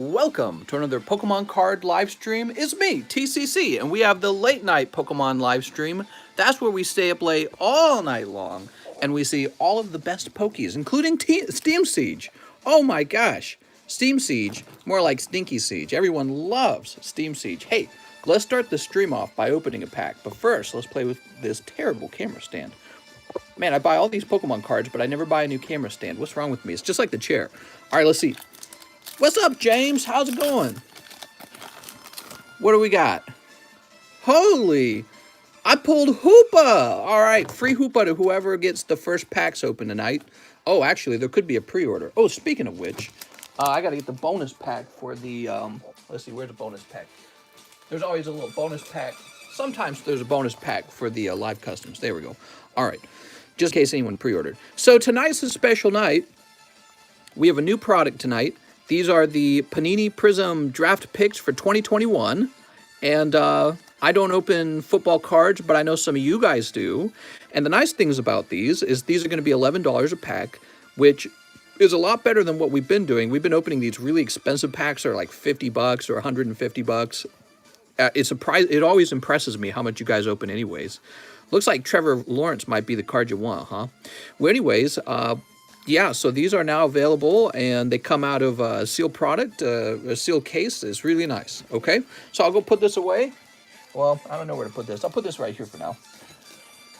Welcome to another Pokemon card live stream. It's me, TCC, and we have the late night Pokemon live stream. That's where we stay up late all night long, and we see all of the best Pokies, including Steam Siege. Oh my gosh, Steam Siege, more like Stinky Siege. Everyone loves Steam Siege. Hey, let's start the stream off by opening a pack, but first, let's play with this terrible camera stand. Man, I buy all these Pokemon cards, but I never buy a new camera stand. What's wrong with me? It's just like the chair. All right, let's see. What's up, James? How's it going? What do we got? Holy! I pulled Hoopa! All right, free Hoopa to whoever gets the first packs open tonight. Oh, actually, there could be a pre-order. Oh, speaking of which, I got to get the bonus pack for the, let's see, where's the bonus pack? There's always a little bonus pack. Sometimes there's a bonus pack for the live customs. There we go. All right, just in case anyone pre-ordered. So tonight's a special night. We have a new product tonight. These are the Panini Prizm draft picks for 2021, and I don't open football cards, but I know some of you guys do. And the nice things about these is these are going to be $11 a pack, which is a lot better than what we've been doing. We've been opening these really expensive packs that are like 50 bucks or 150 bucks. It always impresses me how much you guys open anyways. Looks like Trevor Lawrence might be the card you want, huh? Well, anyways, yeah, so these are now available, and they come out of a sealed product, a sealed case. It's really nice, okay? So I'll go put this away. Well, I don't know where to put this. I'll put this right here for now.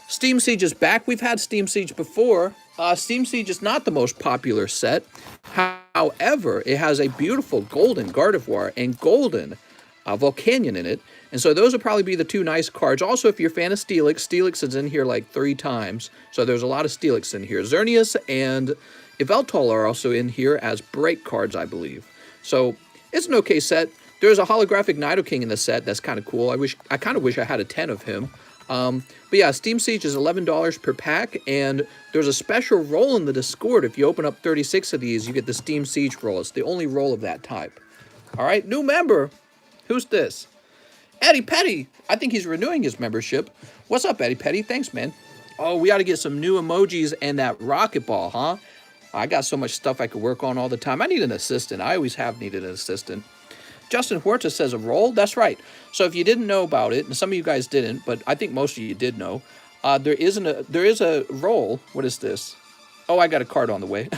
Steam Siege is back. We've had Steam Siege before. Steam Siege is not the most popular set. However, it has a beautiful golden Gardevoir and golden Volcanion in it. And so those will probably be the two nice cards. Also, if you're a fan of Steelix, Steelix is in here like 3 times. So there's a lot of Steelix in here. Xerneas and Yveltal are also in here as break cards, I believe. So it's an okay set. There's a holographic Nidoking in the set. That's kind of cool. I kind of wish I had a 10 of him. But yeah, Steam Siege is $11 per pack. And there's a special roll in the Discord. If you open up 36 of these, you get the Steam Siege roll. It's the only roll of that type. All right, new member. Who's this? Eddie Petty. I think he's renewing his membership. What's up, Eddie Petty? Thanks, man. Oh, we got to get some new emojis and that rocket ball, huh? I got so much stuff I could work on all the time. I need an assistant. I always have needed an assistant. Justin Huerta says a roll. That's right. So if you didn't know about it, and some of you guys didn't, but I think most of you did know, there is a roll. What is this? Oh, I got a card on the way.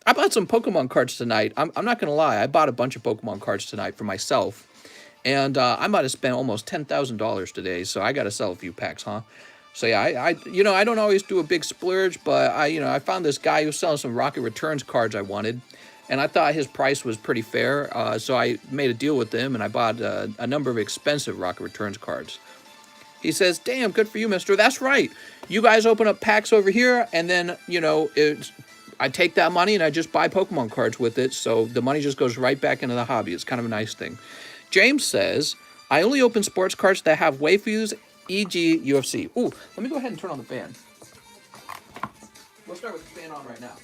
I bought some Pokemon cards tonight. I'm not going to lie. I bought a bunch of Pokemon cards tonight for myself. And I might have spent almost $10,000 today, so I got to sell a few packs, huh? So yeah, I don't always do a big splurge, but I found this guy who was selling some Rocket Returns cards I wanted, and I thought his price was pretty fair, so I made a deal with him, and I bought a number of expensive Rocket Returns cards. He says, damn, good for you, mister. That's right. You guys open up packs over here, and then, I take that money and I just buy Pokemon cards with it, so the money just goes right back into the hobby. It's kind of a nice thing. James says, I only open sports cards that have waifus, e.g. UFC. Ooh, let me go ahead and turn on the fan. We'll start with the fan on right now.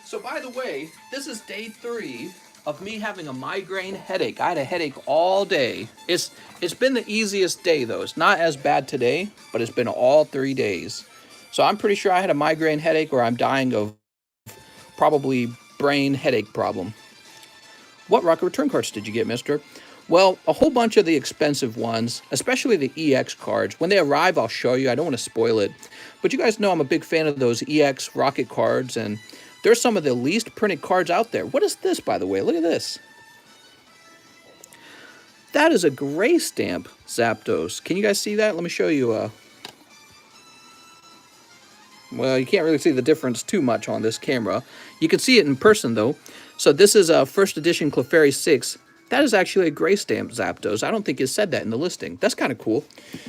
So by the way, this is day 3 of me having a migraine headache. I had a headache all day. It's been the easiest day, though. It's not as bad today, but it's been all 3 days. So I'm pretty sure I had a migraine headache, or I'm dying of probably brain headache problem. What Rocket Return cards did you get, mister? Well, a whole bunch of the expensive ones, especially the EX cards. When they arrive, I'll show you. I don't want to spoil it. But you guys know I'm a big fan of those EX Rocket cards, and they're some of the least printed cards out there. What is this, by the way? Look at this. That is a gray stamp Zapdos. Can you guys see that? Let me show you. Well, you can't really see the difference too much on this camera. You can see it in person, though. So this is a first edition Clefairy 6. That is actually a gray stamp Zapdos. I don't think it said that in the listing. That's kind of cool.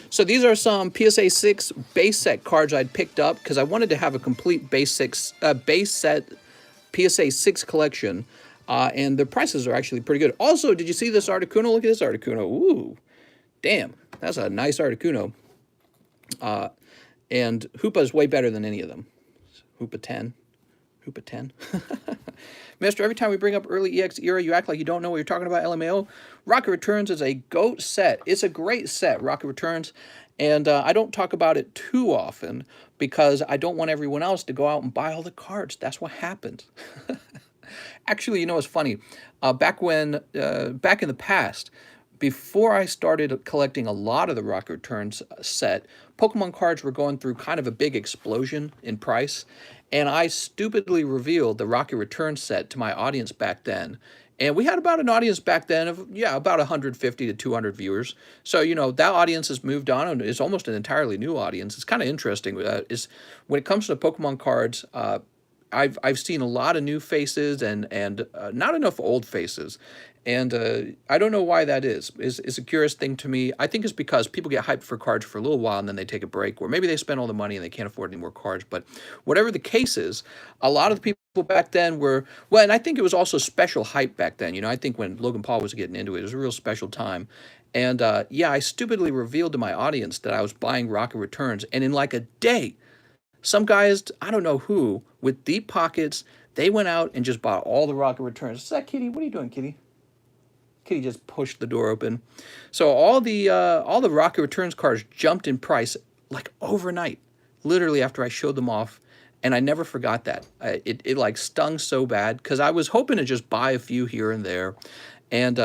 So these are some PSA 6 base set cards I'd picked up because I wanted to have a complete base set PSA 6 collection. And the prices are actually pretty good. Also, did you see this Articuno? Look at this Articuno. Ooh, damn. That's a nice Articuno. And Hoopa is way better than any of them. Hoopa 10. Hoopa 10. Mister, every time we bring up early EX era, you act like you don't know what you're talking about, LMAO. Rocket Returns is a GOAT set. It's a great set, Rocket Returns. And I don't talk about it too often because I don't want everyone else to go out and buy all the cards. That's what happens. Actually, you know, it's funny. Back in the past, before I started collecting a lot of the Rocket Returns set, Pokemon cards were going through kind of a big explosion in price, and I stupidly revealed the Rocket Returns set to my audience back then. And we had about an audience back then of, yeah, about 150 to 200 viewers. So, you know, that audience has moved on and is almost an entirely new audience. It's kind of interesting. Is when it comes to Pokemon cards, I've seen a lot of new faces and not enough old faces, and I don't know why that is. It's a curious thing to me. I think it's because people get hyped for cards for a little while and then they take a break, or maybe they spend all the money and they can't afford any more cards. But whatever the case is, a lot of the people back then were, well, and I think it was also special hype back then. You know, I think when Logan Paul was getting into it, it was a real special time. And yeah, I stupidly revealed to my audience that I was buying Rocket Returns, and in like a day, some guys, I don't know who, with deep pockets, they went out and just bought all the Rocket Returns. Is that Kitty? What are you doing, Kitty? Kitty just pushed the door open. So all the Rocket Returns cards jumped in price like overnight, literally after I showed them off, and I never forgot that. It like stung so bad because I was hoping to just buy a few here and there, and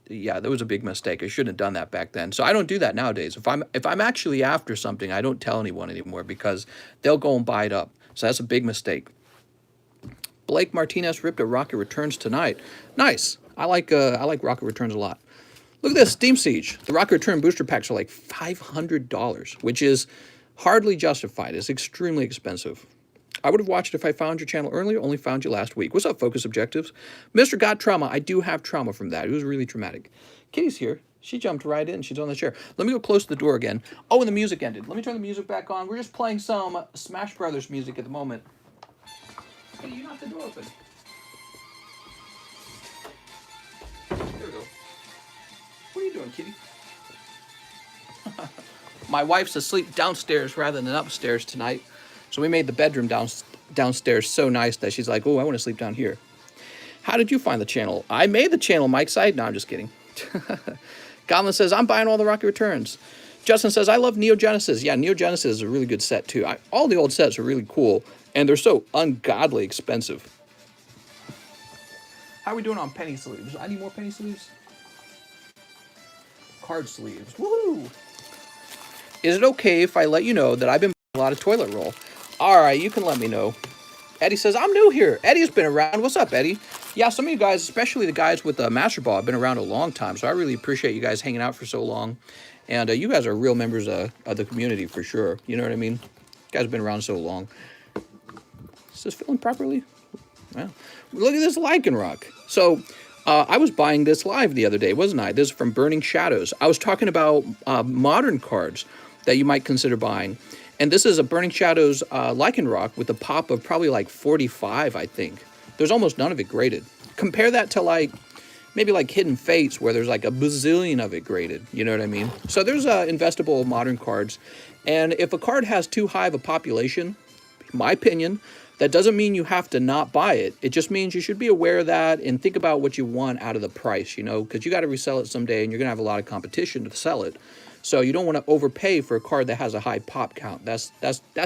yeah, that was a big mistake. I shouldn't have done that back then. So I don't do that nowadays. If I'm actually after something, I don't tell anyone anymore because they'll go and buy it up. So that's a big mistake. Blake Martinez ripped a Rocket Returns tonight. Nice. I like Rocket Returns a lot. Look at this, Steam Siege. The Rocket Return booster packs are like $500, which is hardly justified. It's extremely expensive. I would have watched it if I found your channel earlier, only found you last week. What's up, Focus Objectives? Mr. Got Trauma. I do have trauma from that. It was really traumatic. Kitty's here. She jumped right in. She's on the chair. Let me go close to the door again. Oh, and the music ended. Let me turn the music back on. We're just playing some Smash Brothers music at the moment. Kitty, you knocked the door open. There we go. What are you doing, Kitty? My wife's asleep downstairs rather than upstairs tonight. So we made the bedroom downstairs so nice that she's like, oh, I want to sleep down here. How did you find the channel? I made the channel, Mike Side. No, I'm just kidding. Goblin says, I'm buying all the Rocket Returns. Justin says, I love Neo Genesis. Yeah, Neo Genesis is a really good set, too. All the old sets are really cool, and they're so ungodly expensive. How are we doing on penny sleeves? I need more penny sleeves. Card sleeves. Woohoo! Is it okay if I let you know that I've been buying a lot of toilet roll? All right, you can let me know. Eddie says, I'm new here. Eddie's been around. What's up, Eddie? Yeah, some of you guys, especially the guys with the Master Ball, have been around a long time, so I really appreciate you guys hanging out for so long. And you guys are real members of the community for sure. You know what I mean? You guys have been around so long. Is this filling properly? Well, look at this Lycanroc. So, I was buying this live the other day, wasn't I? This is from Burning Shadows. I was talking about modern cards that you might consider buying. And this is a Burning Shadows Lycanroc with a pop of probably like 45, I think. There's almost none of it graded. Compare that to like, maybe like Hidden Fates, where there's like a bazillion of it graded. You know what I mean? So there's investable modern cards. And if a card has too high of a population, in my opinion, that doesn't mean you have to not buy it. It just means you should be aware of that and think about what you want out of the price, you know, because you got to resell it someday and you're going to have a lot of competition to sell it. So you don't want to overpay for a card that has a high pop count. That's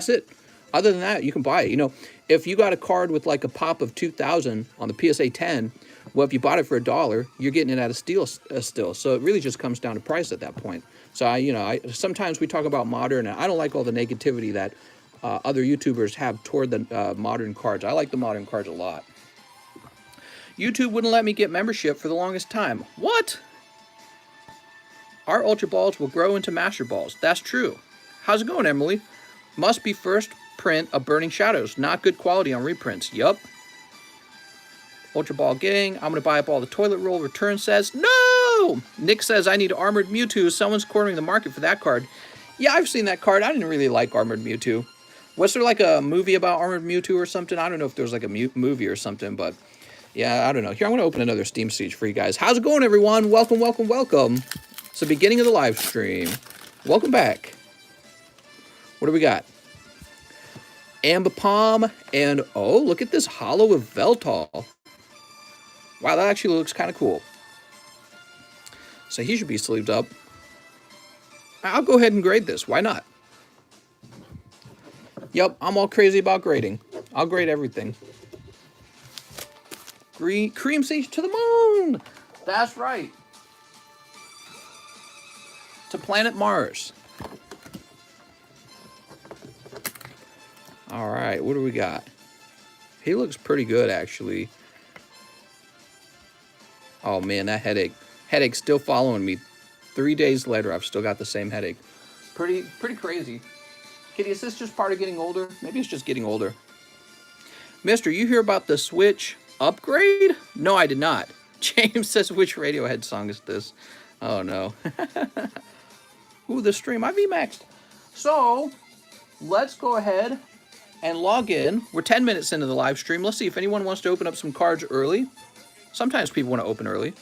it. Other than that, you can buy it. You know, if you got a card with like a pop of 2,000 on the PSA 10, well, if you bought it for $1, you're getting it at a steal still. So it really just comes down to price at that point. So sometimes we talk about modern, and I don't like all the negativity that other YouTubers have toward the modern cards. I like the modern cards a lot. YouTube wouldn't let me get membership for the longest time. What? Our Ultra Balls will grow into Master Balls. That's true. How's it going, Emily? Must be first print of Burning Shadows. Not good quality on reprints. Yup. Ultra Ball Gang. I'm going to buy up all the toilet roll. Return says, no! Nick says, I need Armored Mewtwo. Someone's cornering the market for that card. Yeah, I've seen that card. I didn't really like Armored Mewtwo. Was there like a movie about Armored Mewtwo or something? I don't know if there was like a movie or something, but yeah, I don't know. Here, I'm going to open another Steam Siege for you guys. How's it going, everyone? Welcome, welcome, welcome. It's the beginning of the live stream. Welcome back. What do we got? Ambipom, and oh, look at this holo of Veltal. Wow, that actually looks kind of cool. So he should be sleeved up. I'll go ahead and grade this. Why not? Yep, I'm all crazy about grading. I'll grade everything. Cream Siege to the moon. That's right. To planet Mars. All right, what do we got? He looks pretty good, actually. Oh, man, that headache. Headache's still following me. 3 days later, I've still got the same headache. Pretty crazy. Kitty, is this just part of getting older? Maybe it's just getting older. Mister, you hear about the Switch upgrade? No, I did not. James says, which Radiohead song is this? Oh, no. Ooh, the stream. I VMAXed. So, let's go ahead and log in. We're 10 minutes into the live stream. Let's see if anyone wants to open up some cards early. Sometimes people want to open early.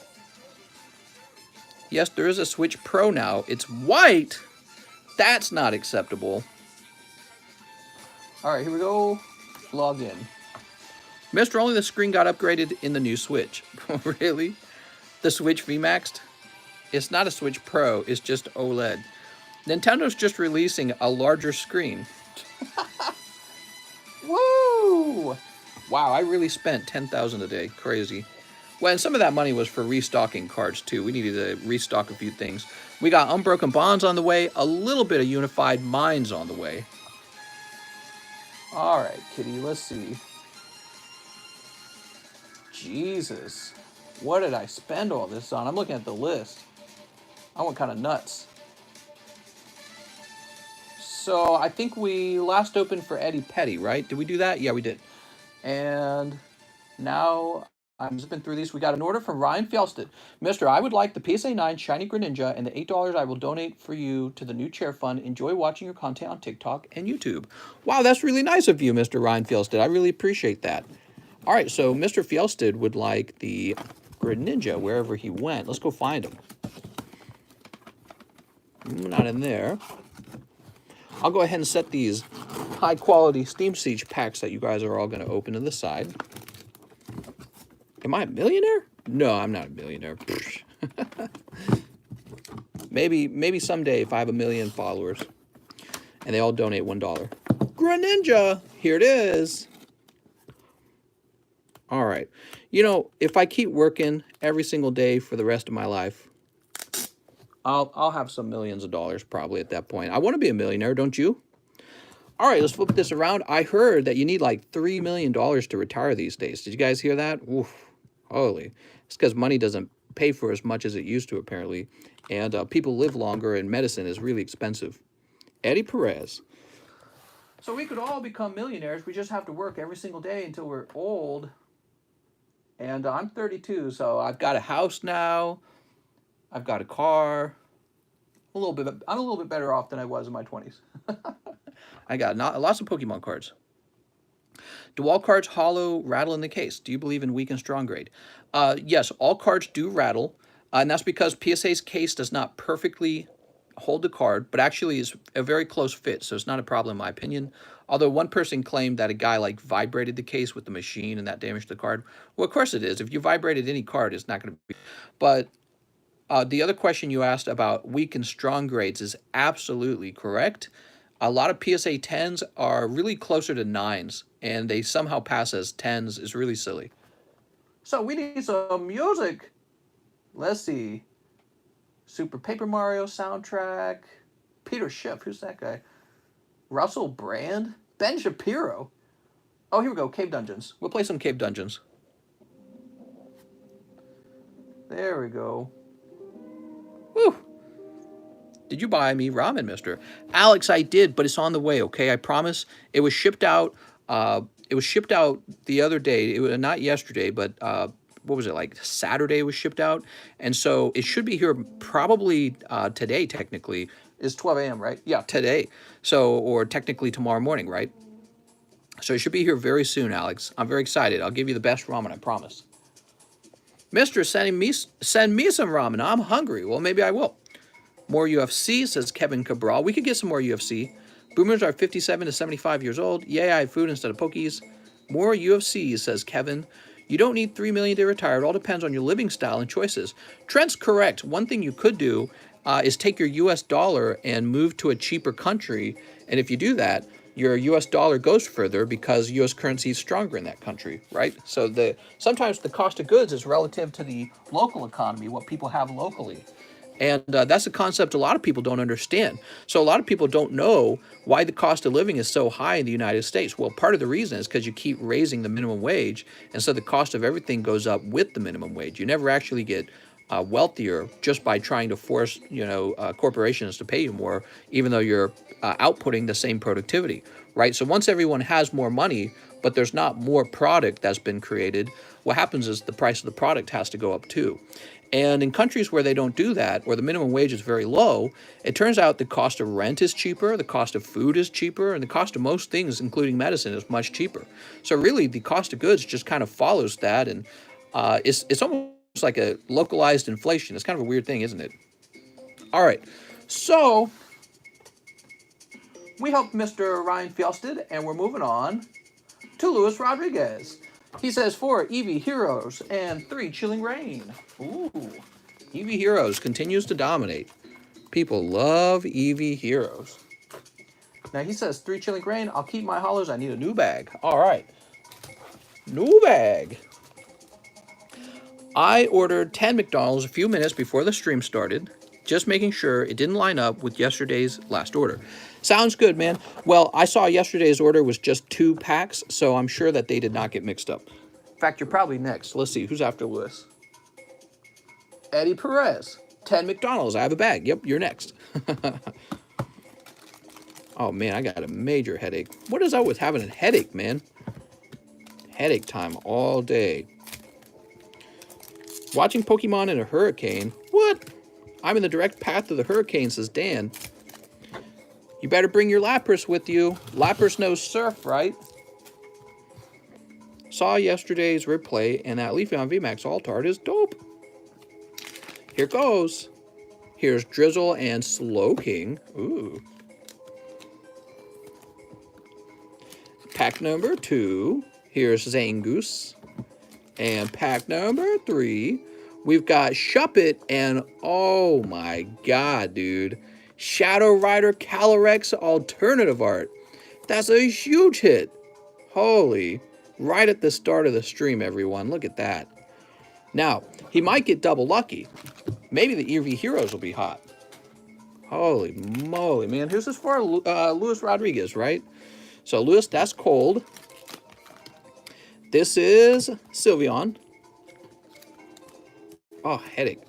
Yes, there is a Switch Pro now. It's white. That's not acceptable. All right, here we go. Log in. Mister, only the screen got upgraded in the new Switch. Really? The Switch VMAXed? It's not a Switch Pro. It's just OLED. Nintendo's just releasing a larger screen. Woo! Wow, I really spent $10,000 a day. Crazy. Well, and some of that money was for restocking cards, too. We needed to restock a few things. We got Unbroken Bonds on the way. A little bit of Unified Minds on the way. All right, Kitty, let's see. Jesus. What did I spend all this on? I'm looking at the list. I went kind of nuts. So I think we last opened for Eddie Petty, right? Did we do that? Yeah, we did. And now I'm zipping through these. We got an order from Ryan Fjellstead. Mister, I would like the PSA 9 Shiny Greninja and the $8 I will donate for you to the new chair fund. Enjoy watching your content on TikTok and YouTube. Wow, that's really nice of you, Mr. Ryan Fjellstead. I really appreciate that. All right, so Mr. Fjellstead would like the Greninja wherever he went. Let's go find him. Not in there. I'll go ahead and set these high-quality Steam Siege packs that you guys are all going to open to the side. Am I a millionaire? No, I'm not a millionaire. maybe someday if I have 1 million followers and they all donate $1. Greninja! Here it is. All right. You know, if I keep working every single day for the rest of my life, I'll have some millions of dollars probably at that point. I want to be a millionaire, don't you? All right, let's flip this around. I heard that you need like $3 million to retire these days. Did you guys hear that? Oof. Holy. It's because money doesn't pay for as much as it used to, apparently. And people live longer, and medicine is really expensive. Eddie Perez. So we could all become millionaires. We just have to work every single day until we're old. And I'm 32, so I've got a house now. I've got a car. I'm a little bit better off than I was in my 20s. I got lots of Pokemon cards. Do all cards hollow rattle in the case? Do you believe in weak and strong grade? Yes, all cards do rattle, and that's because PSA's case does not perfectly hold the card, but actually is a very close fit, so it's not a problem in my opinion. Although one person claimed that a guy like vibrated the case with the machine and that damaged the card. Well, of course it is. If you vibrated any card, it's not going to be. But the other question you asked about weak and strong grades is absolutely correct. A lot of PSA 10s are really closer to 9s, and they somehow pass as 10s is really silly. So we need some music. Let's see. Super Paper Mario soundtrack. Peter Schiff, who's that guy? Russell Brand? Ben Shapiro? Oh, here we go, Cave Dungeons. We'll play some Cave Dungeons. There we go. Woo! Did you buy me ramen, mister? Alex, I did, but it's on the way, okay? I promise. It was shipped out. It was shipped out the other day. It was not yesterday, but what was it, like Saturday was shipped out? And so it should be here probably today, technically. It's 12 a.m., right? Yeah, today. So, or technically tomorrow morning, right? So it should be here very soon, Alex. I'm very excited. I'll give you the best ramen, I promise. Mister, send me some ramen. I'm hungry. Well, maybe I will. More UFC, says Kevin Cabral. We could get some more UFC. Boomers are 57 to 75 years old. Yay, I have food instead of Pokies. More UFC, says Kevin. You don't need $3 million to retire. It all depends on your living style and choices. Trent's correct. One thing you could do is take your US dollar and move to a cheaper country. And if you do that, your US dollar goes further because US currency is stronger in that country, right? So sometimes the cost of goods is relative to the local economy, what people have locally. And that's a concept a lot of people don't understand. So a lot of people don't know why the cost of living is so high in the United States. Well, part of the reason is because you keep raising the minimum wage, and so the cost of everything goes up with the minimum wage. You never actually get wealthier just by trying to force, corporations to pay you more, even though you're outputting the same productivity, right? So once everyone has more money, but there's not more product that's been created, what happens is the price of the product has to go up too. And in countries where they don't do that, where the minimum wage is very low, it turns out the cost of rent is cheaper, the cost of food is cheaper, and the cost of most things, including medicine, is much cheaper. So really, the cost of goods just kind of follows that, and it's almost like a localized inflation. It's kind of a weird thing, isn't it? All right, so we helped Mr. Ryan Fjelsted, and we're moving on to Luis Rodriguez. He says 4 Eevee Heroes and 3 Chilling Rain. Ooh, Eevee Heroes continues to dominate. People love Eevee Heroes. Now he says 3 Chilling Rain. I'll keep my hollows. I need a new bag. All right, new bag. I ordered 10 McDonald's a few minutes before the stream started, just making sure it didn't line up with yesterday's last order. Sounds good, man. Well, I saw yesterday's order was just 2 packs, so I'm sure that they did not get mixed up. In fact, you're probably next. Let's see, who's after Lewis? Eddie Perez. 10 McDonald's. I have a bag. Yep, you're next. Oh, man, I got a major headache. What is up with having a headache, man? Headache time all day. Watching Pokemon in a hurricane? What? I'm in the direct path of the hurricane, says Dan. You better bring your Lapras with you. Lapras knows surf, right? Saw yesterday's replay, and that Leafeon VMAX Altart is dope. Here goes. Here's Drizzle and Slowking. Ooh. Pack number 2. Here's Zangoose. And pack number 3. We've got Shuppet and, oh my god, dude. Shadow Rider Calyrex Alternative Art. That's a huge hit. Holy. Right at the start of the stream, everyone. Look at that. Now, he might get double lucky. Maybe the Eevee Heroes will be hot. Holy moly, man. Who's this for? Luis Rodriguez, right? So, Luis, that's cold. This is Sylveon. Oh, headache.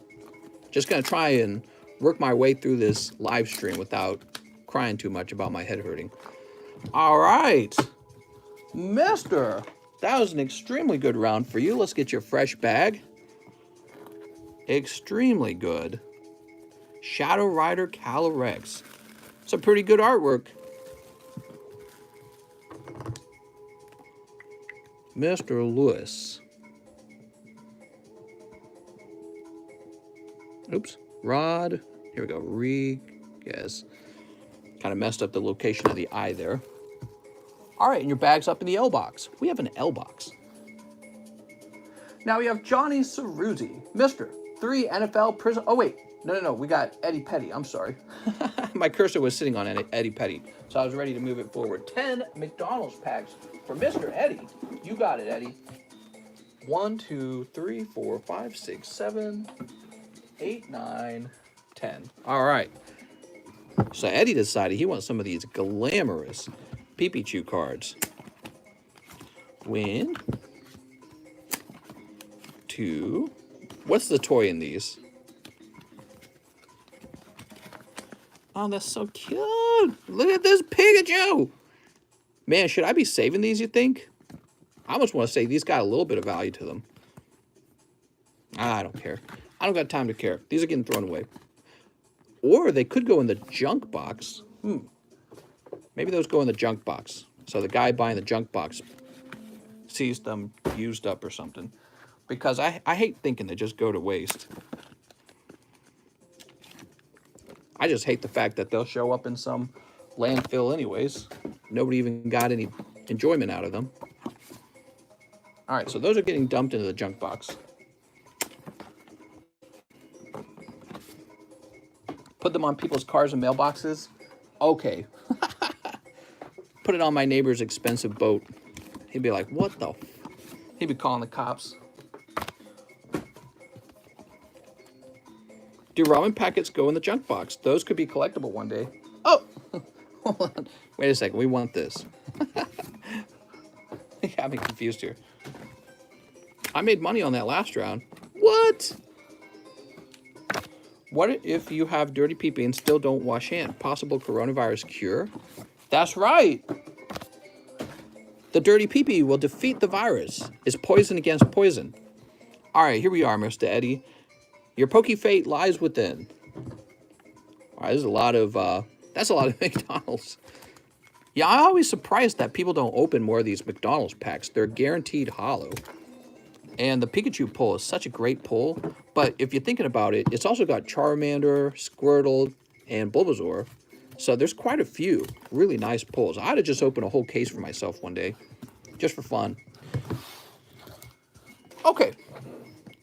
Just going to try and work my way through this live stream without crying too much about my head hurting. All right. Mister, that was an extremely good round for you. Let's get your fresh bag. Extremely good. Shadow Rider Calyrex. It's a pretty good artwork. Mr. Lewis. Oops. Rod. Here we go. Yes. Kind of messed up the location of the eye there. All right, and your bag's up in the L box. We have an L box. Now we have Johnny Ceruzzi. Mr. 3 NFL Prizm. Oh, wait. No. We got Eddie Petty. I'm sorry. My cursor was sitting on Eddie Petty, so I was ready to move it forward. 10 McDonald's packs for Mr. Eddie. You got it, Eddie. 1, 2, 3, 4, 5, 6, 7, 8, 9, 10. All right. So Eddie decided he wants some of these glamorous Pikachu cards. Win. 2. What's the toy in these? Oh, that's so cute. Look at this Pikachu. Man, should I be saving these, you think? I almost want to say these got a little bit of value to them. I don't care. I don't got time to care. These are getting thrown away. Or they could go in the junk box. Maybe those go in the junk box. So the guy buying the junk box sees them used up or something. Because I hate thinking they just go to waste. I just hate the fact that they'll show up in some landfill anyways. Nobody even got any enjoyment out of them. All right, so those are getting dumped into the junk box. Put them on people's cars and mailboxes. Okay. put it on my neighbor's expensive boat. He'd be like, what the? He'd be calling the cops. Do ramen packets go in the junk box? Those could be collectible one day. Oh, hold on. Wait a second. We want this. You got me confused here. I made money on that last round. What? What if you have dirty pee-pee and still don't wash hands? Possible coronavirus cure? That's right. The dirty pee-pee will defeat the virus. It's poison against poison. All right, here we are, Mr. Eddie. Your pokey fate lies within. All right, there's a lot of, that's a lot of McDonald's. Yeah, I'm always surprised that people don't open more of these McDonald's packs. They're guaranteed hollow. And the Pikachu pull is such a great pull. But if you're thinking about it, it's also got Charmander, Squirtle, and Bulbasaur. So there's quite a few really nice pulls. I'd have just opened a whole case for myself one day. Just for fun. Okay.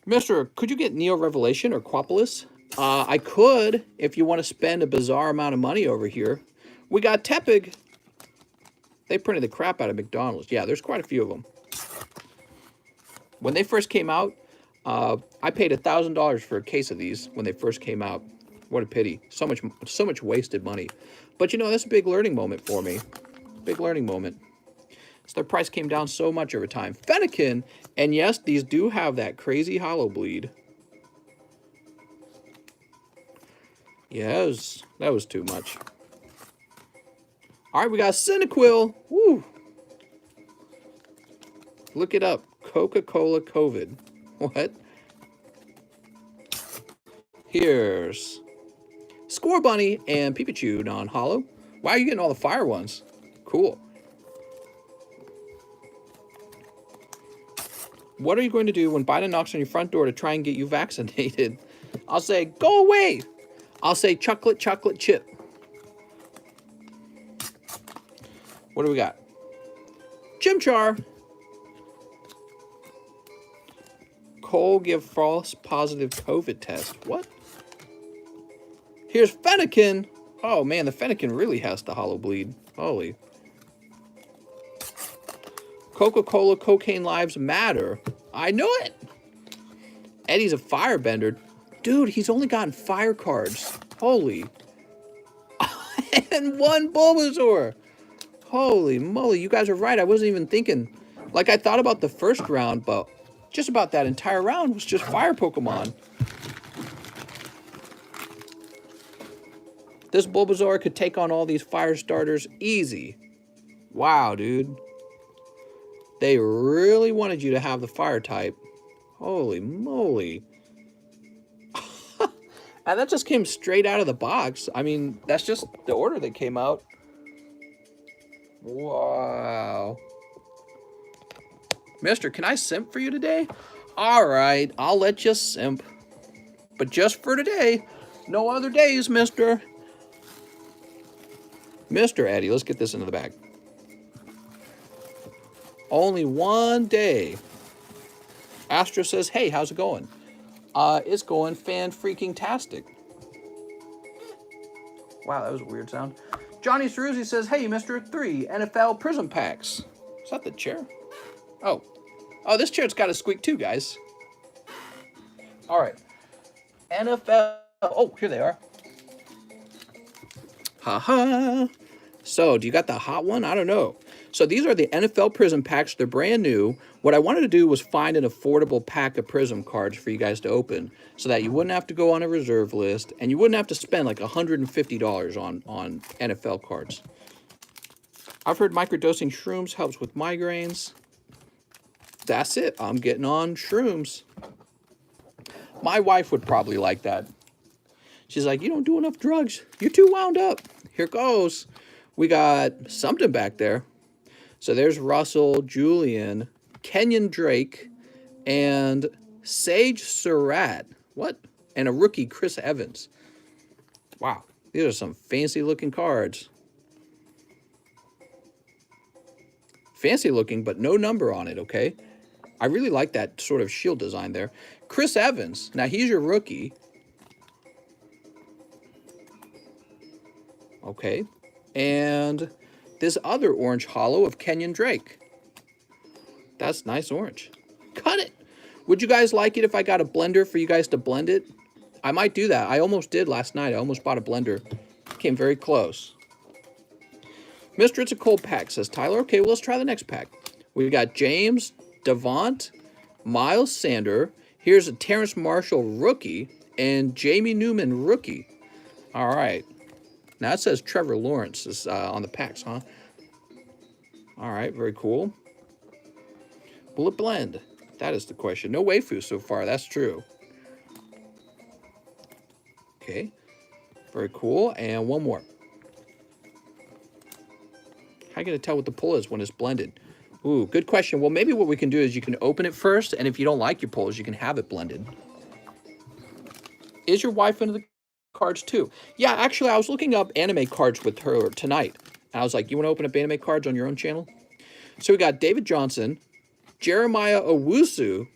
Mister, could you get Neo Revelation or Quapolis? I could, if you want to spend a bizarre amount of money over here. We got Tepig. They printed the crap out of McDonald's. Yeah, there's quite a few of them. When they first came out, I paid $1,000 for a case of these when they first came out. What a pity. So much wasted money. But you know, that's a big learning moment for me. Big learning moment. So their price came down so much over time. Fennekin, and yes, these do have that crazy hollow bleed. Yeah, that was too much. All right, we got Cyndaquil. Woo. Look it up. Coca-Cola COVID. What? Here's Score Bunny and Pikachu non-hollow. Wow, you're getting all the fire ones. Cool. What are you going to do when Biden knocks on your front door to try and get you vaccinated? I'll say, go away. I'll say, chocolate, chocolate chip. What do we got? Chimchar. Cole give false positive COVID test. What? Here's Fennekin. Oh, man, the Fennekin really has the hollow bleed. Holy. Coca-Cola Cocaine Lives Matter. I knew it. Eddie's a firebender. Dude, he's only gotten fire cards. Holy. And one Bulbasaur. Holy moly, you guys are right. I wasn't even thinking. Like, I thought about the first round, but just about that entire round was just fire Pokemon. This Bulbasaur could take on all these fire starters easy. Wow, dude. They really wanted you to have the fire type. Holy moly. And that just came straight out of the box. I mean, that's just the order that came out. Wow. Mister, can I simp for you today? All right, I'll let you simp. But just for today. No other days, mister. Mr. Eddie, let's get this into the bag. Only one day. Astro says, hey, how's it going? It's going fan-freaking-tastic. Wow, that was a weird sound. Johnny Ceruzzi says, hey, Mr. 3 NFL Prizm packs. Is that the chair? Oh. Oh, this chair's got a squeak too, guys. All right. NFL. Oh, here they are. Ha-ha. So, do you got the hot one? I don't know. So, these are the NFL Prizm packs. They're brand new. What I wanted to do was find an affordable pack of Prizm cards for you guys to open so that you wouldn't have to go on a reserve list and you wouldn't have to spend like $150 on NFL cards. I've heard microdosing shrooms helps with migraines. That's it. I'm getting on shrooms. My wife would probably like that. She's like, you don't do enough drugs. You're too wound up. Here goes. We got something back there. So there's Russell, Julian, Kenyon Drake, and Sage Surratt. What? And a rookie, Chris Evans. Wow. These are some fancy looking cards. Fancy looking, but no number on it, okay? I really like that sort of shield design there. Chris Evans. Now, he's your rookie. Okay. And this other orange holo of Kenyon Drake. That's nice orange. Cut it. Would you guys like it if I got a blender for you guys to blend it? I might do that. I almost did last night. I almost bought a blender. Came very close. Mister, it's a cold pack, says Tyler. Okay, well, let's try the next pack. We got James, Devont, Miles Sander. Here's a Terrence Marshall rookie and Jamie Newman rookie. All right. Now it says Trevor Lawrence is on the packs, huh? All right, very cool. Will it blend? That is the question. No waifu so far, that's true. Okay, very cool. And one more. How are you going to tell what the pull is when it's blended? Ooh, good question. Well, maybe what we can do is you can open it first, and if you don't like your pulls, you can have it blended. Is your wife into the cards too? Yeah, actually, I was looking up anime cards with her tonight. And I was like, you want to open up anime cards on your own channel? So we got David Johnson, Jeremiah Owusu,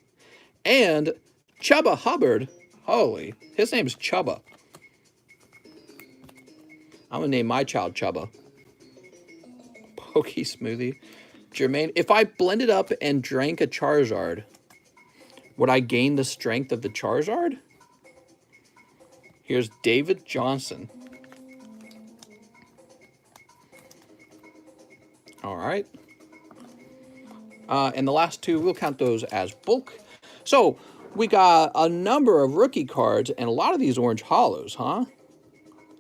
and Chubba Hubbard. Holy, his name's Chubba. I'm going to name my child Chubba. Pokey Smoothie. Jermaine, if I blended up and drank a Charizard, would I gain the strength of the Charizard? Here's David Johnson. All right. And the last two, we'll count those as bulk. So we got a number of rookie cards and a lot of these orange holos, huh?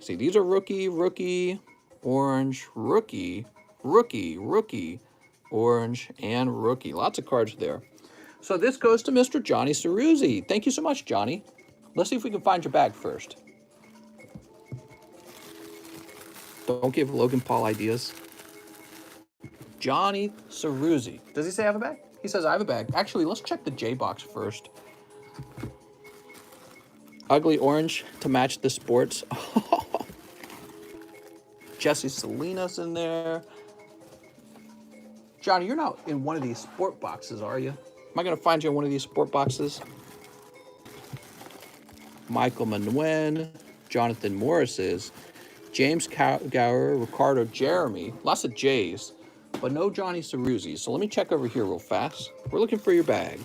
See, these are rookie, rookie, orange, rookie, rookie, rookie, orange, and rookie. Lots of cards there. So this goes to Mr. Johnny Ceruzzi. Thank you so much, Johnny. Let's see if we can find your bag first. Don't give Logan Paul ideas. Johnny Ceruzzi. Does he say I have a bag? He says I have a bag. Actually, let's check the J box first. Ugly orange to match the sports. Jesse Salinas in there. Johnny, you're not in one of these sport boxes, are you? Am I going to find you in one of these sport boxes? Michael Manuen, Jonathan Morris is, James Gower, Ricardo Jeremy, lots of J's, but no Johnny Ceruzzi. So let me check over here real fast. We're looking for your bag.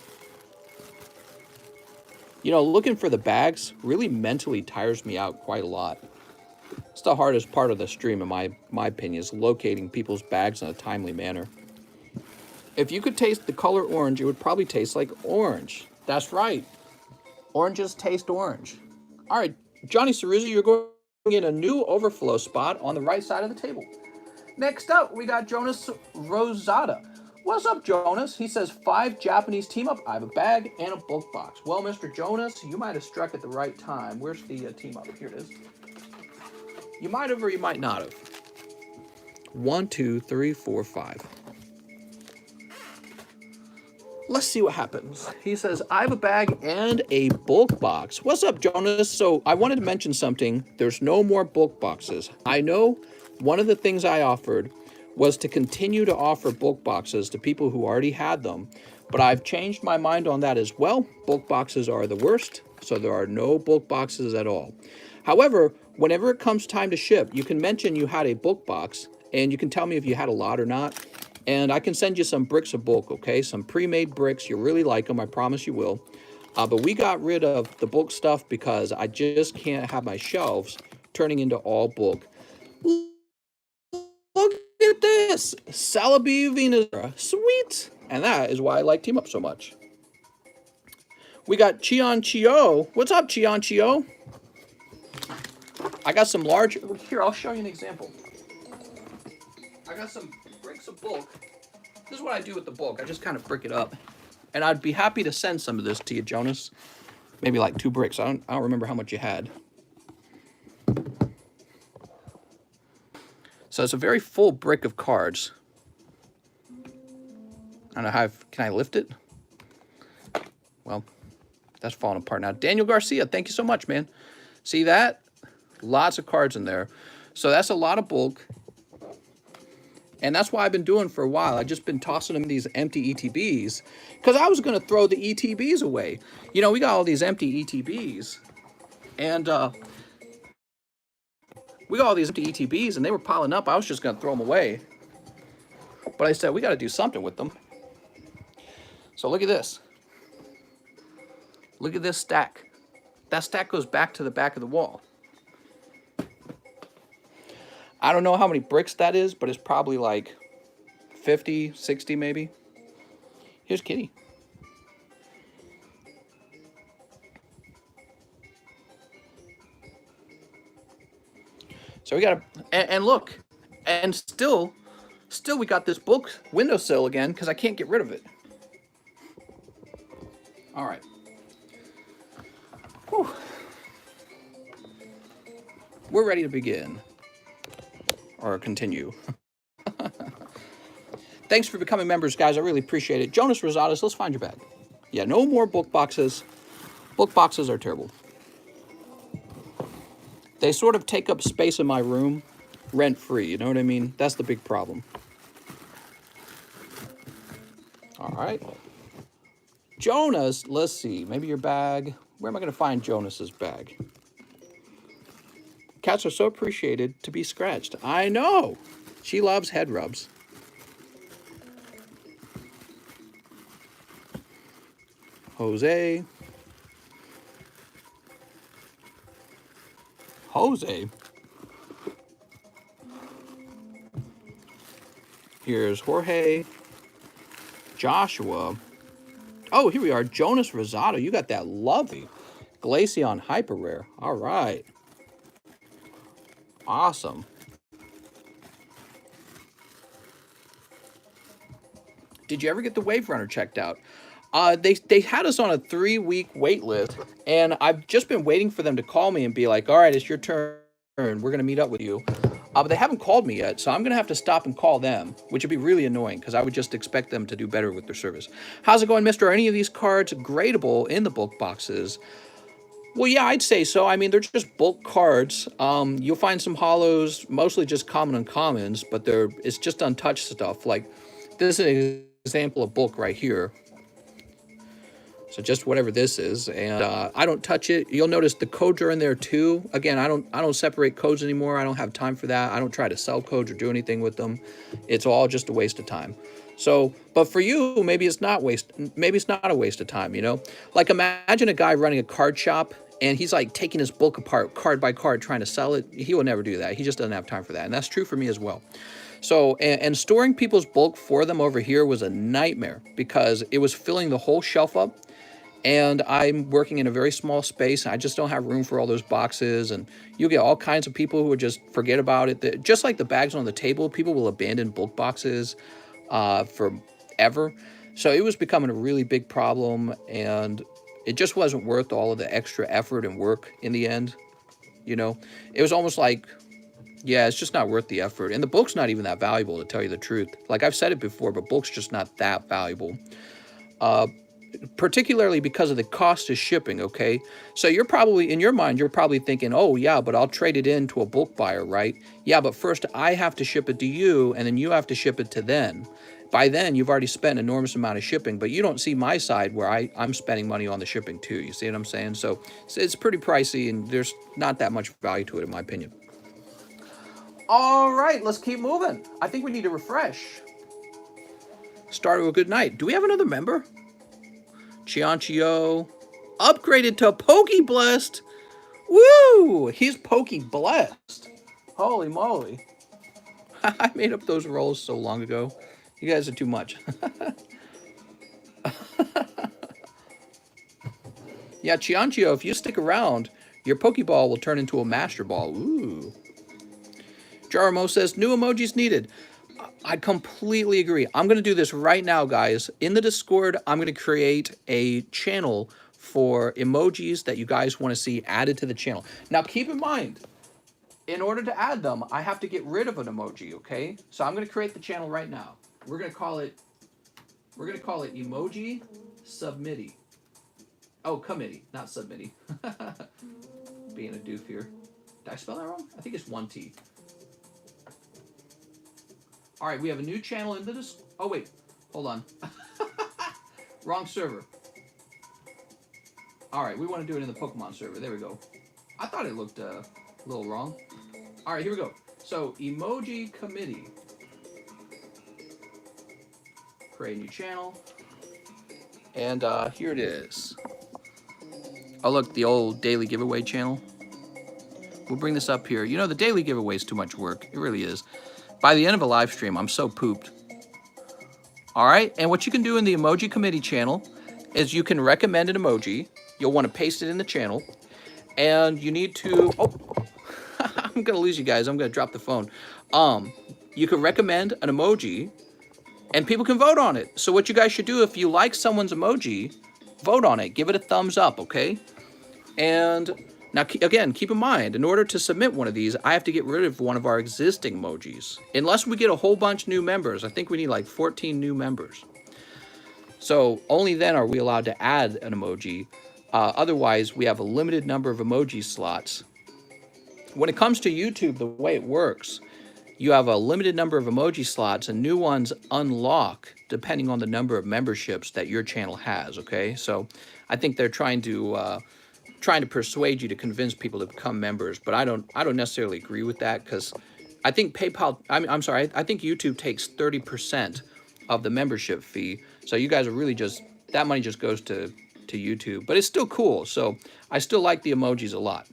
You know, looking for the bags really mentally tires me out quite a lot. It's the hardest part of the stream, in my opinion, is locating people's bags in a timely manner. If you could taste the color orange, it would probably taste like orange. That's right. Oranges taste orange. All right, Johnny Ceruzzi, you're going in a new overflow spot on the right side of the table. Next up, we got Jonas Rosada. What's up, Jonas? He says 5 Japanese team up. I have a bag and a bulk box. Well, Mr. Jonas, you might have struck at the right time. Where's the team up? Here it is. You might have or you might not have. 1, 2, 3, 4, 5. Let's see what happens. He says, I have a bag and a bulk box. What's up, Jonas? So I wanted to mention something. There's no more bulk boxes. I know one of the things I offered was to continue to offer bulk boxes to people who already had them, but I've changed my mind on that as well. Bulk boxes are the worst, so there are no bulk boxes at all. However, whenever it comes time to ship, you can mention you had a bulk box, and you can tell me if you had a lot or not, and I can send you some bricks of bulk, okay? Some pre-made bricks. You'll really like them. I promise you will. But we got rid of the bulk stuff because I just can't have my shelves turning into all bulk. Look at this. Celebi Venus. Sweet. And that is why I like Team Up so much. We got Cheon Chio. What's up, Cheon Chio? I got some large... Here, I'll show you an example. I got some bricks of bulk. This is what I do with the bulk. I just kind of brick it up. And I'd be happy to send some of this to you, Jonas. Maybe like 2 bricks. I don't remember how much you had. So it's a very full brick of cards. I don't know how... Can I lift it? Well, that's falling apart now. Daniel Garcia, thank you so much, man. See that? Lots of cards in there. So that's a lot of bulk. And that's what I've been doing for a while. I've just been tossing them these empty ETBs because I was going to throw the ETBs away. You know, we got all these empty ETBs. And we got all these empty ETBs and they were piling up. I was just going to throw them away. But I said, we got to do something with them. So look at this. Look at this stack. That stack goes back to the back of the wall. I don't know how many bricks that is, but it's probably like 50, 60 maybe. Here's Kitty. So we got to, and look, and still we got this book windowsill again because I can't get rid of it. All right. Whew. We're ready to begin. Or continue. Thanks for becoming members, guys. I really appreciate it. Jonas Rosadas, let's find your bag. Yeah, no more book boxes. Book boxes are terrible. They sort of take up space in my room, rent-free, you know what I mean? That's the big problem. All right. Jonas, let's see. Maybe your bag. Where am I going to find Jonas's bag? Cats are so appreciated to be scratched. I know. She loves head rubs. Jose. Jose. Here's Jorge. Joshua. Oh, here we are. Jonas Rosado. You got that lovely Glaceon Hyper Rare. All right. Awesome. Did you ever get the Wave Runner checked out? They had us on a 3-week wait list, and I've just been waiting for them to call me and be like, all right, it's your turn. We're going to meet up with you. But they haven't called me yet, so I'm going to have to stop and call them, which would be really annoying because I would just expect them to do better with their service. How's it going, mister? Are any of these cards gradable in the bulk boxes? Well, yeah, I'd say so. I mean, they're just bulk cards. You'll find some hollows, mostly just common uncommons, but it's just untouched stuff. Like, this is an example of bulk right here. So just whatever this is, and I don't touch it. You'll notice the codes are in there too. Again, I don't separate codes anymore. I don't have time for that. I don't try to sell codes or do anything with them. It's all just a waste of time. So, but for you, maybe it's not a waste of time, you know? Like, imagine a guy running a card shop and he's like taking his book apart card by card trying to sell it. He will never do that. He just doesn't have time for that. And that's true for me as well. So, and storing people's bulk for them over here was a nightmare because it was filling the whole shelf up. And I'm working in a very small space. I just don't have room for all those boxes. And you'll get all kinds of people who would just forget about it. Just like the bags on the table, people will abandon bulk boxes forever. So it was becoming a really big problem. And it just wasn't worth all of the extra effort and work in the end. You know, it was almost like, yeah, it's just not worth the effort. And the bulk's not even that valuable, to tell you the truth. Like I've said it before, but bulk's just not that valuable. Particularly because of the cost of shipping, okay? So you're probably, in your mind, you're probably thinking, oh yeah, but I'll trade it in to a bulk buyer, right? Yeah, but first I have to ship it to you, and then you have to ship it to them. By then, you've already spent an enormous amount of shipping, but you don't see my side where I'm spending money on the shipping too. You see what I'm saying? So it's pretty pricey, and there's not that much value to it, in my opinion. All right, let's keep moving. I think we need to refresh. Start with a good night. Do we have another member? Chianchio upgraded to Poke Blessed. Woo! He's Poke Blessed. Holy moly. I made up those rolls so long ago. You guys are too much. Yeah, Chianchio, if you stick around, your Pokeball will turn into a Master Ball. Ooh. Jaramo says, new emojis needed. I completely agree. I'm going to do this right now, guys. In the Discord, I'm going to create a channel for emojis that you guys want to see added to the channel. Now, keep in mind, in order to add them, I have to get rid of an emoji, okay? So I'm going to create the channel right now. We're going to call it Emoji Submittee. Oh, committee, not submittee. Being a doof here. Did I spell that wrong? I think it's 1 T. All right, we have a new channel in the oh, wait. Hold on. Wrong server. All right, we want to do it in the Pokemon server. There we go. I thought it looked a little wrong. All right, here we go. So, Emoji Committee. create a new channel. And here it is. Oh, look, the old daily giveaway channel. We'll bring this up here. You know, the daily giveaway is too much work. It really is. By the end of a live stream, I'm so pooped. All right, and what you can do in the emoji committee channel is you can recommend an emoji. You'll want to paste it in the channel. And you need to, oh, I'm going to lose you guys. I'm going to drop the phone. You can recommend an emoji and people can vote on it. So what you guys should do, if you like someone's emoji, vote on it. Give it a thumbs up, okay? And now, again, keep in mind, in order to submit one of these, I have to get rid of one of our existing emojis. Unless we get a whole bunch new members. I think we need like 14 new members. So only then are we allowed to add an emoji. Otherwise, we have a limited number of emoji slots. When it comes to YouTube, the way it works, you have a limited number of emoji slots and new ones unlock depending on the number of memberships that your channel has, okay? So I think they're trying to persuade you to convince people to become members, but I don't necessarily agree with that because I think PayPal, I'm sorry, I think YouTube takes 30% of the membership fee. So you guys are really just, that money just goes to YouTube, but it's still cool. So I still like the emojis a lot.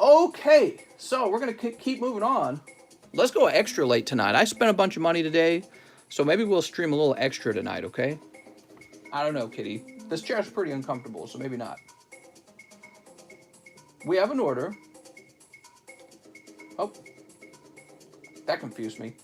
Okay, so we're going to keep moving on. Let's go extra late tonight. I spent a bunch of money today, so maybe we'll stream a little extra tonight, okay? I don't know, Kitty. This chair's pretty uncomfortable, so maybe not. We have an order. Oh, that confused me.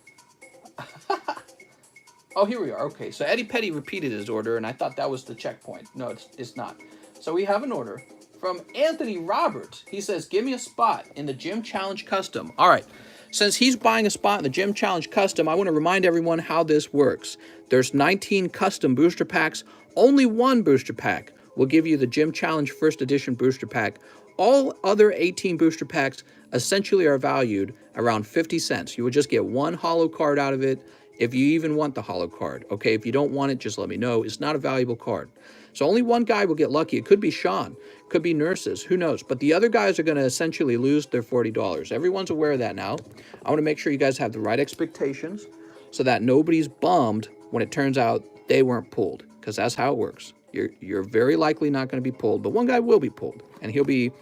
Oh, here we are. Okay, so Eddie Petty repeated his order, and I thought that was the checkpoint. No, it's not. So we have an order from Anthony Roberts. He says, give me a spot in the Gym Challenge Custom. All right, since he's buying a spot in the Gym Challenge Custom, I want to remind everyone how this works. There's 19 custom booster packs. Only one booster pack will give you the Gym Challenge First Edition booster pack. All other 18 booster packs essentially are valued around 50 cents. You would just get one holo card out of it if you even want the holo card. Okay, if you don't want it, just let me know. It's not a valuable card. So only one guy will get lucky. It could be Sean, could be Nurses, who knows? But the other guys are going to essentially lose their $40. Everyone's aware of that now. I want to make sure you guys have the right expectations so that nobody's bummed when it turns out they weren't pulled, because that's how it works. You're very likely not going to be pulled, but one guy will be pulled, and he'll be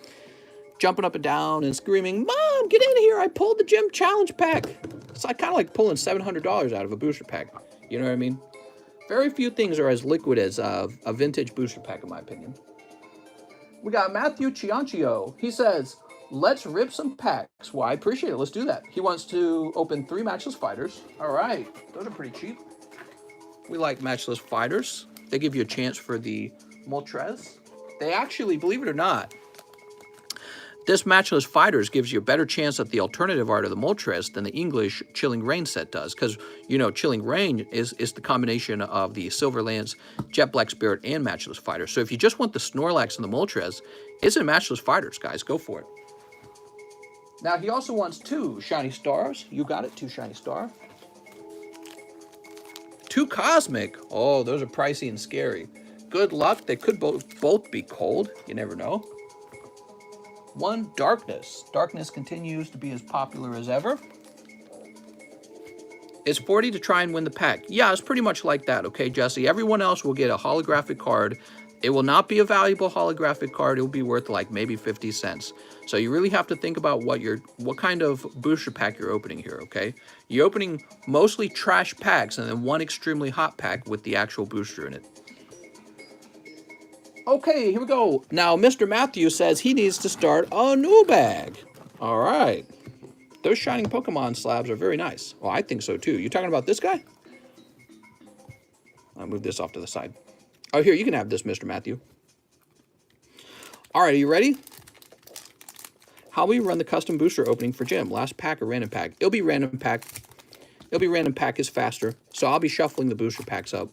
jumping up and down and screaming, "Mom, get in here, I pulled the Gym Challenge pack." It's like, kind of like pulling $700 out of a booster pack. You know what I mean? Very few things are as liquid as a vintage booster pack, in my opinion. We got Matthew Ciancio. He says, let's rip some packs. Well, I appreciate it. Let's do that. He wants to open 3 Matchless Fighters. All right. Those are pretty cheap. We like Matchless Fighters. They give you a chance for the Moltres. They actually, believe it or not, this Matchless Fighters gives you a better chance at the alternative art of the Moltres than the English Chilling Reign set does. Because, you know, Chilling Reign is the combination of the Silver Lance, Jet Black Spirit, and Matchless Fighter. So if you just want the Snorlax and the Moltres, it's in Matchless Fighters, guys. Go for it. Now, he also wants 2 Shiny Stars. You got it, 2 Shiny Star. 2 Cosmic. Oh, those are pricey and scary. Good luck. They could both be cold. You never know. 1 Darkness. Darkness continues to be as popular as ever. It's 40 to try and win the pack. Yeah, it's pretty much like that, okay, Jesse? Everyone else will get a holographic card. It will not be a valuable holographic card. It will be worth like maybe 50 cents. So you really have to think about what kind of booster pack you're opening here, okay? You're opening mostly trash packs and then 1 extremely hot pack with the actual booster in it. Okay, here we go. Now, Mr. Matthew says he needs to start a new bag. All right. Those shining Pokemon slabs are very nice. Well, I think so, too. You talking about this guy? I'll move this off to the side. Oh, here, you can have this, Mr. Matthew. All right, are you ready? How will you run the custom booster opening for Gym? Last pack or random pack? It'll be random pack. It'll be random pack is faster. So I'll be shuffling the booster packs up.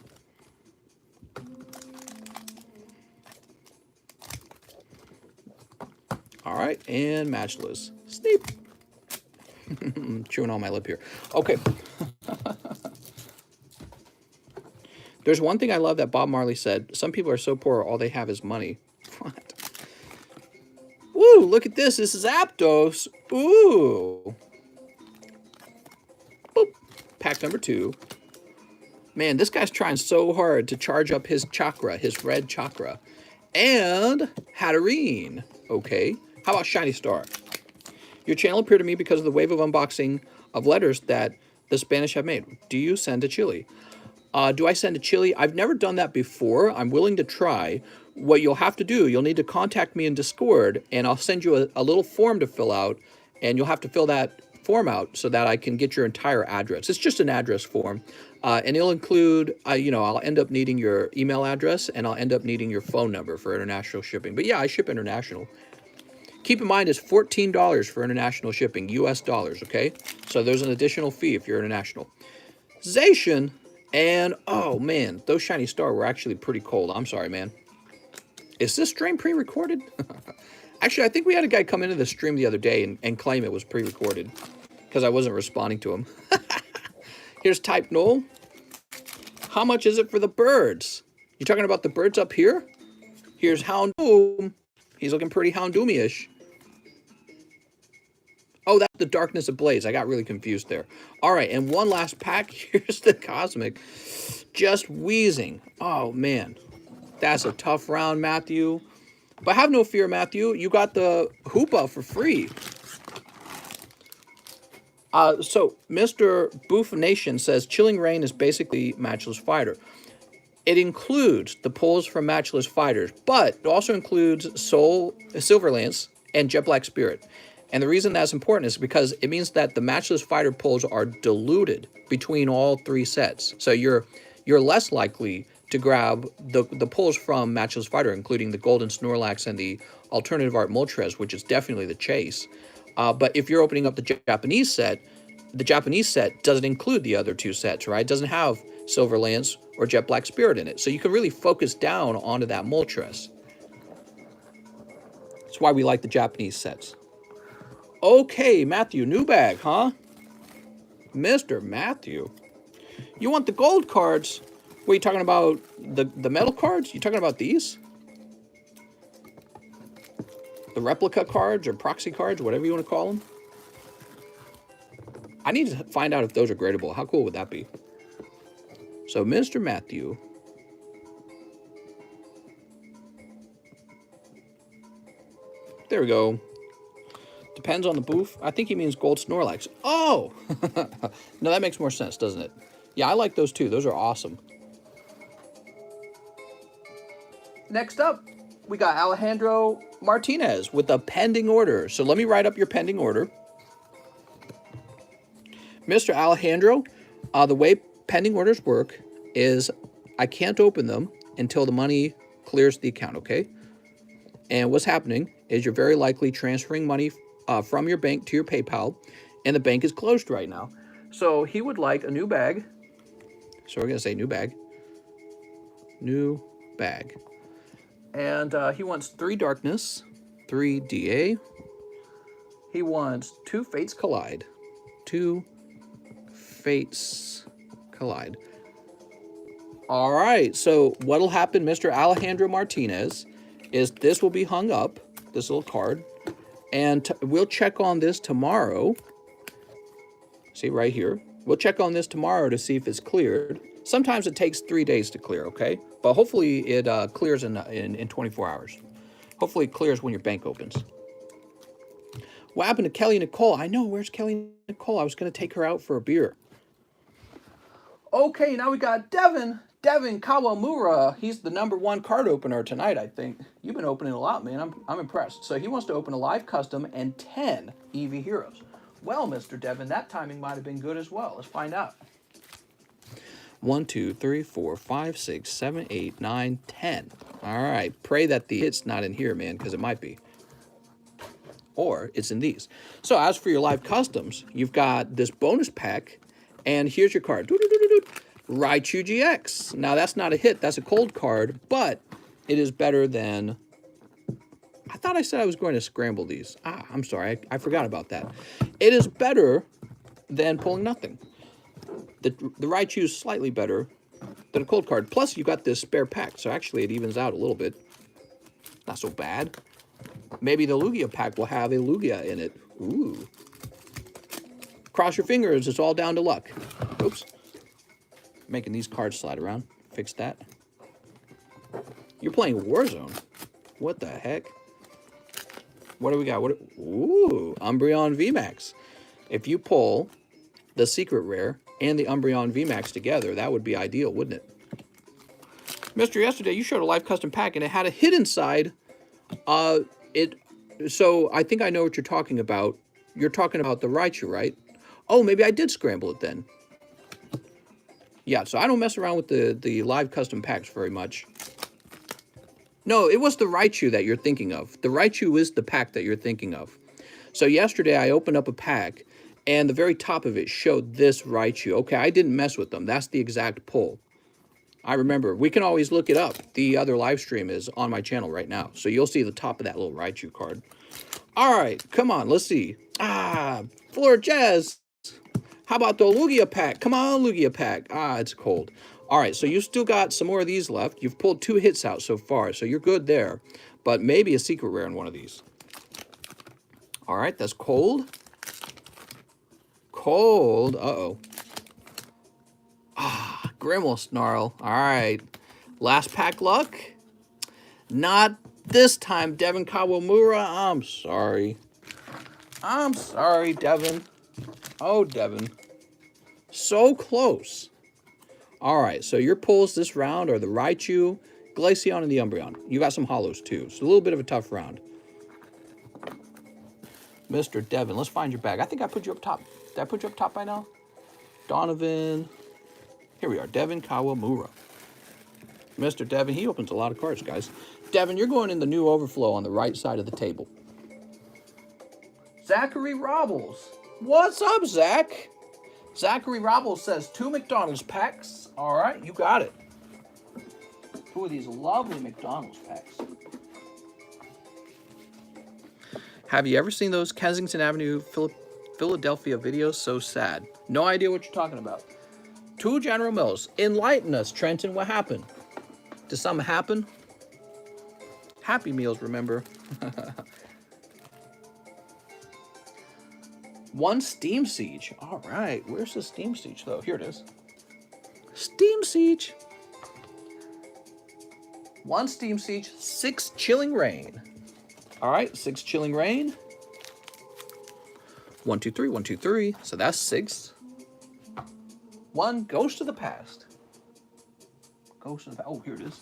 All right, and Matchless. Sneep. Chewing on my lip here. Okay. There's one thing I love that Bob Marley said. Some people are so poor, all they have is money. What? Ooh, look at this. This is Aptos. Ooh. Boop. Pack number 2. Man, this guy's trying so hard to charge up his chakra, his red chakra. And Hatterene. Okay. How about Shiny Star? Your channel appeared to me because of the wave of unboxing of letters that the Spanish have made. Do you send to Chile? Do I send to Chile? I've never done that before. I'm willing to try. What you'll have to do, you'll need to contact me in Discord, and I'll send you a little form to fill out, and you'll have to fill that form out so that I can get your entire address. It's just an address form, and it'll include, you know, I'll end up needing your email address, and I'll end up needing your phone number for international shipping. But yeah, I ship international. Keep in mind, it's $14 for international shipping, US dollars, okay? So there's an additional fee if you're international. Zacian, and oh man, those Shiny Star were actually pretty cold. I'm sorry, man. Is this stream pre-recorded? Actually, I think we had a guy come into the stream the other day and claim it was pre-recorded because I wasn't responding to him. Here's Type Null. How much is it for the birds? You talking about the birds up here? Here's Houndoom. He's looking pretty Houndoom-ish. Oh, that's the Darkness Ablaze. I got really confused there. All right, and one last pack. Here's the Cosmic. Just wheezing. Oh, man. That's a tough round, Matthew. But have no fear, Matthew. You got the Hoopa for free. So, Mr. Boof Nation says, Chilling Rain is basically Matchless Fighter. It includes the pulls from Matchless Fighters, but it also includes Silver Lance and Jet Black Spirit. And the reason that's important is because it means that the Matchless Fighter pulls are diluted between all three sets. So you're less likely to grab the pulls from Matchless Fighter, including the Golden Snorlax and the Alternative Art Moltres, which is definitely the chase. But if you're opening up the Japanese set doesn't include the other two sets, right? It doesn't have Silver Lance or Jet Black Spirit in it. So you can really focus down onto that Moltres. That's why we like the Japanese sets. Okay, Matthew, new bag, huh? Mr. Matthew. You want the gold cards? What are you talking about? The metal cards? You talking about these? The replica cards or proxy cards, whatever you want to call them? I need to find out if those are gradable. How cool would that be? So, Mr. Matthew. There we go. Depends on the booth. I think he means gold Snorlax. Oh! No, that makes more sense, doesn't it? Yeah, I like those too. Those are awesome. Next up, we got Alejandro Martinez with a pending order. So let me write up your pending order. Mr. Alejandro, the way pending orders work is I can't open them until the money clears the account, okay? And what's happening is you're very likely transferring money from your bank to your PayPal, and the bank is closed right now. So he would like a new bag. So we're going to say new bag. New bag. And he wants 3 Darkness, 3 DA. He wants 2 Fates Collide. 2 Fates Collide. All right, so what'll happen, Mr. Alejandro Martinez, is this will be hung up, this little card, and we'll check on this tomorrow. See right here. We'll check on this tomorrow to see if it's cleared. Sometimes it takes 3 days to clear, okay? But hopefully it clears in 24 hours. Hopefully it clears when your bank opens. What happened to Kelly Nicole? I know, where's Kelly Nicole? I was going to take her out for a beer. Okay, now we got Devin Kawamura. He's the #1 card opener tonight, I think. You've been opening a lot, man. I'm impressed. So he wants to open a live custom and 10 Eevee Heroes. Well, Mr. Devin, that timing might have been good as well. Let's find out. 1, 2, 3, 4, 5, 6, 7, 8, 9, 10. All right. Pray that the hit's not in here, man, because it might be. Or it's in these. So as for your live customs, you've got this bonus pack, and here's your card. Raichu GX. Now, that's not a hit. That's a cold card, but it is better than... I thought I said I was going to scramble these. I'm sorry. I forgot about that. It is better than pulling nothing. The Raichu is slightly better than a cold card. Plus, you got this spare pack, so actually it evens out a little bit. Not so bad. Maybe the Lugia pack will have a Lugia in it. Ooh. Cross your fingers. It's all down to luck. Oops. Making these cards slide around. Fix that. You're playing Warzone. What the heck? What do we got? Ooh, Umbreon VMAX. If you pull the Secret Rare and the Umbreon VMAX together, that would be ideal, wouldn't it? Mister, yesterday you showed a live custom pack and it had a hit inside. So I think I know what you're talking about. You're talking about the Raichu, right? Oh, maybe I did scramble it then. Yeah, so I don't mess around with the live custom packs very much. No, it was the Raichu that you're thinking of. The Raichu is the pack that you're thinking of. So yesterday I opened up a pack, and the very top of it showed this Raichu. Okay, I didn't mess with them. That's the exact pull. I remember. We can always look it up. The other live stream is on my channel right now. So you'll see the top of that little Raichu card. All right, come on, let's see. Floor Jazz. How about the Lugia pack? Come on, Lugia pack. It's cold. All right, so you still got some more of these left. You've pulled 2 hits out so far, so you're good there. But maybe a secret rare in one of these. All right, that's cold. Cold. Uh-oh. Grimmel All right. Last pack luck. Not this time, Devin Kawamura. I'm sorry. I'm sorry, Devin. Oh, Devin. So close. All right, so your pulls this round are the Raichu, Glaceon, and the Umbreon. You got some hollows, too. So a little bit of a tough round. Mr. Devin, let's find your bag. I think I put you up top. Did I put you up top by now? Donovan. Here we are, Devin Kawamura. Mr. Devin, he opens a lot of cards, guys. Devin, you're going in the new overflow on the right side of the table. Zachary Robbles. What's up, Zach? Zachary Robbles says 2 McDonald's packs. All right, you got it. 2 of these lovely McDonald's packs. Have you ever seen those Kensington Avenue, Philadelphia videos? So sad. No idea what you're talking about. 2 General Mills. Enlighten us, Trenton. What happened? Did something happen? Happy Meals, remember? 1 Steam Siege. All right. Where's the Steam Siege, though? Here it is. Steam Siege. 1 Steam Siege. 6 Chilling Rain. All right. 6 Chilling Rain. 1, 2, 3. 1, 2, 3. So that's 6. 1 Ghost of the Past. Ghost of the Past. Oh, here it is.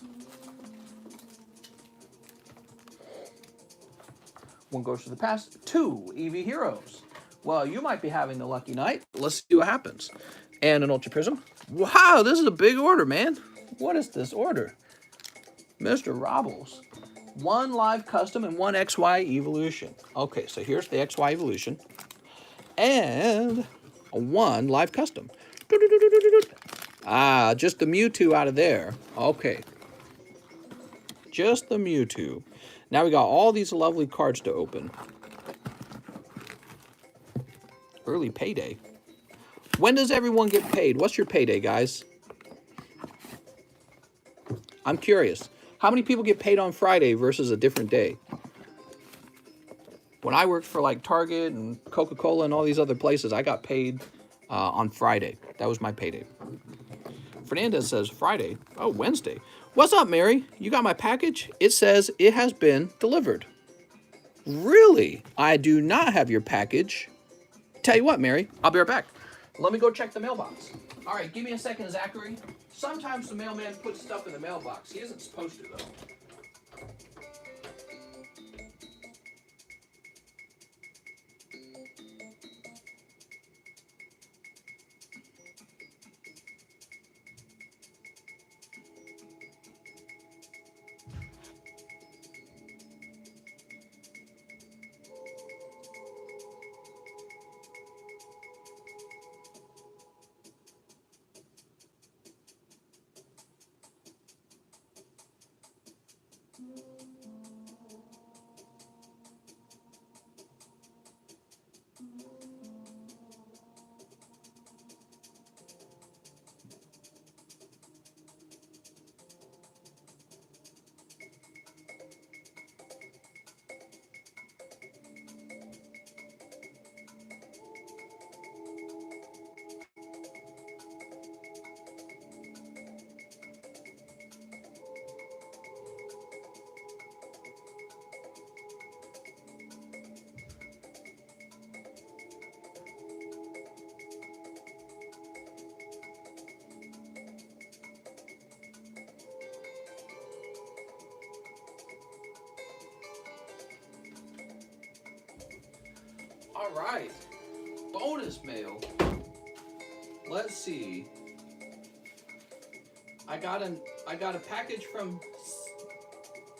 1 Ghost of the Past. 2 Eevee Heroes. Well, you might be having the lucky night. Let's see what happens. And an Ultra Prizm. Wow, this is a big order, man. What is this order? Mr. Robbles. 1 live custom and 1 XY evolution. Okay, so here's the XY evolution. And 1 live custom. Just the Mewtwo out of there. Okay. Just the Mewtwo. Now we got all these lovely cards to open. Early payday. When does everyone get paid? What's your payday, guys? I'm curious. How many people get paid on Friday versus a different day? When I worked for like Target and Coca-Cola and all these other places, I got paid on Friday. That was my payday. Fernandez says Friday. Oh, Wednesday. What's up, Mary? You got my package? It says it has been delivered. Really? I do not have your package. Tell you what, Mary, I'll be right back. Let me go check the mailbox. All right, give me a second, Zachary. Sometimes the mailman puts stuff in the mailbox. He isn't supposed to, though. All right. Bonus mail. Let's see. I got a package from.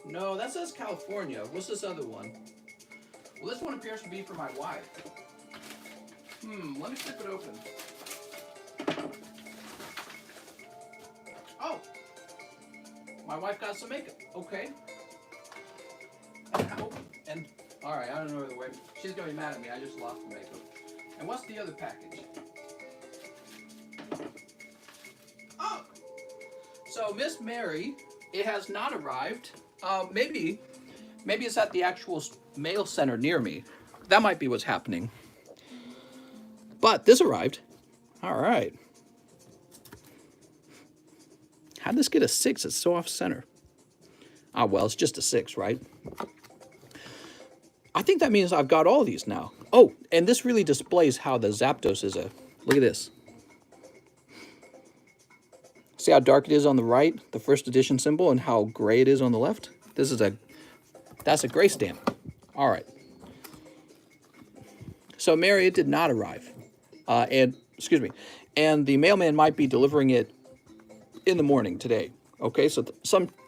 No, that says California. What's this other one? Well, this one appears to be for my wife. Let me flip it open. Oh, my wife got some makeup. Okay. And all right, I don't know the way. She's gonna be mad at me. I just lost the makeup. And what's the other package? Oh, so Miss Mary, it has not arrived. Maybe it's at the actual mail center near me. That might be what's happening. But this arrived. All right. How'd this get a 6? It's so off center. Ah, well, it's just a 6, right? I think that means I've got all these now. Oh, and this really displays how the Zapdos is a... Look at this. See how dark it is on the right, the first edition symbol, and how gray it is on the left? This is that's a gray stamp. All right. So, Mary, it did not arrive. Excuse me. And the mailman might be delivering it in the morning today. Okay, so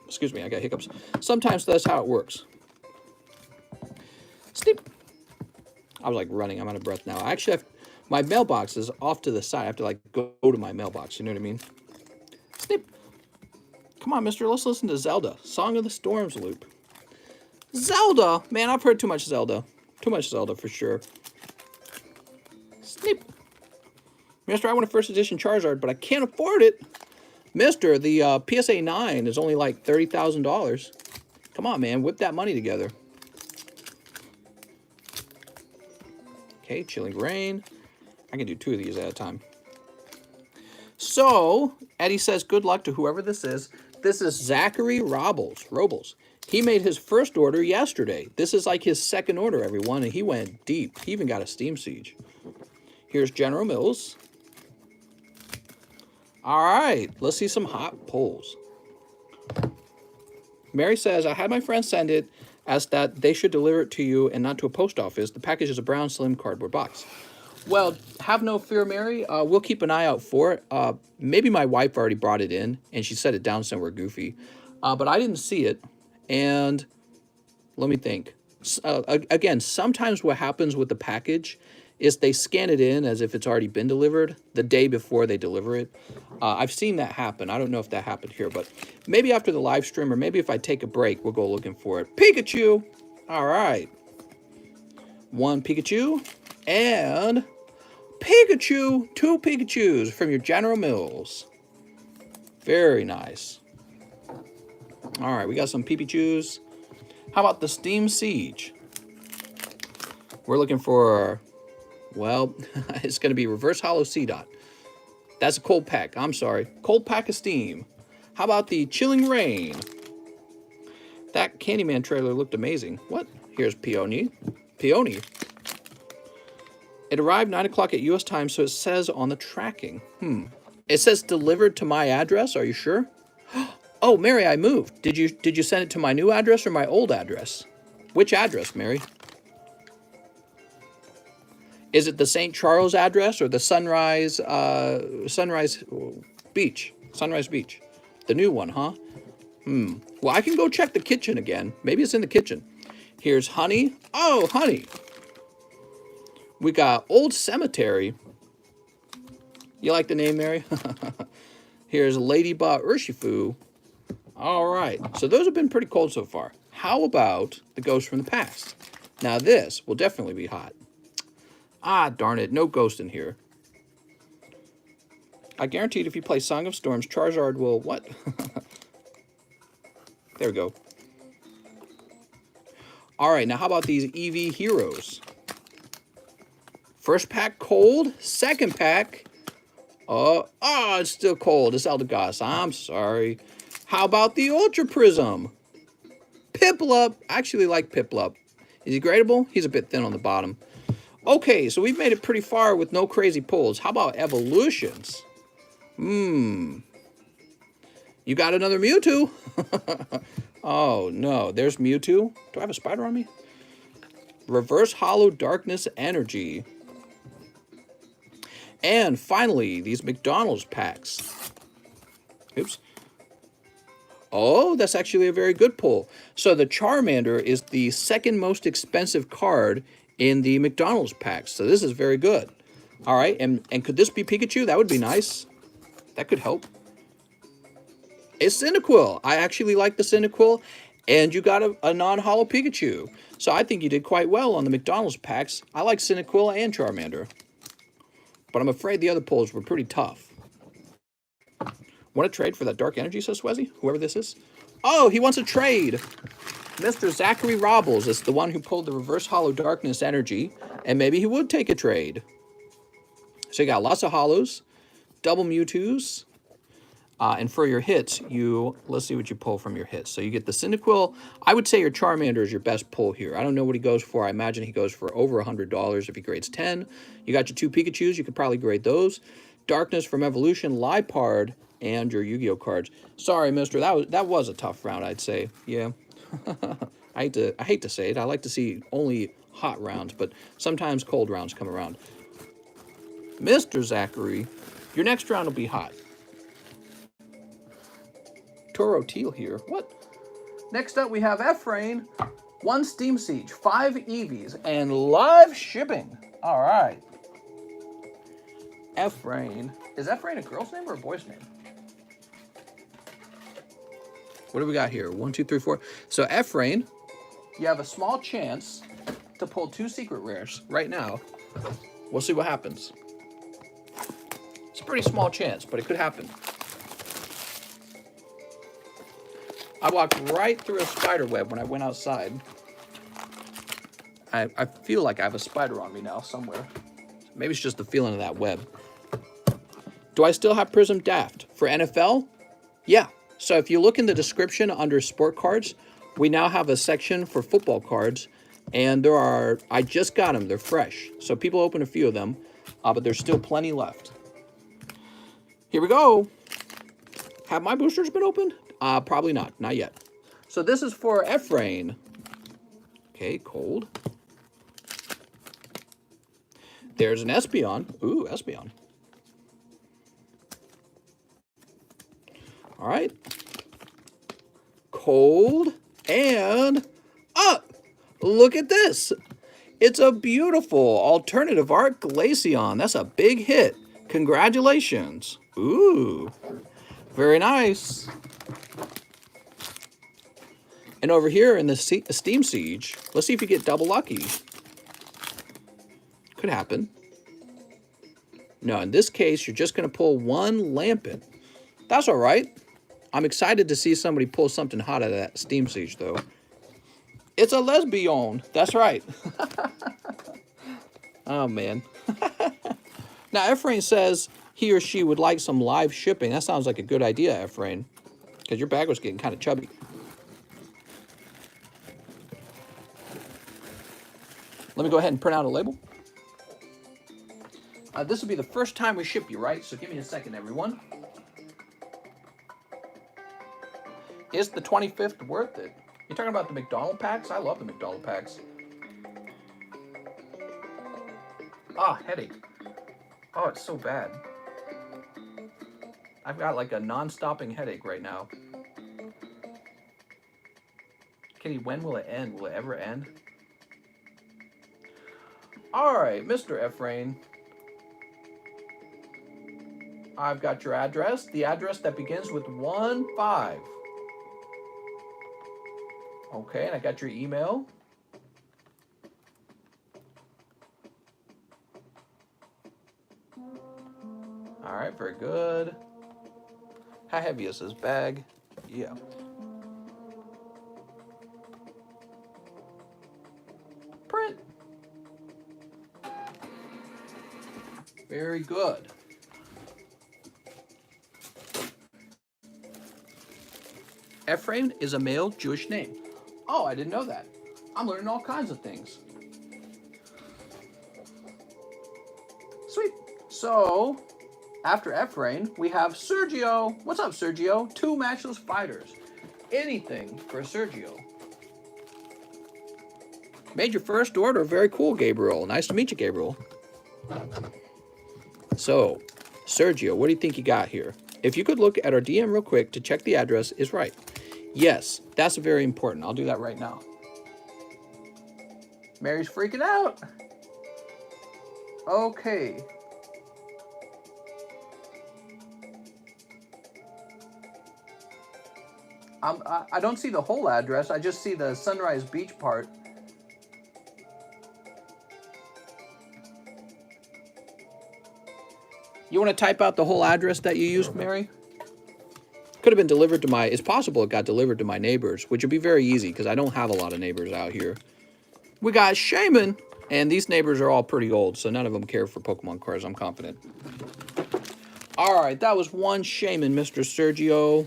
excuse me, I got hiccups. Sometimes that's how it works. Snip. I was like running. I'm out of breath now. I actually have, my mailbox is off to the side. I have to like go to my mailbox. You know what I mean? Snip. Come on, mister. Let's listen to Zelda. Song of the Storms loop. Zelda. Man, I've heard too much Zelda. Too much Zelda for sure. Snip. Mister, I want a first edition Charizard, but I can't afford it. Mister, the PSA 9 is only like $30,000. Come on, man. Whip that money together. Okay, Chilling Rain. I can do 2 of these at a time. So, Eddie says good luck to whoever this is. This is Zachary Robles. He made his first order yesterday. This is like his second order, everyone, and he went deep. He even got a Steam Siege. Here's General Mills. All right, let's see some hot polls. Mary says, I had my friend send it as that they should deliver it to you and not to a post office. The package is a brown, slim cardboard box. Well, have no fear, Mary. We'll keep an eye out for it. Maybe my wife already brought it in, and she set it down somewhere goofy. But I didn't see it. And let me think. Again, sometimes what happens with the package is they scan it in as if it's already been delivered the day before they deliver it. I've seen that happen. I don't know if that happened here, but maybe after the live stream or maybe if I take a break, we'll go looking for it. Pikachu! All right. 1 Pikachu and Pikachu. 2 Pikachus from your General Mills. Very nice. All right, we got some Pikachus. How about the Steam Siege? We're looking for... Well, it's going to be Reverse Hollow C-Dot. That's a cold pack. I'm sorry. Cold pack of Steam. How about the Chilling Rain? That Candyman trailer looked amazing. What? Here's Peony. Peony. It arrived 9 o'clock at U.S. time, so it says on the tracking. It says delivered to my address. Are you sure? Oh, Mary, I moved. Did you send it to my new address or my old address? Which address, Mary? Is it the St. Charles address or the Sunrise Beach? Sunrise Beach. The new one, huh? Well, I can go check the kitchen again. Maybe it's in the kitchen. Here's Honey. Oh, Honey. We got Old Cemetery. You like the name, Mary? Here's Ladybot Urshifu. All right. So those have been pretty cold so far. How about the Ghost from the Past? Now this will definitely be hot. Ah, darn it. No ghost in here. I guaranteed if you play Song of Storms, Charizard will... What? There we go. All right, now how about these Eevee Heroes? First pack cold. Second pack... it's still cold. It's Eldegoss. I'm sorry. How about the Ultra Prizm? Piplup. I actually like Piplup. Is he gradable? He's a bit thin on the bottom. Okay, so we've made it pretty far with no crazy pulls. How about evolutions? You got another Mewtwo. Oh, no. There's Mewtwo. Do I have a spider on me? Reverse Hollow Darkness Energy. And finally, these McDonald's packs. Oops. Oh, that's actually a very good pull. So the Charmander is the second most expensive card in the McDonald's packs. So this is very good. All right, and could this be Pikachu? That would be nice. That could help. It's Cyndaquil. I actually like the Cyndaquil. And you got a non-holo Pikachu. So I think you did quite well on the McDonald's packs. I like Cyndaquil and Charmander. But I'm afraid the other pulls were pretty tough. Want to trade for that Dark Energy, says Swezzy? Whoever this is. Oh, he wants a trade. Mr. Zachary Robbles is the one who pulled the Reverse Hollow Darkness Energy. And maybe he would take a trade. So you got lots of Hollows. Double Mewtwo's. And for your hits, let's see what you pull from your hits. So you get the Cyndaquil. I would say your Charmander is your best pull here. I don't know what he goes for. I imagine he goes for over $100 if he grades 10. You got your 2 Pikachus. You could probably grade those. Darkness from Evolution, Liepard, and your Yu-Gi-Oh cards. Sorry, mister. That was a tough round, I'd say. Yeah. I hate to say it. I like to see only hot rounds, but sometimes cold rounds come around. Mr. Zachary, your next round will be hot. Toro Teal here. What? Next up, we have Ephraim, 1 Steam Siege, 5 Eevees, and live shipping. All right. Ephraim. Is Ephraim a girl's name or a boy's name? What do we got here? 1, 2, 3, 4. So Ephraim, you have a small chance to pull 2 secret rares right now. We'll see what happens. It's a pretty small chance, but it could happen. I walked right through a spider web when I went outside. I feel like I have a spider on me now somewhere. Maybe it's just the feeling of that web. Do I still have Prizm Daft? For NFL? Yeah. So if you look in the description under sport cards, we now have a section for football cards. And I just got them. They're fresh. So people open a few of them, but there's still plenty left. Here we go. Have my boosters been opened? Probably not. Not yet. So this is for Ephraim. Okay, cold. There's an Espeon. Ooh, Espeon. All right. Cold. And look at this. It's a beautiful alternative art Glaceon. That's a big hit. Congratulations. Ooh. Very nice. And over here in the Steam Siege, let's see if you get double lucky. Could happen. No, in this case, you're just going to pull 1 Lampent. That's all right. I'm excited to see somebody pull something hot out of that Steam Siege, though. It's a Lesbion. That's right. Oh, man. Now, Ephraim says he or she would like some live shipping. That sounds like a good idea, Ephraim, because your bag was getting kind of chubby. Let me go ahead and print out a label. This will be the first time we ship you, right? So give me a second, everyone. Is the 25th worth it? You're talking about the McDonald packs? I love the McDonald packs. Headache. Oh, it's so bad. I've got like a non-stopping headache right now. Kenny, when will it end? Will it ever end? All right, Mr. Ephraim. I've got your address. The address that begins with 15. Okay, and I got your email. All right, very good. How heavy is this bag? Yeah. Print. Very good. Ephraim is a male Jewish name. Oh, I didn't know that. I'm learning all kinds of things. Sweet. So, after Ephraim, we have Sergio. What's up, Sergio? 2 Matchless Fighters. Anything for Sergio. Made your first order. Very cool, Gabriel. Nice to meet you, Gabriel. So, Sergio, what do you think you got here? If you could look at our DM real quick to check the address is right. Yes, that's very important. I'll do that right now. Mary's freaking out. Okay. I don't see the whole address. I just see the Sunrise Beach part. You want to type out the whole address that you used, Mary? Could have been delivered to my... It's possible it got delivered to my neighbors, which would be very easy because I don't have a lot of neighbors out here. We got Shaman, and these neighbors are all pretty old, so none of them care for Pokemon cards, I'm confident. All right, that was one Shaman, Mr. Sergio.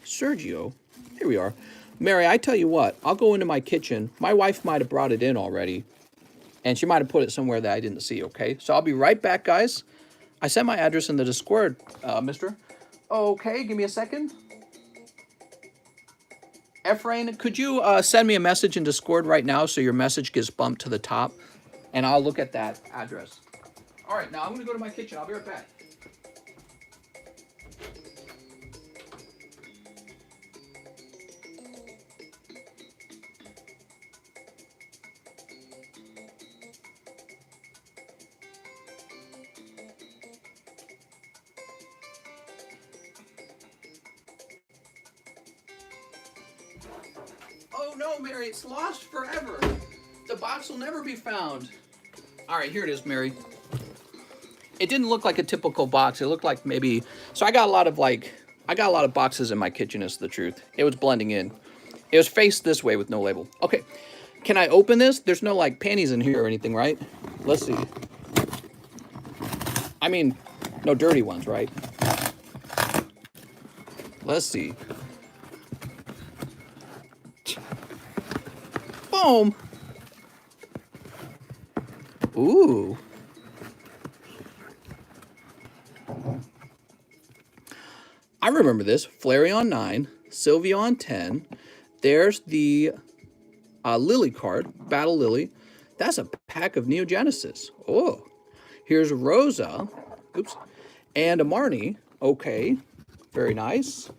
Sergio? Here we are. Mary, I tell you what, I'll go into my kitchen. My wife might have brought it in already, and she might have put it somewhere that I didn't see, okay? So I'll be right back, guys. I sent my address in the Discord, mister. Okay, give me a second. Ephraim, could you send me a message in Discord right now so your message gets bumped to the top, and I'll look at that address. All right, now I'm going to go to my kitchen. I'll be right back. Oh no, Mary, it's lost forever. The box will never be found. All right, here it is, Mary. It didn't look like a typical box. It looked like maybe... So I got a lot of boxes in my kitchen, is the truth. It was blending in. It was faced this way with no label. Okay, can I open this? There's no, like, panties in here or anything, right? Let's see. I mean, no dirty ones, right? Let's see. Boom. Ooh. I remember this. Flareon 9, Sylveon 10. There's the Lily card, Battle Lily. That's a pack of Neogenesis. Oh. Here's Rosa. Oops. And a Marnie. Okay. Very nice.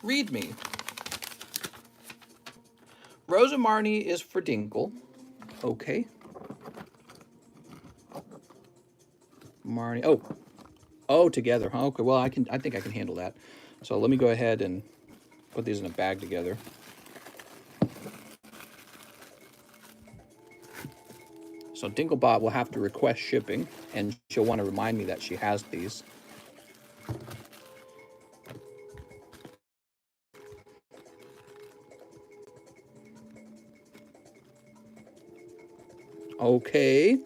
Read me. Rosa Marnie is for Dinkle. Okay. Marnie. Oh. Oh, together. Huh? Okay. Well, I think I can handle that. So let me go ahead and put these in a bag together. So Dinklebot will have to request shipping, and she'll want to remind me that she has these. Okay.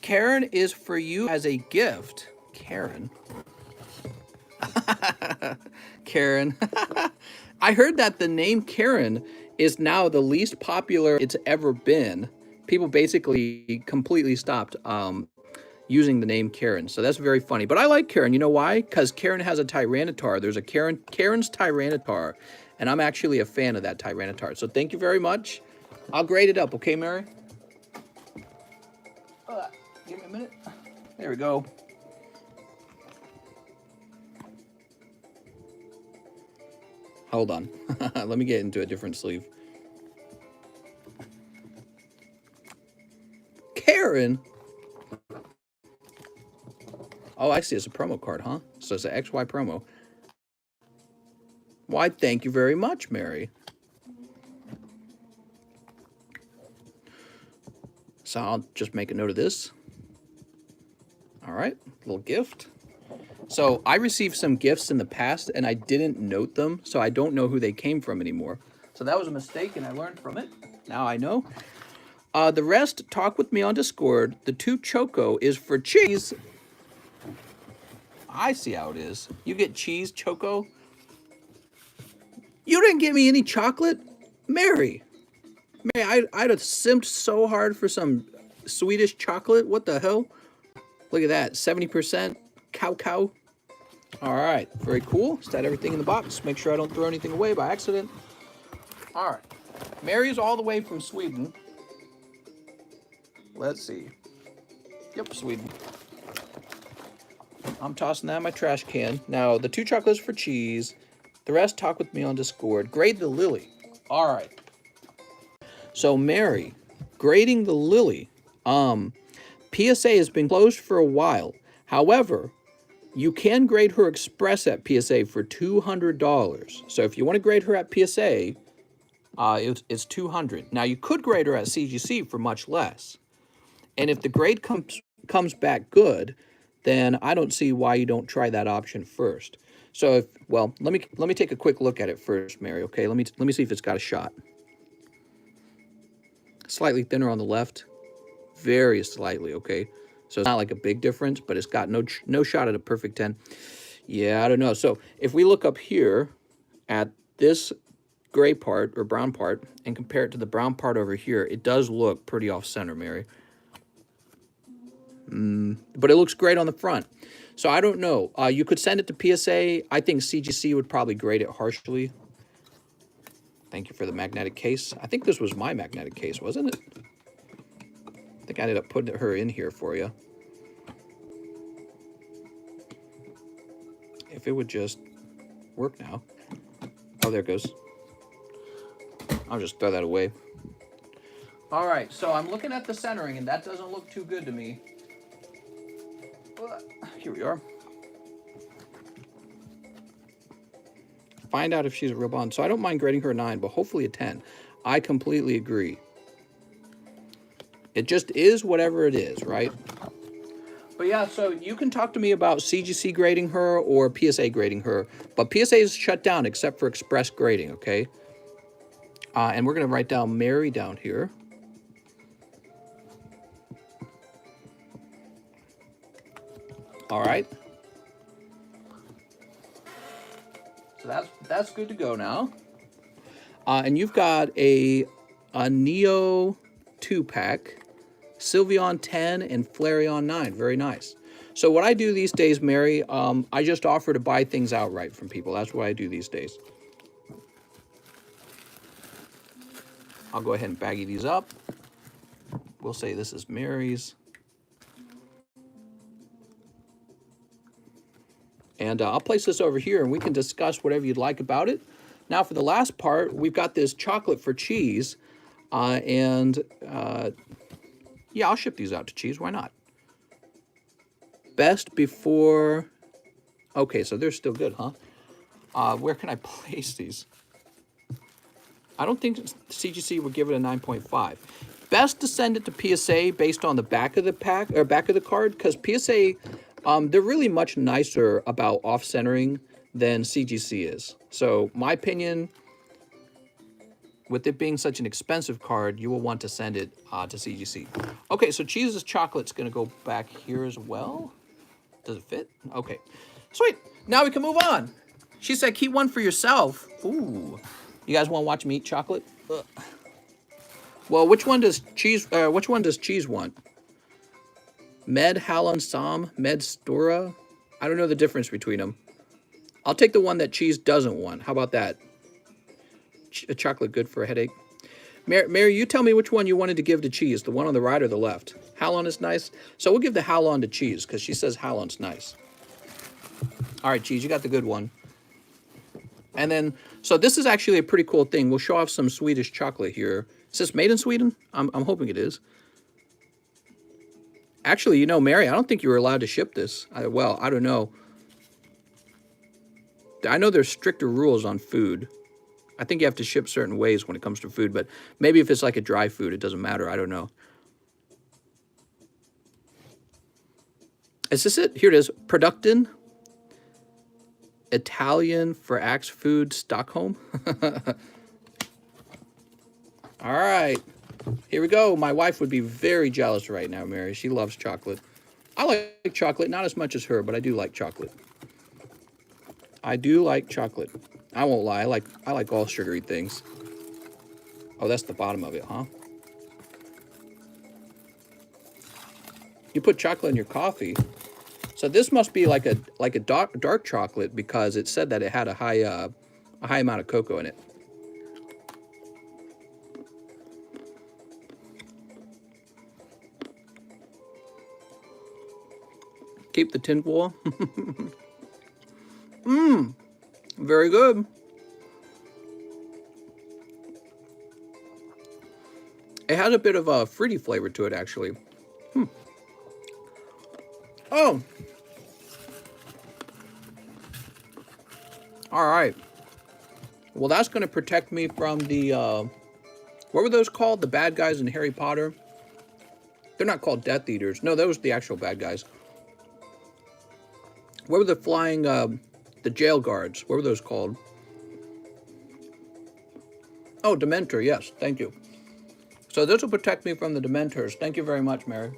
Karen is for you as a gift. Karen. Karen. I heard that the name Karen is now the least popular it's ever been. People basically completely stopped using the name Karen. So that's very funny. But I like Karen. You know why? Because Karen has a Tyranitar. There's a Karen's Tyranitar. And I'm actually a fan of that Tyranitar. So thank you very much. I'll grade it up. Okay, Mary? Give me a minute. There we go. Hold on. Let me get into a different sleeve. Karen? Oh, I see. It's a promo card, huh? So it's an XY promo. Why, thank you very much, Mary. So I'll just make a note of this. All right, little gift. So I received some gifts in the past, and I didn't note them, so I don't know who they came from anymore. So that was a mistake, and I learned from it. Now I know. The rest, talk with me on Discord. The 2 Choco is for cheese. I see how it is. You get cheese, Choco. You didn't give me any chocolate? Mary. Mary, I'd have simped so hard for some Swedish chocolate. What the hell? Look at that. 70% cow. All right, very cool. Set everything in the box. Make sure I don't throw anything away by accident. All right, Mary is all the way from Sweden. Let's see. Yep, Sweden. I'm tossing that in my trash can. Now, the 2 chocolates for cheese. The rest, talk with me on Discord. Grade the lily. All right. So, Mary, grading the lily. PSA has been closed for a while. However, you can grade her express at PSA for $200. So if you want to grade her at PSA, it's $200. Now, you could grade her at CGC for much less. And if the grade comes back good, then I don't see why you don't try that option first. So, well, let me take a quick look at it first, Mary, okay? Let me see if it's got a shot. Slightly thinner on the left. Very slightly, okay? So it's not like a big difference, but it's got no shot at a perfect 10. Yeah, I don't know. So if we look up here at this gray part or brown part and compare it to the brown part over here, it does look pretty off-center, Mary. But it looks great on the front. So I don't know. You could send it to PSA. I think CGC would probably grade it harshly. Thank you for the magnetic case. I think this was my magnetic case, wasn't it? I think I ended up putting her in here for you. If it would just work now. Oh, there it goes. I'll just throw that away. All right, so I'm looking at the centering, and that doesn't look too good to me. Here we are. Find out if she's a real bond. So I don't mind grading her a 9, but hopefully a 10. I completely agree. It just is whatever it is, right? But yeah, so you can talk to me about CGC grading her or PSA grading her. But PSA is shut down except for express grading, okay? And we're going to write down Mary down here. All right. So that's good to go now. And you've got a Neo 2-pack, Sylveon 10, and Flareon 9. Very nice. So what I do these days, Mary, I just offer to buy things outright from people. That's what I do these days. I'll go ahead and baggy these up. We'll say this is Mary's. And I'll place this over here, and we can discuss whatever you'd like about it. Now, for the last part, we've got this chocolate for cheese. Yeah, I'll ship these out to cheese. Why not? Best before... Okay, so they're still good, huh? Where can I place these? I don't think CGC would give it a 9.5. Best to send it to PSA based on the back of the pack, or back of the card, because PSA... they're really much nicer about off-centering than CGC is. So, my opinion, with it being such an expensive card, you will want to send it to CGC. Okay, so Cheese's chocolate's going to go back here as well. Does it fit? Okay. Sweet. Now we can move on. She said, keep one for yourself. Ooh. You guys want to watch me eat chocolate? Ugh. Well, which one does Cheese want? Med Halon Sam, Med Stora. I don't know the difference between them. I'll take the one that Cheese doesn't want. How about that? Chocolate good for a headache. Mary, you tell me which one you wanted to give to Cheese, the one on the right or the left. Halon is nice. So we'll give the Halon to Cheese because she says Halon's nice. All right, Cheese, you got the good one. And then, so this is actually a pretty cool thing. We'll show off some Swedish chocolate here. Is this made in Sweden? I'm hoping it is. Actually, you know, Mary, I don't think you were allowed to ship this. Well, I don't know. I know there's stricter rules on food. I think you have to ship certain ways when it comes to food, but maybe if it's like a dry food, it doesn't matter. I don't know. Is this it? Here it is. Productin. Italian for Axe Food, Stockholm. All right. Here we go. My wife would be very jealous right now, Mary. She loves chocolate. I like chocolate, not as much as her, but I do like chocolate. I do like chocolate. I won't lie. I like all sugary things. Oh, that's the bottom of it, huh? You put chocolate in your coffee. So this must be like a dark chocolate because it said that it had a high amount of cocoa in it. Keep the tinfoil. Mmm, very good. It has a bit of a fruity flavor to it, actually. Oh. All right. Well, that's going to protect me from the, what were those called? The bad guys in Harry Potter? They're not called Death Eaters. No, those were the actual bad guys. What were the flying, the jail guards? What were those called? Oh, Dementor, yes. Thank you. So this will protect me from the Dementors. Thank you very much, Mary.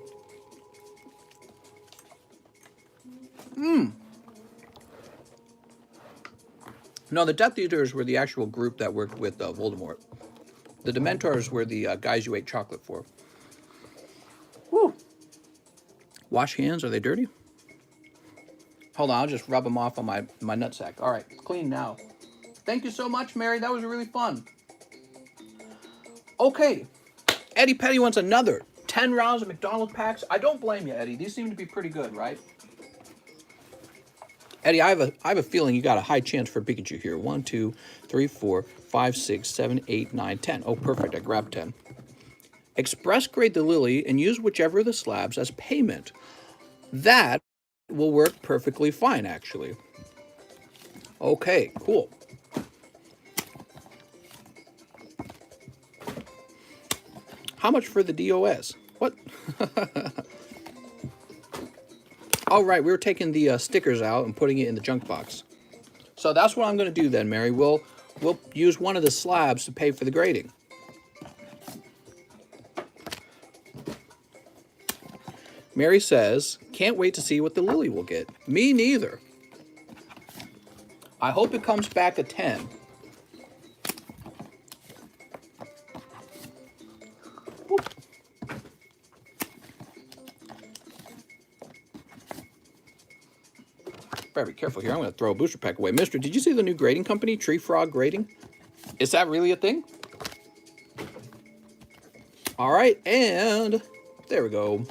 No, the Death Eaters were the actual group that worked with Voldemort. The Dementors were the guys you ate chocolate for. Woo! Wash hands. Are they dirty? Hold on, I'll just rub them off on my nutsack. All right, it's clean now. Thank you so much, Mary. That was really fun. Okay, Eddie Petty wants another 10 rounds of McDonald's packs. I don't blame you, Eddie. These seem to be pretty good, right? Eddie, I have a feeling you got a high chance for Pikachu here. 1, 2, 3, 4, 5, 6, 7, 8, 9, 10. Oh, perfect. I grabbed 10. Express grade the Lily and use whichever of the slabs as payment. That will work perfectly fine, actually. Okay, cool. How much for the DOS? What? Oh, right, we were taking the stickers out and putting it in the junk box. So that's what I'm going to do then, Mary. We'll use one of the slabs to pay for the grading. Mary says, can't wait to see what the Lily will get. Me neither. I hope it comes back a 10. Whoop. Better be careful here. I'm going to throw a booster pack away. Mister, did you see the new grading company, Tree Frog Grading? Is that really a thing? All right, and there we go.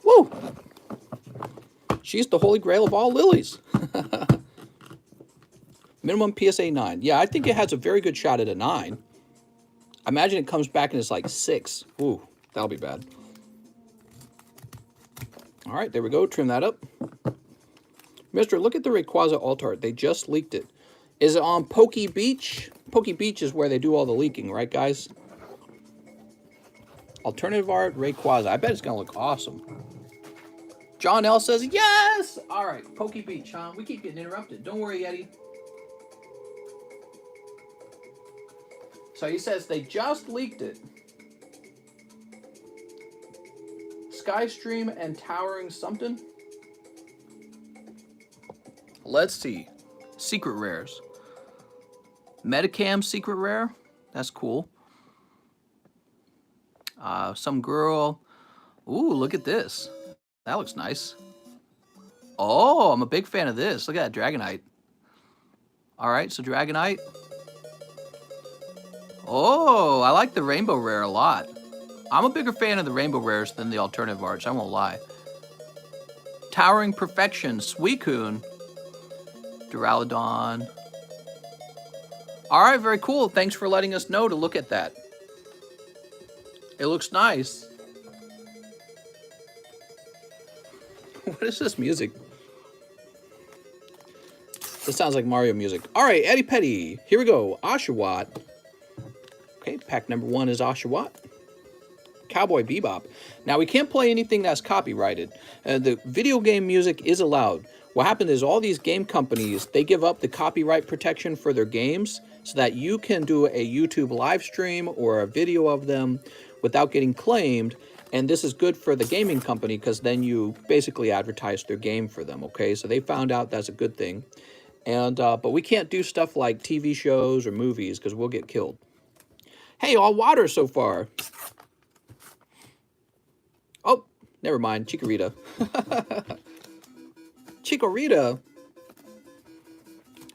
Woo! She's the holy grail of all lilies. Minimum PSA 9. Yeah, I think it has a very good shot at a 9. Imagine it comes back and it's like 6. Ooh, that'll be bad. All right, there we go. Trim that up. Mister, look at the Rayquaza alt art. They just leaked it. Is it on Poke Beach? Poke Beach is where they do all the leaking, right, guys? Alternative art, Rayquaza. I bet it's going to look awesome. John L. says, yes! All right, Poke Beach, huh? We keep getting interrupted. Don't worry, Eddie. So he says they just leaked it. Skystream and Towering something. Let's see. Secret rares. Metacam secret rare. That's cool. Some girl. Ooh, look at this. That looks nice. Oh, I'm a big fan of this. Look at that Dragonite. All right, so Dragonite. Oh, I like the rainbow rare a lot. I'm a bigger fan of the rainbow rares than the alternative arts, I won't lie. Towering Perfection, Suicune, Duraludon. All right, very cool. Thanks for letting us know to look at that. It looks nice. What is this music? This sounds like Mario music. All right, Eddie Petty. Here we go. Oshawott. Okay, pack number 1 is Oshawott. Cowboy Bebop. Now, we can't play anything that's copyrighted. The video game music is allowed. What happened is all these game companies, they give up the copyright protection for their games so that you can do a YouTube live stream or a video of them without getting claimed. And this is good for the gaming company because then you basically advertise their game for them, okay? So they found out that's a good thing. And but we can't do stuff like TV shows or movies because we'll get killed. Hey, all water so far. Oh, Never mind, Chikorita. Chikorita.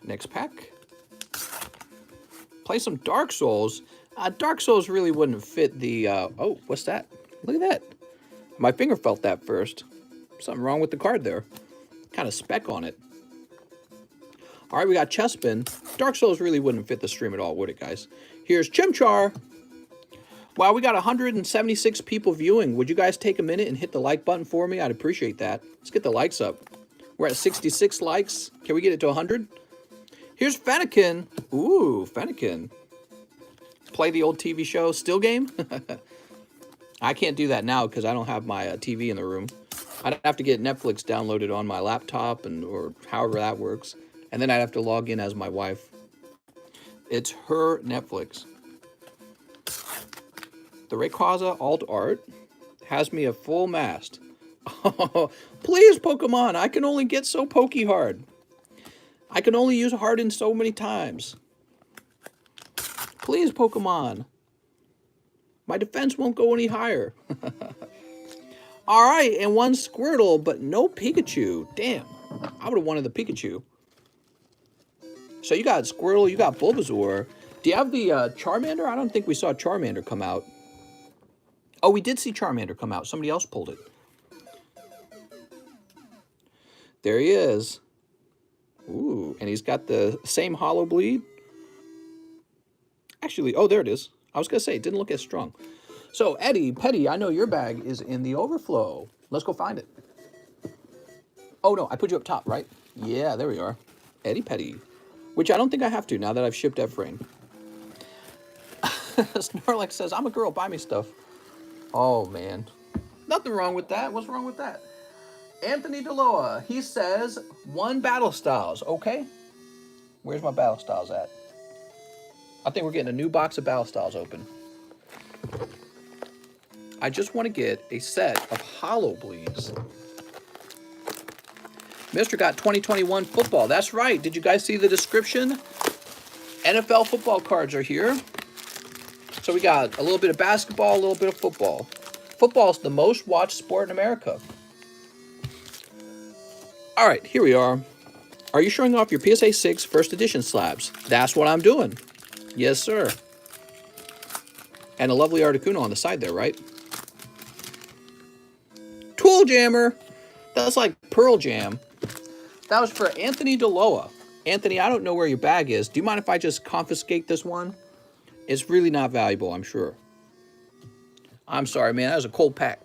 Next pack. Play some Dark Souls. Dark Souls really wouldn't fit the... oh, what's that? Look at that. My finger felt that first. Something wrong with the card there. Kind of speck on it. All right, we got Chespin. Dark Souls really wouldn't fit the stream at all, would it, guys? Here's Chimchar. Wow, we got 176 people viewing. Would you guys take a minute and hit the like button for me? I'd appreciate that. Let's get the likes up. We're at 66 likes. Can we get it to 100? Here's Fennekin. Ooh, Fennekin. Play the old TV show Still Game? I can't do that now because I don't have my TV in the room. I'd have to get Netflix downloaded on my laptop or however that works. And then I'd have to log in as my wife. It's her Netflix. The Rayquaza alt art has me a full mast. Oh, please, Pokemon. I can only get so pokey hard. I can only use Harden so many times. Please, Pokemon. My defense won't go any higher. All right, and one Squirtle, but no Pikachu. Damn, I would have wanted the Pikachu. So you got Squirtle, you got Bulbasaur. Do you have the Charmander? I don't think we saw Charmander come out. Oh, we did see Charmander come out. Somebody else pulled it. There he is. Ooh, and he's got the same Hollow Bleed. Actually, oh, there it is. I was going to say, it didn't look as strong. So, Eddie, Petty, I know your bag is in the overflow. Let's go find it. Oh, no, I put you up top, right? Yeah, there we are. Eddie Petty. Which I don't think I have to now that I've shipped F-Rain. Snorlax says, I'm a girl, buy me stuff. Oh, man. Nothing wrong with that. What's wrong with that? Anthony Deloa, he says, 1 Battle Styles. Okay. Where's my Battle Styles at? I think we're getting a new box of Battle Styles open. I just want to get a set of Hollow Bleeds. Mr. got 2021 football. That's right. Did you guys see the description? NFL football cards are here. So we got a little bit of basketball, a little bit of football. Football is the most watched sport in America. All right, here we are. Are you showing off your PSA 6 first edition slabs? That's what I'm doing. Yes, sir. And a lovely Articuno on the side there, right? Tool Jammer. That's like Pearl Jam. That was for Anthony Deloa. Anthony, I don't know where your bag is. Do you mind if I just confiscate this one? It's really not valuable, I'm sure. I'm sorry, man. That was a cold pack.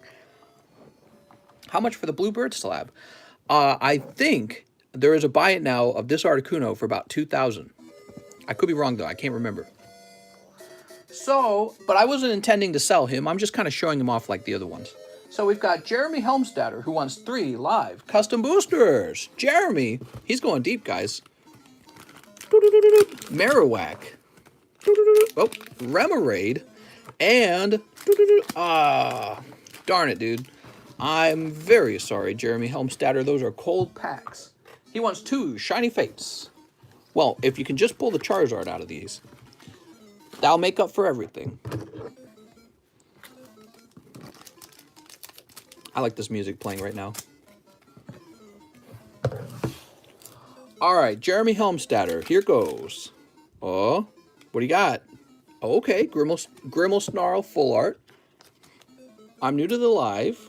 How much for the Bluebird slab? I think there is a buy it now of this Articuno for about $2,000. I could be wrong, though. I can't remember. So, but I wasn't intending to sell him. I'm just kind of showing him off like the other ones. So we've got Jeremy Helmstadter, who wants 3 live custom boosters. Jeremy, he's going deep, guys. Marowak. Oh, Remoraid. And, darn it, dude. I'm very sorry, Jeremy Helmstadter. Those are cold packs. He wants 2 Shiny Fates. Well, if you can just pull the Charizard out of these, that'll make up for everything. I like this music playing right now. All right, Jeremy Helmstadter. Here goes. Oh, what do you got? Oh, okay, Grimmel Snarl full art. I'm new to the live,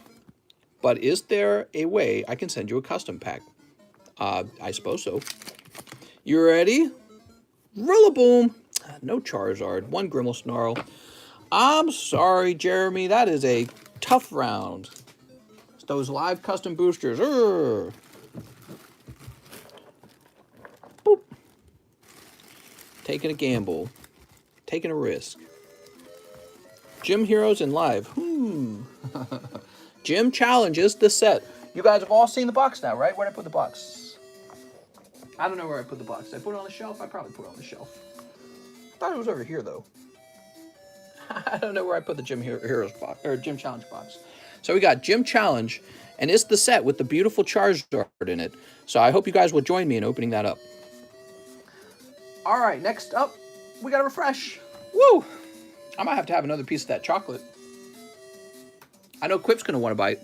but is there a way I can send you a custom pack? I suppose so. You ready? Rillaboom. No Charizard. 1 Grimmel Snarl. I'm sorry, Jeremy. That is a tough round. It's those live custom boosters. Urgh. Boop. Taking a gamble. Taking a risk. Gym Heroes in live. Gym Challenges, the set. You guys have all seen the box now, right? Where did I put the box? I don't know where I put the box. Did I put it on the shelf? I probably put it on the shelf. I thought it was over here, though. I don't know where I put the Gym Heroes box, or Gym Challenge box. So we got Gym Challenge, and it's the set with the beautiful Charizard in it. So I hope you guys will join me in opening that up. All right, next up, we got a refresh. Woo! I might have to have another piece of that chocolate. I know Quip's going to want to bite.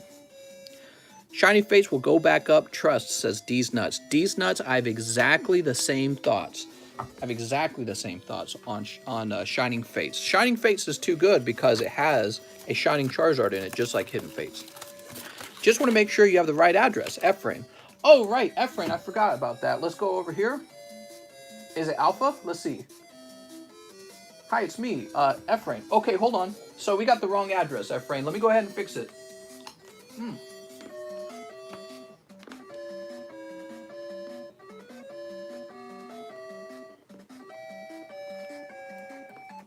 Shiny Fates will go back up. Trust, says D's Nuts. D's Nuts, I have exactly the same thoughts. I have exactly the same thoughts on Shining Fates. Shining Fates is too good because it has a Shining Charizard in it, just like Hidden Fates. Just want to make sure you have the right address, Efrain. Oh, right, Efrain, I forgot about that. Let's go over here. Is it Alpha? Let's see. Hi, it's me, Efrain. Okay, hold on. So we got the wrong address, Efrain. Let me go ahead and fix it.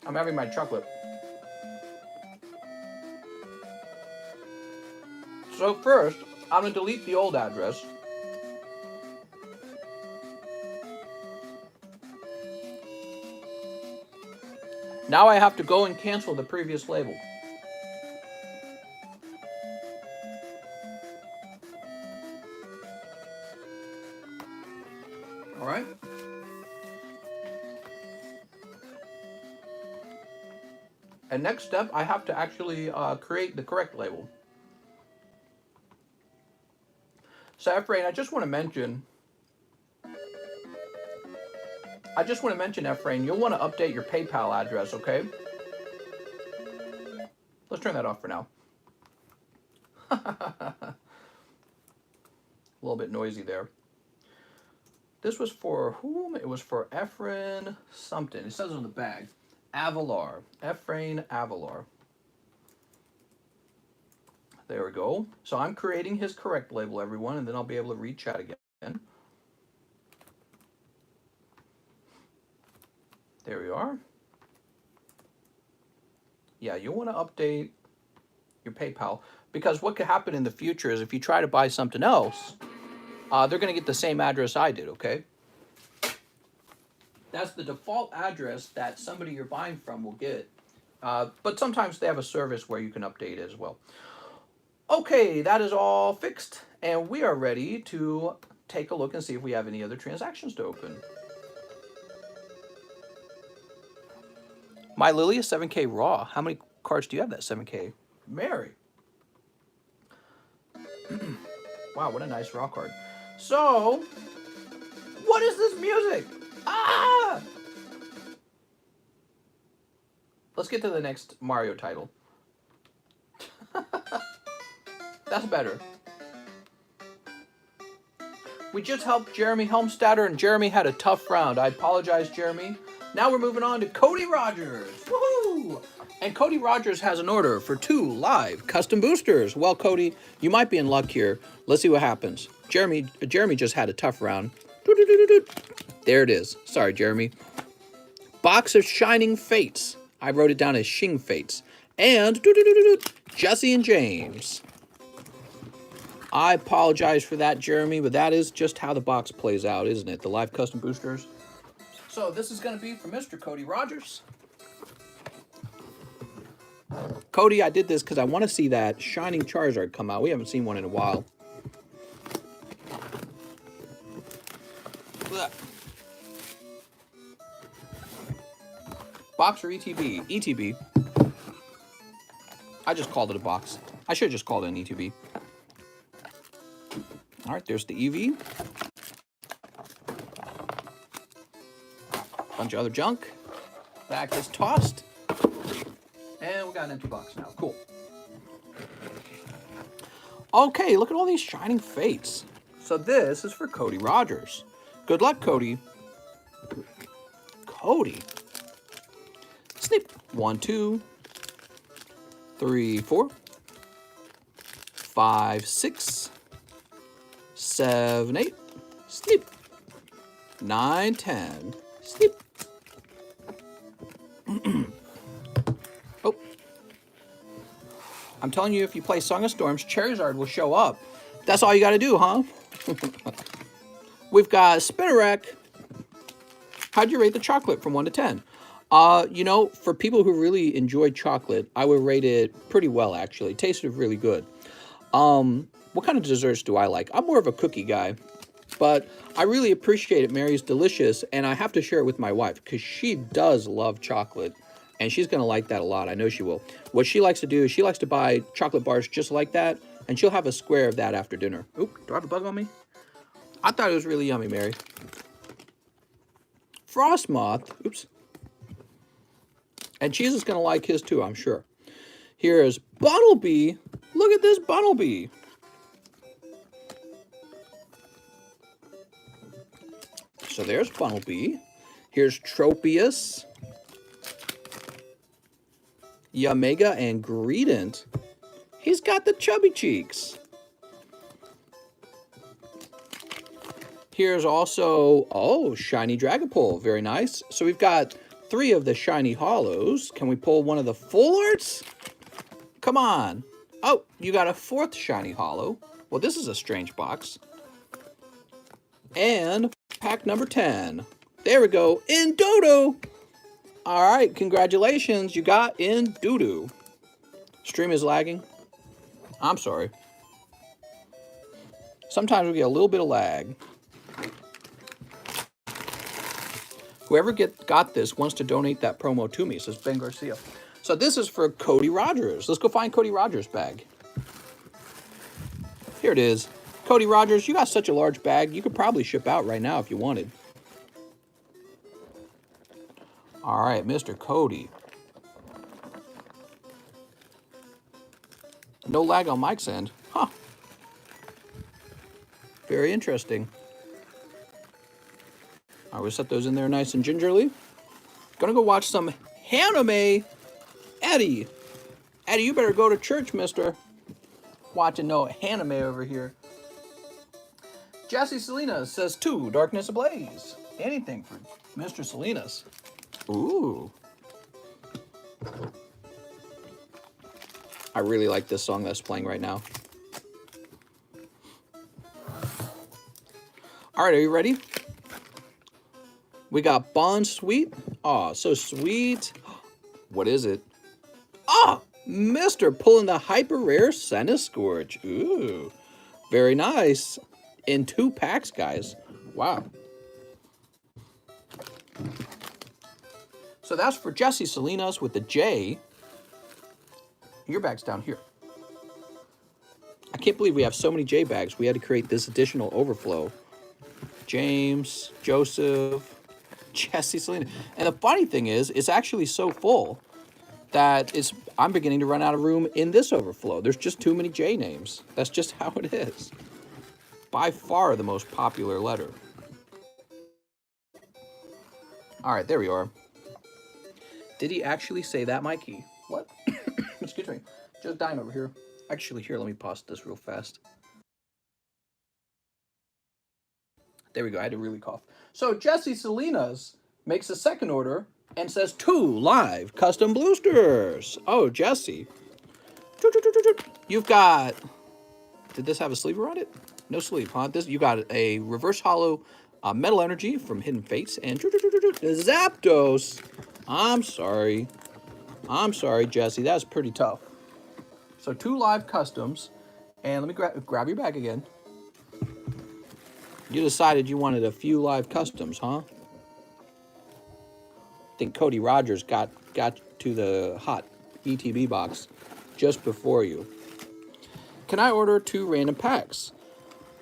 I'm having my chocolate. So first, I'm gonna delete the old address. Now I have to go and cancel the previous label. All right. And next step, I have to actually create the correct label. So Efrain, I just want to mention, Efrain, you'll want to update your PayPal address, okay? Let's turn that off for now. A little bit noisy there. This was for whom? It was for Efrain something. It says on the bag. Avalar. Efrain Avalar. There we go. So I'm creating his correct label, everyone, and then I'll be able to read chat again. There we are. Yeah, you'll want to update your PayPal because what could happen in the future is if you try to buy something else, they're going to get the same address I did, okay? That's the default address that somebody you're buying from will get. But sometimes they have a service where you can update it as well. Okay, that is all fixed. And we are ready to take a look and see if we have any other transactions to open. My Lily is 7K raw. How many cards do you have that 7K? Mary. Wow, what a nice raw card. So, what is this music? Ah! Let's get to the next Mario title. That's better. We just helped Jeremy Helmstadter, and Jeremy had a tough round. I apologize, Jeremy. Now we're moving on to Cody Rogers. Woohoo! And Cody Rogers has an order for 2 live custom boosters. Well, Cody, you might be in luck here. Let's see what happens. Jeremy just had a tough round. There it is. Sorry, Jeremy. Box of Shining Fates. I wrote it down as Shing Fates. And Jesse and James. I apologize for that, Jeremy, but that is just how the box plays out, isn't it? The live custom boosters. So this is going to be for Mr. Cody Rogers. Cody, I did this because I want to see that Shining Charizard come out. We haven't seen one in a while. Box or ETB? ETB. I just called it a box. I should have just called it an ETB. All right, there's the Eevee. Bunch of other junk. Back is tossed. And we got an empty box now. Cool. Okay, look at all these Shining Fates. So this is for Cody Rogers. Good luck, Cody. Cody. Snip. 1, 2, 3, 4, 5, 6, 7, 8. Snip. 9, 10. Snip. Oh. I'm telling you, if you play Song of Storms, Charizard will show up. That's all you got to do, huh? We've got Spinnerack. How'd you rate the chocolate from 1 to 10? You know, for people who really enjoy chocolate, I would rate it pretty well, actually. It tasted really good. What kind of desserts do I like? I'm more of a cookie guy, but I really appreciate it. Mary's delicious, and I have to share it with my wife because she does love chocolate, and she's going to like that a lot. I know she will. What she likes to do is she likes to buy chocolate bars just like that And she'll have a square of that after dinner. Oop, do I have a bug on me? I thought it was really yummy, Mary. Frostmoth. Oops. And Cheese is going to like his too, I'm sure. Here's Bumblebee. Look at this Bumblebee. So there's Bumblebee. Here's Tropius, Yamega, and Greedent. He's got the chubby cheeks. Here's also, oh, Shiny Dragapult. Very nice. So we've got 3 of the Shiny Hollows. Can we pull one of the full arts? Come on. Oh, you got a 4th Shiny Hollow. Well, this is a strange box. And pack number 10. There we go. In Dodo. All right, congratulations. You got in Dodo. Stream is lagging. I'm sorry. Sometimes we get a little bit of lag. Whoever got this wants to donate that promo to me, says Ben Garcia. So this is for Cody Rogers. Let's go find Cody Rogers' bag. Here it is. Cody Rogers, you got such a large bag, you could probably ship out right now if you wanted. All right, Mr. Cody. No lag on Mike's end. Huh. Very interesting. All right, we'll set those in there nice and gingerly. Gonna go watch some anime. Eddie. Eddie, you better go to church, mister. Watching no anime over here. Jesse Salinas says 2, Darkness Ablaze. Anything for Mr. Salinas. Ooh. I really like this song that's playing right now. All right, are you ready? We got Bond Sweet. Aw, so sweet. What is it? Ah, Mr. pulling the hyper rare SnS Scourge. Ooh, very nice. In 2 packs, guys. Wow. So that's for Jesse Salinas with the J. Your bag's down here. I can't believe we have so many J bags. We had to create this additional overflow. James, Joseph, Jesse Salinas. And the funny thing is, it's actually so full that I'm beginning to run out of room in this overflow. There's just too many J names. That's just how it is. By far the most popular letter. All right, there we are. Did he actually say that, Mikey? What? Excuse me. Just dying over here. Actually, here, let me pause this real fast. There we go. I had to really cough. So Jesse Salinas makes a second order and says 2 live custom boosters. Oh, Jesse. You've got... Did this have a sleeve around it? No sleeve, huh? You got a reverse hollow metal energy from Hidden Fates and Zapdos. I'm sorry. I'm sorry, Jesse. That's pretty tough. So 2 live customs. And let me grab your bag again. You decided you wanted a few live customs, huh? I think Cody Rogers got to the hot ETB box just before you. Can I order 2 random packs?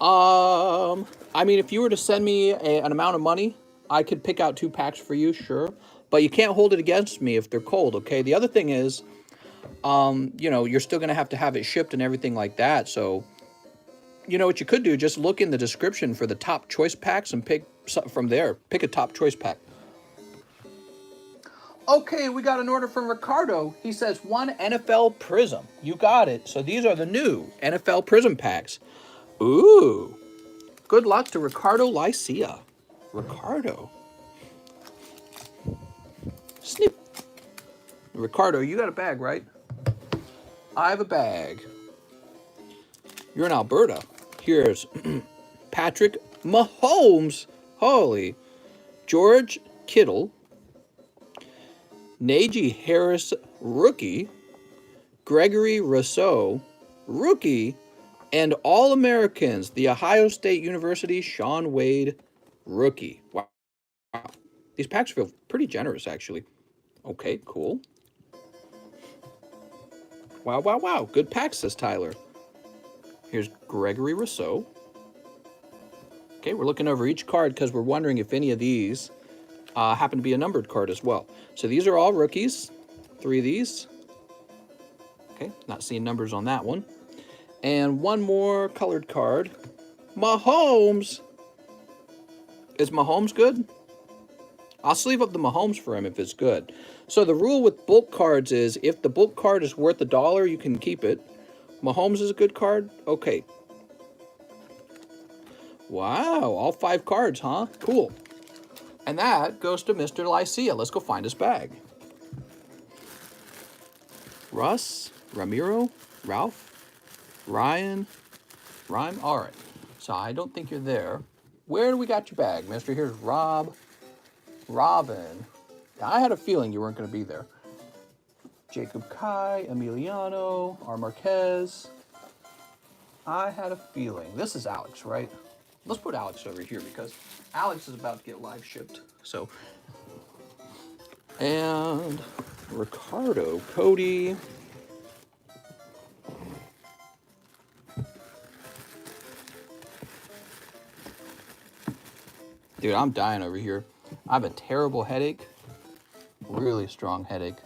I mean, if you were to send me an amount of money, I could pick out 2 packs for you, sure. But you can't hold it against me if they're cold, okay? The other thing is, you know, you're still going to have it shipped and everything like that. So, you know what you could do? Just look in the description for the top choice packs and pick from there. Pick a top choice pack. Okay, we got an order from Ricardo. He says 1 NFL Prizm. You got it. So these are the new NFL Prizm packs. Ooh. Good luck to Ricardo Lycia. Ricardo. Snip. Ricardo, you got a bag, right? I have a bag. You're in Alberta. Here's Patrick Mahomes. Holy. George Kittle. Najee Harris, rookie. Gregory Rousseau, rookie. And All-Americans, the Ohio State University, Sean Wade, rookie. Wow. These packs feel pretty generous, actually. Okay, cool. Wow, wow, wow. Good packs, says Tyler. Here's Gregory Rousseau. Okay, we're looking over each card because we're wondering if any of these happen to be a numbered card as well. So these are all rookies. 3 of these. Okay, not seeing numbers on that one. And one more colored card. Mahomes. Is Mahomes good? I'll sleeve up the Mahomes for him if it's good. So the rule with bulk cards is if the bulk card is worth $1, you can keep it. Mahomes is a good card? Okay. Wow, all 5 cards, huh? Cool. And that goes to Mr. Lycia. Let's go find his bag. Russ, Ramiro, Ralph, Ryan, Rhyme. All right. So I don't think you're there. Where do we got your bag, mister? Here's Rob, Robin. I had a feeling you weren't going to be there. Jacob Kai, Emiliano, R. Marquez. I had a feeling. This is Alex, right? Let's put Alex over here because Alex is about to get live shipped. So, and Ricardo, Cody. Dude, I'm dying over here. I have a terrible headache. Really strong headache.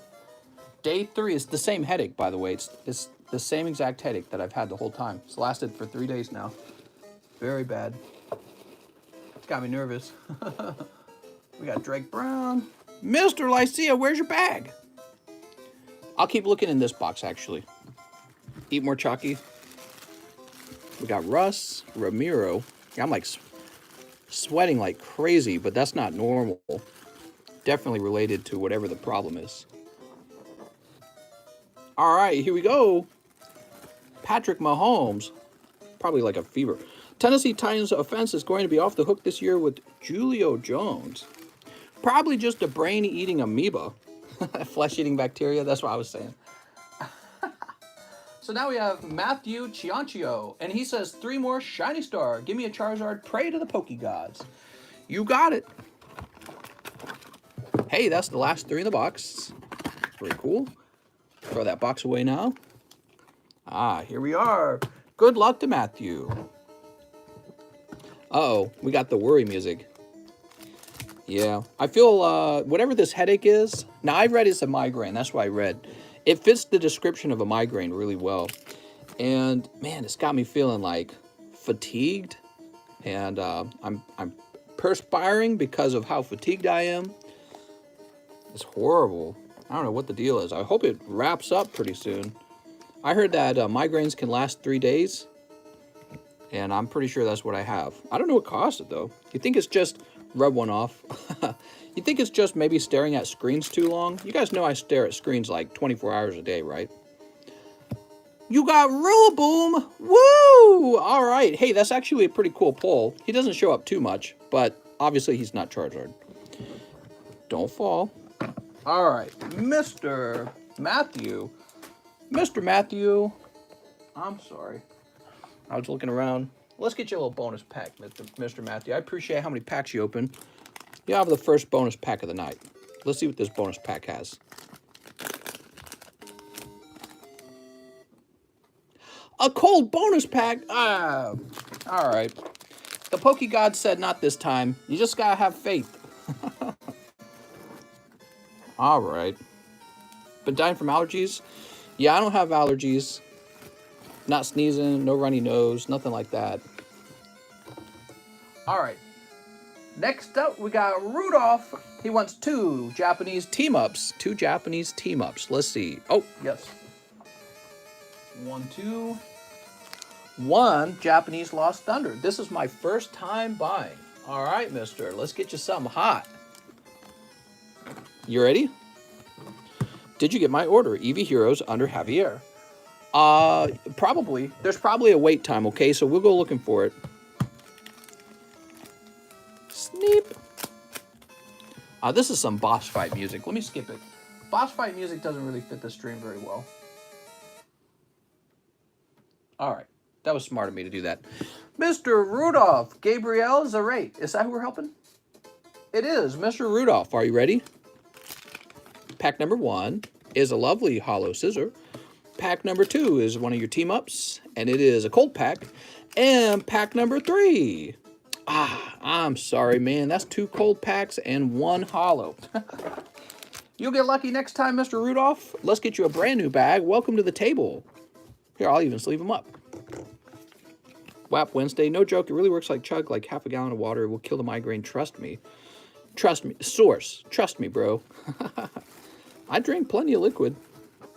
Day 3 is the same headache, by the way. It's the same exact headache that I've had the whole time. It's lasted for 3 days now. Very bad. It's got me nervous. We got Drake Brown. Mr. Lycia, where's your bag? I'll keep looking in this box, actually. Eat more chalky. We got Russ, Ramiro. Yeah, I'm like sweating like crazy, but that's not normal. Definitely related to whatever the problem is. All right, here we go. Patrick Mahomes. Probably like a fever. Tennessee Titans offense is going to be off the hook this year with Julio Jones. Probably just a brain-eating amoeba. Flesh-eating bacteria, that's what I was saying. So now we have Matthew Ciancio, and he says 3 more Shiny Star. Give me a Charizard, pray to the Poké Gods. You got it. Hey, that's the last 3 in the box. Pretty cool. Throw that box away now. Ah, here we are. Good luck to Matthew. Uh-oh, we got the worry music. Yeah, I feel whatever this headache is. Now, I read it's a migraine. That's what I read. It fits the description of a migraine really well. And, man, it's got me feeling, like, fatigued. And I'm perspiring because of how fatigued I am. It's horrible. I don't know what the deal is. I hope it wraps up pretty soon. I heard that migraines can last 3 days. And I'm pretty sure that's what I have. I don't know what caused it, though. You think it's just rub one off? You think it's just maybe staring at screens too long? You guys know I stare at screens like 24 hours a day, right? You got Rillaboom! Woo! All right. Hey, that's actually a pretty cool pull. He doesn't show up too much, but obviously he's not Charizard. Don't fall. All right. Mr. Matthew. Mr. Matthew. I'm sorry. I was looking around. Let's get you a little bonus pack, Mr. Matthew. I appreciate how many packs you open. You have the first bonus pack of the night. Let's see what this bonus pack has. A cold bonus pack? Ah, all right. The Poké God said not this time. You just gotta have faith. All right. Been dying from allergies? Yeah, I don't have allergies. Not sneezing, no runny nose, nothing like that. All right. Next up, we got Rudolph. He wants 2 Japanese team-ups. 2 Japanese team-ups. Let's see. Oh, yes. 1, 2. 1 Japanese Lost Thunder. This is my first time buying. All right, mister. Let's get you something hot. You ready? Did you get my order? Eevee Heroes under Javier. Probably. There's probably a wait time, okay? So we'll go looking for it. Sneep. This is some boss fight music. Let me skip it. Boss fight music doesn't really fit the stream very well. All right. That was smart of me to do that. Mr. Rudolph, Gabriel Zarate. Is that who we're helping? It is. Mr. Rudolph, are you ready? Pack number 1 is a lovely hollow scissor. Pack number 2 is one of your team-ups, and it is a cold pack. And pack number 3. I'm sorry, man. That's 2 cold packs and 1 hollow. You'll get lucky next time, Mr. Rudolph. Let's get you a brand new bag. Welcome to the table. Here, I'll even sleeve them up. WAP Wednesday. No joke. It really works like chug, like half a gallon of water. It will kill the migraine. Trust me. Trust me. Source. Trust me, bro. I drink plenty of liquid.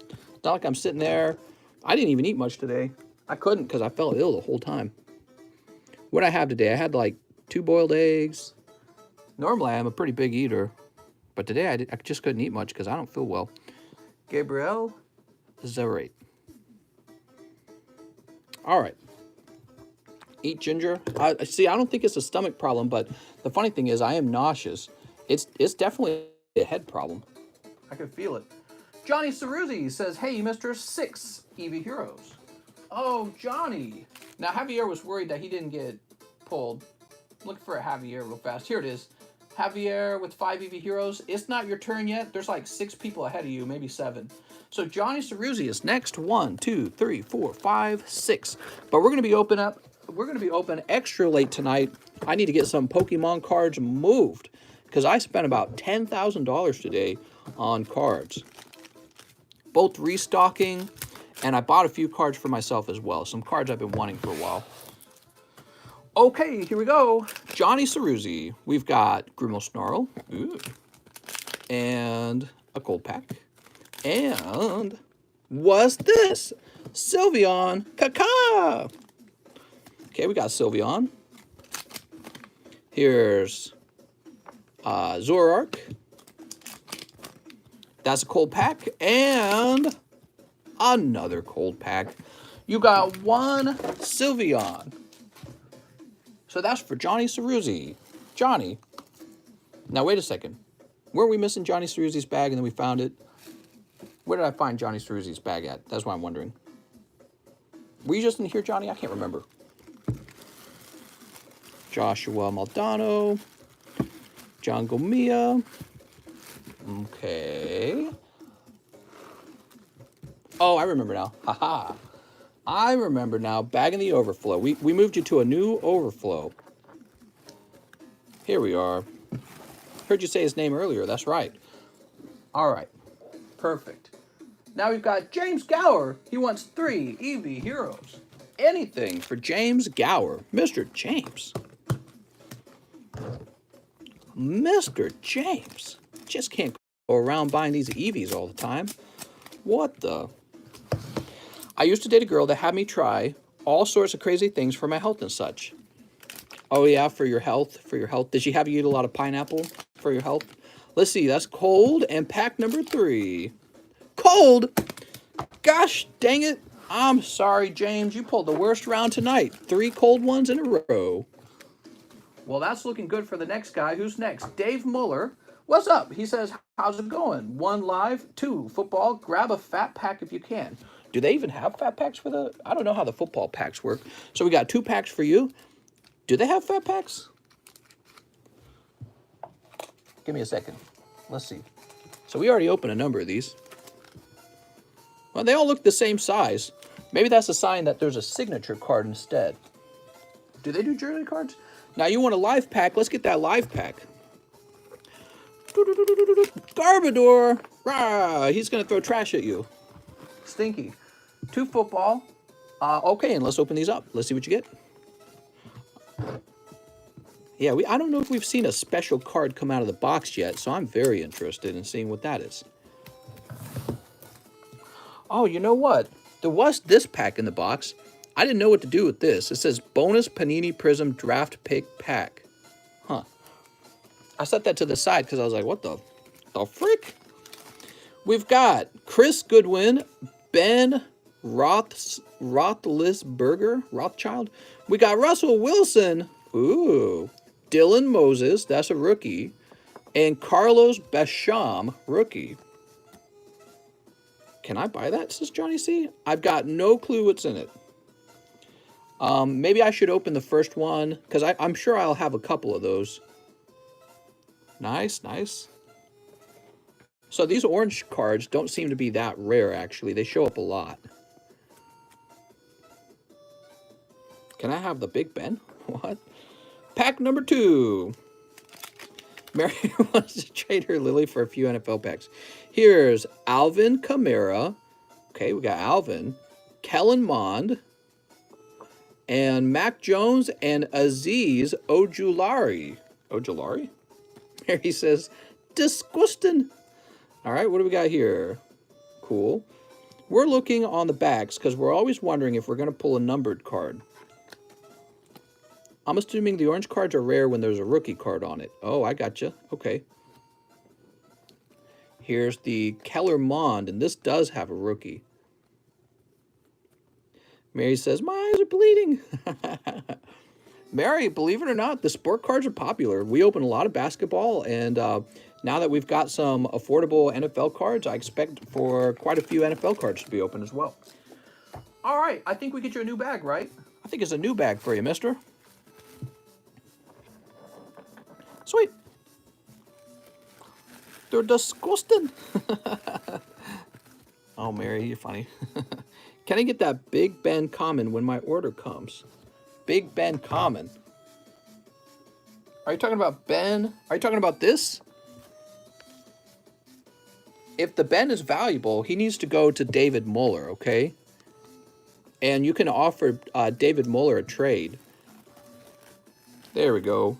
It's not like I'm sitting there. I didn't even eat much today. I couldn't because I felt ill the whole time. What did I have today? I had like 2 boiled eggs. Normally, I'm a pretty big eater. But today, I just couldn't eat much because I don't feel well. Gabrielle Zerate. All right. Eat ginger. See, I don't think it's a stomach problem, but the funny thing is I am nauseous. It's definitely a head problem. I can feel it. Johnny Ceruzzi says, hey, Mr. 6 Eevee Heroes. Oh, Johnny. Now, Javier was worried that he didn't get pulled. Look for a Javier real fast. Here it is. Javier with 5 Eevee Heroes. It's not your turn yet. There's like 6 people ahead of you, maybe 7. So Johnny Ceruzzi is next. 1, 2, 3, 4, 5, 6. But we're gonna be open extra late tonight. I need to get some Pokemon cards moved because I spent about $10,000 today on cards. Both restocking, and I bought a few cards for myself as well. Some cards I've been wanting for a while. Okay, here we go. Johnny Ceruzzi. We've got Grimmelsnarl. Ooh. And a cold pack. And what's this? Sylveon Kaka. Okay, we got Sylveon. Here's Zoroark. That's a cold pack. And another cold pack. You got 1 Sylveon. So that's for Johnny Ceruzzi. Johnny. Now, wait a second. Weren't we missing Johnny Ceruzzi's bag and then we found it? Where did I find Johnny Ceruzzi's bag at? That's why I'm wondering. Were you just in here, Johnny? I can't remember. Joshua Maldonado. John Gomia. Okay. Oh, I remember now. Haha. I remember now. Bag in the overflow. We moved you to a new overflow. Here we are. Heard you say his name earlier. That's right. All right. Perfect. Now we've got James Gower. He wants 3 Eevee Heroes. Anything for James Gower. Mr. James. Mr. James. Just can't go around buying these Eevees all the time. What the... I used to date a girl that had me try all sorts of crazy things for my health and such. Oh yeah, for your health, Did she have you eat a lot of pineapple for your health? Let's see, that's cold and pack number 3. Cold? Gosh dang it. I'm sorry, James. You pulled the worst round tonight. 3 cold ones in a row. Well, that's looking good for the next guy. Who's next? Dave Muller. What's up? He says, how's it going? 1 live, 2 football. Grab a fat pack if you can. Do they even have fat packs for the... I don't know how the football packs work. So we got 2 packs for you. Do they have fat packs? Give me a second. Let's see. So we already opened a number of these. Well, they all look the same size. Maybe that's a sign that there's a signature card instead. Do they do jersey cards? Now you want a live pack. Let's get that live pack. Garbodor. Rah, he's going to throw trash at you. Stinky. 2 football. Okay, and let's open these up. Let's see what you get. Yeah, I don't know if we've seen a special card come out of the box yet, so I'm very interested in seeing what that is. Oh, you know what? There was this pack in the box. I didn't know what to do with this. It says Bonus Panini Prizm Draft Pick Pack. Huh. I set that to the side because I was like, what the frick? We've got Chris Goodwin, Ben Rothchild. We got Russell Wilson. Ooh. Dylan Moses, that's a rookie. And Carlos Basham, rookie. Can I buy that, says Johnny C? I've got no clue what's in it. Maybe I should open the first one, because I'm sure I'll have a couple of those. Nice, nice. So these orange cards don't seem to be that rare, actually. They show up a lot. Can I have the Big Ben? What? Pack number 2. Mary wants to trade her Lily for a few NFL packs. Here's Alvin Kamara. Okay, we got Alvin. Kellen Mond. And Mac Jones and Aziz Ojulari. Ojulari? Mary says, disgusting. All right, what do we got here? Cool. We're looking on the backs because we're always wondering if we're going to pull a numbered card. I'm assuming the orange cards are rare when there's a rookie card on it. Oh, I gotcha. Okay. Here's the Keller Mond, and this does have a rookie. Mary says, my eyes are bleeding. Mary, believe it or not, the sport cards are popular. We open a lot of basketball, and now that we've got some affordable NFL cards, I expect for quite a few NFL cards to be open as well. All right, I think we get you a new bag, right? I think it's a new bag for you, mister. Sweet. They're disgusting. Oh, Mary, you're funny. Can I get that Big Ben Common when my order comes? Big Ben Common. Are you talking about Ben? Are you talking about this? If the Ben is valuable, he needs to go to David Muller, okay? And you can offer David Muller a trade. There we go.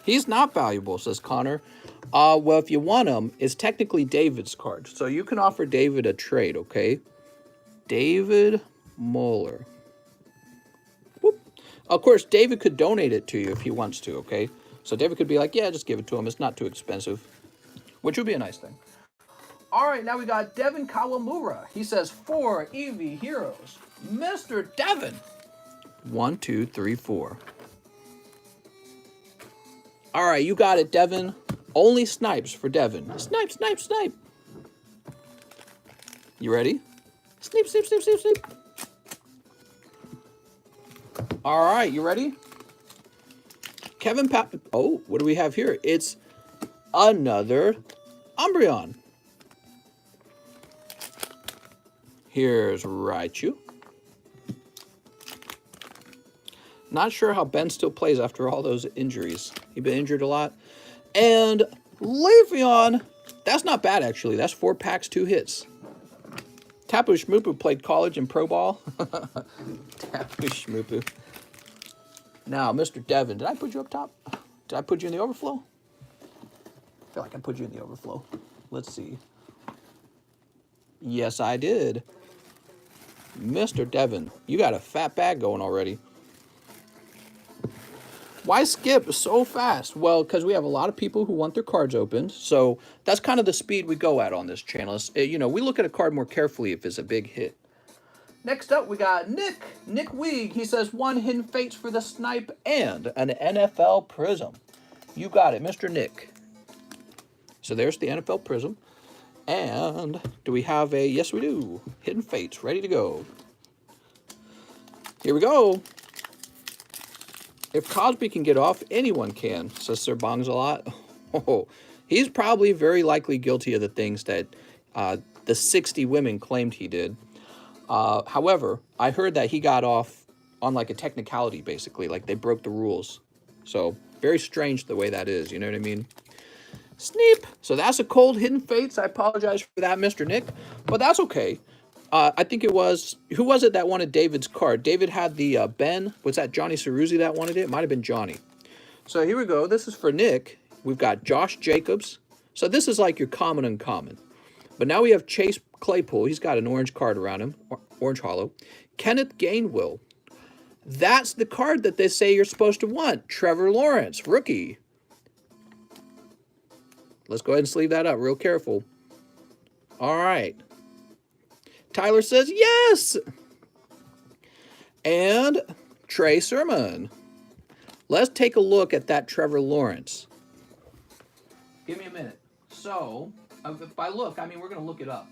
He's not valuable, says Connor. Well, if you want him, it's technically David's card. So you can offer David a trade, okay? David Muller. Whoop. Of course, David could donate it to you if he wants to, okay? So David could be like, yeah, just give it to him. It's not too expensive, which would be a nice thing. All right, now we got Devin Kawamura. He says 4 Eevee Heroes. Mr. Devin. 1, 2, 3, 4. All right, you got it, Devin. Only snipes for Devin. Snipe, snipe, snipe. You ready? Snipe, snipe, snipe, snipe, snipe. All right, you ready? Kevin Oh, what do we have here? It's another Umbreon. Here's Raichu. Not sure how Ben still plays after all those injuries. He's been injured a lot. And Leafeon. That's not bad, actually. That's 4 packs, 2 hits. Tapu Shmupu played college and pro ball. Tapu Shmupu. Now, Mr. Devin, did I put you up top? Did I put you in the overflow? I feel like I put you in the overflow. Let's see. Yes, I did. Mr. Devin, you got a fat bag going already. Why skip so fast? Well, because we have a lot of people who want their cards opened. So that's kind of the speed we go at on this channel. You know, we look at a card more carefully if it's a big hit. Next up, we got Nick Weeg. He says 1 Hidden Fates for the Snipe and an NFL Prizm. You got it, Mr. Nick. So there's the NFL Prizm. And do we have a, yes we do, Hidden Fates ready to go. Here we go. If Cosby can get off, anyone can, says Sir Bongs a lot. Oh, he's probably very likely guilty of the things that the 60 women claimed he did. However, I heard that he got off on like a technicality, basically, like they broke the rules. So very strange the way that is, you know what I mean? Sneep. So that's a cold Hidden Fates. I apologize for that, Mr. Nick, but that's okay. I think it was, who was it that wanted David's card? David had the Ben. Was that Johnny Ceruzzi that wanted it? Might have been Johnny. So here we go. This is for Nick. We've got Josh Jacobs. So this is like your common uncommon. But now we have Chase Claypool. He's got an orange card around him, orange hollow. Kenneth Gainwell. That's the card that they say you're supposed to want. Trevor Lawrence, rookie. Let's go ahead and sleeve that up real careful. All right. Tyler says yes. And Trey Sermon. Let's take a look at that Trevor Lawrence. Give me a minute. So, if I look, I mean, we're going to look it up.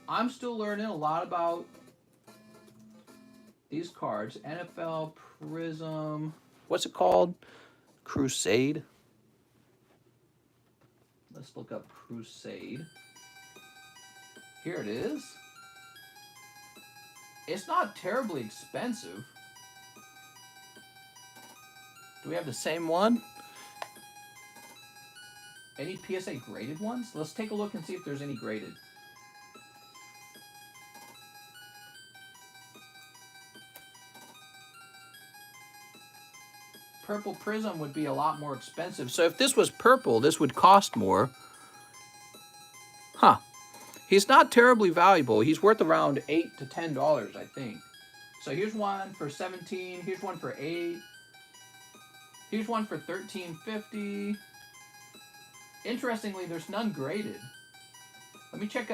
I'm still learning a lot about these cards. NFL Prizm. What's it called? Crusade. Let's look up Crusade. Here it is. It's not terribly expensive. Do we have the same one? Any PSA graded ones? Let's take a look and see if there's any graded. Purple Prizm would be a lot more expensive. So if this was purple, this would cost more. Huh. He's not terribly valuable. He's worth around $8 to $10, I think. So here's one for 17. Here's one for 8. Here's one for $13.50. Interestingly, there's none graded. Let me check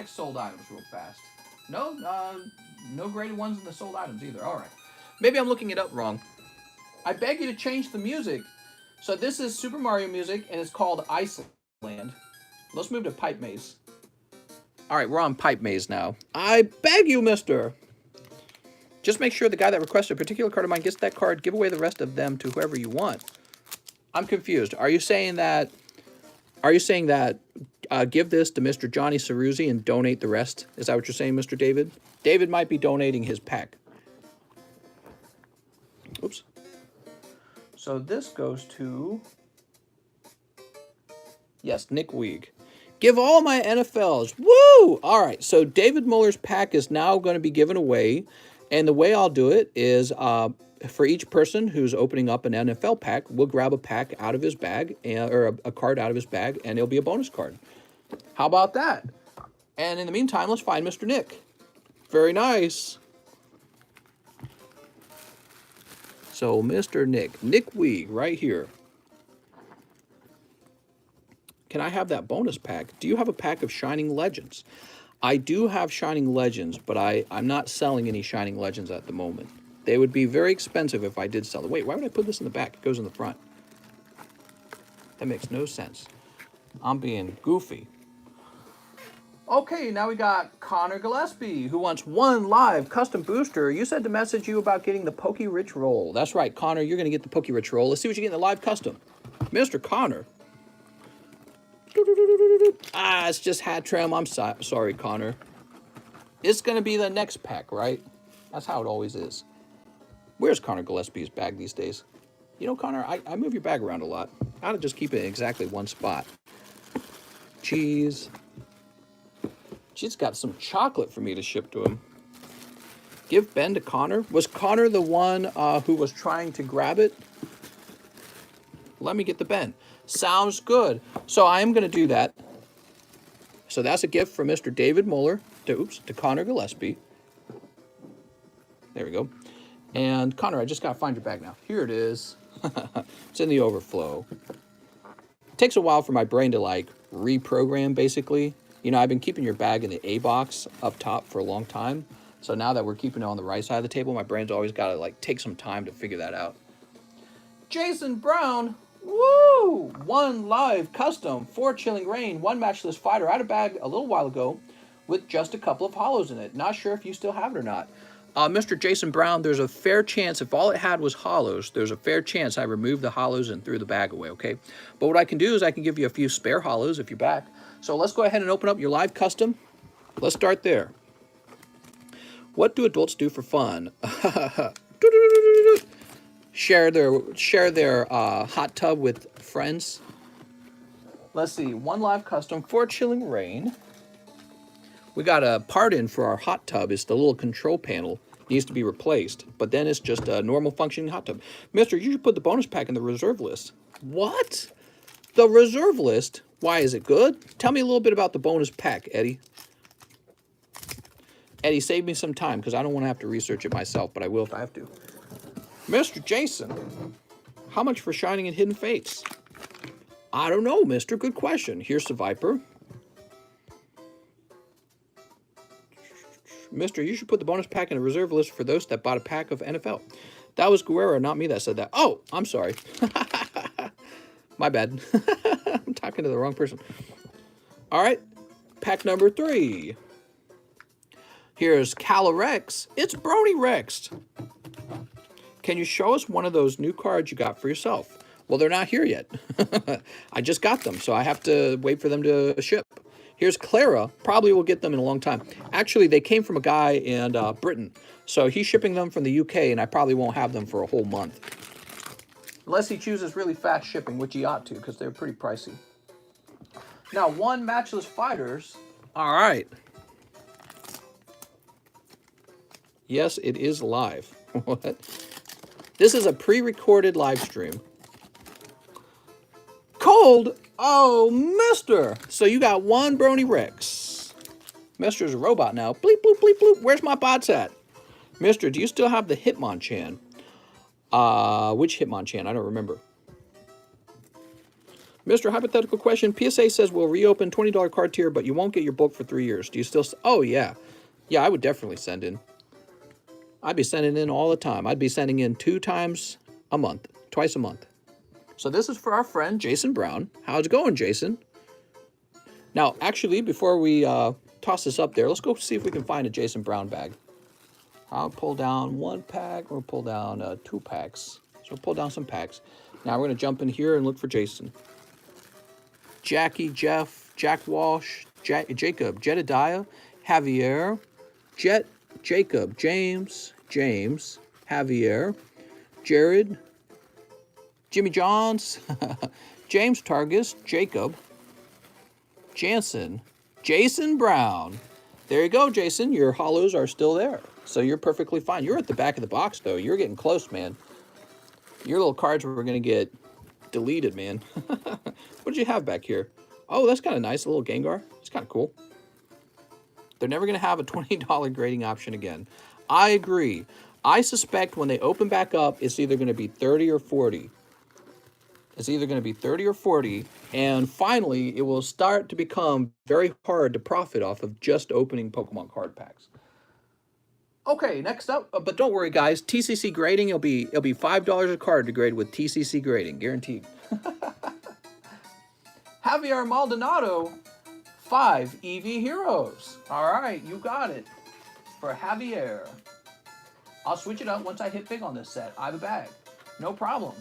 sold items real fast. No, no graded ones in the sold items either. All right. Maybe I'm looking it up wrong. I beg you to change the music. So this is Super Mario music, and it's called Iceland. Let's move to Pipe Maze. All right, we're on Pipe Maze now. I beg you, mister. Just make sure the guy that requested a particular card of mine gets that card. Give away the rest of them to whoever you want. I'm confused. Are you saying that give this to Mr. Johnny Ceruzzi and donate the rest? Is that what you're saying, Mr. David? David might be donating his pack. Oops. So this goes to... Yes, Nick Weeg. Give all my NFLs. Woo! All right, so David Muller's pack is now going to be given away. And the way I'll do it is for each person who's opening up an NFL pack, we'll grab a pack out of his bag, or a card out of his bag, and it'll be a bonus card. How about that? And in the meantime, let's find Mr. Nick. Very nice. So Mr. Nick Weeg right here. Can I have that bonus pack? Do you have a pack of Shining Legends? I do have Shining Legends, but I'm not selling any Shining Legends at the moment. They would be very expensive if I did sell them. Wait, why would I put this in the back? It goes in the front. That makes no sense. I'm being goofy. Okay, now we got Connor Gillespie, who wants one live custom booster. You said to message you about getting the Poke Rich roll. That's right, Connor, you're going to get the Poke Rich roll. Let's see what you get in the live custom. Mr. Connor. Ah, it's just hat trim. I'm sorry, Connor. It's going to be the next pack, right? That's how it always is. Where's Connor Gillespie's bag these days? You know, Connor, I move your bag around a lot. I ought to just keep it in exactly one spot. Cheese. She's got some chocolate for me to ship to him. Give Ben to Connor. Was Connor the one who was trying to grab it? Let me get the Ben. Sounds good. So I am going to do that. So that's a gift from Mr. David Muller to Connor Gillespie. There we go. And Connor, I just got to find your bag now. Here it is. It's in the overflow. It takes a while for my brain to like reprogram basically. You know, I've been keeping your bag in the A box up top for a long time. So now that we're keeping it on the right side of the table, my brain's always got to like take some time to figure that out. Jason Brown. Woo! One live custom, 4 Chilling Rain, 1 Matchless Fighter. I had a bag a little while ago with just a couple of hollows in it. Not sure if you still have it or not. Mr. Jason Brown, there's a fair chance, if all it had was hollows, there's a fair chance I removed the hollows and threw the bag away, okay? But what I can do is I can give you a few spare hollows if you're back. So let's go ahead and open up your live custom. Let's start there. What do adults do for fun? Share their hot tub with friends. Let's see, 1 live custom, 4 Chilling Rain. We got a part in for our hot tub. It's the little control panel. Needs to be replaced, but then it's just a normal functioning hot tub. Mister, you should put the bonus pack in the reserve list. What? The reserve list? Why, is it good? Tell me a little bit about the bonus pack, Eddie. Eddie, save me some time, because I don't want to have to research it myself, but I will if I have to. Mr. Jason, how much for Shining and Hidden Fates? I don't know, mister. Good question. Here's the Viper. Mister, you should put the bonus pack in the reserve list for those that bought a pack of NFL. That was Guerrero, not me that said that. Oh, I'm sorry. My bad. I'm talking to the wrong person. All right, pack number 3. Here's Calyrex. It's Brony Rex. Can you show us one of those new cards you got for yourself? Well, they're not here yet. I just got them, so I have to wait for them to ship. Here's Clara. Probably will get them in a long time. Actually, they came from a guy in Britain, so he's shipping them from the UK, and I probably won't have them for a whole month. Unless he chooses really fast shipping, which he ought to, because they're pretty pricey. Now, one Matchless Fighters. All right. Yes, it is live. What? This is a pre-recorded live stream. Cold? Oh, mister. So you got one Brony Rex. Mister's a robot now. Bleep, bloop, bleep, bloop. Where's my bots at? Mister, do you still have the Hitmonchan? Which Hitmonchan? I don't remember. Mister, hypothetical question. PSA says we'll reopen $20 card tier, but you won't get your book for 3 years. Do you still... Oh, yeah. Yeah, I would definitely send in. I'd be sending in all the time. I'd be sending in 2 times a month. Twice a month. So this is for our friend, Jason Brown. How's it going, Jason? Now, actually, before we toss this up there, let's go see if we can find a Jason Brown bag. I'll pull down 1 pack. We'll pull down 2 packs. So we'll pull down some packs. Now we're going to jump in here and look for Jason. Jackie, Jeff, Jack Walsh, Jacob, Jedediah, Javier, Jet, Jacob, James, Javier, Jared, Jimmy Johns, James Targus, Jacob, Jansen, Jason Brown. There you go, Jason. Your hollows are still there. So you're perfectly fine. You're at the back of the box, though. You're getting close, man. Your little cards were going to get deleted, man. What did you have back here? Oh, that's kind of nice. A little Gengar. It's kind of cool. They're never going to have a $20 grading option again. I agree. I suspect when they open back up, it's either going to be 30 or 40. It's either going to be 30 or 40. And finally, it will start to become very hard to profit off of just opening Pokemon card packs. Okay, next up, but don't worry, guys. TCC grading, it'll be $5 a card to grade with TCC grading, guaranteed. Javier Maldonado, 5 Eevee Heroes. All right, you got it for Javier. I'll switch it up once I hit big on this set. I have a bag, no problem.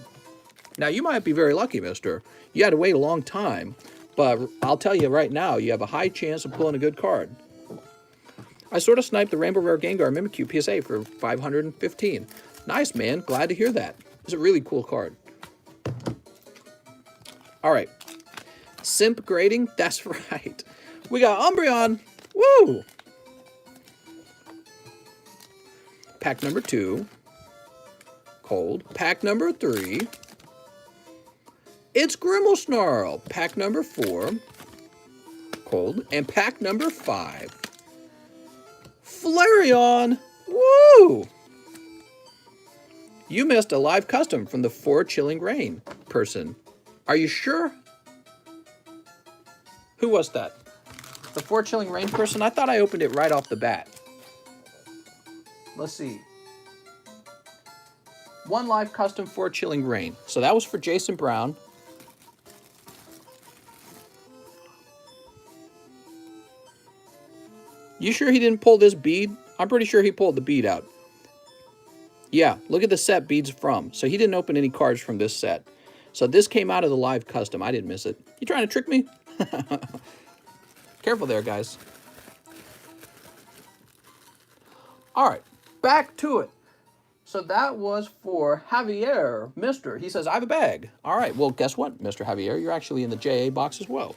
Now you might be very lucky, mister. You had to wait a long time, but I'll tell you right now, you have a high chance of pulling a good card. I sort of sniped the Rainbow Rare Gengar Mimikyu PSA for 515. Nice, man. Glad to hear that. It's a really cool card. All right. Simp grading? That's right. We got Umbreon. Woo! Pack number 2. Cold. Pack number 3. It's Grimmelsnarl. Pack number 4. Cold. And pack number 5. Flareon! Woo! You missed a live custom from the 4 Chilling Rain person. Are you sure? Who was that? The 4 Chilling Rain person? I thought I opened it right off the bat. Let's see. 1 live custom 4 Chilling Rain. So that was for Jason Brown. You sure he didn't pull this bead? I'm pretty sure he pulled the bead out. Yeah, look at the set beads from. So he didn't open any cards from this set. So this came out of the live custom. I didn't miss it. You trying to trick me? Careful there, guys. All right, back to it. So that was for Javier, Mister. He says, I have a bag. All right, well, guess what, Mr. Javier? You're actually in the JA box as well.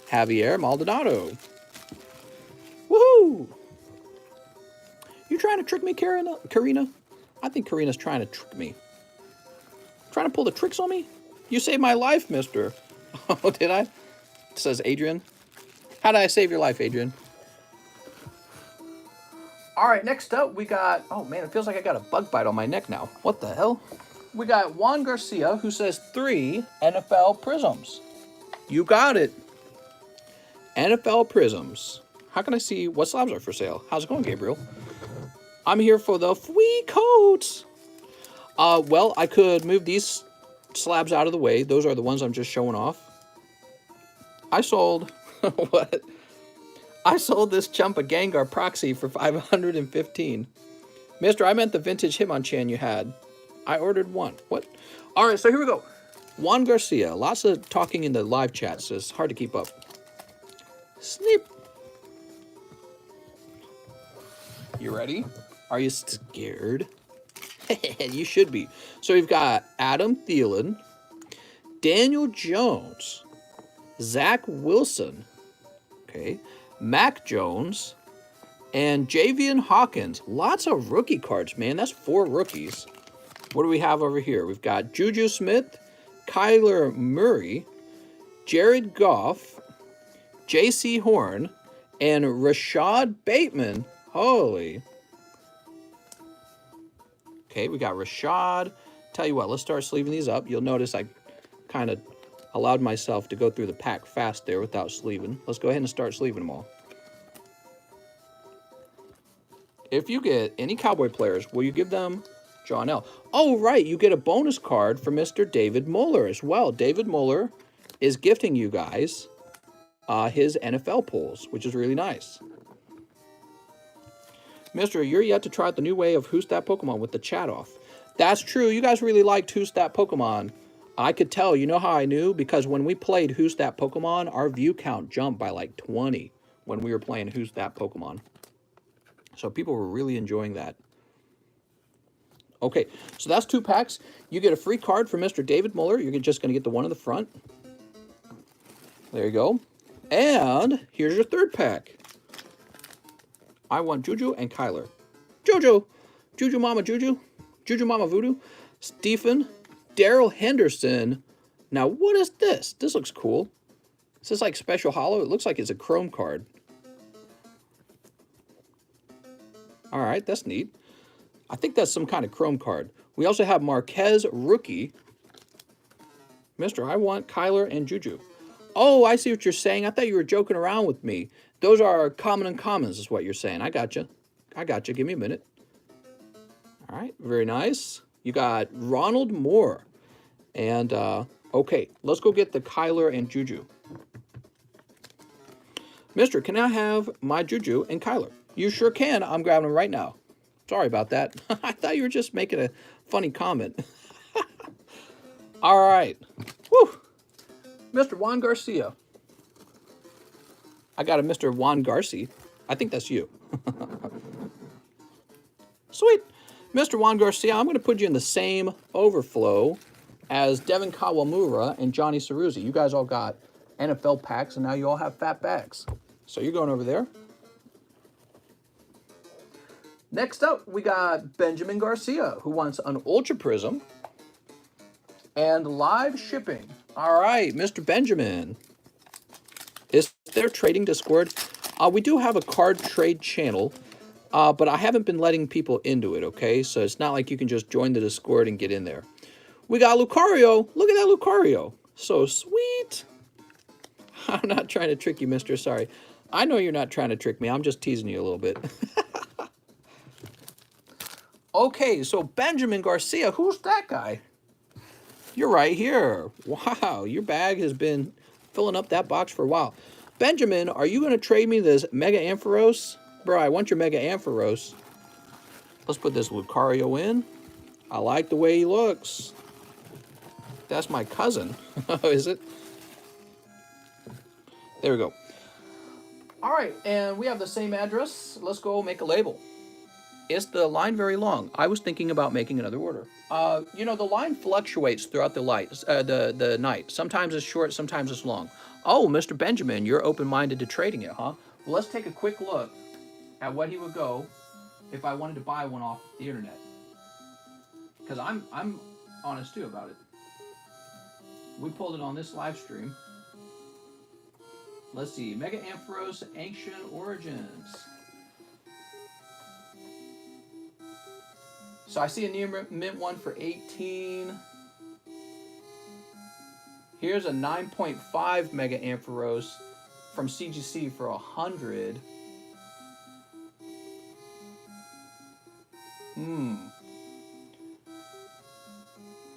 Javier Maldonado. Woohoo! You trying to trick me, Karina? I think Karina's trying to trick me. Trying to pull the tricks on me? You saved my life, mister. Oh, did I? It says Adrian. How did I save your life, Adrian? All right, next up we got... Oh, man, it feels like I got a bug bite on my neck now. What the hell? We got Juan Garcia, who says 3 NFL Prizms. You got it. NFL Prizms. How can I see what slabs are for sale? How's it going, Gabriel? I'm here for the free coats. Well, I could move these slabs out of the way. Those are the ones I'm just showing off. I sold... What? I sold this chump a Gengar proxy for 515. Mister, I meant the vintage Hitmonchan you had. I ordered one. What? All right, so here we go. Juan Garcia. Lots of talking in the live chat, so it's hard to keep up. Snip. You ready? Are you scared? You should be. So we've got Adam Thielen, Daniel Jones, Zach Wilson, okay, Mac Jones, and Javian Hawkins. Lots of rookie cards, man. That's 4 rookies. What do we have over here? We've got Juju Smith, Kyler Murray, Jared Goff, J.C. Horn, and Rashad Bateman. Holy. Okay, we got Rashad. Tell you what, let's start sleeving these up. You'll notice I kind of allowed myself to go through the pack fast there without sleeving. Let's go ahead and start sleeving them all. If you get any Cowboy players, will you give them John L? Oh, right, you get a bonus card for Mr. David Muller as well. David Muller is gifting you guys his NFL pulls, which is really nice. Mister, you're yet to try out the new way of Who's That Pokemon with the chat off. That's true. You guys really liked Who's That Pokemon. I could tell. You know how I knew? Because when we played Who's That Pokemon, our view count jumped by like 20 when we were playing Who's That Pokemon. So people were really enjoying that. Okay, so that's 2 packs. You get a free card for Mr. David Muller. You're just going to get the one in the front. There you go. And here's your 3rd pack. I want Juju and Kyler. Juju. Juju Mama Juju. Juju Mama Voodoo. Stephen. Daryl Henderson. Now, what is this? This looks cool. Is this like special holo? It looks like it's a chrome card. All right, that's neat. I think that's some kind of chrome card. We also have Marquez Rookie. Mister, I want Kyler and Juju. Oh, I see what you're saying. I thought you were joking around with me. Those are common and commons is what you're saying. I got you. I got you. Give me a minute. All right, very nice. You got Ronald Moore. And, okay, let's go get the Kyler and Juju. Mister, can I have my Juju and Kyler? You sure can. I'm grabbing them right now. Sorry about that. I thought you were just making a funny comment. All right. Whew. Mr. Juan Garcia. I got a Mr. Juan Garcia. I think that's you. Sweet. Mr. Juan Garcia, I'm going to put you in the same overflow as Devin Kawamura and Johnny Ceruzzi. You guys all got NFL packs, and now you all have fat bags. So you're going over there. Next up, we got Benjamin Garcia, who wants an Ultra Prizm and live shipping. All right, Mr. Benjamin. Is there trading Discord? We do have a card trade channel, but I haven't been letting people into it, okay? So it's not like you can just join the Discord and get in there. We got Lucario. Look at that Lucario. So sweet. I'm not trying to trick you, mister. Sorry. I know you're not trying to trick me. I'm just teasing you a little bit. Okay, so Benjamin Garcia. Who's that guy? You're right here. Wow, your bag has been filling up that box for a while. Benjamin, are you going to trade me this Mega Ampharos? Bro, I want your Mega Ampharos. Let's put this Lucario in. I like the way he looks. That's my cousin. Is it? There we go. All right, and we have the same address. Let's go make a label. Is the line very long? I was thinking about making another order. You know, the line fluctuates throughout the night. Sometimes it's short, sometimes it's long. Oh, Mr. Benjamin, you're open-minded to trading it, huh? Well, let's take a quick look at what he would go if I wanted to buy one off the internet. Because I'm honest, too, about it. We pulled it on this live stream. Let's see. Mega Ampharos Ancient Origins. So I see a near mint one for 18. Here's a 9.5 Mega Ampharos from CGC for 100.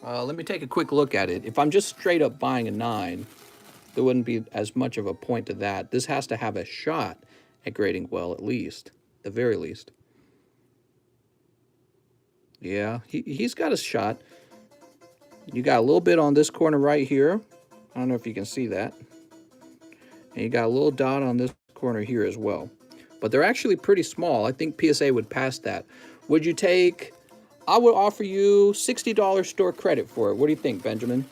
Let me take a quick look at it. If I'm just straight up buying a 9, there wouldn't be as much of a point to that. This has to have a shot at grading well, at least. The very least. Yeah, he's got a shot. You got a little bit on this corner right here. I don't know if you can see that. And you got a little dot on this corner here as well. But they're actually pretty small. I think PSA would pass that. Would you take... I would offer you $60 store credit for it. What do you think, Benjamin?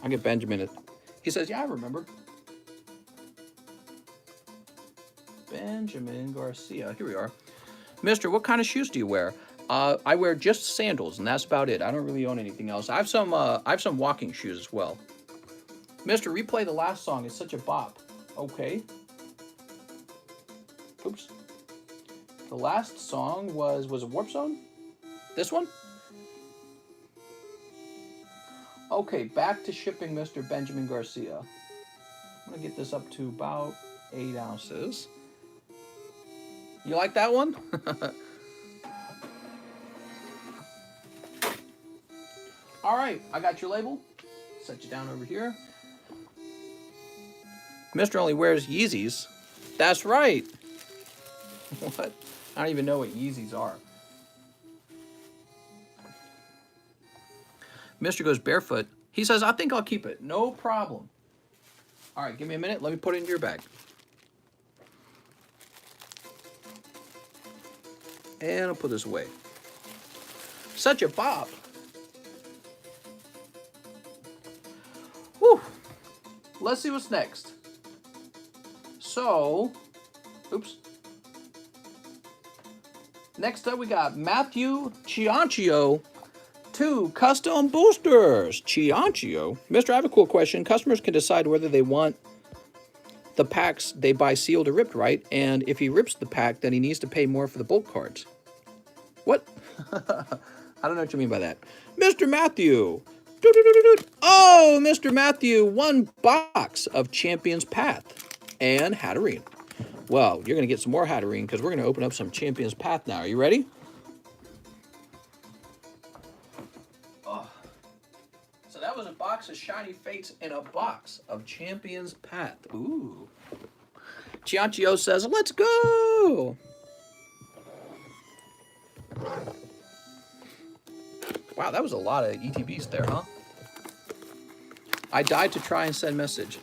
I'll get Benjamin. He says, yeah, I remember. Benjamin Garcia. Here we are. Mister, what kind of shoes do you wear? I wear just sandals, and that's about it. I don't really own anything else. I have some walking shoes as well. Mister, replay the last song. It's such a bop. Okay. Oops. The last song was it Warp Zone? This one? Okay, back to shipping, Mr. Benjamin Garcia. I'm gonna get this up to about 8 ounces. You like that one? All right, I got your label. Set you down over here. Mister only wears Yeezys. That's right. What? I don't even know what Yeezys are. Mister goes barefoot. He says, I think I'll keep it. No problem. All right, give me a minute. Let me put it in your bag. And I'll put this away. Such a bop. Whew. Let's see what's next. So, oops. Next up, we got Matthew Chianchio. 2 custom boosters. Chianchio. Mister, I have a cool question. Customers can decide whether they want the packs they buy sealed or ripped, right? And if he rips the pack, then he needs to pay more for the bulk cards. What? I don't know what you mean by that. Mr. Matthew. Oh, Mr. Matthew, 1 box of Champion's Path and Hatterene. Well, you're going to get some more Hatterene because we're going to open up some Champion's Path now. Are you ready? Oh. So that was a box of Shiny Fates and a box of Champion's Path. Ooh. Chianchio says, let's go! Wow, that was a lot of ETBs there, huh? I died to try and send message.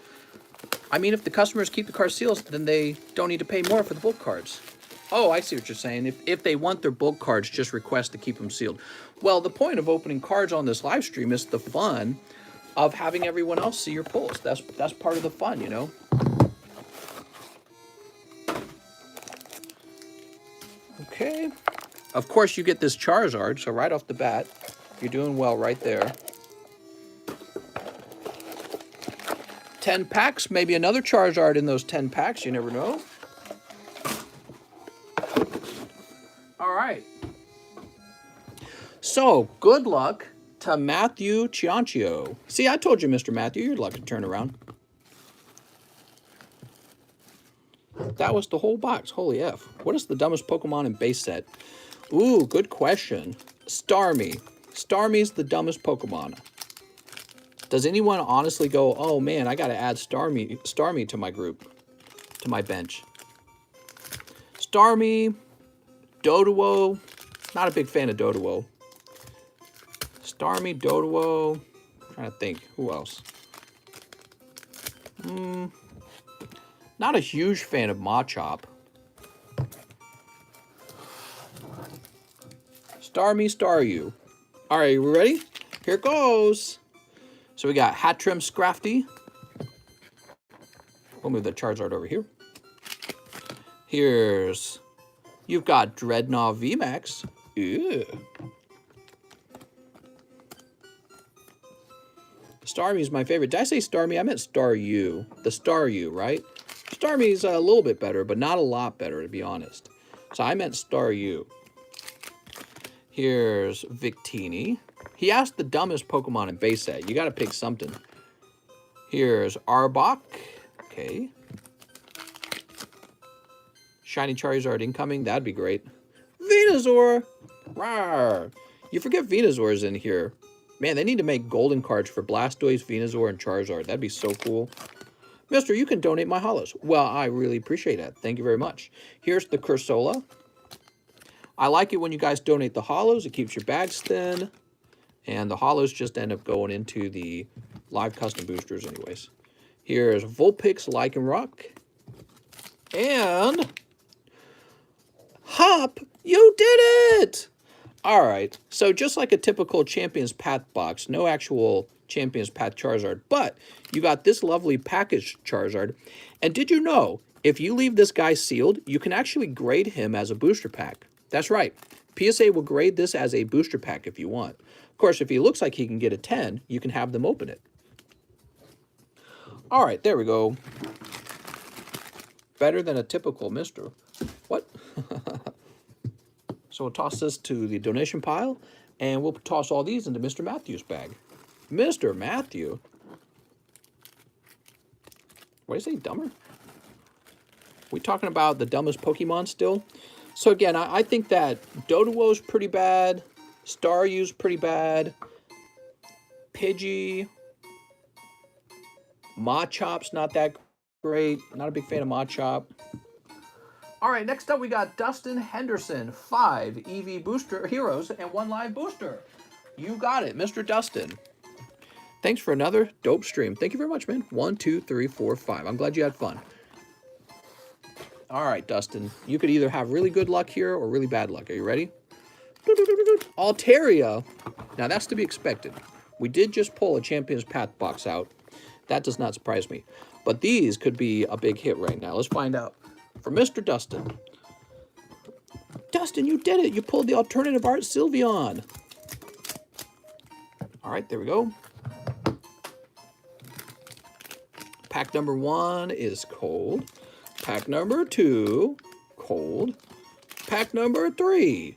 I mean, if the customers keep the card seals, then they don't need to pay more for the bulk cards. Oh, I see what you're saying. If they want their bulk cards, just request to keep them sealed. Well, the point of opening cards on this live stream is the fun of having everyone else see your pulls. That's part of the fun, you know? Okay. Of course, you get this Charizard, so right off the bat, you're doing well right there. 10 packs, maybe another Charizard in those 10 packs, you never know. All right. So, good luck to Matthew Chianchio. See, I told you, Mr. Matthew, you're lucky to turn around. That was the whole box. Holy F. What is the dumbest Pokemon in base set? Ooh, good question. Starmie. Starmie's the dumbest Pokemon. Does anyone honestly go, oh man, I gotta add Starmie to my group, to my bench? Starmie, Doduo. Not a big fan of Doduo. Starmie, Doduo. I'm trying to think. Who else? Not a huge fan of Machop. Starmie, Staryu. All right, we ready? Here it goes. So we got Hattrem Scrafty. We'll move the Charizard over here. You've got Dreadnought VMAX. Ew. Starmie's my favorite. Did I say Starmie? I meant Staryu. The Staryu, right? Starmie's a little bit better, but not a lot better, to be honest. So I meant Staryu. Here's Victini. He asked the dumbest Pokemon in base set. You got to pick something. Here's Arbok. Okay. Shiny Charizard incoming. That'd be great. Venusaur. Rawr. You forget Venusaur's in here. Man, they need to make golden cards for Blastoise, Venusaur, and Charizard. That'd be so cool. Mister, you can donate my hollows. Well, I really appreciate that. Thank you very much. Here's the Cursola. I like it when you guys donate the hollows. It keeps your bags thin. And the hollows just end up going into the live custom boosters anyways. Here's Vulpix Lycanroc. And Hop, you did it! All right, so just like a typical Champion's Path box, no actual Champion's Path Charizard, but you got this lovely package Charizard. And did you know, if you leave this guy sealed, you can actually grade him as a booster pack. That's right. PSA will grade this as a booster pack if you want. Of course, if he looks like he can get a 10, you can have them open it. All right, there we go. Better than a typical Mister. What? So we'll toss this to the donation pile, and we'll toss all these into Mr. Matthew's bag. Mr. Matthew? What did he say, dumber? We talking about the dumbest Pokemon still? So again, I think that Doduo's pretty bad, Staryu's pretty bad, Pidgey, Machop's not that great. Not a big fan of Machop. All right, next up we got Dustin Henderson, 5 Eevee Booster Heroes and 1 live booster. You got it, Mr. Dustin. Thanks for another dope stream. Thank you very much, man. 1, 2, 3, 4, 5. I'm glad you had fun. All right, Dustin. You could either have really good luck here or really bad luck. Are you ready? Altaria. Now, that's to be expected. We did just pull a Champion's Path box out. That does not surprise me. But these could be a big hit right now. Let's find out. For Mr. Dustin. Dustin, you did it. You pulled the alternative art Sylveon. All right, there we go. Pack number 1 is cold. Pack number 2, cold. Pack number 3.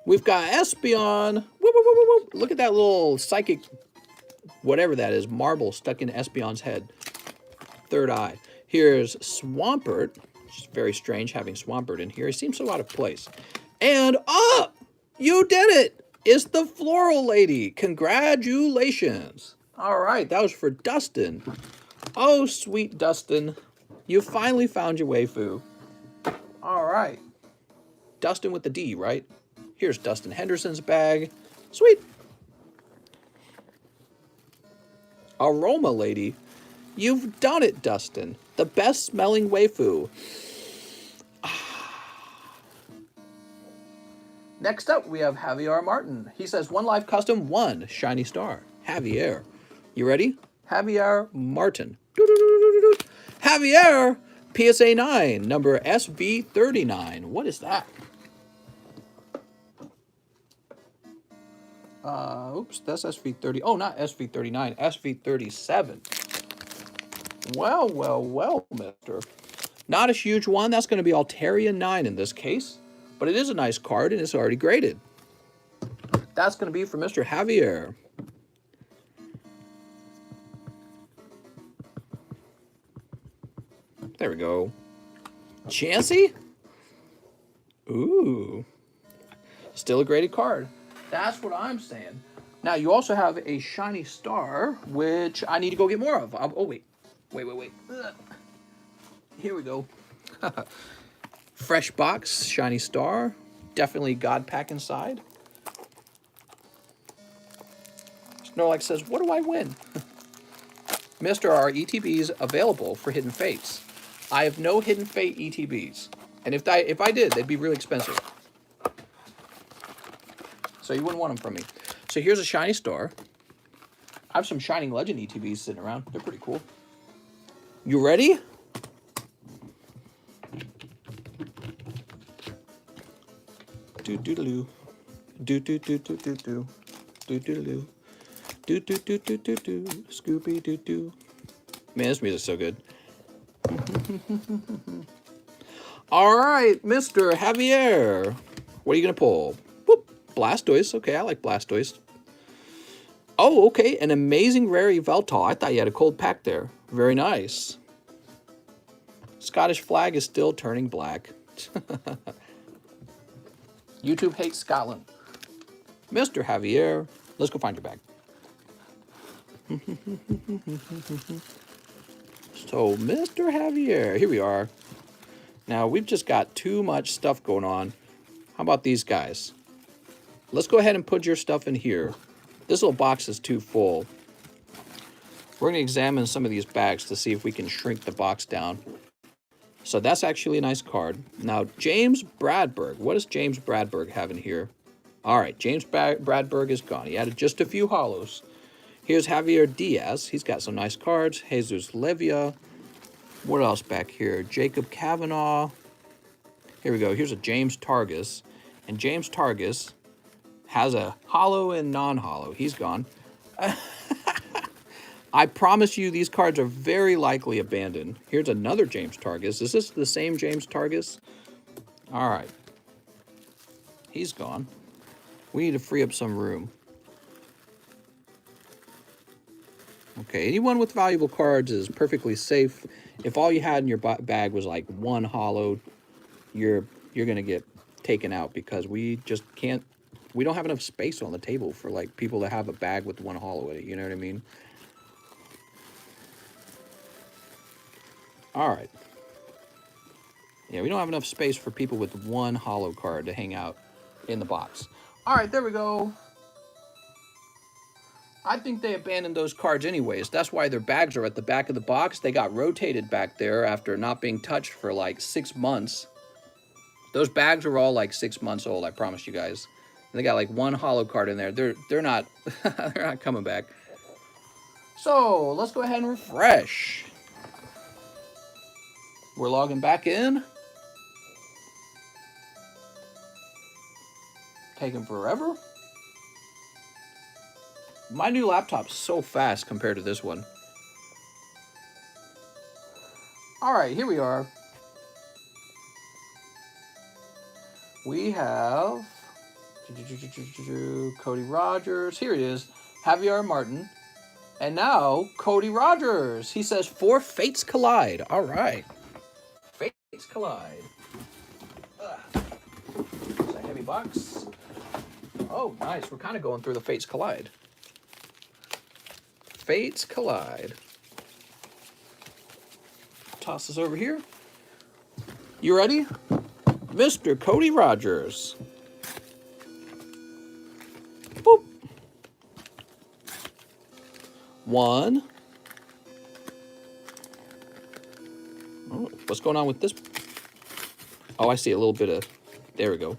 We've got Espeon. Whoop, whoop, whoop, whoop. Look at that little psychic, whatever that is, marble stuck in Espeon's head. Third eye. Here's Swampert. It's very strange having Swampert in here. He seems so out of place. And you did it! It's the Floral Lady. Congratulations. All right, that was for Dustin. Oh, sweet Dustin. You finally found your waifu. All right. Dustin with the D, right? Here's Dustin Henderson's bag. Sweet. Aroma Lady. You've done it, Dustin. The best smelling waifu. Next up, we have Javier Martin. He says, 1 live custom, 1 shiny star. Javier. You ready? Javier Martin. Javier, PSA 9, number SV39. What is that? Oops, that's SV30. Oh, not SV39, SV37. Well, well, well, mister. Not a huge one. That's going to be Altaria 9 in this case. But it is a nice card, and it's already graded. That's going to be for Mr. Javier. There we go. Chansey? Ooh. Still a graded card. That's what I'm saying. Now, you also have a shiny star, which I need to go get more of. Oh, wait. Wait. Ugh. Here we go. Fresh box, shiny star. Definitely God pack inside. Snorlax says, what do I win? Mister, are ETBs available for Hidden Fates? I have no Hidden Fate ETBs. And if I did, they'd be really expensive. So you wouldn't want them from me. So here's a shiny star. I have some Shining Legend ETBs sitting around. They're pretty cool. You ready? Do-do-do-do. Do-do-do-do-do-do. Do-do-do-do. Do-do-do-do-do-do. Scooby-doo-doo. Man, this music's so good. All right, Mr. Javier. What are you going to pull? Whoop. Blastoise. Okay, I like Blastoise. Oh, okay. An amazing rare Yveltal. I thought you had a cold pack there. Very nice. Scottish flag is still turning black. YouTube hates Scotland. Mr. Javier. Let's go find your bag. Let's So, Mr. Javier, here we are. Now, we've just got too much stuff going on. How about these guys? Let's go ahead and put your stuff in here. This little box is too full. We're going to examine some of these bags to see if we can shrink the box down. So that's actually a nice card. Now, James Bradberg. What does James Bradberg have in here? All right, James Bradberg is gone. He added just a few hollows. Here's Javier Diaz. He's got some nice cards. Jesus Levia. What else back here? Jacob Kavanaugh. Here we go. Here's a James Targus. And James Targus has a hollow and non-hollow. He's gone. I promise you these cards are very likely abandoned. Here's another James Targus. Is this the same James Targus? All right. He's gone. We need to free up some room. Okay, anyone with valuable cards is perfectly safe. If all you had in your bag was like one hollow, you're going to get taken out because we just can't, we don't have enough space on the table for like people to have a bag with one hollow in it, you know what I mean? All right. Yeah, we don't have enough space for people with one hollow card to hang out in the box. All right, there we go. I think they abandoned those cards anyways. That's why their bags are at the back of the box. They got rotated back there after not being touched for like 6 months. Those bags are all like 6 months old, I promise you guys. And they got like one hollow card in there. They're not they're not coming back. So let's go ahead and refresh. We're logging back in. Taking forever. My new laptop's so fast compared to this one. All right, here we are. We have Cody Rogers. Here it is. Javier Martin. And now, Cody Rogers. He says, 4 fates collide. All right. Fates collide. It's a heavy box. Oh, nice. We're kind of going through the fates collide. Fates collide. Toss this over here. You ready? Mr. Cody Rogers. Boop. 1. Oh, what's going on with this? Oh, I see a little bit of... There we go.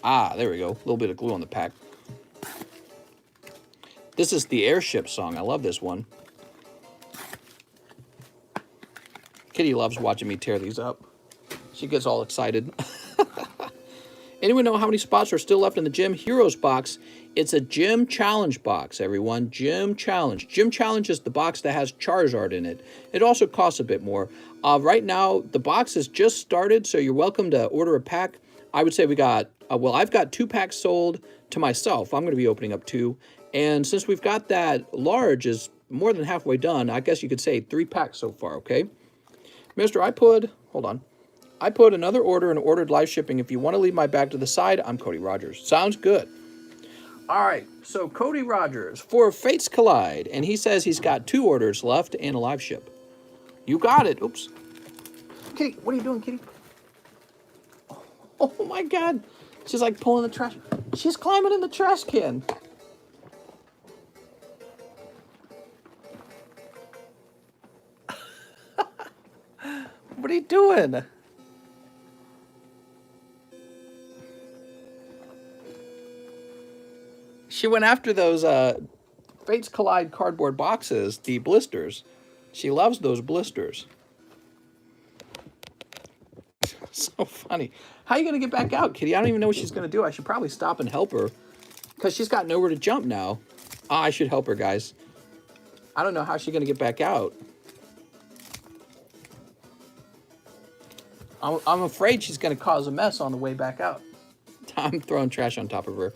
Ah, there we go. A little bit of glue on the pack. This is the Airship song. I love this one. Kitty loves watching me tear these up. She gets all excited. Anyone know how many spots are still left in the Gym Heroes box? It's a Gym Challenge box, everyone. Gym Challenge. Gym Challenge is the box that has Charizard in it. It also costs a bit more. Right now, the box has just started, so you're welcome to order a pack. I would say we got, well, I've got 2 packs sold to myself. I'm going to be opening up 2. And since we've got that large is more than halfway done, I guess you could say 3 packs so far, okay? Mister, hold on. I put another order and ordered live shipping. If you want to leave my bag to the side, I'm Cody Rogers. Sounds good. All right, so Cody Rogers for Fates Collide. And he says he's got 2 orders left and a live ship. You got it. Oops. Kitty, what are you doing, Kitty? Oh my God. She's like pulling the trash. She's climbing in the trash can. What are you doing? She went after those Fates Collide cardboard boxes, the blisters. She loves those blisters. So funny. How are you going to get back out, Kitty? I don't even know what she's going to do. I should probably stop and help her because she's got nowhere to jump now. I should help her, guys. I don't know how she's going to get back out. I'm afraid she's going to cause a mess on the way back out. I'm throwing trash on top of her.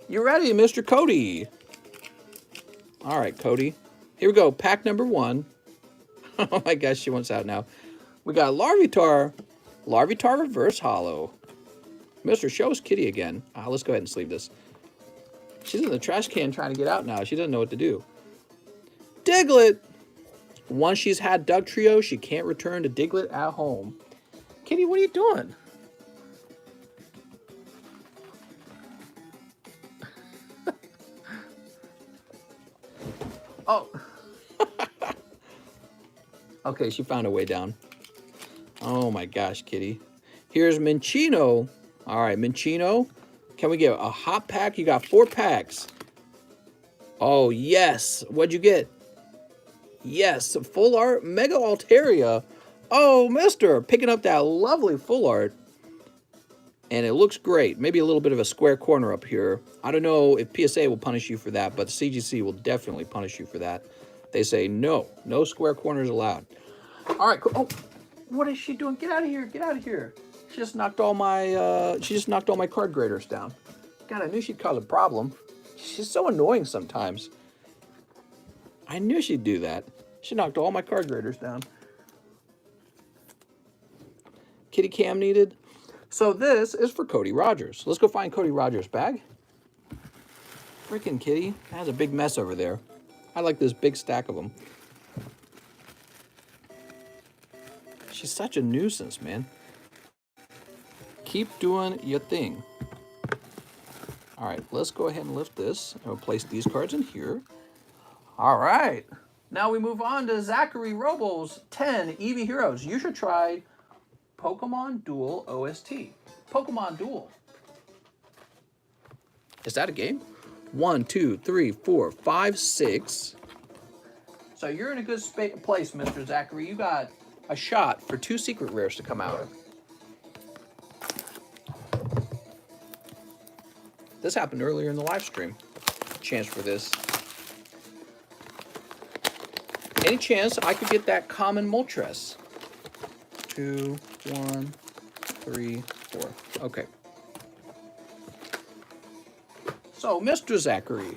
You ready, Mr. Cody? All right, Cody. Here we go. Pack number 1. Oh my gosh, she wants out now. We got Larvitar. Larvitar Reverse Hollow. Mr. Show us Kitty again. Let's go ahead and sleeve this. She's in the trash can trying to get out now. She doesn't know what to do. Diglett. Once she's had Doug Trio, she can't return to Diglett at home. Kitty, what are you doing? Oh. Okay, she found a way down. Oh my gosh, Kitty. Here's Minchino. All right, Minchino. Can we get a hot pack? You got 4 packs. Oh, yes. What'd you get? Yes, full art Mega Altaria. Oh, mister, picking up that lovely full art. And it looks great. Maybe a little bit of a square corner up here. I don't know if PSA will punish you for that, but CGC will definitely punish you for that. They say no square corners allowed. All right, cool. Oh, what is she doing? Get out of here! Get out of here! She just knocked all my card graders down. God, I knew she'd cause a problem. She's so annoying sometimes. I knew she'd do that. She knocked all my card graders down. Kitty cam needed. So this is for Cody Rogers. Let's go find Cody Rogers' bag. Freaking Kitty. That has a big mess over there. I like this big stack of them. She's such a nuisance, man. Keep doing your thing. All right, let's go ahead and lift this. And we'll place these cards in here. All right. Now we move on to Zachary Robles 10 Eevee Heroes. You should try Pokemon Duel OST. Pokemon Duel. Is that a game? 1, 2, 3, 4, 5, 6. So you're in a good place, Mr. Zachary. You got a shot for 2 secret rares to come out. This happened earlier in the live stream. Chance for this. Any chance I could get that common Moltres? 2, 1, 3, 4. Okay. So, Mr. Zachary.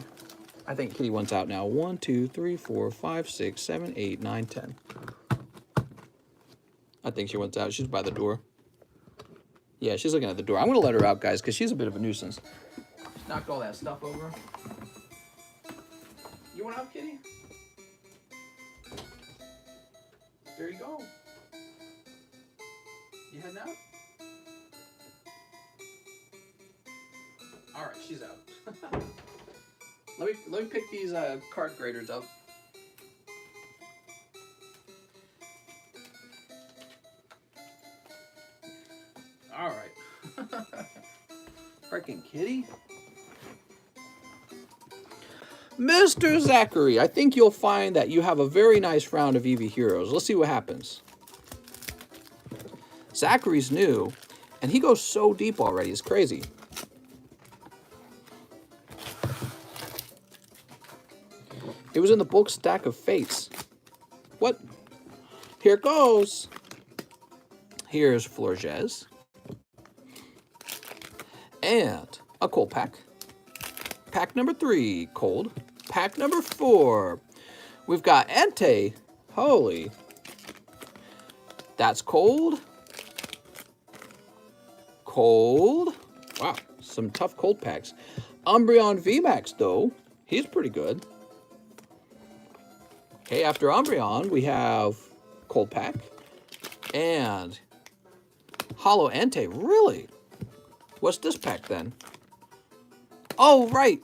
I think Kitty wants out now. 1, 2, 3, 4, 5, 6, 7, 8, 9, 10. I think she wants out. She's by the door. Yeah, she's looking at the door. I'm going to let her out, guys, because she's a bit of a nuisance. She knocked all that stuff over. You want out, Kitty? There you go. You heading out? All right, she's out. let me pick these card graders up. All right. Freaking Kitty. Mr. Zachary, I think you'll find that you have a very nice round of Eevee Heroes. Let's see what happens. Zachary's new, and he goes so deep already. It's crazy. It was in the bulk stack of fates. What? Here it goes. Here's Florges. And a cold pack. Pack number 3, cold. Pack number 4. We've got Entei. Holy. That's cold. Cold. Wow, some tough cold packs. Umbreon VMAX, though. He's pretty good. Okay, after Umbreon, we have cold pack. And Holo Entei. Really? What's this pack, then? Oh, right.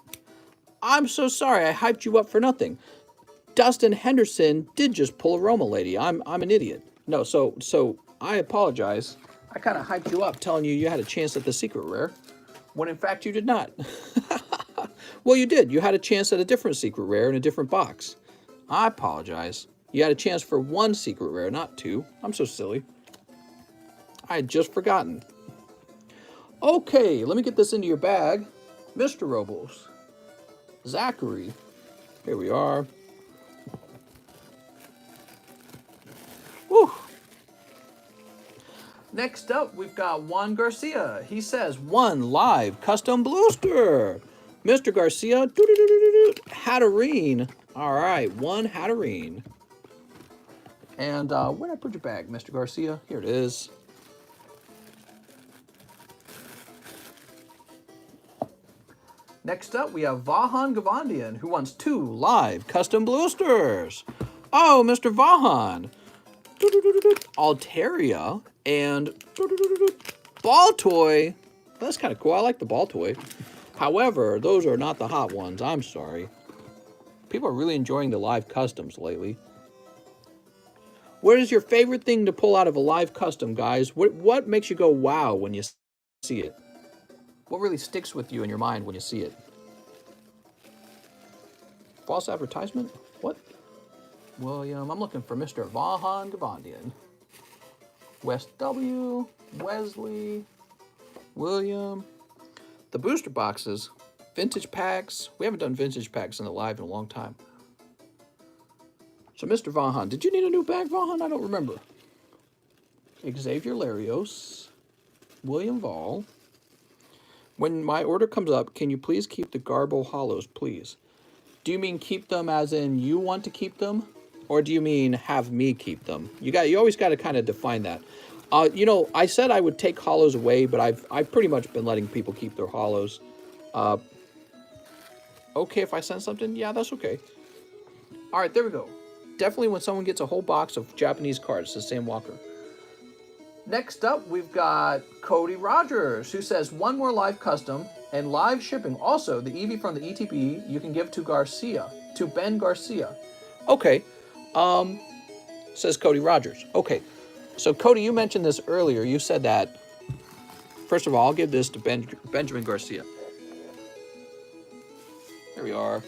I'm so sorry. I hyped you up for nothing. Dustin Henderson did just pull a Roma Lady. I'm an idiot. No, so I apologize. I kind of hyped you up telling you had a chance at the secret rare, when in fact you did not. Well, you did. You had a chance at a different secret rare in a different box. I apologize. You had a chance for 1 secret rare, not 2. I'm so silly. I had just forgotten. Okay, let me get this into your bag. Mr. Robles. Zachary. Here we are. Woo. Next up, we've got Juan Garcia. He says, 1 live custom booster. Mr. Garcia. Hatterene. All right, 1 Hatterene. And where'd I put your bag, Mr. Garcia? Here it is. Next up, we have Vahan Gavandian, who wants 2 live custom boosters. Oh, Mr. Vahan. Altaria and Ball Toy. That's kind of cool. I like the Ball Toy. However, those are not the hot ones. I'm sorry. People are really enjoying the live customs lately. What is your favorite thing to pull out of a live custom, guys? What makes you go wow when you see it? What really sticks with you in your mind when you see it? False advertisement? What? William, I'm looking for Mr. Vahan Gavandian. West W, Wesley, William. The booster boxes, vintage packs. We haven't done vintage packs in the live in a long time. So, Mr. Vahan, did you need a new bag, Vahan? I don't remember. Xavier Larios, William Vall. When my order comes up, can you please keep the Garbo Hollows, please? Do you mean keep them as in you want to keep them? Or do you mean have me keep them? You always got to kind of define that. You know, I said I would take hollows away, but I've pretty much been letting people keep their hollows. Okay, if I send something, yeah, that's okay. All right, there we go. Definitely when someone gets a whole box of Japanese cards, it's the same Walker. Next up, we've got Cody Rogers, who says one more live custom and live shipping. Also, the Eevee from the ETB you can give to Ben Garcia. Okay, says Cody Rogers. Okay, so Cody, you mentioned this earlier. You said that, first of all, I'll give this to Benjamin Garcia. There we are.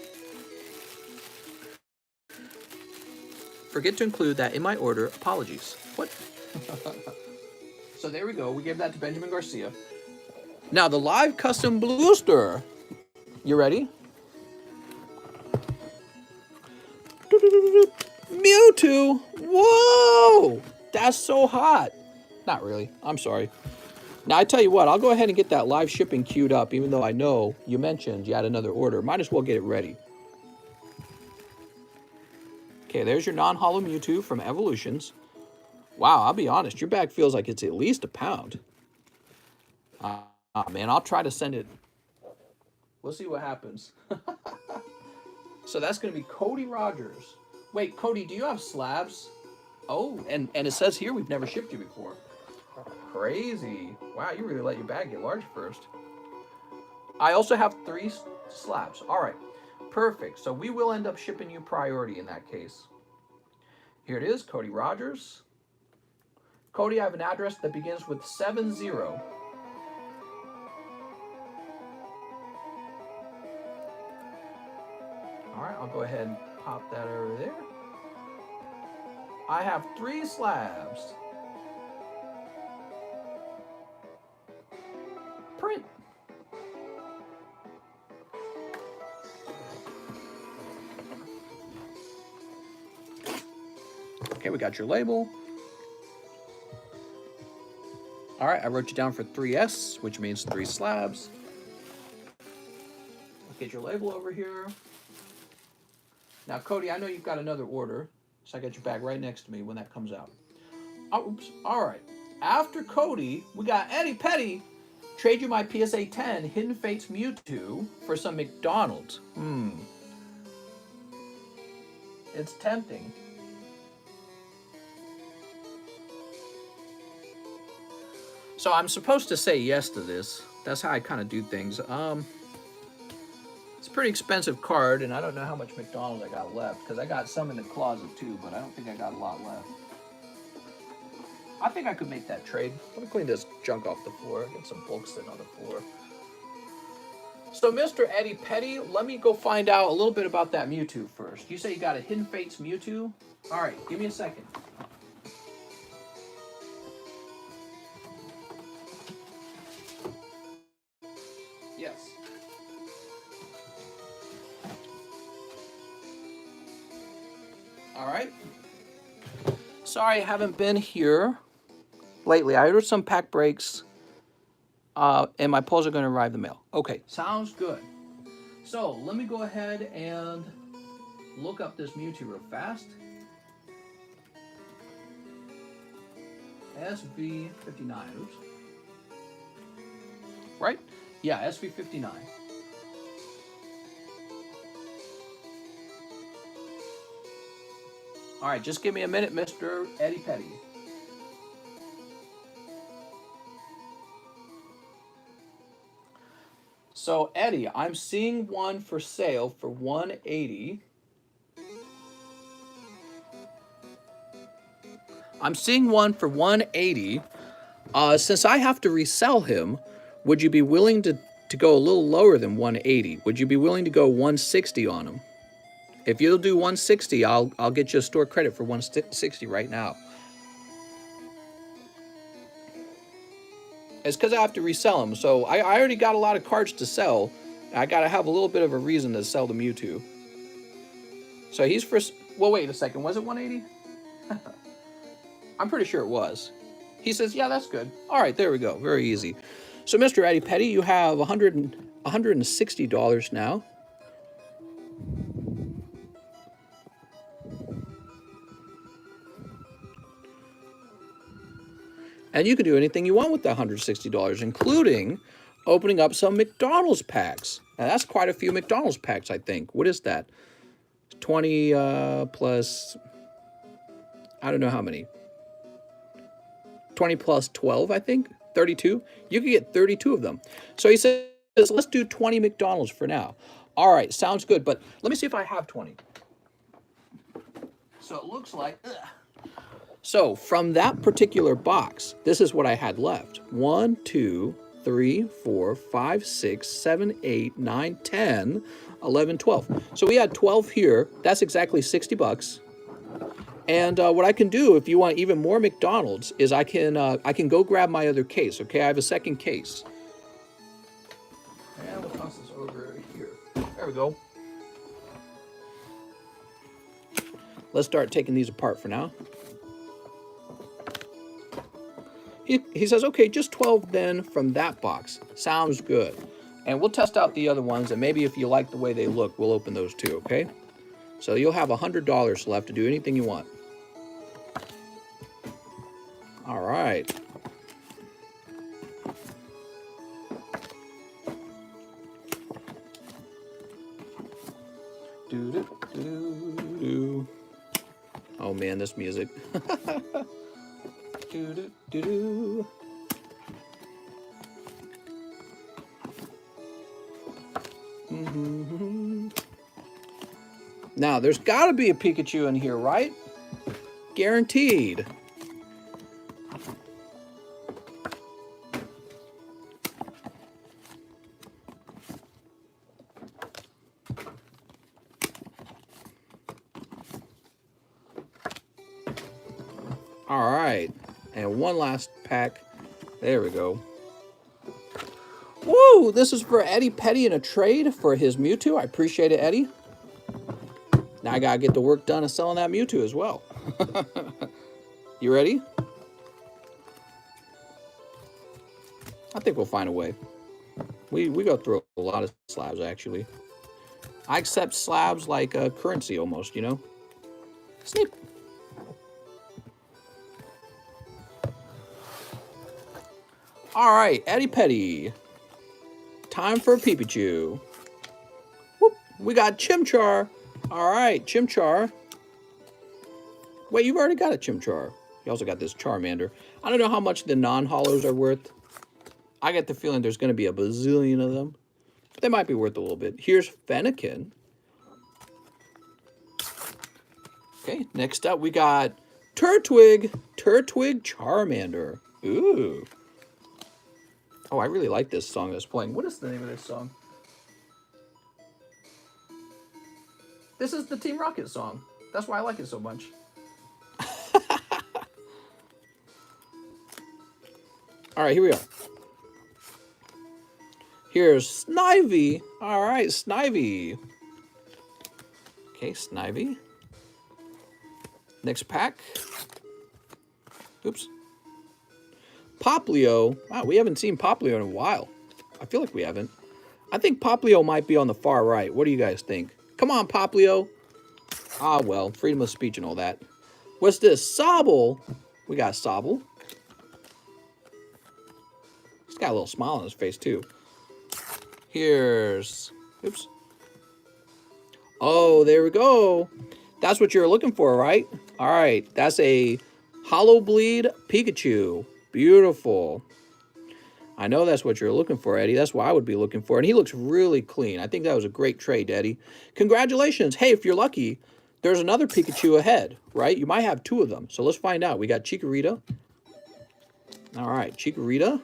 Forget to include that in my order. Apologies. What? So there we go. We gave that to Benjamin Garcia. Now the live custom booster. You ready? Mewtwo. Whoa! That's so hot. Not really. I'm sorry. Now I tell you what, I'll go ahead and get that live shipping queued up, even though I know you mentioned you had another order. Might as well get it ready. Okay, there's your non-holo Mewtwo from Evolutions. Wow, I'll be honest, your bag feels like it's at least a pound. Man, I'll try to send it. We'll see what happens. So that's going to be Cody Rogers. Wait, Cody, do you have slabs? Oh, and it says here we've never shipped you before. Crazy. Wow, you really let your bag get large first. I also have 3 slabs. All right, perfect. So we will end up shipping you priority in that case. Here it is, Cody Rogers. Cody, I have an address that begins with 70. All right, I'll go ahead and pop that over there. I have 3 slabs. Print. Okay, we got your label. All right, I wrote you down for 3S, which means 3 slabs. Let's get your label over here. Now, Cody, I know you've got another order, so I got your bag right next to me when that comes out. Oh, oops. All right. After Cody, we got Eddie Petty. Trade you my PSA 10 Hidden Fates Mewtwo for some McDonald's. It's tempting. So I'm supposed to say yes to this. That's how I kind of do things. It's a pretty expensive card, and I don't know how much McDonald I got left, because I got some in the closet too, but I don't think I got a lot left. I think I could make that trade. Let me clean this junk off the floor. Get some bulk sitting on the floor. So, Mr. Eddie Petty, let me go find out a little bit about that Mewtwo first. You say you got a Hidden Fates Mewtwo? All right, give me a second. Yes. All right. Sorry I haven't been here lately. I ordered some pack breaks, and my pulls are going to arrive in the mail. Okay, sounds good. So let me go ahead and look up this Mewtwo real fast. SV59. Oops. Right? Yeah, SV59. All right, just give me a minute, Mr. Eddie Petty. So, Eddie, I'm seeing one for sale for $180. I'm seeing one for $180. Since I have to resell him, would you be willing to go a little lower than $180? Would you be willing to go $160 on him? If you'll do $160, I'll get you a store credit for $160 right now. It's because I have to resell them. So I already got a lot of cards to sell. I got to have a little bit of a reason to sell the Mewtwo. So he's for... Well, wait a second. Was it 180? I'm pretty sure it was. He says, yeah, that's good. All right, there we go. Very easy. So, Mr. Eddie Petty, you have $160 now. And you can do anything you want with that $160, including opening up some McDonald's packs. Now, that's quite a few McDonald's packs, I think. What is that? 20 plus... I don't know how many. 20 plus 12, I think. 32. You can get 32 of them. So he says, let's do 20 McDonald's for now. All right, sounds good. But let me see if I have 20. So it looks like... Ugh. So from that particular box, this is what I had left. 1, 2, 3, 4, 5, 6, 7, 8, 9, 10, 11, 12. So we had 12 here. That's exactly $60. And what I can do, if you want even more McDonald's, is I can go grab my other case. Okay, I have a second case. And we'll toss this over here. There we go. Let's start taking these apart for now. He says, okay, just 12 then from that box. Sounds good. And we'll test out the other ones, and maybe if you like the way they look, we'll open those too, okay? So you'll have $100 left to do anything you want. All right. Do-do-do-do. Oh man, this music. Do-do-do-do. Now, there's got to be a Pikachu in here, right? Guaranteed. All right. And one last pack. There we go. Woo! This is for Eddie Petty in a trade for his Mewtwo. I appreciate it, Eddie. Now I gotta get the work done of selling that Mewtwo as well. You ready? I think we'll find a way. We go through a lot of slabs, actually. I accept slabs like a currency almost, you know? Sneak. All right, Eddie Petty. Time for a Pikachu. Whoop, we got Chimchar. All right, Chimchar. Wait, you've already got a Chimchar. You also got this Charmander. I don't know how much the non-hollows are worth. I get the feeling there's going to be a bazillion of them. But they might be worth a little bit. Here's Fennekin. Okay, next up we got Turtwig. Turtwig Charmander. Ooh. Oh, I really like this song that's playing. What is the name of this song? This is the Team Rocket song. That's why I like it so much. All right, here we go. Here's Snivy. All right, Snivy. Okay, Snivy. Next pack. Oops. Poplio. Wow, we haven't seen Poplio in a while. I feel like we haven't. I think Poplio might be on the far right. What do you guys think? Come on, Poplio. Ah, well, freedom of speech and all that. What's this? Sobble. We got Sobble. He's got a little smile on his face, too. Here's... Oops. Oh, there we go. That's what you're looking for, right? All right, that's a Hollow Bleed Pikachu. Beautiful. I know that's what you're looking for, Eddie. That's what I would be looking for. And he looks really clean. I think that was a great trade, Eddie. Congratulations. Hey, if you're lucky, there's another Pikachu ahead, right? You might have 2 of them. So let's find out. We got Chikorita. All right, Chikorita.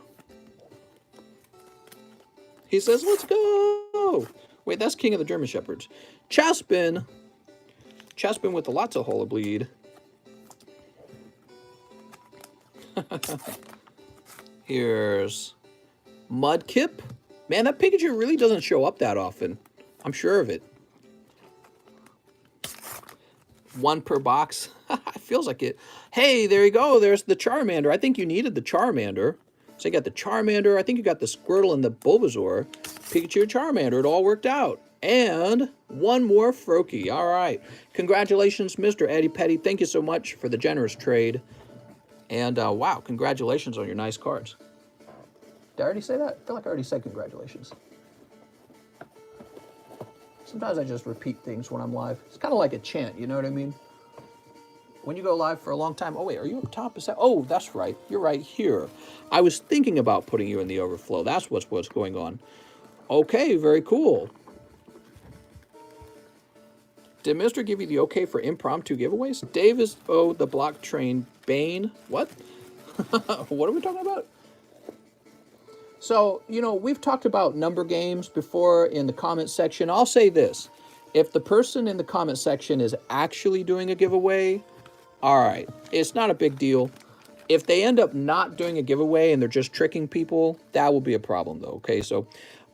He says, let's go. Wait, that's King of the German Shepherds. Chaspin. Chaspin with lots of Hollow Bleed. Here's Mudkip. Man, that Pikachu really doesn't show up that often. I'm sure of it. 1 per box. It feels like it. Hey, there you go. There's the Charmander. I think you needed the Charmander. So you got the Charmander. I think you got the Squirtle and the Bulbasaur. Pikachu, Charmander. It all worked out. And 1 more Froakie. All right. Congratulations, Mr. Eddie Petty. Thank you so much for the generous trade. And wow, congratulations on your nice cards. Did I already say that? I feel like I already said congratulations. Sometimes I just repeat things when I'm live. It's kind of like a chant, you know what I mean? When you go live for a long time, oh wait, are you up top? Is that? Oh, that's right. You're right here. I was thinking about putting you in the overflow. That's what's going on. Okay, very cool. Did Mr. give you the okay for impromptu giveaways? Dave is, oh, the block train Bane. What? What are we talking about? So, you know, we've talked about number games before in the comment section. I'll say this. If the person in the comment section is actually doing a giveaway, all right, it's not a big deal. If they end up not doing a giveaway and they're just tricking people, that will be a problem, though, okay? So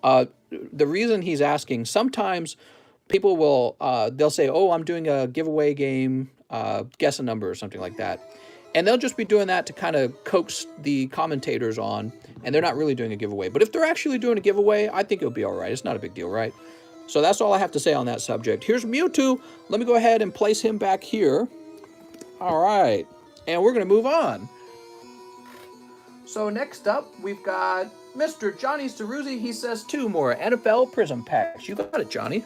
the reason he's asking, sometimes people will, they'll say, oh, I'm doing a giveaway game, guess a number or something like that. And they'll just be doing that to kind of coax the commentators on, and they're not really doing a giveaway. But if they're actually doing a giveaway, I think it'll be all right. It's not a big deal, right? So that's all I have to say on that subject. Here's Mewtwo. Let me go ahead and place him back here. All right. And we're going to move on. So next up, we've got Mr. Johnny Ceruzzi. He says 2 more NFL Prizm packs. You got it, Johnny.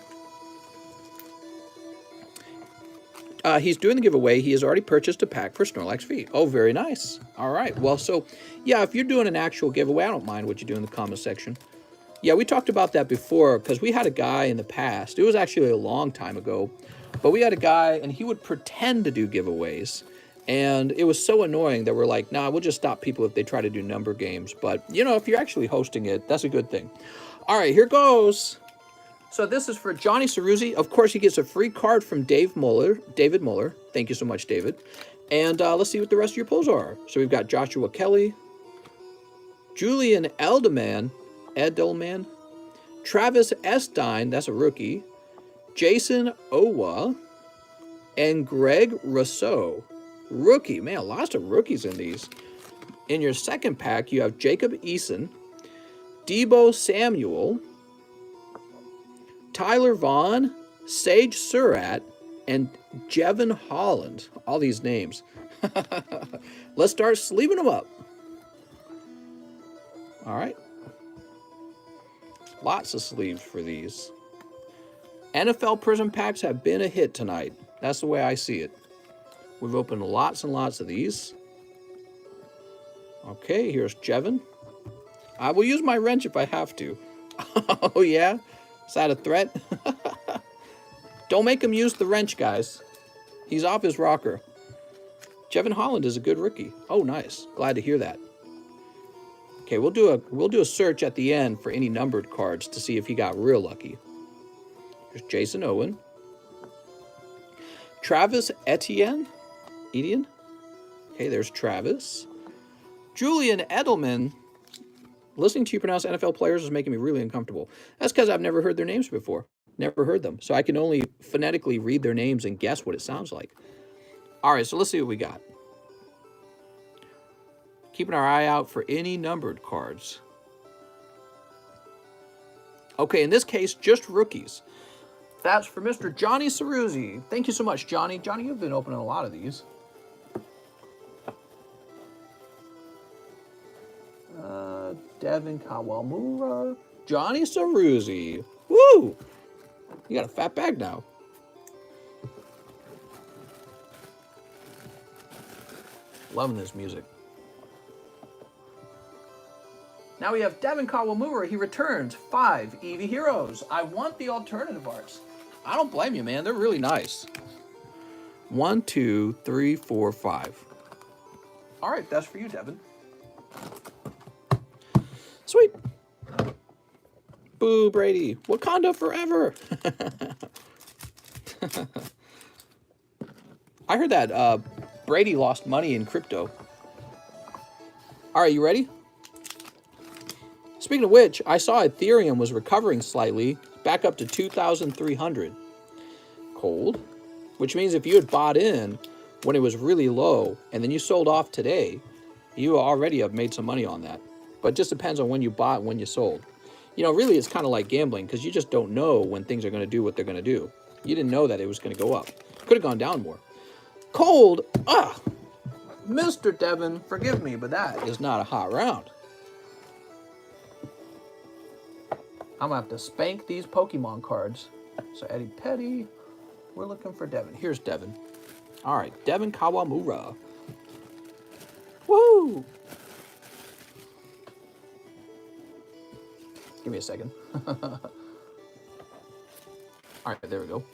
He's doing the giveaway. He has already purchased a pack for Snorlax V. Oh, very nice. All right. Well, so, yeah, if you're doing an actual giveaway, I don't mind what you do in the comment section. Yeah, we talked about that before because we had a guy in the past. It was actually a long time ago. But we had a guy, and he would pretend to do giveaways. And it was so annoying that we're like, nah, we'll just stop people if they try to do number games. But, you know, if you're actually hosting it, that's a good thing. All right, here goes. So this is for Johnny Ceruzzi. Of course, he gets a free card from David Muller. Thank you so much, David. And let's see what the rest of your pulls are. So we've got Joshua Kelly, Julian Edelman, Travis Estine, that's a rookie, Jason Owa, and Greg Rousseau. Rookie. Man, lots of rookies in these. In your second pack, you have Jacob Eason, Debo Samuel, Tyler Vaughn, Sage Surratt, and Jevon Holland. All these names. Let's start sleeving them up. All right. Lots of sleeves for these. NFL Prizm packs have been a hit tonight. That's the way I see it. We've opened lots and lots of these. Okay, here's Jevon. I will use my wrench if I have to. Oh, yeah? Is that a threat? Don't make him use the wrench, guys. He's off his rocker. Jevon Holland is a good rookie. Oh, nice. Glad to hear that. Okay, we'll do a search at the end for any numbered cards to see if he got real lucky. Here's Jason Owen. Travis Etienne. Okay, there's Travis. Julian Edelman. Listening to you pronounce NFL players is making me really uncomfortable. That's because I've never heard their names before. Never heard them. So I can only phonetically read their names and guess what it sounds like. All right, so let's see what we got. Keeping our eye out for any numbered cards. Okay, in this case, just rookies. That's for Mr. Johnny Ceruzzi. Thank you so much, Johnny. Johnny, you've been opening a lot of these. Devin Kawamura. Johnny Ceruzzi. Woo! You got a fat bag now. Loving this music. Now we have Devin Kawamura. He returns 5 Eevee Heroes. I want the alternative arts. I don't blame you, man. They're really nice. 1, 2, 3, 4, 5. All right, that's for you, Devin. Sweet. Boo, Brady. Wakanda forever. I heard that Brady lost money in crypto. All right, you ready? Speaking of which, I saw Ethereum was recovering slightly, back up to 2,300. Cold. Which means if you had bought in when it was really low and then you sold off today, you already have made some money on that. But it just depends on when you bought and when you sold. You know, really it's kind of like gambling because you just don't know when things are going to do what they're going to do. You didn't know that it was going to go up. Could have gone down more. Cold. Mr. Devin, forgive me, but that is not a hot round. I'm going to have to spank these Pokemon cards. So Eddie Petty, we're looking for Devin. Here's Devin. All right, Devin Kawamura. Woo! Give me a second. All right, there we go.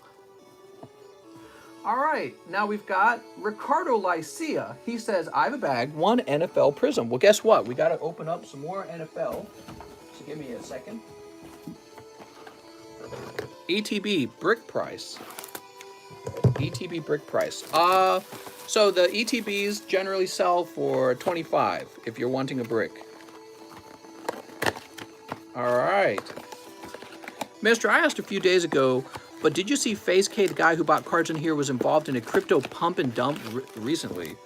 All right, now we've got Ricardo Lycia. He says, I have a bag, 1 NFL Prizm. Well, guess what? We got to open up some more NFL. So give me a second. ETB brick price. ETB brick price. So the ETBs generally sell for 25 if you're wanting a brick. All right. Mister, I asked a few days ago, but did you see FaZe K, the guy who bought cards in here, was involved in a crypto pump and dump recently?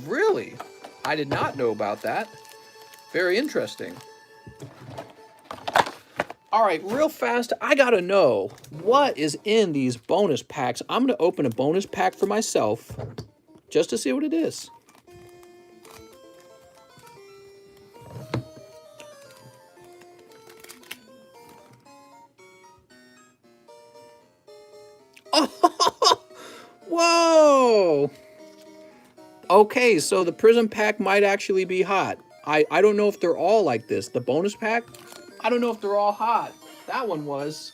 Really? I did not know about that. Very interesting. All right, real fast, I gotta know what is in these bonus packs. I'm gonna open a bonus pack for myself just to see what it is. Oh, whoa! Okay, so the Prizm pack might actually be hot. I don't know if they're all like this. The bonus pack, I don't know if they're all hot. That one was.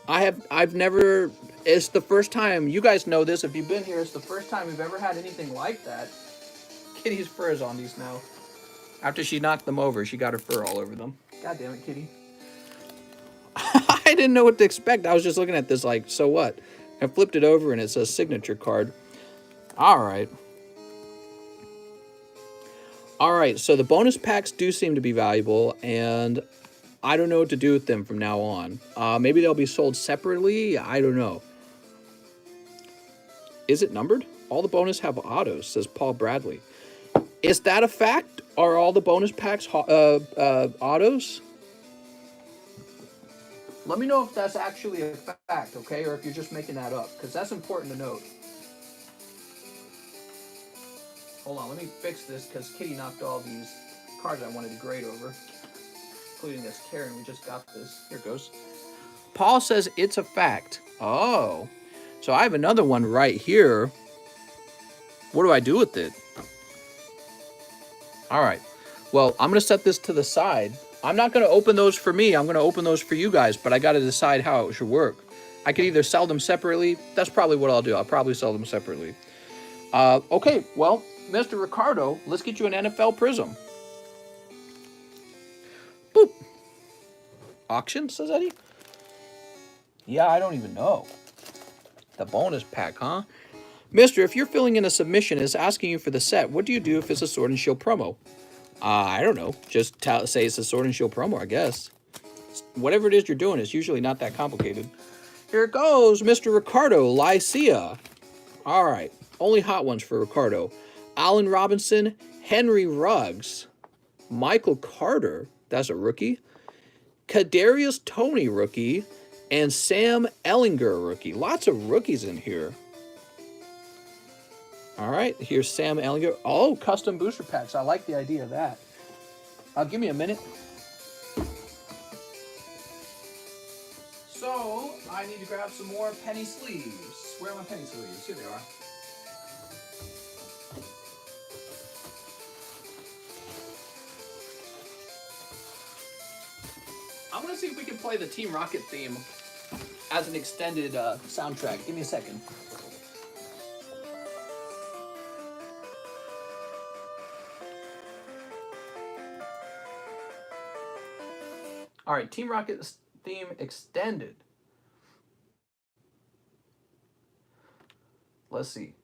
I've never, it's the first time, you guys know this, if you've been here, it's the first time we've ever had anything like that. Kitty's fur is on these now. After she knocked them over, she got her fur all over them. God damn it, Kitty. I didn't know what to expect. I was just looking at this like, so what? I flipped it over and it says signature card. All right. All right, so the bonus packs do seem to be valuable, and I don't know what to do with them from now on. Maybe they'll be sold separately. I don't know. Is it numbered? All the bonus have autos, says Paul Bradley. Is that a fact? Are all the bonus packs autos? Let me know if that's actually a fact, okay? Or if you're just making that up, because that's important to note. Hold on, let me fix this, because Kitty knocked all these cards I wanted to grade over. Including this Karen, we just got this. Here it goes. Paul says it's a fact. Oh. So I have another one right here. What do I do with it? All right. Well, I'm going to set this to the side. I'm not going to open those for me. I'm going to open those for you guys, but I got to decide how it should work. I could either sell them separately. That's probably what I'll do. I'll probably sell them separately. Okay, well, Mr. Ricardo, let's get you an NFL Prizm. Boop. Auction, says Eddie? Yeah, I don't even know. The bonus pack, huh? Mister, if you're filling in a submission and it's asking you for the set, what do you do if it's a Sword and Shield promo? I don't know. Just say it's a Sword and Shield promo, I guess. Whatever it is you're doing, it's usually not that complicated. Here it goes, Mr. Ricardo Lycia. All right. Only hot ones for Ricardo. Allen Robinson, Henry Ruggs, Michael Carter, that's a rookie, Kadarius Toney, rookie, and Sam Ellinger, rookie. Lots of rookies in here. All right, here's Sam Ellinger. Oh, custom booster packs. I like the idea of that. Give me a minute. So, I need to grab some more penny sleeves. Where are my penny sleeves? Here they are. I'm gonna see if we can play the Team Rocket theme as an extended soundtrack. Give me a second. All right, Team Rocket theme extended. Let's see.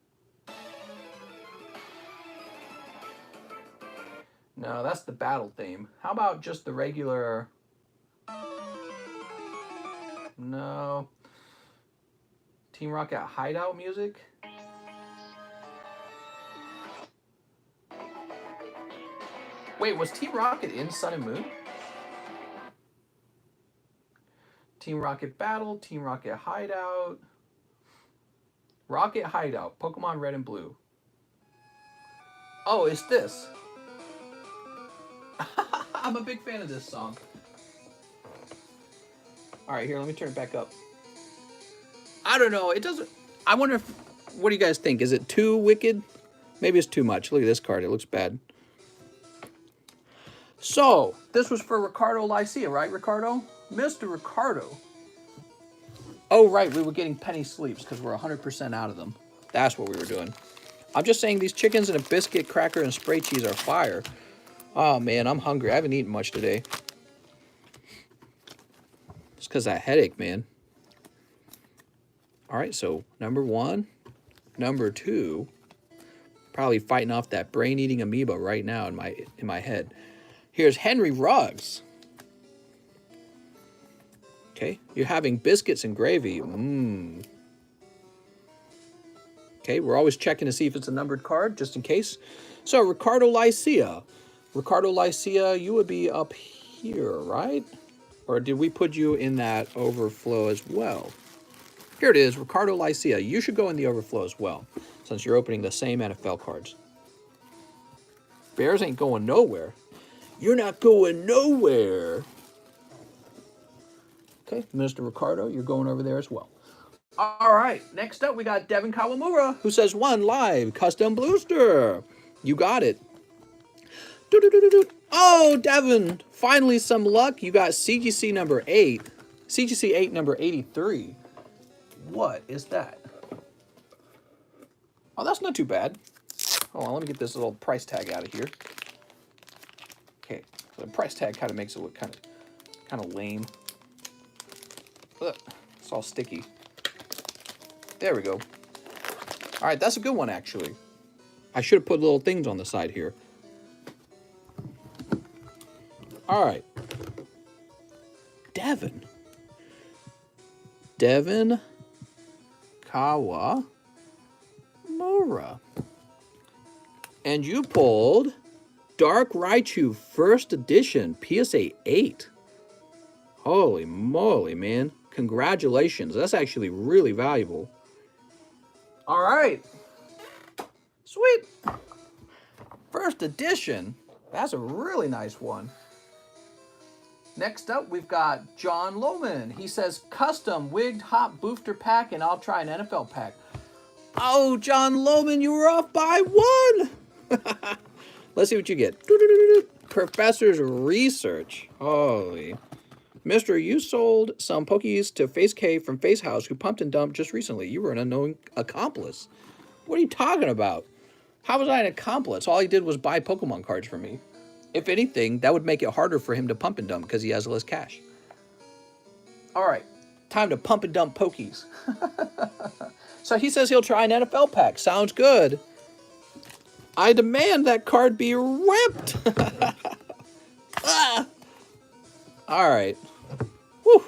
No, that's the battle theme. How about just the regular? No. Team Rocket hideout music? Wait, was Team Rocket in Sun and Moon? Team Rocket Battle, Team Rocket Hideout. Rocket Hideout, Pokemon Red and Blue. Oh, it's this. I'm a big fan of this song. All right, here, let me turn it back up. I don't know, it doesn't... I wonder if... What do you guys think? Is it too wicked? Maybe it's too much. Look at this card, it looks bad. So, this was for Ricardo Lycia, right, Ricardo? Mr. Ricardo. Oh, right, we were getting penny sleeps because we're 100% out of them. That's what we were doing. I'm just saying these chickens and a biscuit, cracker, and spray cheese are fire. Oh, man, I'm hungry. I haven't eaten much today. It's because of that headache, man. All right, so number 1. Number 2. Probably fighting off that brain-eating amoeba right now in my head. Here's Henry Ruggs. Okay, you're having biscuits and gravy. Mmm. Okay, we're always checking to see if it's a numbered card, just in case. So, Ricardo Lycia. Ricardo Lycia, you would be up here, right? Or did we put you in that overflow as well? Here it is, Ricardo Lycia. You should go in the overflow as well, since you're opening the same NFL cards. Bears ain't going nowhere. You're not going nowhere. Okay, Mr. Ricardo, you're going over there as well. All right, next up we got Devin Kawamura, who says 1 live custom booster. You got it. Oh, Devin, finally some luck. You got CGC number 8. CGC 8 number 83. What is that? Oh, that's not too bad. Hold on, let me get this little price tag out of here. Okay, the price tag kind of makes it look kind of lame. Ugh, it's all sticky. There we go. All right, that's a good one, actually. I should have put little things on the side here. All right. Devin. Devin Kawamura. And you pulled Dark Raichu First Edition PSA 8. Holy moly, man. Congratulations. That's actually really valuable. All right. Sweet. First edition. That's a really nice one. Next up, we've got John Lohman. He says, custom wigged hop booster pack, and I'll try an NFL pack. Oh, John Lohman, you were off by 1. Let's see what you get. Professor's Research. Holy. Mister, you sold some Pokies to Face K from Face House who pumped and dumped just recently. You were an unknown accomplice. What are you talking about? How was I an accomplice? All he did was buy Pokemon cards from me. If anything, that would make it harder for him to pump and dump because he has less cash. All right, time to pump and dump Pokies. So he says he'll try an NFL pack. Sounds good. I demand that card be ripped. Ah. All right. Whew.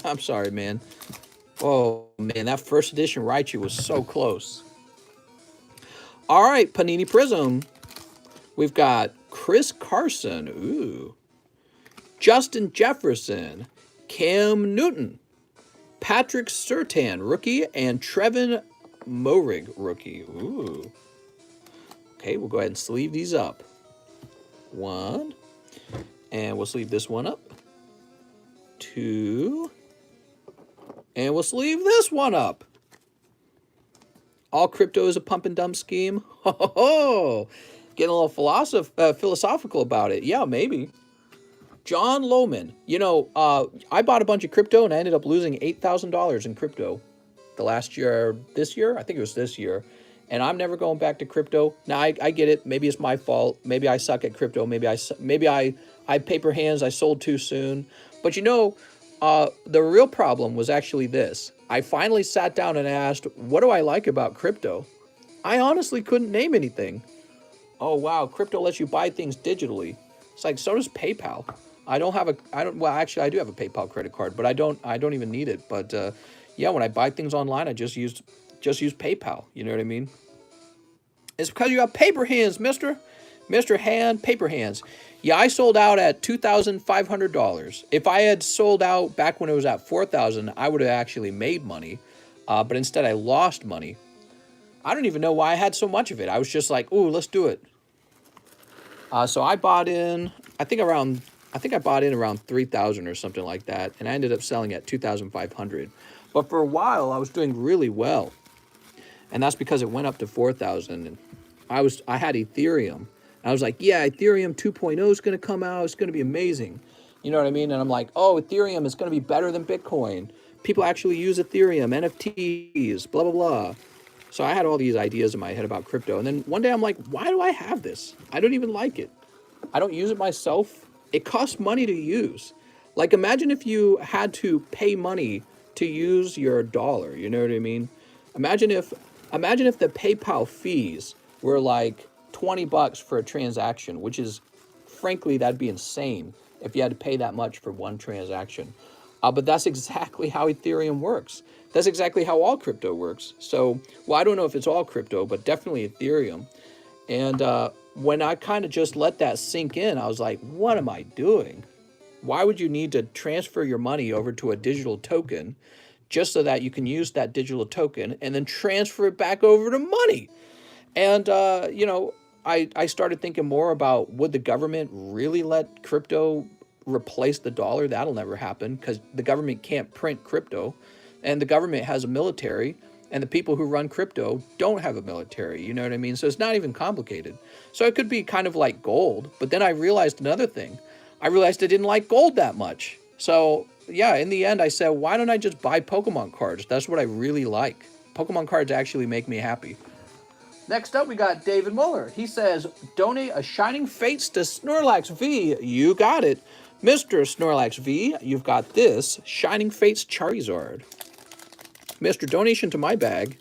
I'm sorry, man. Oh, man, that first edition Raichu was so close. All right, Panini Prizm. We've got Chris Carson. Ooh. Justin Jefferson. Cam Newton. Patrick Surtain, rookie. And Trevin Moehrig, rookie. Ooh. Okay, we'll go ahead and sleeve these up. 1. And we'll sleeve this one up. 2. And we'll sleeve this one up. All crypto is a pump and dump scheme. Ho, ho, ho. Getting a little philosophical about it. Yeah, maybe. John Lohman, you know, I bought a bunch of crypto and I ended up losing $8,000 in crypto the last year, this year, I think it was this year. And I'm never going back to crypto. Now, I get it. Maybe it's my fault. Maybe I suck at crypto. Maybe I had paper hands. I sold too soon. But you know, the real problem was actually this. I finally sat down and asked, what do I like about crypto? I honestly couldn't name anything. Oh, wow, crypto lets you buy things digitally. It's like, so does PayPal. Well, actually, I do have a PayPal credit card, but I don't even need it. But yeah, when I buy things online, I just use PayPal. You know what I mean? It's because you got paper hands, mister. Mr. Hand, paper hands. Yeah, I sold out at $2,500. If I had sold out back when it was at $4,000, I would have actually made money. But instead, I lost money. I don't even know why I had so much of it. I was just like, ooh, let's do it. So I bought in, I think I bought in around 3,000 or something like that, and I ended up selling at 2,500. But for a while, I was doing really well, and that's because it went up to 4,000. And I had Ethereum. I was like, yeah, Ethereum 2.0 is going to come out. It's going to be amazing. You know what I mean? And I'm like, oh, Ethereum is going to be better than Bitcoin. People actually use Ethereum, NFTs, blah, blah, blah. So I had all these ideas in my head about crypto. And then one day I'm like, why do I have this? I don't even like it. I don't use it myself. It costs money to use. Like, imagine if you had to pay money to use your dollar. You know what I mean? Imagine if the PayPal fees were like $20 for a transaction, which is, frankly, that'd be insane if you had to pay that much for one transaction. But that's exactly how Ethereum works. That's exactly how all crypto works. So, well, I don't know if it's all crypto, but definitely Ethereum. And when I kind of just let that sink in, I was like, what am I doing? Why would you need to transfer your money over to a digital token just so that you can use that digital token and then transfer it back over to money? And, you know, I started thinking more about, would the government really let crypto replace the dollar? That'll never happen because the government can't print crypto, and the government has a military, and the people who run crypto don't have a military. You know what I mean? So it's not even complicated. So it could be kind of like gold. But then I realized another thing. I realized I didn't like gold that much. So yeah, in the end, I said, why don't I just buy Pokemon cards? That's what I really like. Pokemon cards actually make me happy. Next up, we got David Muller. He says, donate a Shining Fates to Snorlax V. You got it. Mr. Snorlax V, you've got this Shining Fates Charizard. Mr. Donation to my bag.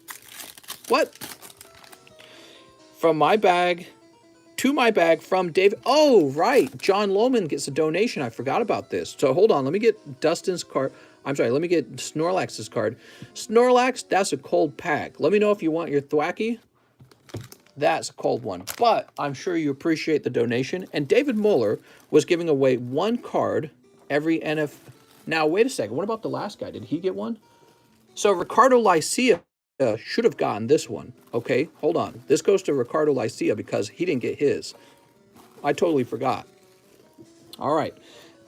What? From my bag to my bag from David. Oh, right. John Lohman gets a donation. I forgot about this. So hold on. Let me get Dustin's card. I'm sorry. Let me get Snorlax's card. Snorlax, that's a cold pack. Let me know if you want your Thwacky. That's a cold one. But I'm sure you appreciate the donation. And David Muller was giving away one card every NF. Now, wait a second. What about the last guy? Did he get one? So Ricardo Lycia should have gotten this one. Okay, hold on. This goes to Ricardo Lycia because he didn't get his. I totally forgot. All right.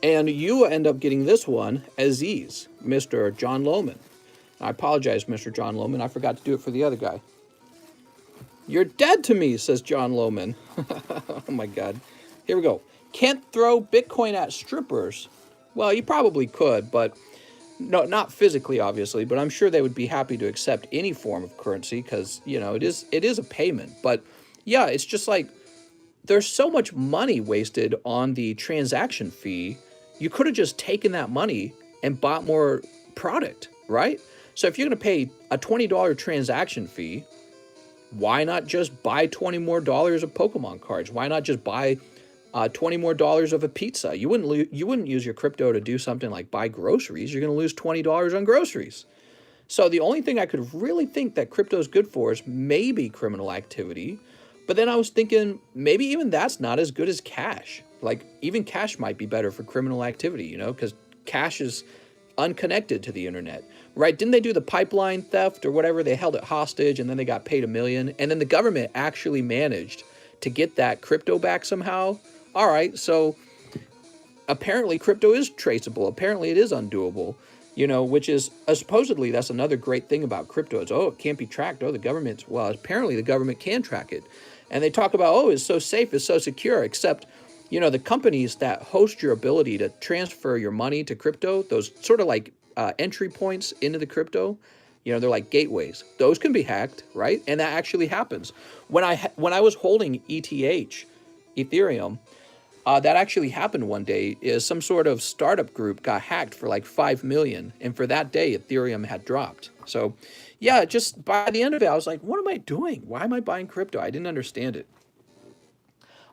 And you end up getting this one, Aziz, Mr. John Lohman. I apologize, Mr. John Lohman. I forgot to do it for the other guy. You're dead to me, says John Lohman. Oh, my God. Here we go. Can't throw Bitcoin at strippers. Well, you probably could, but no, not physically, obviously, but I'm sure they would be happy to accept any form of currency because, you know, it is a payment. But, yeah, it's just like there's so much money wasted on the transaction fee. You could have just taken that money and bought more product, right? So if you're going to pay a $20 transaction fee, why not just buy $20 more of Pokemon cards? Why not just buy $20 more of a pizza? You wouldn't use your crypto to do something like buy groceries. You're going to lose $20 on groceries. So the only thing I could really think that crypto is good for is maybe criminal activity. But then I was thinking maybe even that's not as good as cash. Like even cash might be better for criminal activity, you know, because cash is unconnected to the internet, right? Didn't they do the pipeline theft or whatever? They held it hostage and then they got paid $1 million. And then the government actually managed to get that crypto back somehow. All right, so apparently crypto is traceable. Apparently it is undoable, you know, which is supposedly that's another great thing about crypto. It's, oh, it can't be tracked. Oh, the government's, well, apparently the government can track it. And they talk about, oh, it's so safe, it's so secure, except you know, the companies that host your ability to transfer your money to crypto, those sort of like entry points into the crypto, you know, they're like gateways. Those can be hacked, right? And that actually happens. When I was holding ETH, Ethereum, that actually happened one day. Is some sort of startup group got hacked for like 5 million, and for that day, Ethereum had dropped. So, yeah, just by the end of it, I was like, what am I doing? Why am I buying crypto? I didn't understand it.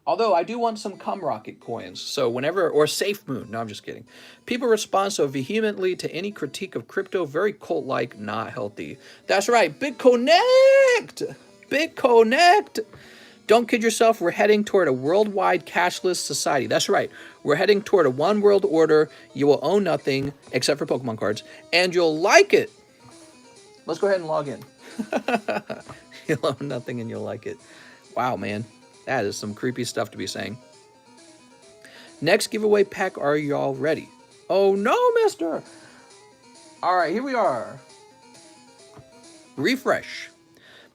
Although I do want some cum rocket coins. So whenever, or Safe Moon. No, I'm just kidding. People respond so vehemently to any critique of crypto, very cult-like, not healthy. That's right, BitConnect! BitConnect! Don't kid yourself, we're heading toward a worldwide cashless society. That's right, we're heading toward a one world order. You will own nothing except for Pokemon cards, and you'll like it. Let's go ahead and log in. You'll own nothing and you'll like it. Wow, man. That is some creepy stuff to be saying. Next giveaway pack, are y'all ready? Oh no, mister! Alright, here we are. Refresh.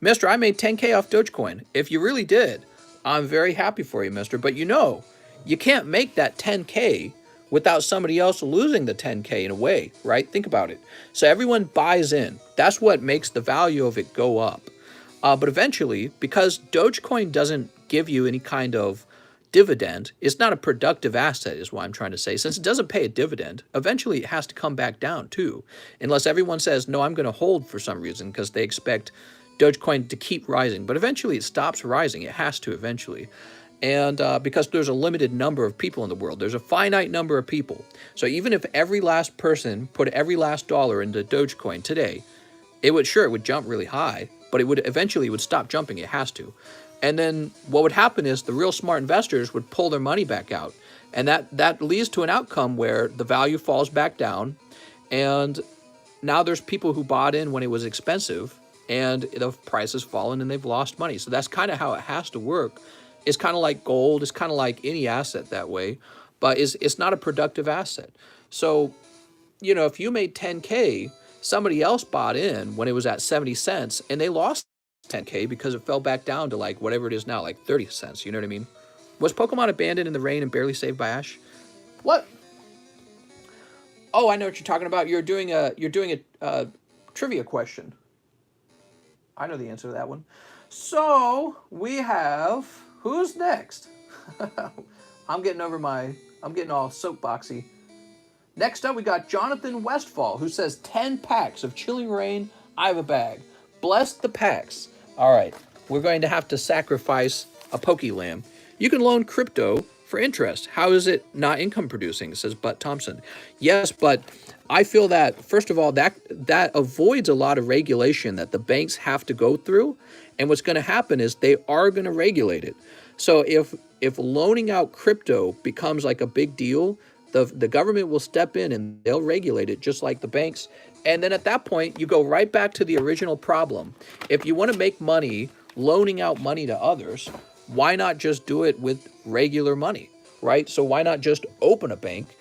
Mister, I made 10K off Dogecoin. If you really did, I'm very happy for you, mister. But you know, you can't make that 10K without somebody else losing the 10K in a way, right? Think about it. So everyone buys in. That's what makes the value of it go up. But eventually, because Dogecoin doesn't give you any kind of dividend, it's not a productive asset is what I'm trying to say. Since it doesn't pay a dividend, eventually it has to come back down too. Unless everyone says, no, I'm going to hold for some reason because they expect Dogecoin to keep rising. But eventually it stops rising. It has to eventually. And because there's a limited number of people in the world, there's a finite number of people. So even if every last person put every last dollar into Dogecoin today, it would jump really high, but it would eventually stop jumping. It has to. And then what would happen is the real smart investors would pull their money back out. And that leads to an outcome where the value falls back down. And now there's people who bought in when it was expensive and the price has fallen and they've lost money. So that's kind of how it has to work. It's kind of like gold. It's kind of like any asset that way, but it's not a productive asset. So, you know, if you made 10K, somebody else bought in when it was at 70 cents and they lost 10K because it fell back down to like whatever it is now, like 30 cents. You know what I mean? Was Pokemon abandoned in the rain and barely saved by Ash? What? Oh, I know what you're talking about. You're doing a trivia question. I know the answer to that one. So we have, who's next? I'm getting all soapboxy. Next up, we got Jonathan Westfall, who says 10 packs of Chilling Rain. I have a bag. Bless the packs. All right, we're going to have to sacrifice a Pokelam. You can loan crypto for interest. How is it not income producing? Says Butt Thompson. Yes, but I feel that, first of all, that avoids a lot of regulation that the banks have to go through. And what's going to happen is they are going to regulate it. So if loaning out crypto becomes like a big deal, the government will step in and they'll regulate it just like the banks. And then at that point, you go right back to the original problem. If you want to make money loaning out money to others, why not just do it with regular money, right? So why not just open a bank?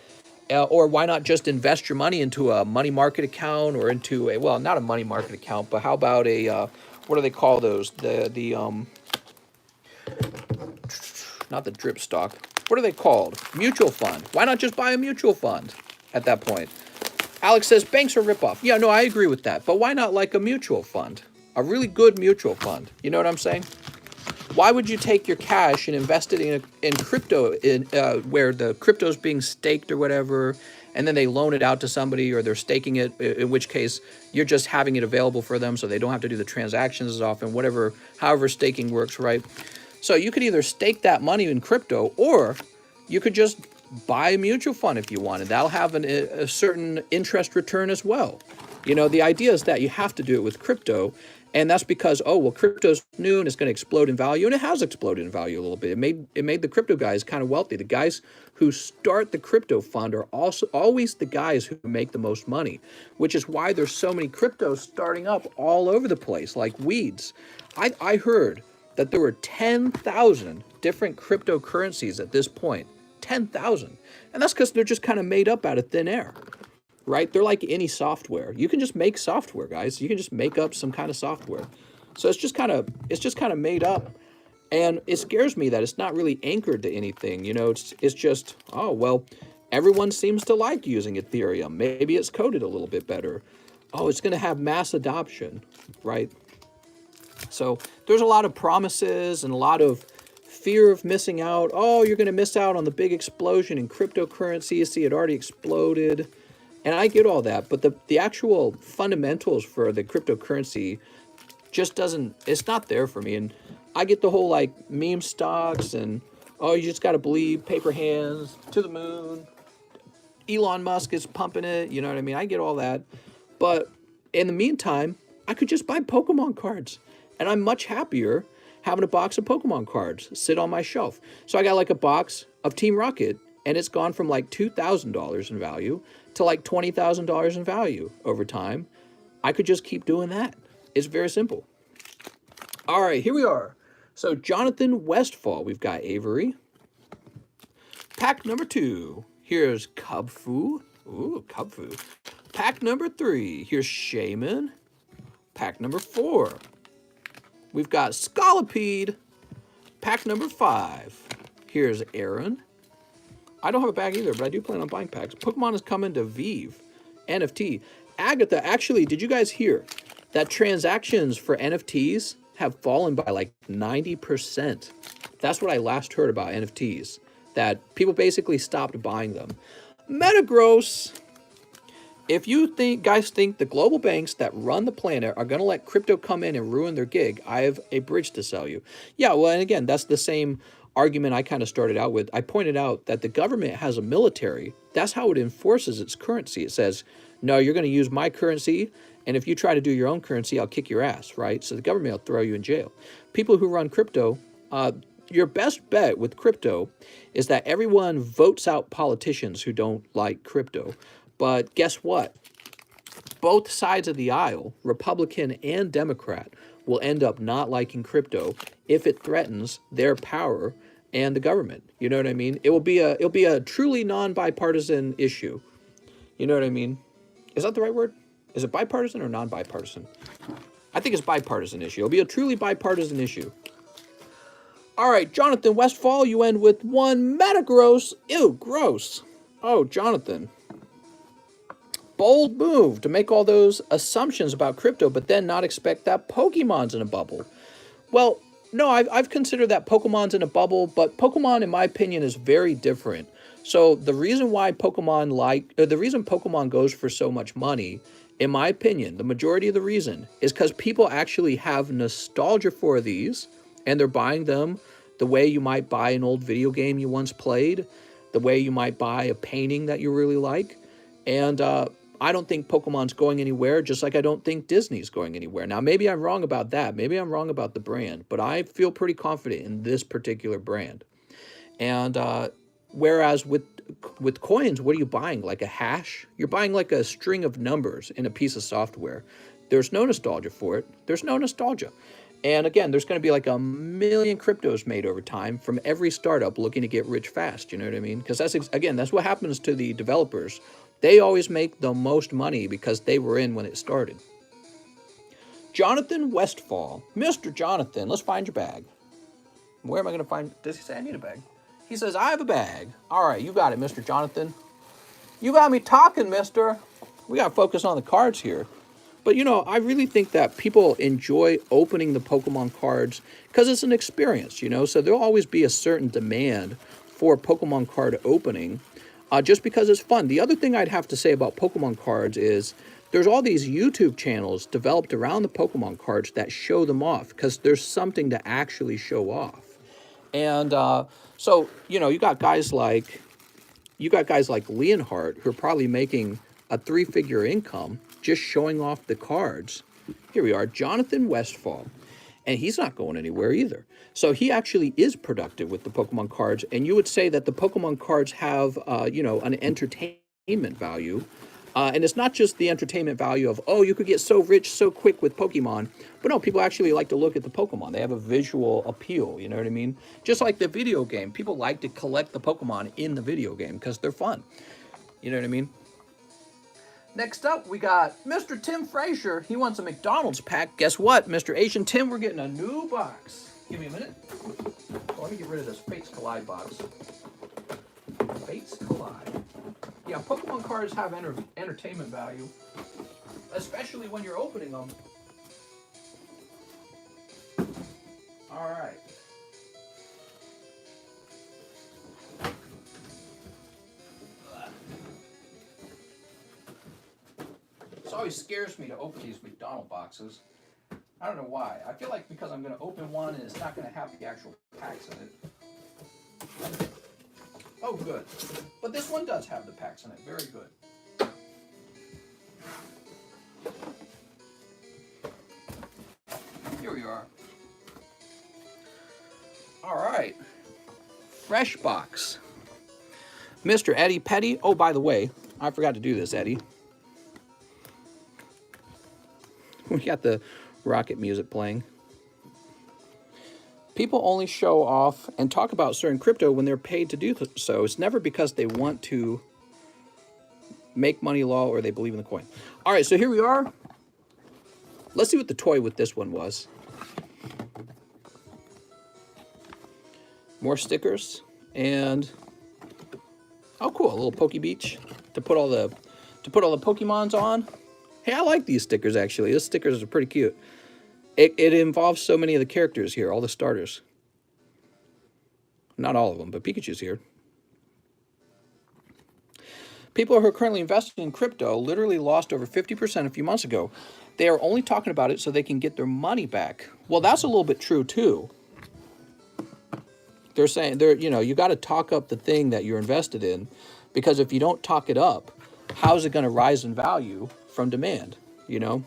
Or why not just invest your money into a money market account or into a, well, not a money market account, but how about a, what do they call those? Not the drip stock. What are they called? Mutual fund. Why not just buy a mutual fund at that point? Alex says banks are ripoff. Yeah, no, I agree with that. But why not like a mutual fund? A really good mutual fund. You know what I'm saying? Why would you take your cash and invest it in crypto, where the crypto is being staked or whatever, and then they loan it out to somebody or they're staking it, in which case you're just having it available for them so they don't have to do the transactions as often, however staking works, right? So you could either stake that money in crypto or you could just buy a mutual fund if you wanted. That'll have a certain interest return as well. You know, the idea is that you have to do it with crypto. And that's because, oh, well, crypto's new and it's going to explode in value. And it has exploded in value a little bit. It made the crypto guys kind of wealthy. The guys who start the crypto fund are also always the guys who make the most money, which is why there's so many cryptos starting up all over the place, like weeds. I heard that there were 10,000 different cryptocurrencies at this point. 10,000. And that's because they're just kind of made up out of thin air. Right? They're like any software. You can just make software, guys. You can just make up some kind of software. So it's just kind of made up. And it scares me that it's not really anchored to anything. You know, it's just, oh, well, everyone seems to like using Ethereum. Maybe it's coded a little bit better. Oh, it's going to have mass adoption, right? So there's a lot of promises and a lot of fear of missing out. Oh, you're going to miss out on the big explosion in cryptocurrency. You see, it already exploded. And I get all that, but the actual fundamentals for the cryptocurrency just doesn't, it's not there for me. And I get the whole like meme stocks and, oh, you just got to believe paper hands to the moon. Elon Musk is pumping it. You know what I mean? I get all that. But in the meantime, I could just buy Pokemon cards. And I'm much happier having a box of Pokemon cards sit on my shelf. So I got like a box of Team Rocket, and it's gone from like $2,000 in value to like $20,000 in value over time. I could just keep doing that. It's very simple. All right, here we are. So Jonathan Westfall, we've got Avery. Pack number 2. Here's Cubfu. Ooh, Cubfu. Pack number 3. Here's Shaman. Pack number 4. We've got Scolipede. Pack number 5. Here's Aaron. I don't have a bag either, but I do plan on buying packs. Pokemon is coming to Vive. NFT. Agatha, actually, did you guys hear that transactions for NFTs have fallen by like 90%? That's what I last heard about NFTs. That people basically stopped buying them. Metagross. If you guys think the global banks that run the planet are going to let crypto come in and ruin their gig, I have a bridge to sell you. Yeah, well, and again, that's the same argument I kind of started out with. I pointed out that the government has a military. That's how it enforces its currency. It says, no, you're going to use my currency, and if you try to do your own currency, I'll kick your ass, right? So the government will throw you in jail. People who run crypto, your best bet with crypto is that everyone votes out politicians who don't like crypto. But guess what? Both sides of the aisle, Republican and Democrat, will end up not liking crypto if it threatens their power and the government. You know what I mean? It'll be a truly non-bipartisan issue. You know what I mean? Is that the right word? Is it bipartisan or non-bipartisan? I think it's bipartisan issue. It'll be a truly bipartisan issue. All right, Jonathan Westfall, you end with 1 Metagross. Ew, gross. Oh, Jonathan. Bold move to make all those assumptions about crypto, but then not expect that Pokemon's in a bubble. Well, no, I've considered that Pokemon's in a bubble, but Pokemon, in my opinion, is very different. So the reason why the reason Pokemon goes for so much money, in my opinion, the majority of the reason is because people actually have nostalgia for these, and they're buying them the way you might buy an old video game you once played, the way you might buy a painting that you really like, and I don't think Pokemon's going anywhere, just like I don't think Disney's going anywhere. Now, maybe I'm wrong about that. Maybe I'm wrong about the brand, but I feel pretty confident in this particular brand. And whereas with coins, what are you buying? Like a hash? You're buying like a string of numbers in a piece of software. There's no nostalgia for it. There's no nostalgia. And again, there's going to be like 1 million cryptos made over time from every startup looking to get rich fast. You know what I mean? Because that's what happens to the developers. They always make the most money because they were in when it started. Jonathan Westfall. Mr. Jonathan, let's find your bag. Where am I going to find... Does he say I need a bag? He says, I have a bag. All right, you got it, Mr. Jonathan. You got me talking, mister. We got to focus on the cards here. But, you know, I really think that people enjoy opening the Pokemon cards because it's an experience, you know? So there'll always be a certain demand for Pokemon card opening. Just because it's fun. The other thing I'd have to say about Pokemon cards is there's all these YouTube channels developed around the Pokemon cards that show them off because there's something to actually show off. And so, you know, you got guys like Leonhardt who are probably making a 3-figure income just showing off the cards. Here we are, Jonathan Westfall. And he's not going anywhere either. So he actually is productive with the Pokemon cards. And you would say that the Pokemon cards have, you know, an entertainment value. And it's not just the entertainment value of, oh, you could get so rich so quick with Pokemon. But no, people actually like to look at the Pokemon. They have a visual appeal, you know what I mean? Just like the video game. People like to collect the Pokemon in the video game because they're fun. You know what I mean? Next up, we got Mr. Tim Frazier. He wants a McDonald's pack. Guess what, Mr. Asian Tim? We're getting a new box. Give me a minute. Oh, let me get rid of this Fates Collide box. Fates Collide. Yeah, Pokemon cards have entertainment value, especially when you're opening them. All right. It always scares me to open these McDonald boxes. I don't know why. I feel like because I'm going to open one and it's not going to have the actual packs in it. Oh, good. But this one does have the packs in it. Very good. Here we are. All right. Fresh box. Mr. Eddie Petty. Oh, by the way, I forgot to do this, Eddie. We got the rocket music playing. People only show off and talk about certain crypto when they're paid to do so. It's never because they want to make money law or they believe in the coin. All right, so here we are. Let's see what the toy with this one was. More stickers and oh cool, a little Poke Beach to put all the Pokemons on. Hey, I like these stickers actually. These stickers are pretty cute. It involves so many of the characters here, all the starters. Not all of them, but Pikachu's here. People who are currently invested in crypto literally lost over 50% a few months ago. They are only talking about it so they can get their money back. Well, that's a little bit true too. They're saying, you got to talk up the thing that you're invested in, because if you don't talk it up, how's it going to rise in value from demand, you know?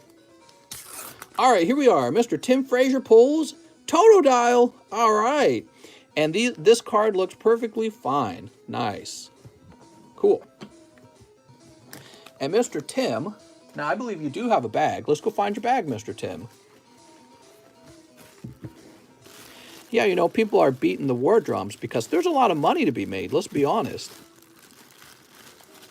All right, here we are. Mr. Tim Frazier pulls Totodile. All right. And this card looks perfectly fine. Nice. Cool. And Mr. Tim, now I believe you do have a bag. Let's go find your bag, Mr. Tim. Yeah, you know, people are beating the war drums because there's a lot of money to be made. Let's be honest.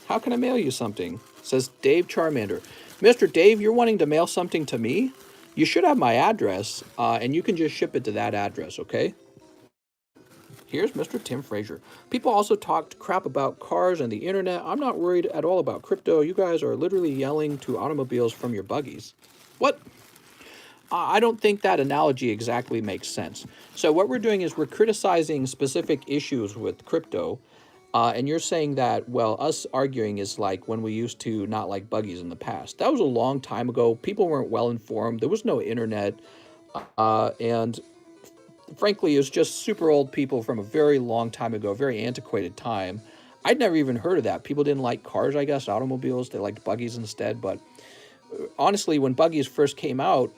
How can I mail you something? Says Dave Charmander. Mr. Dave, you're wanting to mail something to me? You should have my address, and you can just ship it to that address, okay? Here's Mr. Tim Frazier. People also talked crap about cars and the internet. I'm not worried at all about crypto. You guys are literally yelling to automobiles from your buggies. What? I don't think that analogy exactly makes sense. So what we're doing is we're criticizing specific issues with crypto, and you're saying that, well, us arguing is like when we used to not like buggies in the past. That was a long time ago. People weren't well informed. There was no internet, and frankly, it was just super old people from a very long time ago, very antiquated time. I'd never even heard of that. People didn't like cars, I guess, automobiles. They liked buggies instead. But honestly, when buggies first came out,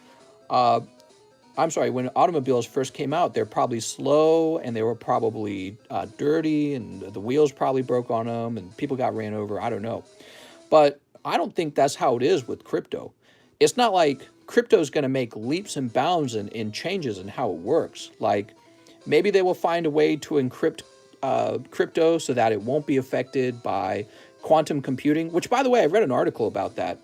when automobiles first came out, they're probably slow and they were probably dirty and the wheels probably broke on them and people got ran over. I don't know. But I don't think that's how it is with crypto. It's not like crypto is going to make leaps and bounds in changes in how it works. Like maybe they will find a way to encrypt crypto so that it won't be affected by quantum computing, which, by the way, I read an article about that.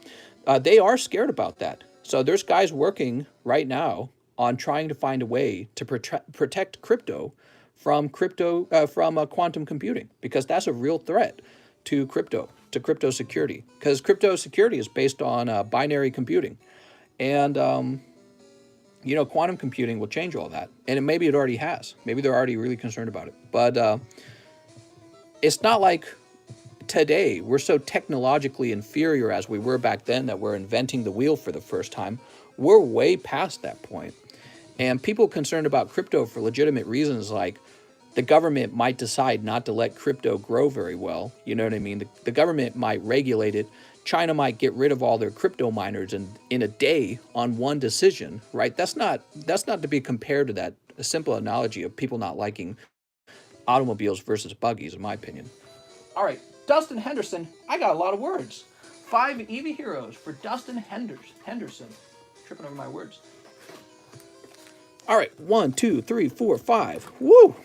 They are scared about that. So there's guys working right now on trying to find a way to protect crypto from quantum computing, because that's a real threat to crypto security, because crypto security is based on binary computing. And, you know, quantum computing will change all that. And maybe it already has. Maybe they're already really concerned about it. But it's not like today we're so technologically inferior as we were back then that we're inventing the wheel for the first time. We're way past that point. And people concerned about crypto for legitimate reasons, like the government might decide not to let crypto grow very well. You know what I mean? The government might regulate it. China might get rid of all their crypto miners in a day on one decision, right? That's not to be compared to that a simple analogy of people not liking automobiles versus buggies, in my opinion. All right, Dustin Henderson. I got a lot of words. 5 Eevee Heroes for Dustin Henderson. Tripping over my words. All right, 1, 2, 3, 4, 5. Woo!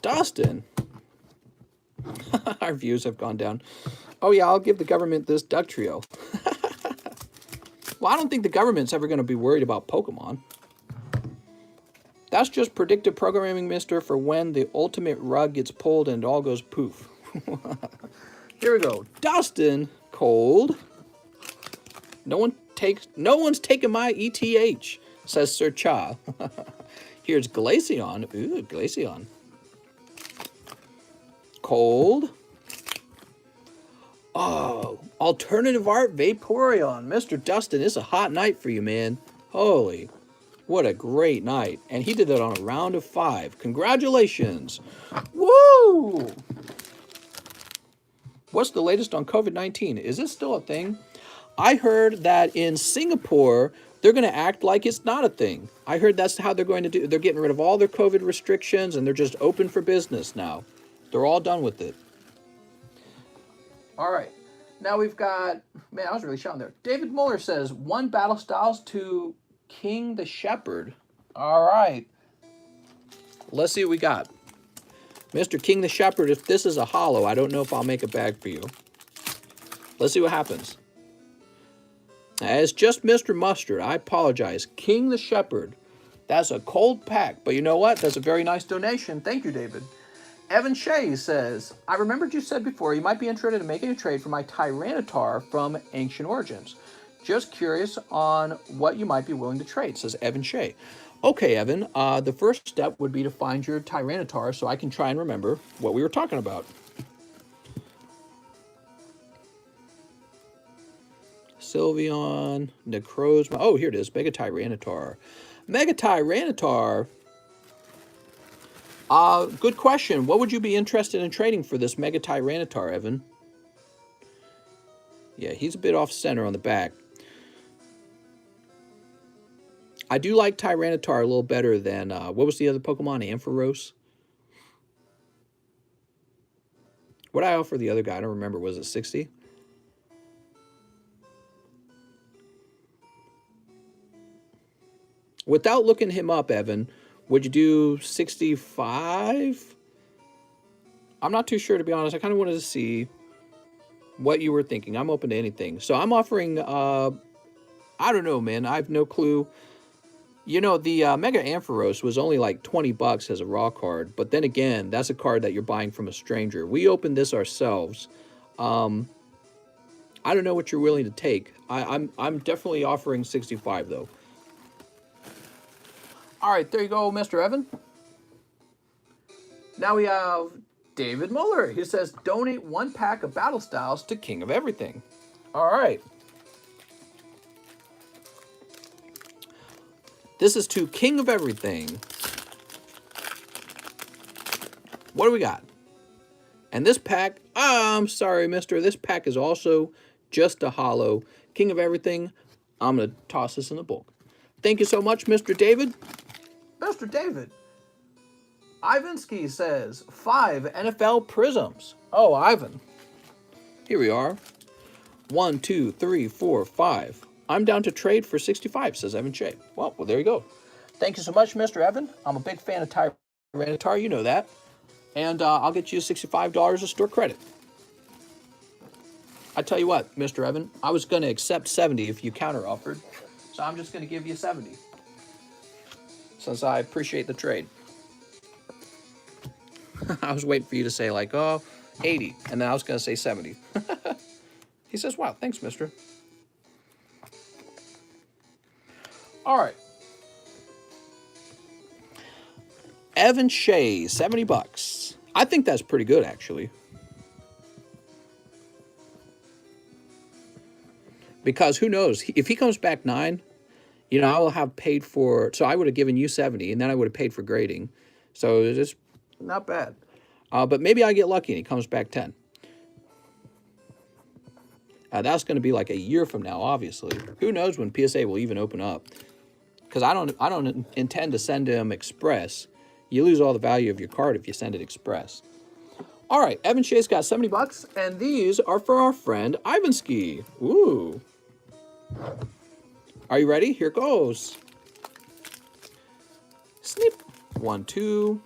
Dustin. Our views have gone down. Oh yeah, I'll give the government this Duck Trio. Well, I don't think the government's ever going to be worried about Pokemon. That's just predictive programming, mister, for when the ultimate rug gets pulled and it all goes poof. Here we go. Dustin, cold. No one's taking my ETH, says Sir Cha. Here's Glaceon. Ooh, Glaceon. Cold. Oh, alternative art Vaporeon. Mr. Dustin, it's a hot night for you, man. Holy, what a great night. And he did that on a round of 5. Congratulations. Woo! What's the latest on COVID-19? Is this still a thing? I heard that in Singapore, they're going to act like it's not a thing. I heard that's how they're going to do. They're getting rid of all their COVID restrictions, and they're just open for business now. They're all done with it. All right. Now we've got, man, I was really shouting there. David Muller says, 1 Battle Styles to King the Shepherd. All right. Let's see what we got. Mr. King the Shepherd, if this is a holo, I don't know if I'll make a bag for you. Let's see what happens. It's just Mr. Mustard. I apologize. King the Shepherd. That's a cold pack. But you know what? That's a very nice donation. Thank you, David. Evan Shea says, I remembered you said before you might be interested in making a trade for my Tyranitar from Ancient Origins. Just curious on what you might be willing to trade, says Evan Shea. Okay, Evan, the first step would be to find your Tyranitar so I can try and remember what we were talking about. Sylveon, Necrozma. Oh, here it is. Mega Tyranitar. Mega Tyranitar. Good question. What would you be interested in trading for this Mega Tyranitar, Evan? Yeah, he's a bit off center on the back. I do like Tyranitar a little better than, what was the other Pokemon? Ampharos? What did I offer the other guy? I don't remember. Was it 60? Without looking him up, Evan, would you do 65? I'm not too sure, to be honest. I kind of wanted to see what you were thinking. I'm open to anything. So I'm offering, I don't know, man. I have no clue. You know, the Mega Ampharos was only like 20 bucks as a raw card. But then again, that's a card that you're buying from a stranger. We opened this ourselves. I don't know what you're willing to take. I'm definitely offering 65, though. All right, there you go, Mr. Evan. Now we have David Muller. He says, donate 1 pack of Battle Styles to King of Everything. All right. This is to King of Everything. What do we got? And this pack, I'm sorry, mister. This pack is also just a holo. King of Everything, I'm going to toss this in the bulk. Thank you so much, Mr. David. Mr. David. Ivansky says, 5 NFL Prizms. Oh, Ivan. Here we are. 1, 2, 3, 4, 5. I'm down to trade for 65, says Evan Shea. Well, there you go. Thank you so much, Mr. Evan. I'm a big fan of Tyranitar, you know that. And I'll get you $65 of store credit. I tell you what, Mr. Evan, I was going to accept 70 if you counter-offered. So I'm just going to give you 70. Since I appreciate the trade. I was waiting for you to say like, oh, 80. And then I was going to say 70. He says, wow, thanks, mister. All right. Evan Shea, 70 bucks. I think that's pretty good, actually. Because who knows? If he comes back 9, you know, I will have paid for... So I would have given you 70, and then I would have paid for grading. So it's not bad. But maybe I get lucky and he comes back 10. That's going to be like a year from now, obviously. Who knows when PSA will even open up? Because I don't intend to send him express. You lose all the value of your card if you send it express. All right, Evan Shea's got 70 bucks, and these are for our friend Ivansky. Ooh. Are you ready? Here goes. Snip. 1, 2,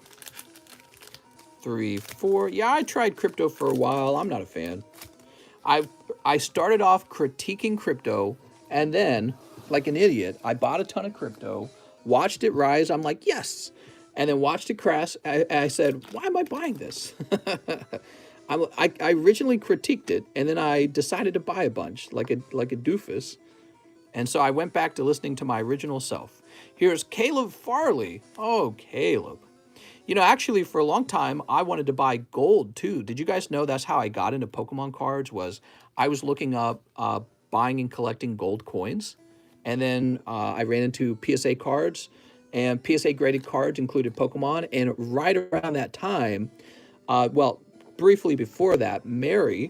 3, 4. Yeah, I tried crypto for a while. I'm not a fan. I started off critiquing crypto, and then like an idiot. I bought a ton of crypto, watched it rise. I'm like, yes. And then watched it crash. I said, why am I buying this? I originally critiqued it, and then I decided to buy a bunch, like a doofus. And so I went back to listening to my original self. Here's Caleb Farley. Oh, Caleb. You know, actually, for a long time, I wanted to buy gold, too. Did you guys know that's how I got into Pokemon cards? Was I was looking up buying and collecting gold coins. And then I ran into PSA cards. And PSA graded cards included Pokemon. And right around that time, well, briefly before that, Mary's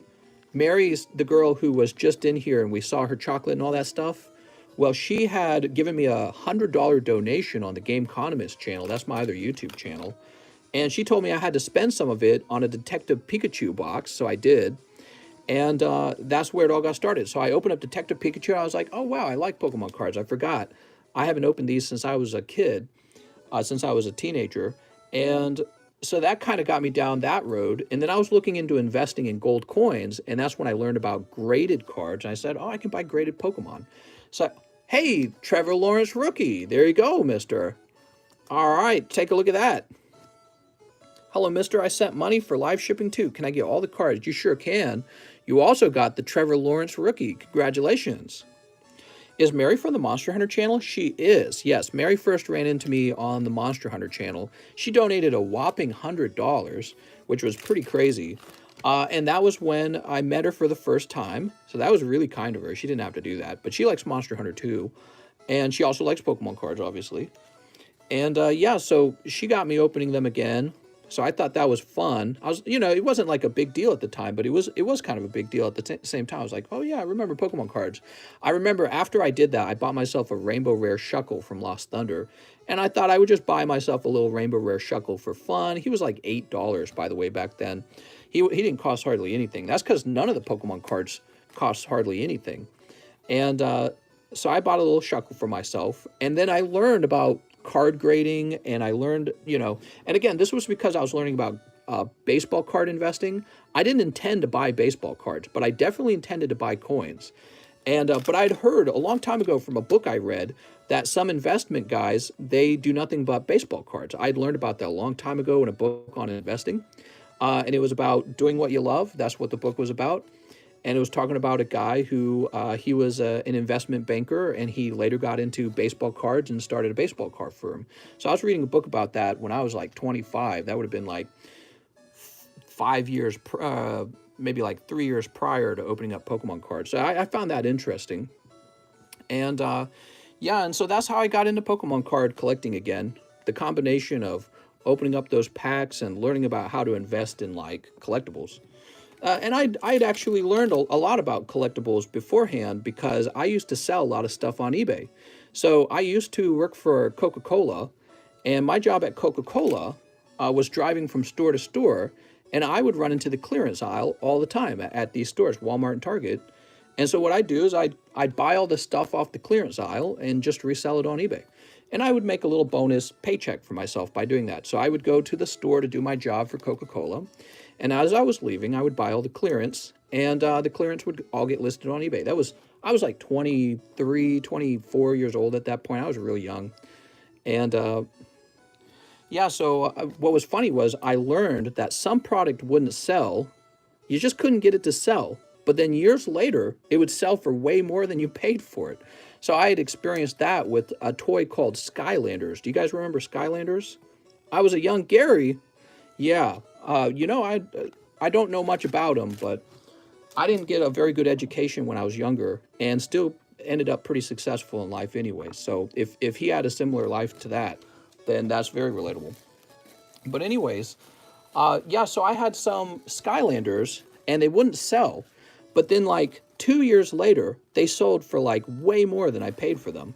the girl who was just in here and we saw her chocolate and all that stuff. Well, she had given me a $100 donation on the TheCardconomist channel. That's my other YouTube channel. And she told me I had to spend some of it on a Detective Pikachu box, so I did. And that's where it all got started. So I opened up Detective Pikachu. I was like, oh, wow, I like Pokemon cards. I forgot. I haven't opened these since I was a kid, since I was a teenager. And so that kind of got me down that road. And then I was looking into investing in gold coins. And that's when I learned about graded cards. And I said, oh, I can buy graded Pokemon. So, hey, Trevor Lawrence Rookie. There you go, mister. All right, take a look at that. Hello, mister. I sent money for live shipping, too. Can I get all the cards? You sure can. You also got the Trevor Lawrence Rookie. Congratulations. Is Mary from the Monster Hunter channel? She is. Yes, Mary first ran into me on the Monster Hunter channel. She donated a whopping $100, which was pretty crazy. And that was when I met her for the first time. So that was really kind of her. She didn't have to do that. But she likes Monster Hunter too. And she also likes Pokemon cards, obviously. And yeah, so she got me opening them again. So I thought that was fun. I was, you know, it wasn't like a big deal at the time, but it was kind of a big deal at the same time. I was like, oh yeah, I remember Pokemon cards. I remember after I did that, I bought myself a Rainbow Rare Shuckle from Lost Thunder. And I thought I would just buy myself a little Rainbow Rare Shuckle for fun. He was like $8, by the way, back then. He didn't cost hardly anything. That's because none of the Pokemon cards cost hardly anything. And so I bought a little Shuckle for myself. And then I learned about card grading, and I learned, you know, and again, this was because I was learning about baseball card investing. I didn't intend to buy baseball cards, but I definitely intended to buy coins. And but I'd heard a long time ago from a book I read that some investment guys, they do nothing but baseball cards. I'd learned about that a long time ago in a book on investing, and it was about doing what you love. That's what the book was about. And it was talking about a guy who, he was an investment banker, and he later got into baseball cards and started a baseball card firm. So I was reading a book about that when I was like 25. That would have been like 5 years, maybe like 3 years prior to opening up Pokemon cards. So I found that interesting. And yeah, and so that's how I got into Pokemon card collecting again. The combination of opening up those packs and learning about how to invest in like collectibles. And I'd actually learned a lot about collectibles beforehand because I used to sell a lot of stuff on eBay. So I used to work for Coca-Cola, and my job at Coca-Cola was driving from store to store, and I would run into the clearance aisle all the time at these stores, Walmart and Target. And so what I'd do is I'd buy all the stuff off the clearance aisle and just resell it on eBay. And I would make a little bonus paycheck for myself by doing that. So I would go to the store to do my job for Coca-Cola. And as I was leaving, I would buy all the clearance, and the clearance would all get listed on eBay. I was like 23, 24 years old at that point. I was really young. And yeah, so what was funny was I learned that some product wouldn't sell. You just couldn't get it to sell. But then years later, it would sell for way more than you paid for it. So I had experienced that with a toy called Skylanders. Do you guys remember Skylanders? I was a young Gary. Yeah. You know, I don't know much about them, but I didn't get a very good education when I was younger and still ended up pretty successful in life anyway. So if he had a similar life to that, then that's very relatable. But anyways, yeah, so I had some Skylanders and they wouldn't sell. But then like 2 years later, they sold for like way more than I paid for them.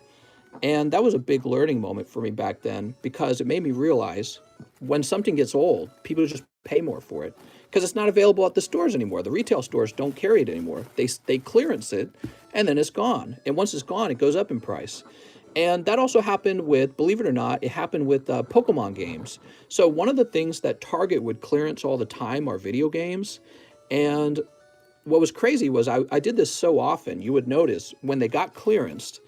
And that was a big learning moment for me back then because it made me realize when something gets old, people just pay more for it because it's not available at the stores anymore. The retail stores don't carry it anymore. They clearance it and then it's gone. And once it's gone, it goes up in price. And that also happened with, believe it or not, it happened with Pokemon games. So one of the things that Target would clearance all the time are video games. And what was crazy was I did this so often, you would notice when they got clearanced,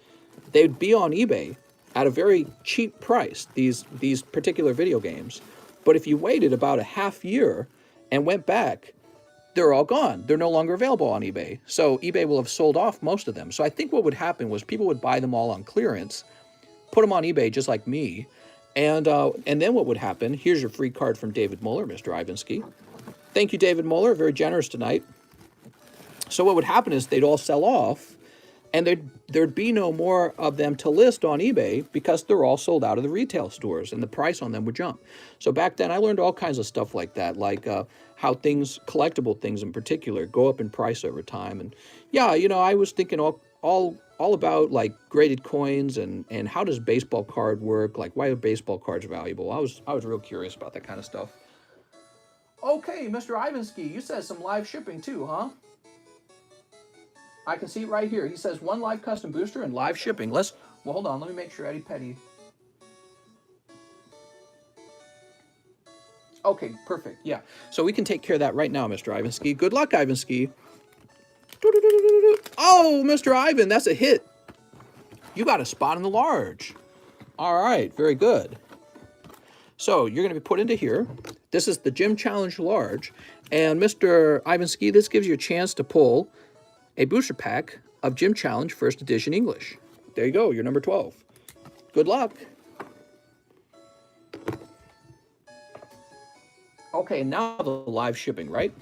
they'd be on eBay at a very cheap price, these particular video games. But if you waited about a half year and went back, they're all gone. They're no longer available on eBay. So eBay will have sold off most of them. So I think what would happen was people would buy them all on clearance, put them on eBay just like me, and then what would happen, here's your free card from David Muller, Mr. Ivanski. Thank you, David Muller, very generous tonight. So what would happen is they'd all sell off, and there'd be no more of them to list on eBay because they're all sold out of the retail stores, and the price on them would jump. So back then, I learned all kinds of stuff like that, like how things, collectible things in particular, go up in price over time. And yeah, you know, I was thinking all about like graded coins and how does baseball card work? Like, why are baseball cards valuable? I was real curious about that kind of stuff. Okay, Mr. Ivanski, you said some live shipping too, huh? I can see it right here. He says 1 live custom booster and live shipping. Well, hold on. Let me make sure Eddie Petty. Okay, perfect. Yeah. So we can take care of that right now, Mr. Ivanski. Good luck, Ivanski. Oh, Mr. Ivan, that's a hit. You got a spot in the large. All right, very good. So you're going to be put into here. This is the Gym Challenge Large. And Mr. Ivanski, this gives you a chance to pull a booster pack of Gym Challenge First Edition English. There you go, you're number 12. Good luck. Okay, now the live shipping, right?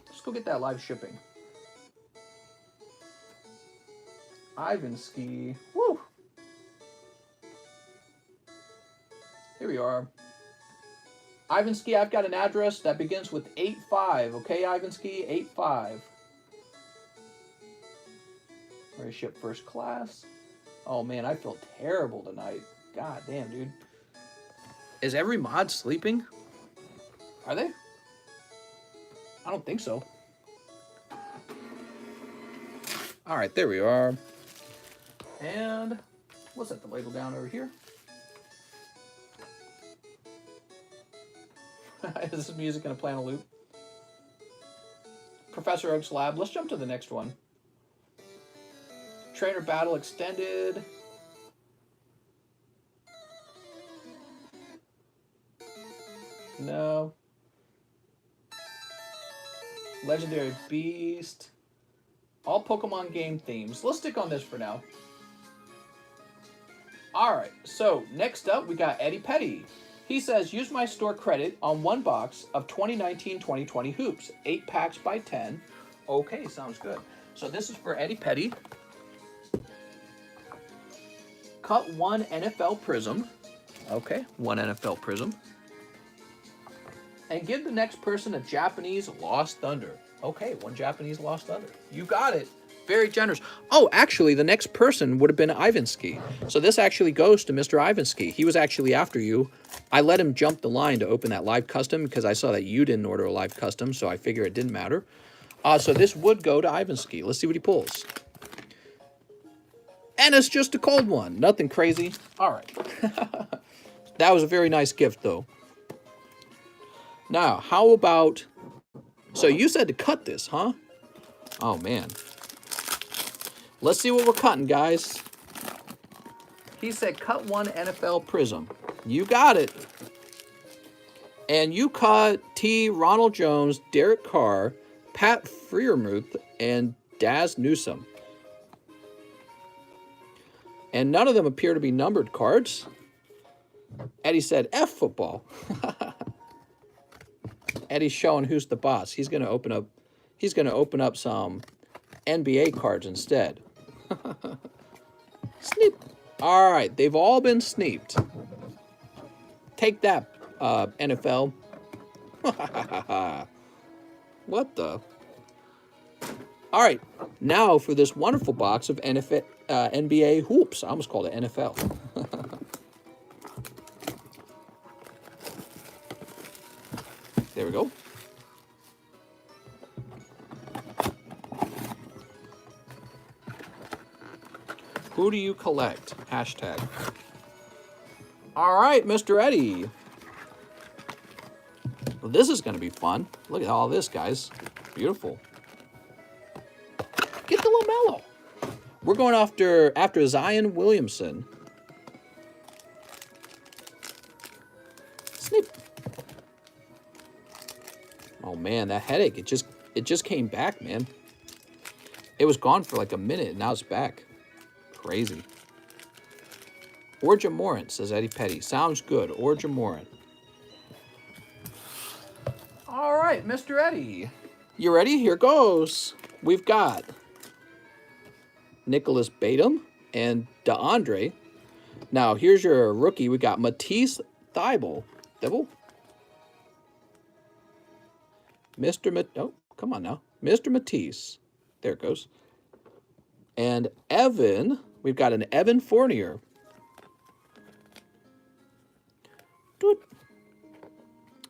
Let's go get that live shipping. Ivanski, woo! Here we are. Ivanski, I've got an address that begins with 85, okay, Ivanski? 85. Ready to ship first class. Oh man, I feel terrible tonight. God damn, dude. Is every mod sleeping? Are they? I don't think so. All right, there we are. And we'll set the label down over here. Is this music going to play on a loop? Professor Oak's Lab. Let's jump to the next one. Trainer Battle Extended. No. Legendary Beast. All Pokemon game themes. Let's stick on this for now. Alright, so next up we got Eddie Petty. He says, use my store credit on 1 box of 2019-2020 hoops. 8 packs by 10. Okay, sounds good. So this is for Eddie Petty. Cut 1 NFL Prizm. Okay, 1 NFL Prizm. And give the next person a Japanese Lost Thunder. Okay, 1 Japanese Lost Thunder. You got it. Very generous. Oh, actually, the next person would have been Ivanski. So this actually goes to Mr. Ivanski. He was actually after you. I let him jump the line to open that live custom because I saw that you didn't order a live custom, so I figure it didn't matter. So this would go to Ivanski. Let's see what he pulls. And it's just a cold one. Nothing crazy. All right. That was a very nice gift, though. Now, how about... So you said to cut this, huh? Oh, man. Let's see what we're cutting, guys. He said cut 1 NFL Prizm. You got it. And you cut T. Ronald Jones, Derek Carr, Pat Freiermuth, and Daz Newsome. And none of them appear to be numbered cards. Eddie said F football. Eddie's showing who's the boss. He's going to open up some NBA cards instead. Sneep. All right, they've all been sneeped. Take that, NFL. What the? All right, now for this wonderful box of NBA hoops. I almost called it NFL. There we go. Who do you collect? Hashtag. All right, Mr. Eddie. Well, this is going to be fun. Look at all this, guys. Beautiful. Get the LaMelo. We're going after Zion Williamson. Snip. Oh man, that headache, it just came back, man. It was gone for like a minute, and now it's back. Crazy. Orja Morant, says Eddie Petty. Sounds good. Orja Morant. All right, Mr. Eddie. You ready? Here goes. We've got Nicholas Batum and DeAndre. Now, here's your rookie. We got Matisse Thybulle. Oh, come on now. Mr. Matisse. There it goes. And Evan, we've got an Evan Fournier.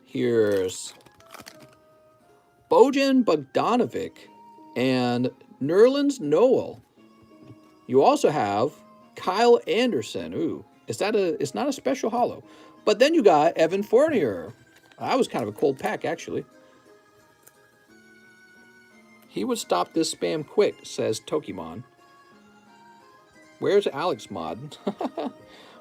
Here's Bojan Bogdanovic and Nerlens Noel. You also have Kyle Anderson. Ooh, it's not a special holo. But then you got Evan Fournier. That was kind of a cold pack, actually. He would stop this spam quick, says Tokimon. Where's Alex Mod?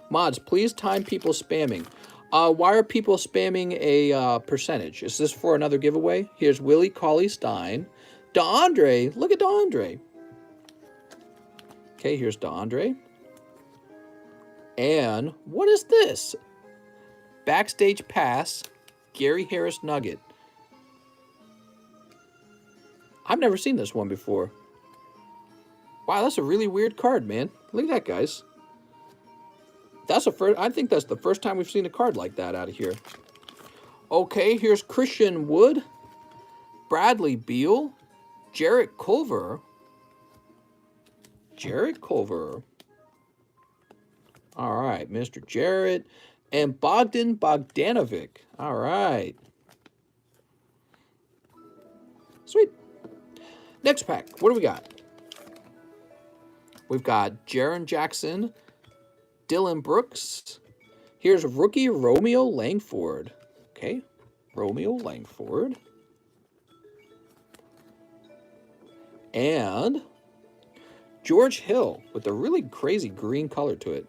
Mods, please time people spamming. Why are people spamming a percentage? Is this for another giveaway? Here's Willie Cauley-Stein. DeAndre. Look at DeAndre. Okay, here's DeAndre. And what is this? Backstage Pass. Gary Harris Nugget. I've never seen this one before. Wow, that's a really weird card, man. Look at that, guys. I think that's the first time we've seen a card like that out of here. Okay, here's Christian Wood, Bradley Beal, Jarrett Culver. All right, Mr. Jarrett. And Bogdan Bogdanovic. All right. Sweet. Next pack. What do we got? We've got Jaren Jackson, Dylan Brooks. Here's rookie Romeo Langford. Okay, Romeo Langford. And George Hill with a really crazy green color to it.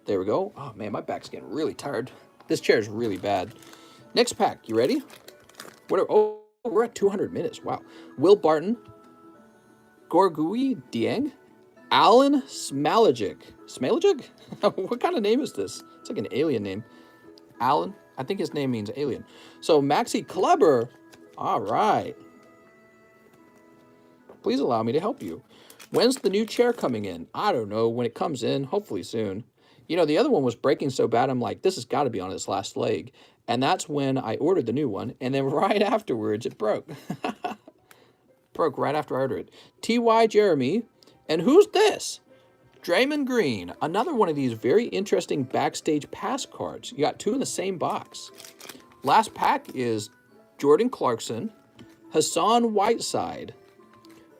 There we go. Oh man, my back's getting really tired. This chair is really bad. Next pack, you ready? Oh, we're at 200 minutes. Wow. Will Barton, Gorgui Dieng, Alan Smalagic. Smalagic? What kind of name is this? It's like an alien name. Alan? I think his name means alien. So Maxi Kleber. All right. Please allow me to help you. When's the new chair coming in? I don't know. When it comes in, hopefully soon. You know, the other one was breaking so bad, I'm like, this has got to be on its last leg. And that's when I ordered the new one. And then right afterwards, it broke. Broke right after I ordered it. T.Y. Jeremy. And who's this? Draymond Green. Another one of these very interesting backstage pass cards. You got two in the same box. Last pack is Jordan Clarkson, Hassan Whiteside,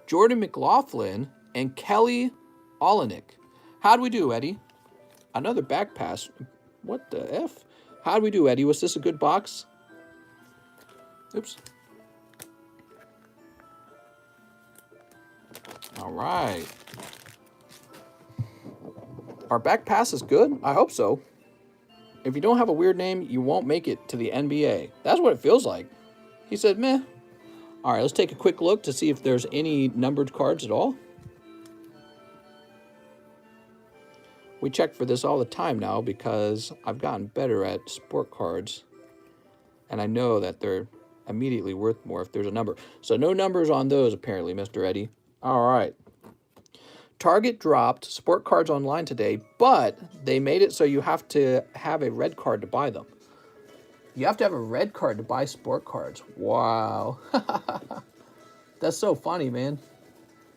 Jordan McLaughlin, and Kelly Olynyk. How'd we do, Eddie? Another back pass. What the F? How'd we do, Eddie? Was this a good box? Oops. All right. Our back pass is good? I hope so. If you don't have a weird name, you won't make it to the NBA. That's what it feels like. He said, meh. All right, let's take a quick look to see if there's any numbered cards at all. We check for this all the time now because I've gotten better at sport cards. And I know that they're immediately worth more if there's a number. So no numbers on those, apparently, Mr. Eddie. All right. Target dropped sport cards online today, but they made it so you have to have a red card to buy them. You have to have a red card to buy sport cards. Wow. That's so funny, man.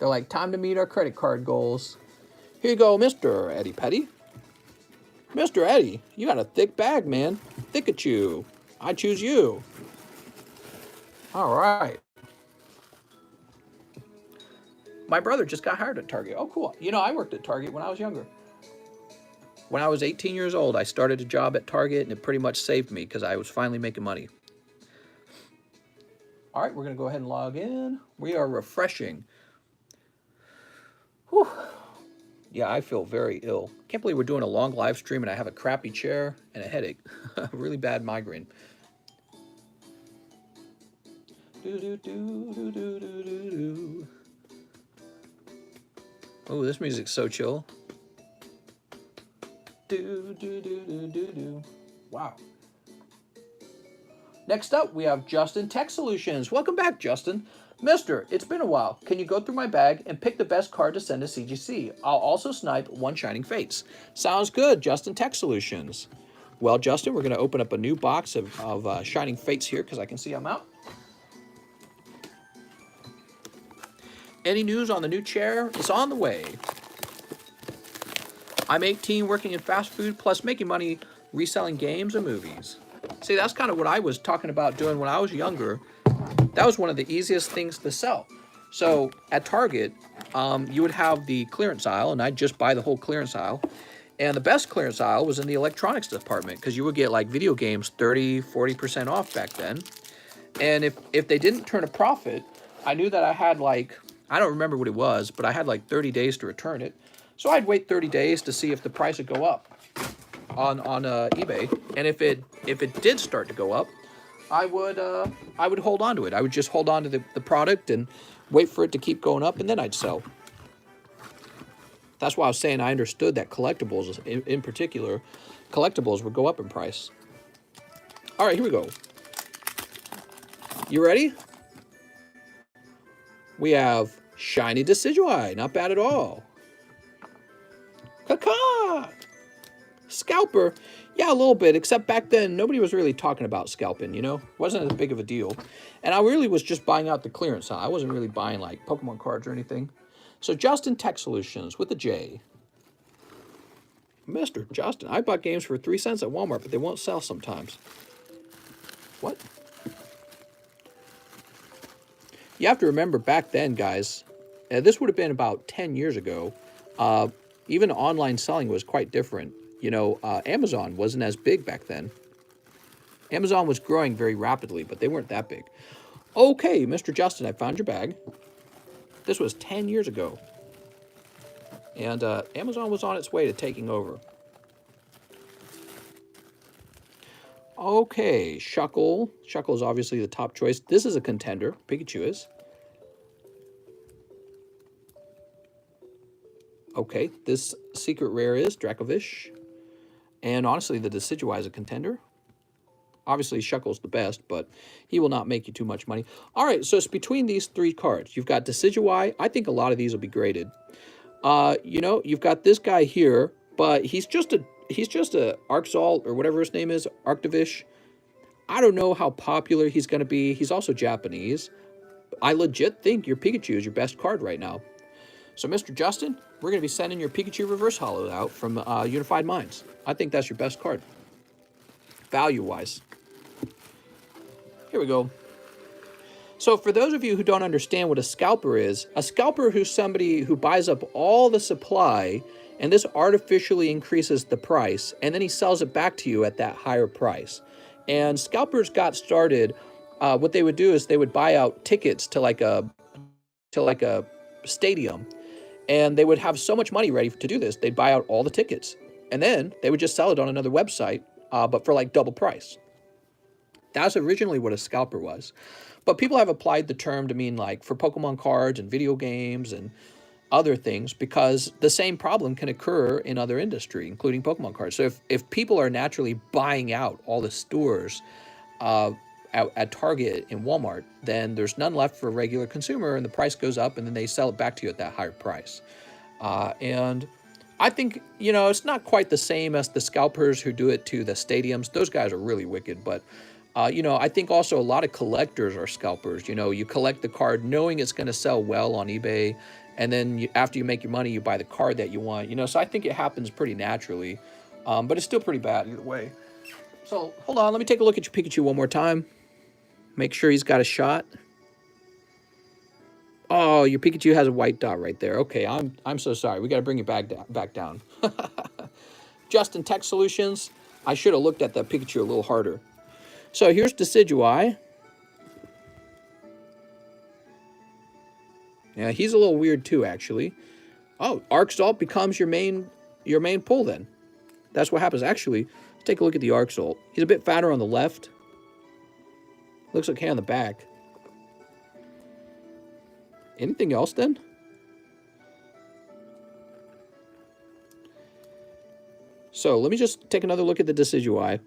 They're like, time to meet our credit card goals. Here you go, Mr. Eddie Petty. Mr. Eddie, you got a thick bag, man. Thick at you. I choose you. All right. My brother just got hired at Target. Oh, cool. You know, I worked at Target when I was younger. When I was 18 years old, I started a job at Target, and it pretty much saved me because I was finally making money. All right, we're going to go ahead and log in. We are refreshing. Whew. Yeah, I feel very ill. Can't believe we're doing a long live stream and I have a crappy chair and a headache. Really bad migraine. Oh, this music's so chill. Wow. Next up, we have Justin Tech Solutions. Welcome back, Justin. Mister, it's been a while. Can you go through my bag and pick the best card to send to CGC? I'll also snipe one Shining Fates. Sounds good, Justin Tech Solutions. Well, Justin, we're going to open up a new box of Shining Fates here because I can see I'm out. Any news on the new chair? It's on the way. I'm 18, working in fast food, plus making money reselling games and movies. See, that's kind of what I was talking about doing when I was younger. That was one of the easiest things to sell. So at Target, you would have the clearance aisle, and I'd just buy the whole clearance aisle. And the best clearance aisle was in the electronics department because you would get like video games 30, 40% off back then. And if they didn't turn a profit, I knew that I had like, I don't remember what it was, but I had like 30 days to return it. So I'd wait 30 days to see if the price would go up on eBay. And if it did start to go up, I would hold on to it. I would just hold on to the product and wait for it to keep going up, and then I'd sell. That's why I was saying I understood that collectibles, in particular, collectibles would go up in price. All right, here we go. You ready? We have Shiny Decidueye, not bad at all. Caca! Scalper. Yeah, a little bit, except back then, nobody was really talking about scalping, you know? Wasn't as big of a deal. And I really was just buying out the clearance aisle. I wasn't really buying, like, Pokemon cards or anything. So, Justin Tech Solutions with a J. Mr. Justin, I bought games for 3 cents at Walmart, but they won't sell sometimes. What? You have to remember back then, guys, this would have been about 10 years ago. Even online selling was quite different. You know, Amazon wasn't as big back then. Amazon was growing very rapidly, but they weren't that big. Okay, Mr. Justin, I found your bag. This was 10 years ago. And Amazon was on its way to taking over. Okay, Shuckle. Shuckle is obviously the top choice. This is a contender. Pikachu is. Okay, this secret rare is Dracovish. And honestly, the Decidueye is a contender. Obviously, Shuckle's the best, but he will not make you too much money. All right, so it's between these 3 cards. You've got Decidueye. I think a lot of these will be graded. You know, you've got this guy here, but he's just a Arxalt or whatever his name is, Arctovish. I don't know how popular he's going to be. He's also Japanese. I legit think your Pikachu is your best card right now. So, Mr. Justin, we're going to be sending your Pikachu Reverse Holo out from Unified Minds. I think that's your best card, value-wise. Here we go. So, for those of you who don't understand what a scalper is somebody who buys up all the supply, and this artificially increases the price, and then he sells it back to you at that higher price. And scalpers got started, what they would do is they would buy out tickets to like a stadium, and they would have so much money ready to do this, they'd buy out all the tickets, and then they would just sell it on another website, but for like double price. That's originally what a scalper was. But people have applied the term to mean like for Pokemon cards and video games and other things, because the same problem can occur in other industry, including Pokemon cards. So if people are naturally buying out all the stores at Target and Walmart, then there's none left for a regular consumer, and the price goes up, and then they sell it back to you at that higher price. And I think, you know, it's not quite the same as the scalpers who do it to the stadiums. Those guys are really wicked, but you know, I think also a lot of collectors are scalpers. You know, you collect the card knowing it's going to sell well on eBay, and then after you make your money, you buy the card that you want. You know, so I think it happens pretty naturally, but it's still pretty bad either way. So hold on, let me take a look at your Pikachu one more time. Make sure he's got a shot. Oh, your Pikachu has a white dot right there. Okay, I'm so sorry. We got to bring you back down. Justin Tech Solutions. I should have looked at the Pikachu a little harder. So here's Decidueye. Yeah, he's a little weird too, actually. Oh, Arc Salt becomes your main pull then. That's what happens. Actually, let's take a look at the Arc Salt. He's a bit fatter on the left. Looks okay on the back. Anything else then? So let me just take another look at the Decidueye.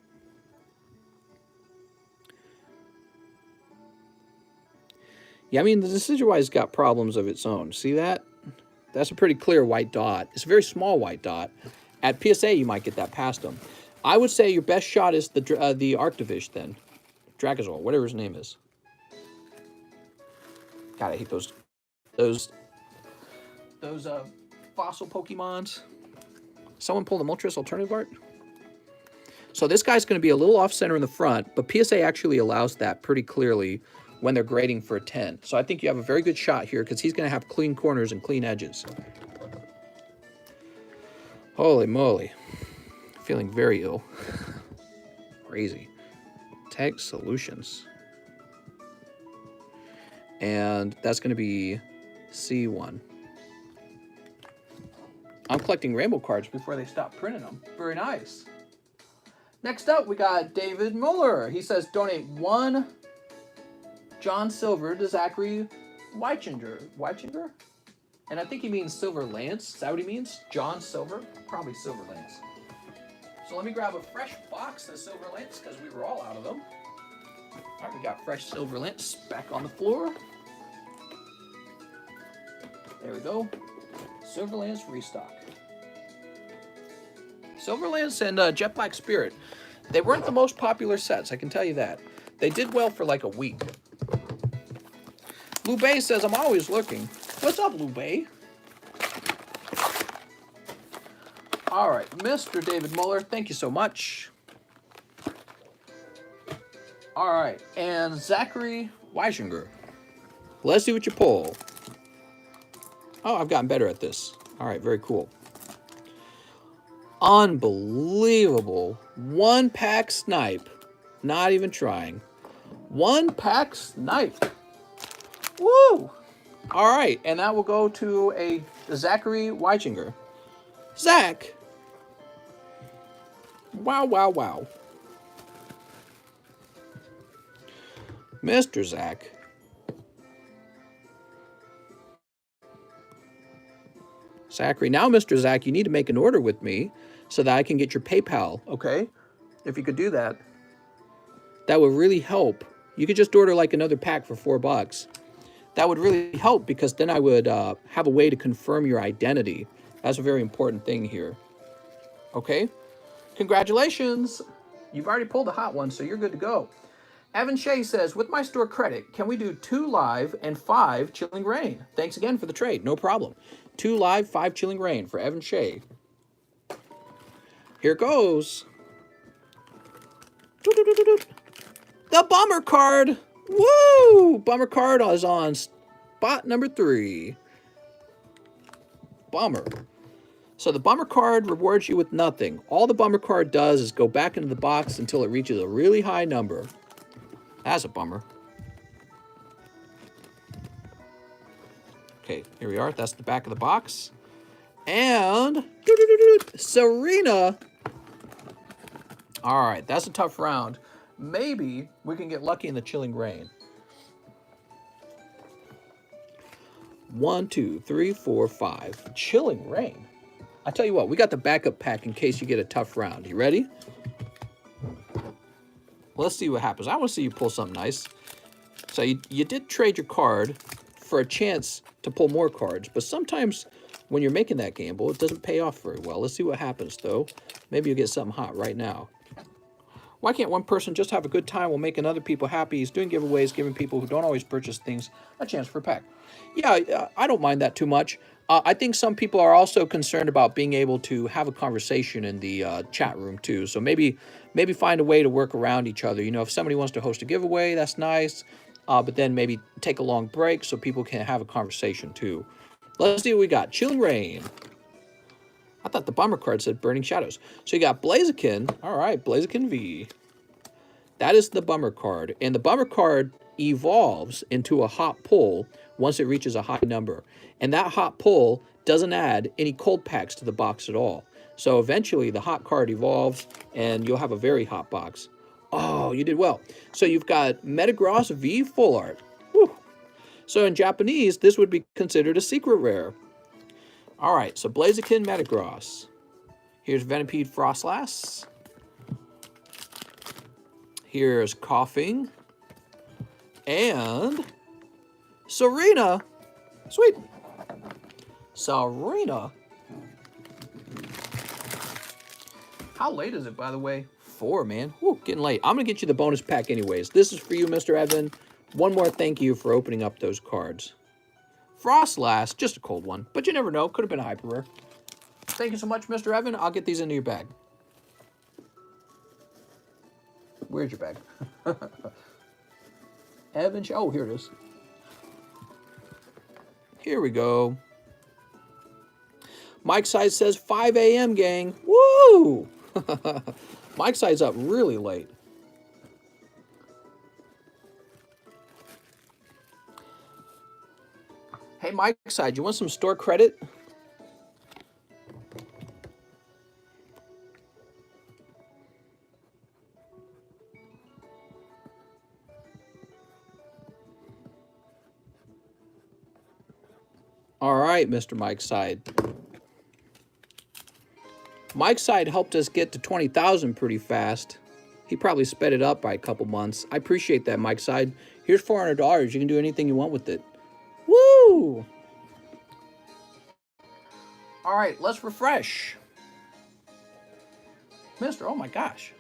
Yeah, I mean, the Decidueye's got problems of its own. See that? That's a pretty clear white dot. It's a very small white dot. At PSA, you might get that past them. I would say your best shot is the Arctivish then. Dragozoil, whatever his name is. God, I hate those fossil Pokemons. Someone pulled a Moltres alternative art. So this guy's going to be a little off-center in the front, but PSA actually allows that pretty clearly when they're grading for a 10. So I think you have a very good shot here because he's going to have clean corners and clean edges. Holy moly. Feeling very ill. Crazy. Tag Solutions. And that's going to be C1. I'm collecting rainbow cards before they stop printing them. Very nice. Next up, we got David Muller. He says, donate 1 John Silver to Zachary Weichinger. Weichinger? And I think he means Silver Lance. Is that what he means? John Silver? Probably Silver Lance. So let me grab a fresh box of Silver Lance because we were all out of them. All right, we got fresh Silver Lance back on the floor. There we go. Silver Lance restock. Silver Lance and Jet Black Spirit. They weren't the most popular sets, I can tell you that. They did well for like a week. Lou Bay says, I'm always looking. What's up, Lou Bay? All right, Mr. David Muller, thank you so much. All right, and Zachary Weisinger. Let's see what you pull. Oh, I've gotten better at this. All right, very cool. Unbelievable. 1-pack snipe. Not even trying. 1-pack snipe. Woo! All right, and that will go to a Zachary Weisinger. Zach. Wow, wow, wow. Mr. Zach. Zachary. Now, Mr. Zach, you need to make an order with me so that I can get your PayPal, okay? If you could do that, that would really help. You could just order like another pack for $4. That would really help because then I would have a way to confirm your identity. That's a very important thing here. Okay? Congratulations! You've already pulled a hot one, so you're good to go. Evan Shea says, with my store credit, can we do 2 live and 5 Chilling Rain? Thanks again for the trade. No problem. 2 live, 5 Chilling Rain for Evan Shea. Here goes. The Bummer card. Woo! Bummer card is on spot number 3. Bummer. So the Bummer card rewards you with nothing. All the Bummer card does is go back into the box until it reaches a really high number. That's a bummer. Okay, here we are. That's the back of the box. And Serena. All right, that's a tough round. Maybe we can get lucky in the Chilling Rain. 1, 2, 3, 4, 5. Chilling Rain. I tell you what, we got the backup pack in case you get a tough round. You ready? Let's see what happens. I want to see you pull something nice. So you did trade your card for a chance to pull more cards, but sometimes when you're making that gamble, it doesn't pay off very well. Let's see what happens, though. Maybe you'll get something hot right now. Why can't one person just have a good time while making other people happy? He's doing giveaways, giving people who don't always purchase things a chance for a pack. Yeah, I don't mind that too much. I think some people are also concerned about being able to have a conversation in the chat room, too. So maybe find a way to work around each other. You know, if somebody wants to host a giveaway, that's nice. But then maybe take a long break so people can have a conversation, too. Let's see what we got. Chilling Rain. I thought the Bummer card said Burning Shadows. So you got Blaziken. All right, Blaziken V. That is the Bummer card. And the Bummer card evolves into a hot pull once it reaches a high number. And that hot pull doesn't add any cold packs to the box at all. So eventually the hot card evolves and you'll have a very hot box. Oh, you did well. So you've got Metagross V Full Art. Whew. So in Japanese, this would be considered a secret rare. All right, so Blaziken Metagross. Here's Venipede Frostlass. Here's Coughing. And Serena. Sweet. Serena. How late is it, by the way? 4, man. Whew, getting late. I'm going to get you the bonus pack anyways. This is for you, Mr. Evan. One more thank you for opening up those cards. Frostlass, just a cold one. But you never know. Could have been a hyper rare. Thank you so much, Mr. Evan. I'll get these into your bag. Where's your bag? Evan, oh, here it is. Here we go. Mike Side says 5 a.m. gang. Woo! Mike Side's up really late. Hey, Mike Side, you want some store credit? All right, Mr. Mike Side. Mike Side helped us get to 20,000 pretty fast. He probably sped it up by a couple months. I appreciate that, Mike Side. Here's $400. You can do anything you want with it. Woo! All right, let's refresh. Mister, oh my gosh.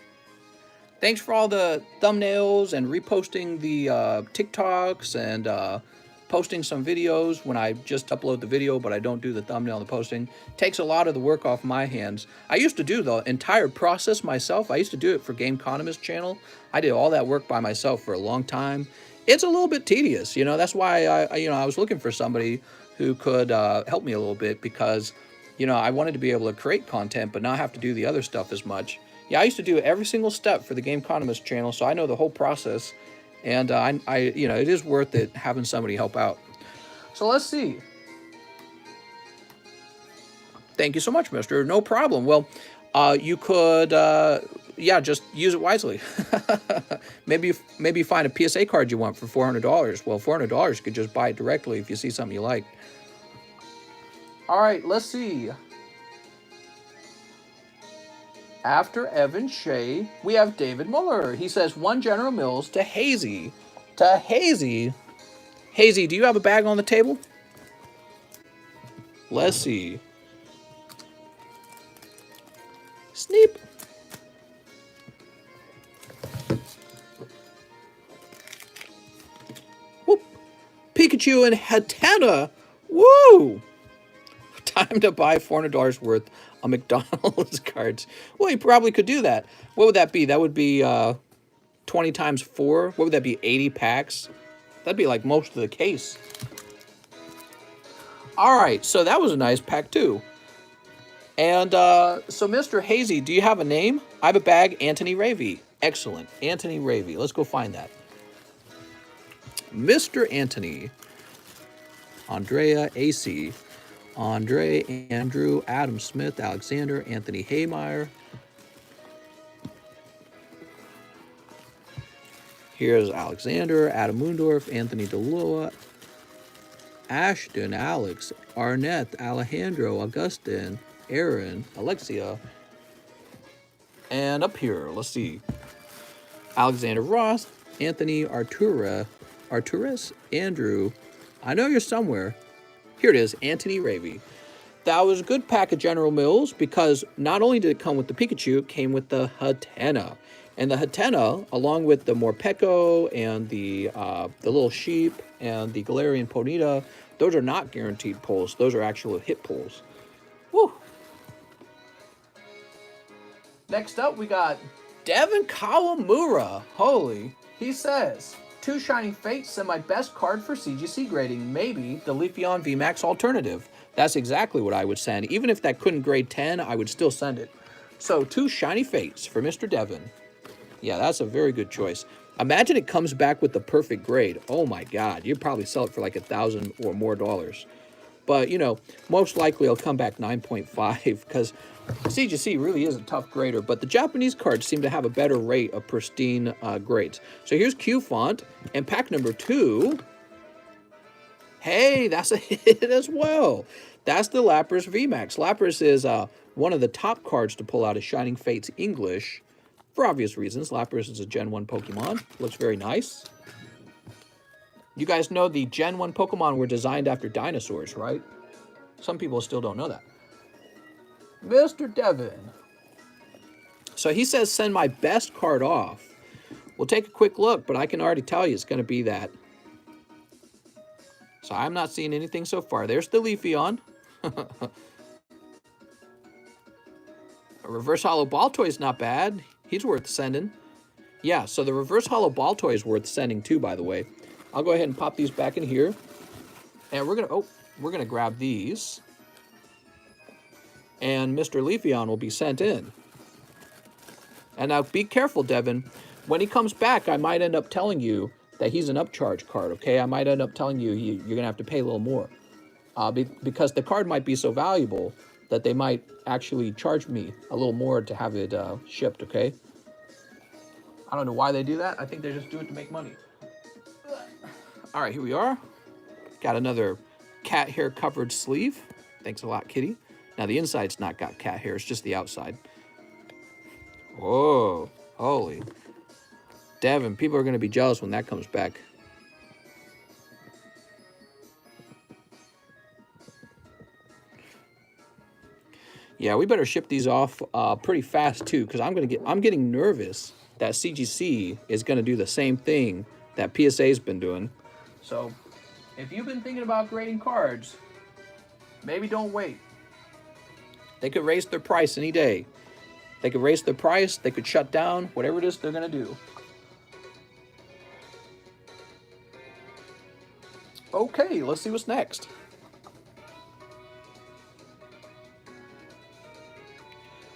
Thanks for all the thumbnails and reposting the TikToks and posting some videos when I just upload the video, but I don't do the thumbnail and the posting. Takes a lot of the work off my hands. I used to do the entire process myself. I used to do it for TheCardconomist channel. I did all that work by myself for a long time. It's a little bit tedious, you know. That's why I was looking for somebody who could help me a little bit because, you know, I wanted to be able to create content but not have to do the other stuff as much. Yeah, I used to do every single step for the TheCardconomist channel, so I know the whole process. And you know, it is worth it having somebody help out. So let's see. Thank you so much, mister. No problem. Well, you could, yeah, just use it wisely. maybe find a PSA card you want for $400. Well, $400, you could just buy it directly if you see something you like. All right, let's see. After Evan Shea, we have David Muller. He says 1 General Mills to Hazy. To Hazy. Hazy, do you have a bag on the table? Let's see. Sneep. Whoop. Pikachu and Hatena. Woo! Time to buy $400 worth of McDonald's cards. Well, you probably could do that. What would that be? That would be 20 times 4. What would that be? 80 packs? That'd be like most of the case. All right, so that was a nice pack too. And so Mr. Hazy, do you have a name? I have a bag, Anthony Ravey. Excellent, Anthony Ravey. Let's go find that. Mr. Anthony. Andrea AC. Andre, Andrew, Adam Smith, Alexander, Anthony Haymeyer. Here's Alexander, Adam Mundorf, Anthony DeLua, Ashton, Alex, Arnett, Alejandro, Augustin, Aaron, Alexia. And up here, let's see. Alexander Ross, Anthony Arturis, Andrew. I know you're somewhere. Here it is, Anthony Ravey. That was a good pack of General Mills because not only did it come with the Pikachu, it came with the Hatena. And the Hatena, along with the Morpeko and the little sheep and the Galarian Ponyta, those are not guaranteed pulls. Those are actual hit pulls. Woo! Next up, we got Devin Kawamura. Holy, he says, 2 Shiny Fates, send my best card for CGC grading. Maybe the Leafeon VMAX alternative. That's exactly what I would send. Even if that couldn't grade 10, I would still send it. So 2 Shiny Fates for Mr. Devin. Yeah, that's a very good choice. Imagine it comes back with the perfect grade. Oh my God, you'd probably sell it for like $1,000 or more dollars. But, you know, most likely it'll come back 9.5 because CGC really is a tough grader. But the Japanese cards seem to have a better rate of pristine grades. So here's Q Font, and pack number 2. Hey, that's a hit as well. That's the Lapras VMAX. Lapras is one of the top cards to pull out of Shining Fates English. For obvious reasons, Lapras is a Gen 1 Pokemon. Looks very nice. You guys know the Gen 1 Pokemon were designed after dinosaurs, right? Some people still don't know that. Mr. Devin. So he says, send my best card off. We'll take a quick look, but I can already tell you it's going to be that. So I'm not seeing anything so far. There's the Leafeon. A reverse hollow Baltoy is not bad. He's worth sending. Yeah, so the reverse hollow Baltoy is worth sending too, by the way. I'll go ahead and pop these back in here. And we're gonna grab these. And Mr. Leafeon will be sent in. And now be careful, Devin. When he comes back, I might end up telling you that he's an upcharge card, okay? I might end up telling you you're gonna have to pay a little more. Because the card might be so valuable that they might actually charge me a little more to have it shipped, okay? I don't know why they do that. I think they just do it to make money. All right, here we are. Got another cat hair covered sleeve. Thanks a lot, kitty. Now the inside's not got cat hair, it's just the outside. Whoa, holy. Devin, people are gonna be jealous when that comes back. Yeah, we better ship these off pretty fast too, because I'm getting nervous that CGC is gonna do the same thing that PSA's been doing. So, if you've been thinking about grading cards, maybe don't wait. They could raise their price any day. They could raise their price, they could shut down, whatever it is they're gonna do. Okay, let's see what's next.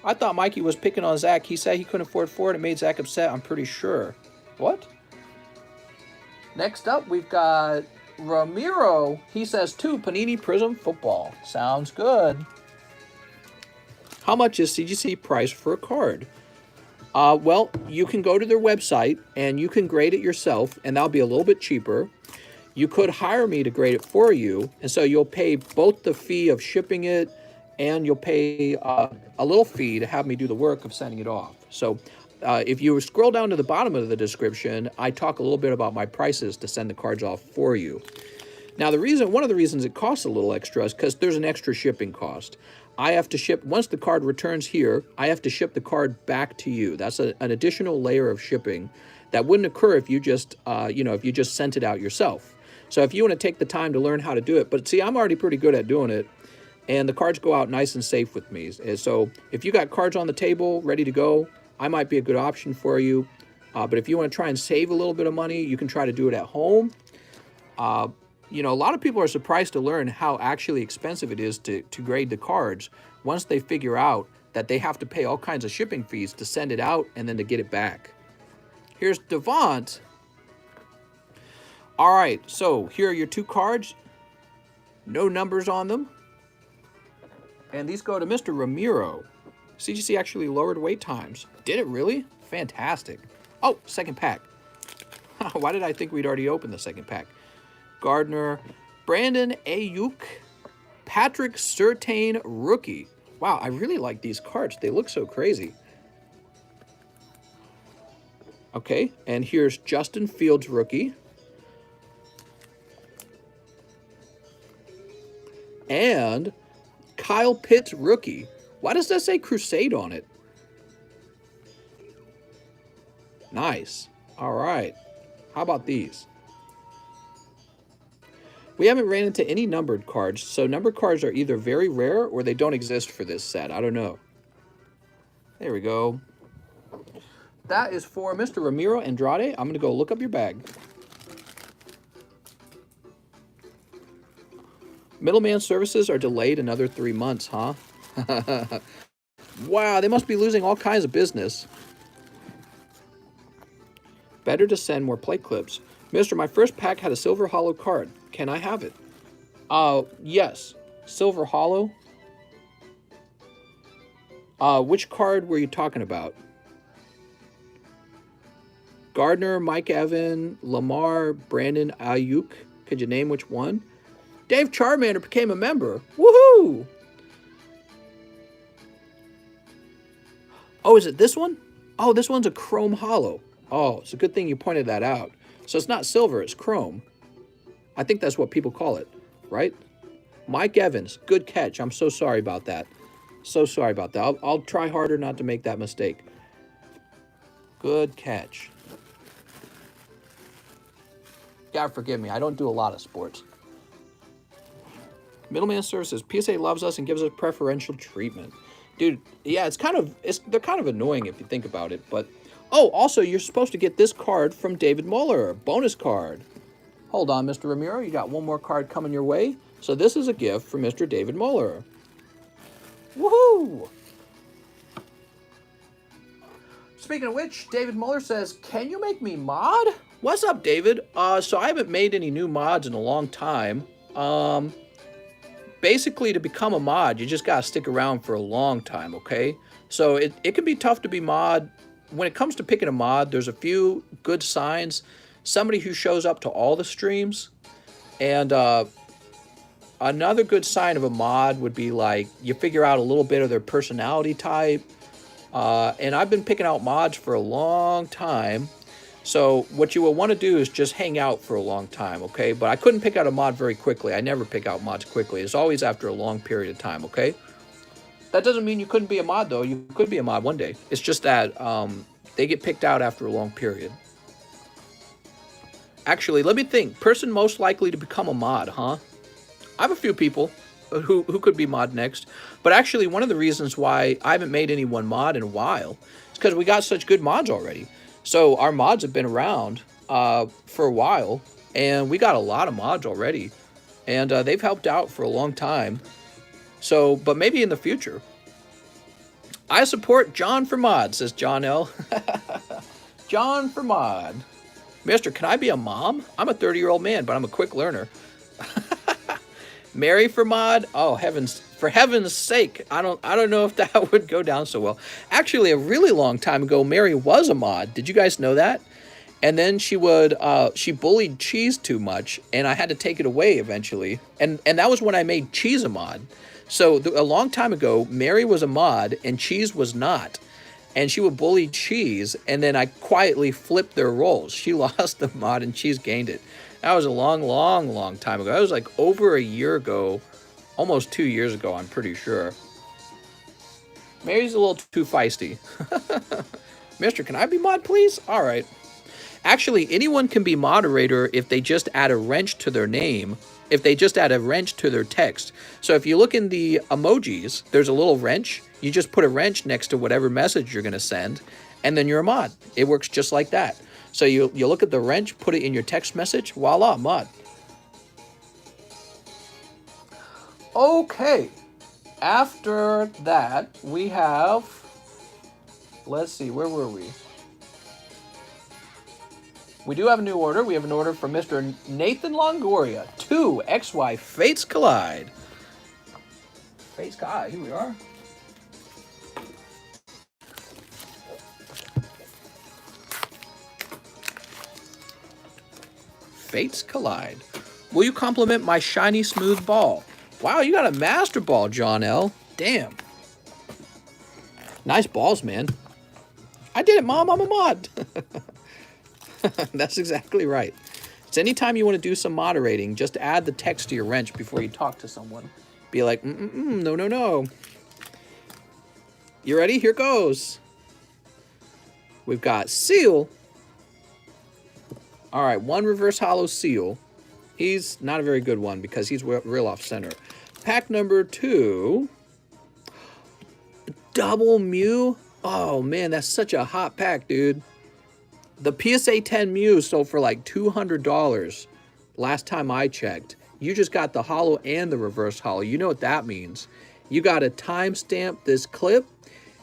I thought Mikey was picking on Zach. He said he couldn't afford Ford. It made Zach upset, I'm pretty sure. What? Next up, we've got Ramiro. He says 2 Panini Prizm Football. Sounds good. How much is CGC price for a card? Well, you can go to their website and you can grade it yourself, and that'll be a little bit cheaper. You could hire me to grade it for you, and so you'll pay both the fee of shipping it and you'll pay a little fee to have me do the work of sending it off. So if you scroll down to the bottom of the description, I talk a little bit about my prices to send the cards off for you. Now, one of the reasons it costs a little extra is because there's an extra shipping cost. I have to ship, once the card returns here, I have to ship the card back to you. That's an additional layer of shipping that wouldn't occur if you just, if you just sent it out yourself. So if you want to take the time to learn how to do it, but see, I'm already pretty good at doing it, and the cards go out nice and safe with me. So if you got cards on the table ready to go, I might be a good option for you. But if you want to try and save a little bit of money, you can try to do it at home. A lot of people are surprised to learn how actually expensive it is to grade the cards once they figure out that they have to pay all kinds of shipping fees to send it out and then to get it back. Here's Devont. All right, so here are your 2 cards. No numbers on them. And these go to Mr. Ramiro. CGC actually lowered wait times. Did it really? Fantastic. Oh, second pack. Why did I think we'd already opened the second pack? Gardner, Brandon Ayuk, Patrick Surtain, rookie. Wow, I really like these cards. They look so crazy. Okay, and here's Justin Fields, rookie. And Kyle Pitts, rookie. Why does that say Crusade on it? Nice. All right. How about these? We haven't ran into any numbered cards, so numbered cards are either very rare or they don't exist for this set. I don't know. There we go. That is for Mr. Ramiro Andrade. I'm going to go look up your bag. Middleman services are delayed another 3 months, huh? Wow, they must be losing all kinds of business. Better to send more play clips. Mister, my first pack had a silver hollow card. Can I have it? Yes. Silver hollow? Which card were you talking about? Gardner, Mike Evan, Lamar, Brandon Ayuk. Could you name which one? Dave Charmander became a member. Woohoo! Oh, is it this one? Oh, this one's a chrome hollow. Oh, it's a good thing you pointed that out. So it's not silver, it's chrome. I think that's what people call it, right? Mike Evans, good catch. I'm so sorry about that. So sorry about that. I'll try harder not to make that mistake. Good catch. God forgive me, I don't do a lot of sports. Middleman Services, PSA loves us and gives us preferential treatment. Dude, yeah, they're kind of annoying if you think about it, but... Oh, also, you're supposed to get this card from David Muller, bonus card. Hold on, Mr. Ramiro, you got one more card coming your way. So this is a gift from Mr. David Muller. Woohoo! Speaking of which, David Muller says, can you make me mod? What's up, David? So I haven't made any new mods in a long time. Basically, to become a mod, you just gotta stick around for a long time, okay? So it can be tough to be mod. When it comes to picking a mod, there's a few good signs. Somebody who shows up to all the streams. And another good sign of a mod would be like, you figure out a little bit of their personality type. And I've been picking out mods for a long time. So what you will want to do is just hang out for a long time, okay? But I couldn't pick out a mod very quickly. I never pick out mods quickly. It's always after a long period of time, okay? That doesn't mean you couldn't be a mod, though. You could be a mod one day. It's just that they get picked out after a long period. Actually, let me think. Person most likely to become a mod, huh? I have a few people who could be mod next. But actually, one of the reasons why I haven't made anyone mod in a while is because we got such good mods already. So our mods have been around for a while, and we got a lot of mods already. And they've helped out for a long time. So, but maybe in the future. I support John for mod, says John L. John for mod. Mister, can I be a mom? I'm a 30-year-old man, but I'm a quick learner. Mary for mod? Oh, for heaven's sake. I don't know if that would go down so well. Actually, a really long time ago, Mary was a mod. Did you guys know that? And then she bullied Cheese too much, and I had to take it away eventually. And that was when I made Cheese a mod. So a long time ago, Mary was a mod and Cheese was not. And she would bully Cheese, and then I quietly flipped their roles. She lost the mod and Cheese gained it. That was a long, long, long time ago. That was like over a year ago, almost 2 years ago, I'm pretty sure. Mary's a little too feisty. Mister, can I be mod, please? All right. Actually, anyone can be moderator if they just add a wrench to their name, if they just add a wrench to their text. So if you look in the emojis, there's a little wrench. You just put a wrench next to whatever message you're going to send, and then you're a mod. It works just like that. So you look at the wrench, put it in your text message, voila, mod. Okay. After that, we have, let's see, where were we? We do have a new order. We have an order from Mr. Nathan Longoria. 2 XY Fates Collide. Fates Collide, here we are. Fates Collide. Will you compliment my shiny smooth ball? Wow, you got a master ball, John L. Damn. Nice balls, man. I did it, Mom. I'm a mod. That's exactly right. It's anytime you want to do some moderating, just add the text to your wrench before you talk to someone. Be like, no, no, no. You ready? Here goes. We've got Seal. All right, 1 reverse hollow Seal. He's not a very good one because he's real off center. Pack number 2. Double Mew. Oh, man, that's such a hot pack, dude. The PSA 10 Mew sold for like $200 last time I checked. You just got the hollow and the reverse hollow. You know what that means. You got to timestamp this clip,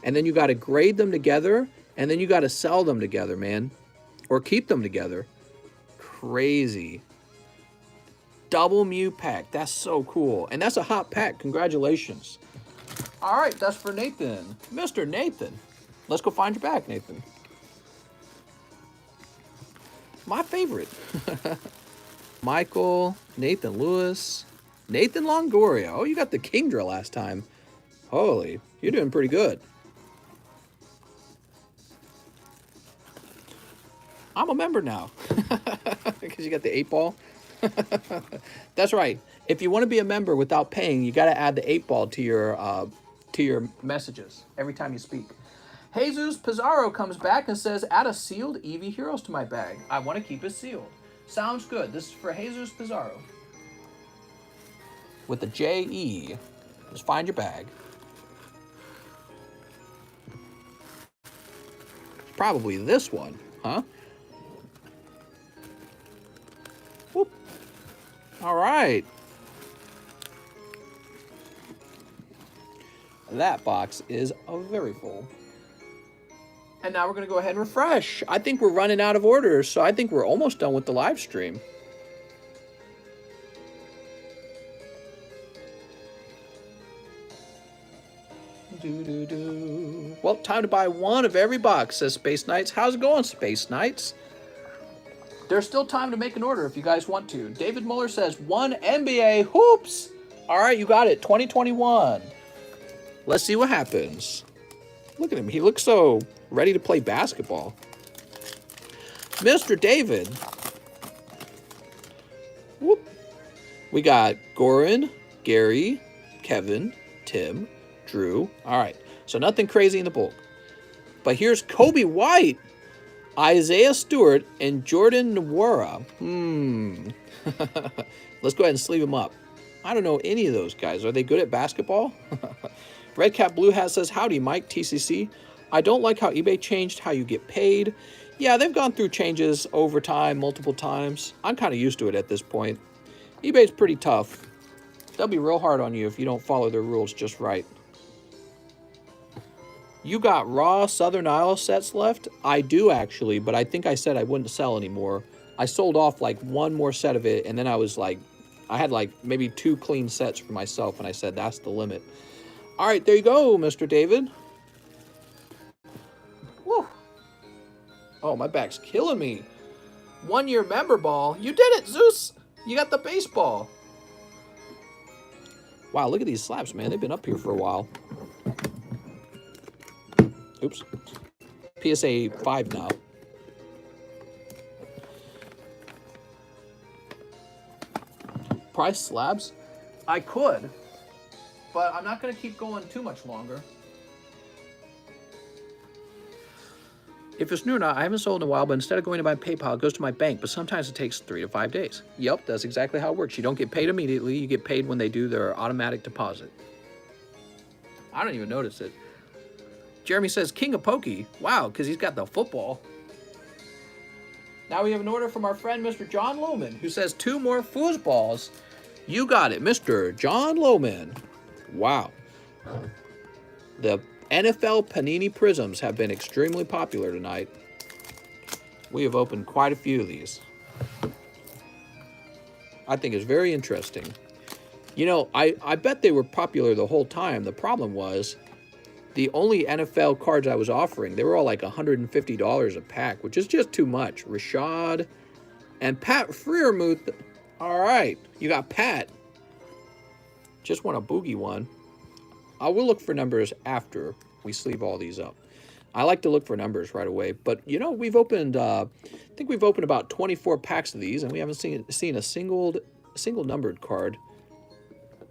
and then you got to grade them together, and then you got to sell them together, man. or keep them together. Crazy. Double Mew pack. That's so cool. And that's a hot pack. Congratulations. All right, that's for Nathan. Mr. Nathan. Let's go find your pack, Nathan. My favorite. Michael, Nathan Lewis, Nathan Longoria. Oh, you got the Kingdra last time. Holy, you're doing pretty good. I'm a member now. Because you got the 8-ball. That's right. If you want to be a member without paying, you got to add the 8-ball to your messages every time you speak. Jesus Pizarro comes back and says, add a sealed Eevee Heroes to my bag. I want to keep it sealed. Sounds good. This is for Jesus Pizarro. With the J-E. Just find your bag. Probably this one, huh? Whoop. All right. That box is very full. And now we're going to go ahead and refresh. I think we're running out of orders, so I think we're almost done with the live stream. Well, time to buy one of every box, says Space Knights. How's it going, Space Knights? There's still time to make an order if you guys want to. David Muller says, one NBA hoops. All right, you got it. 2021. Let's see what happens. Look at him. He looks so ready to play basketball. Mr. David. Whoop. We got Goran, Gary, Kevin, Tim, Drew. All right. So nothing crazy in the bulk. But here's Kobe White, Isaiah Stewart, and Jordan Nwora. Let's go ahead and sleeve them up. I don't know any of those guys. Are they good at basketball? Red Cap Blue Hat says, howdy, Mike, TCC. I don't like how eBay changed how you get paid. Yeah, they've gone through changes over time, multiple times. I'm kind of used to it at this point. eBay's pretty tough. They'll be real hard on you if you don't follow their rules just right. You got raw Southern Isle sets left? I do, actually, but I think I said I wouldn't sell anymore. I sold off like one more set of it, and then I was like, I had like maybe 2 clean sets for myself, and I said that's the limit. All right, there you go, Mr. David. Woo. Oh, my back's killing me. 1-year member ball. You did it, Zeus. You got the baseball. Wow, look at these slabs, man. They've been up here for a while. Oops. PSA 5 now. Price slabs? I could, but I'm not going to keep going too much longer. If it's new or not, I haven't sold in a while, but instead of going to my PayPal, it goes to my bank, but sometimes it takes 3 to 5 days. Yep, that's exactly how it works. You don't get paid immediately. You get paid when they do their automatic deposit. I don't even notice it. Jeremy says, King of Pokey. Wow, because he's got the football. Now we have an order from our friend, Mr. John Lohman, who says 2 more foosballs. You got it, Mr. John Lohman. Wow. The NFL Panini Prizms have been extremely popular tonight. We have opened quite a few of these. I think it's very interesting. You know, I bet they were popular the whole time. The problem was the only NFL cards I was offering, they were all like $150 a pack, which is just too much. Rashad and Pat Freermuth. All right, you got Pat. Just want a boogie one. I will look for numbers after we sleeve all these up. I like to look for numbers right away, but you know, we've opened, I think we've opened about 24 packs of these, and we haven't seen a single numbered card.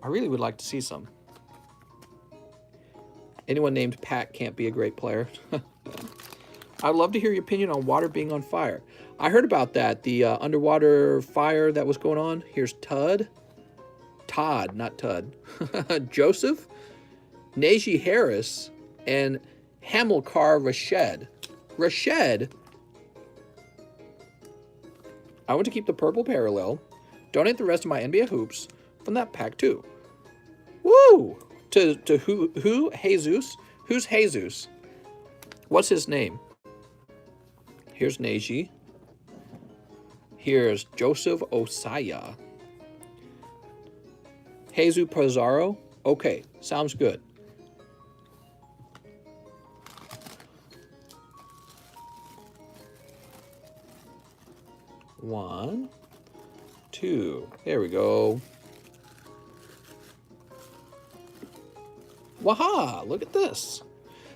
I really would like to see some. Anyone named Pat can't be a great player. I'd love to hear your opinion on water being on fire. I heard about that, the underwater fire that was going on. Here's Todd, not Tud. Joseph, Najee Harris, and Hamilcar Rashed. Rashed. I want to keep the purple parallel. Donate the rest of my NBA hoops from that pack too. Woo! To who? Jesus? Who's Jesus? What's his name? Here's Najee. Here's Joseph Osaya. Jesus Pizarro. Okay, sounds good. One, two. There we go. Waha! Look at this.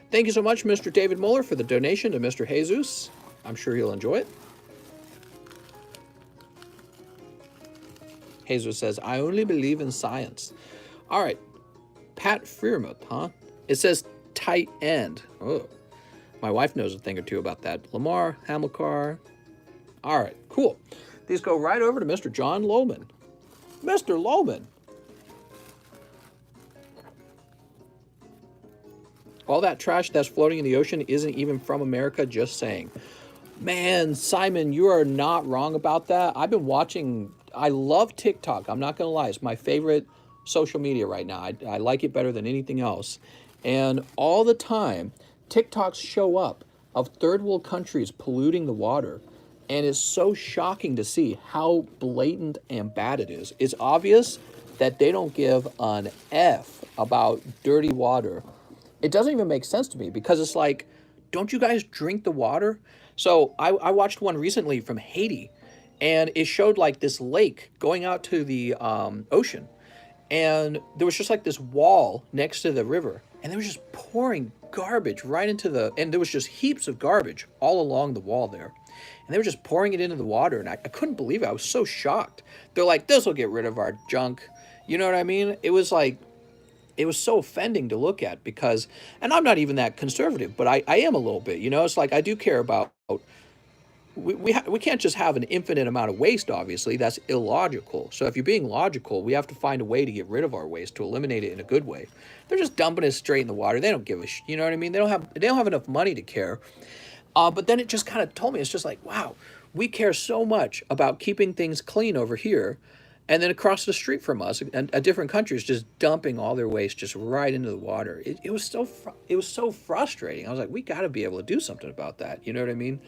Thank you so much, Mr. David Muller, for the donation to Mr. Jesus. I'm sure he'll enjoy it. Jesus says, I only believe in science. All right. Pat Freermuth, huh? It says tight end. Oh, my wife knows a thing or two about that. Lamar, Hamilcar. All right, cool. These go right over to Mr. John Lohman. Mr. Lohman. All that trash that's floating in the ocean isn't even from America, just saying. Man, Simon, you are not wrong about that. I've been watching, I love TikTok. I'm not going to lie. It's my favorite social media right now. I like it better than anything else. And all the time, TikToks show up of third world countries polluting the water. And it's so shocking to see how blatant and bad it is. It's obvious that they don't give an F about dirty water. It doesn't even make sense to me because it's like, don't you guys drink the water? So I watched one recently from Haiti, and it showed like this lake going out to the ocean. And there was just like this wall next to the river, and they were just pouring garbage right into the, and there was just heaps of garbage all along the wall there. And they were just pouring it into the water, and I couldn't believe it. I was so shocked. They're like, this will get rid of our junk. You know what I mean? It was like, it was so offending to look at because, and I'm not even that conservative, but I am a little bit, you know? It's like, I do care about, we can't just have an infinite amount of waste, obviously. That's illogical. So if you're being logical, we have to find a way to get rid of our waste, to eliminate it in a good way. They're just dumping it straight in the water. They don't give a you know what I mean? They don't have enough money to care. But then it just kind of told me, it's just like, wow, we care so much about keeping things clean over here. And then across the street from us, a different country is just dumping all their waste just right into the water. It was so frustrating. I was like, we got to be able to do something about that. You know what I mean?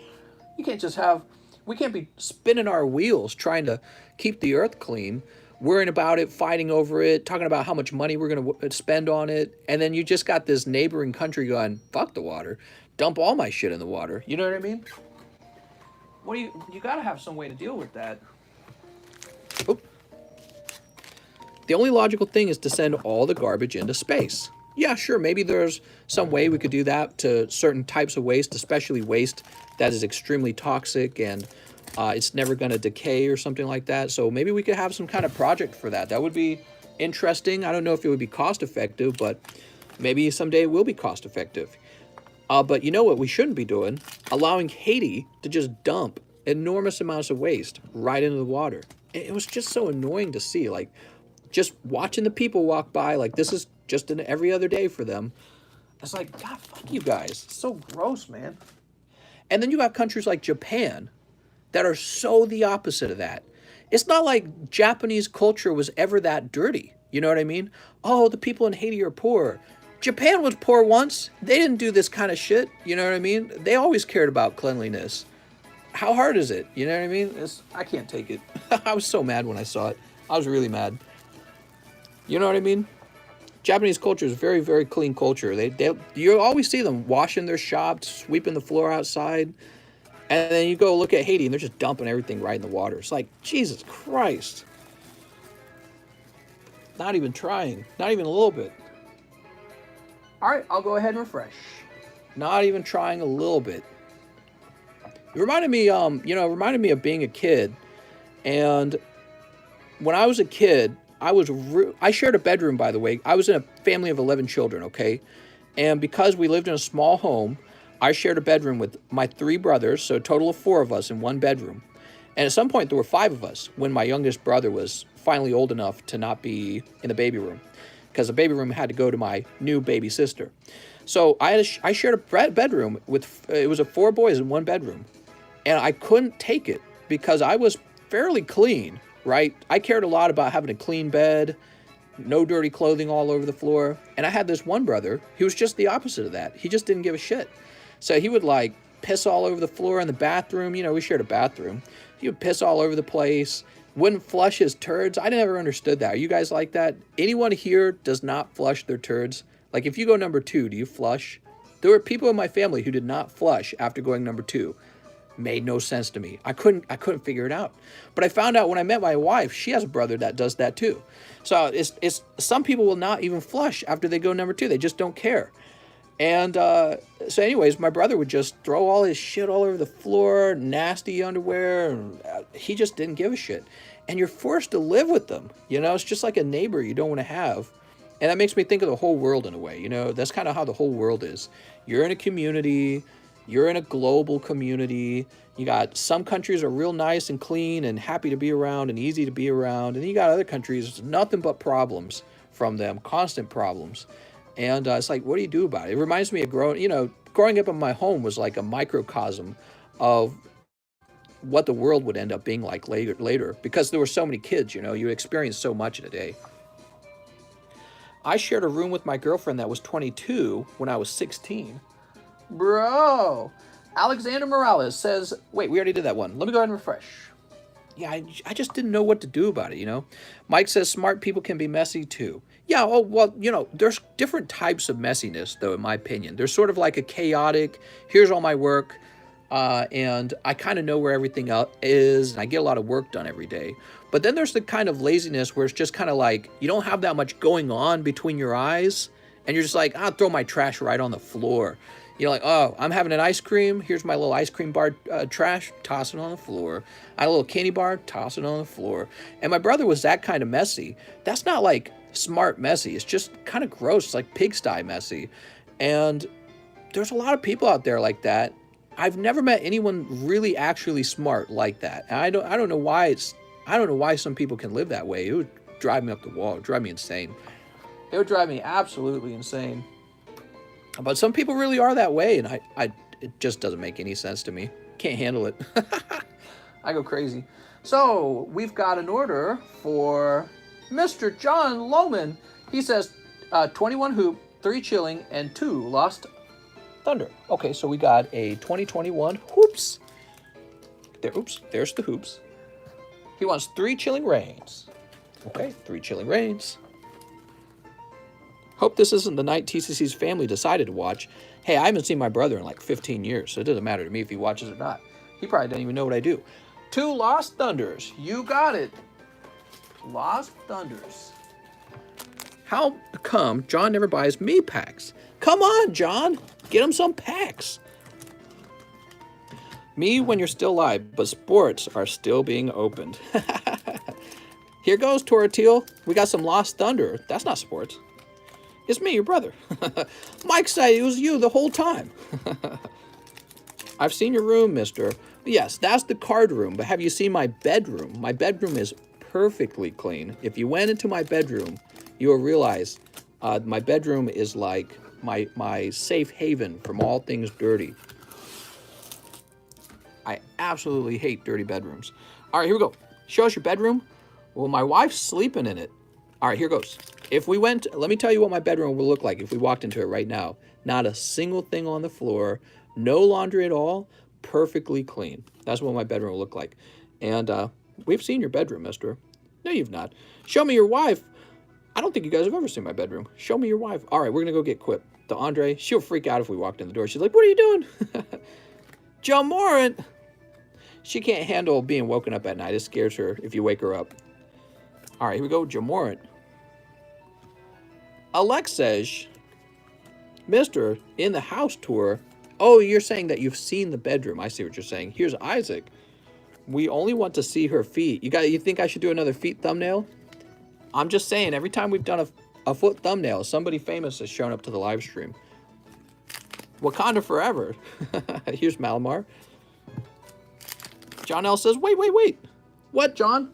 You can't just have, we can't be spinning our wheels trying to keep the earth clean, worrying about it, fighting over it, talking about how much money we're going to spend on it. And then you just got this neighboring country going, fuck the water. Dump all my shit in the water. You know what I mean? What do you got to have some way to deal with that. Oop. The only logical thing is to send all the garbage into space. Yeah, sure, maybe there's some way we could do that to certain types of waste, especially waste that is extremely toxic and it's never going to decay or something like that. So maybe we could have some kind of project for that. That would be interesting. I don't know if it would be cost effective, but maybe someday it will be cost effective. But you know what we shouldn't be doing? Allowing Haiti to just dump enormous amounts of waste right into the water. It was just so annoying to see, like, just watching the people walk by, like this is just an every other day for them. It's like, God, fuck you guys. It's so gross, man. And then you got countries like Japan that are so the opposite of that. It's not like Japanese culture was ever that dirty. You know what I mean? Oh, the people in Haiti are poor. Japan was poor once. They didn't do this kind of shit. You know what I mean? They always cared about cleanliness. How hard is it? You know what I mean? I can't take it. I was so mad when I saw it. I was really mad. You know what I mean? Japanese culture is very, very clean culture. You always see them washing their shops, sweeping the floor outside. And then you go look at Haiti and they're just dumping everything right in the water. It's like, Jesus Christ. Not even trying. Not even a little bit. All right, I'll go ahead and refresh. Not even trying a little bit. It reminded me, of being a kid. And when I was a kid, I shared a bedroom, by the way. I was in a family of 11 children, okay? And because we lived in a small home, I shared a bedroom with my 3 brothers, so a total of 4 of us in one bedroom. And at some point, there were 5 of us when my youngest brother was finally old enough to not be in the baby room, because the baby room had to go to my new baby sister. So I shared a bedroom with, it was 4 boys in one bedroom. And I couldn't take it because I was fairly clean, right? I cared a lot about having a clean bed, no dirty clothing all over the floor. And I had this one brother, he was just the opposite of that. He just didn't give a shit. So he would like piss all over the floor in the bathroom. You know, we shared a bathroom. He would piss all over the place. Wouldn't flush his turds. I never understood that. Are you guys like that? Anyone here does not flush their turds? Like if you go number 2, do you flush? There were people in my family who did not flush after going number 2. Made no sense to me. I couldn't figure it out. But I found out when I met my wife, she has a brother that does that too. So it's some people will not even flush after they go number 2. They just don't care. And so anyways, my brother would just throw all his shit all over the floor, nasty underwear, and he just didn't give a shit. And you're forced to live with them. You know, it's just like a neighbor you don't want to have. And that makes me think of the whole world in a way. You know, that's kind of how the whole world is. You're in a community. You're in a global community. You got some countries are real nice and clean and happy to be around and easy to be around. And then you got other countries, nothing but problems from them, constant problems. And it's like, what do you do about it? It reminds me of growing up in my home was like a microcosm of what the world would end up being like later because there were so many kids, you know, you experienced so much in a day. I shared a room with my girlfriend that was 22 when I was 16. Bro, Alexander Morales says, wait, we already did that one. Let me go ahead and refresh. Yeah, I just didn't know what to do about it, you know. Mike says smart people can be messy too. Yeah, oh, well, you know, there's different types of messiness, though, in my opinion. There's sort of like a chaotic, here's all my work, and I kind of know where everything else is, and I get a lot of work done every day. But then there's the kind of laziness where it's just kind of like you don't have that much going on between your eyes, and you're just like, I'll throw my trash right on the floor. You're like, oh, I'm having an ice cream. Here's my little ice cream bar trash. Toss it on the floor. I had a little candy bar. Toss it on the floor. And my brother was that kind of messy. That's not like smart messy. It's just kind of gross. It's like pigsty messy. And there's a lot of people out there like that. I've never met anyone really actually smart like that. And I don't know why some people can live that way. It would drive me up the wall. It would drive me insane. It would drive me absolutely insane. But some people really are that way, and it just doesn't make any sense to me. Can't handle it. I go crazy. So, we've got an order for Mr. John Lohman. He says 21 hoop, 3 chilling, and 2 lost thunder. Okay, so we got a 2021 hoops. There's the hoops. He wants 3 chilling rains. Okay, 3 chilling rains. Hope this isn't the night TCC's family decided to watch. Hey, I haven't seen my brother in like 15 years, so it doesn't matter to me if he watches or not. He probably doesn't even know what I do. 2 Lost Thunders. You got it. Lost Thunders. How come John never buys me packs? Come on, John. Get him some packs. Me when you're still live, but sports are still being opened. Here goes, Toratil. We got some Lost Thunder. That's not sports. It's me, your brother. Mike said it was you the whole time. I've seen your room, mister. Yes, that's the card room, but have you seen my bedroom? My bedroom is perfectly clean. If you went into my bedroom, you will realize my bedroom is like my safe haven from all things dirty. I absolutely hate dirty bedrooms. All right, here we go. Show us your bedroom. Well, my wife's sleeping in it. All right, here goes. If we went, let me tell you what my bedroom will look like if we walked into it right now. Not a single thing on the floor, no laundry at all, perfectly clean. That's what my bedroom will look like. And we've seen your bedroom, mister. No, you've not. Show me your wife. I don't think you guys have ever seen my bedroom. Show me your wife. All right, we're going to go get Quip. To Andre, she'll freak out if we walked in the door. She's like, what are you doing? Joe Morant. She can't handle being woken up at night. It scares her if you wake her up. All right, here we go, Joe Morant. Alexej, Mr. in the house tour. Oh, you're saying that you've seen the bedroom. I see what you're saying. Here's Isaac. We only want to see her feet. You think I should do another feet thumbnail? I'm just saying, every time we've done a foot thumbnail, somebody famous has shown up to the live stream. Wakanda forever. Here's Malamar. John L says, wait. What, John?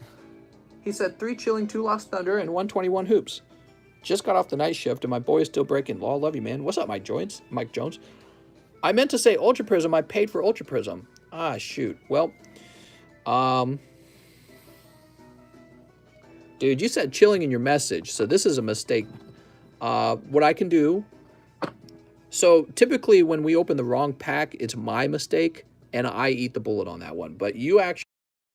He said 3 chilling, 2 lost thunder, and 121 hoops. Just got off the night shift, and my boy is still breaking law. Love you, man. What's up, Mike Jones? I meant to say Ultra Prizm. I paid for Ultra Prizm. Ah, shoot. Well, dude, you said chilling in your message, so this is a mistake. What I can do... So, typically, when we open the wrong pack, it's my mistake, and I eat the bullet on that one. But you actually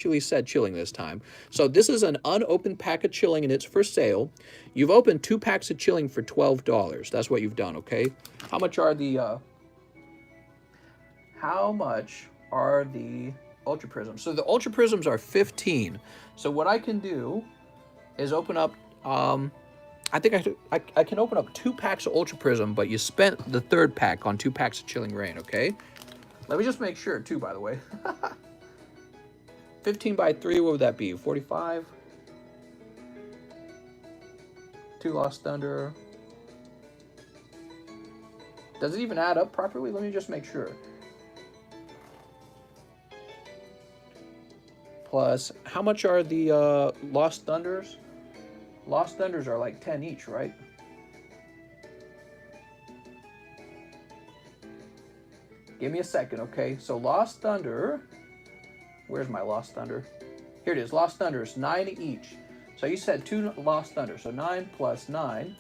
actually said chilling this time. So this is an unopened pack of chilling and it's for sale. You've opened 2 packs of chilling for $12. That's what you've done, okay? How much are the Ultra Prisms? So the Ultra Prisms are 15. So what I can do is open up, I think I can open up 2 packs of Ultra Prism, but you spent the 3rd pack on 2 packs of Chilling Rain, okay? Let me just make sure, too, by the way. 15 by 3, what would that be? 45? 2 Lost Thunder. Does it even add up properly? Let me just make sure. Plus, how much are the Lost Thunders? Lost Thunders are like 10 each, right? Give me a second, okay? So Lost Thunder, where's my Lost Thunder? Here it is, Lost Thunders, 9 each. So you said 2 Lost Thunders, so 9 plus 9.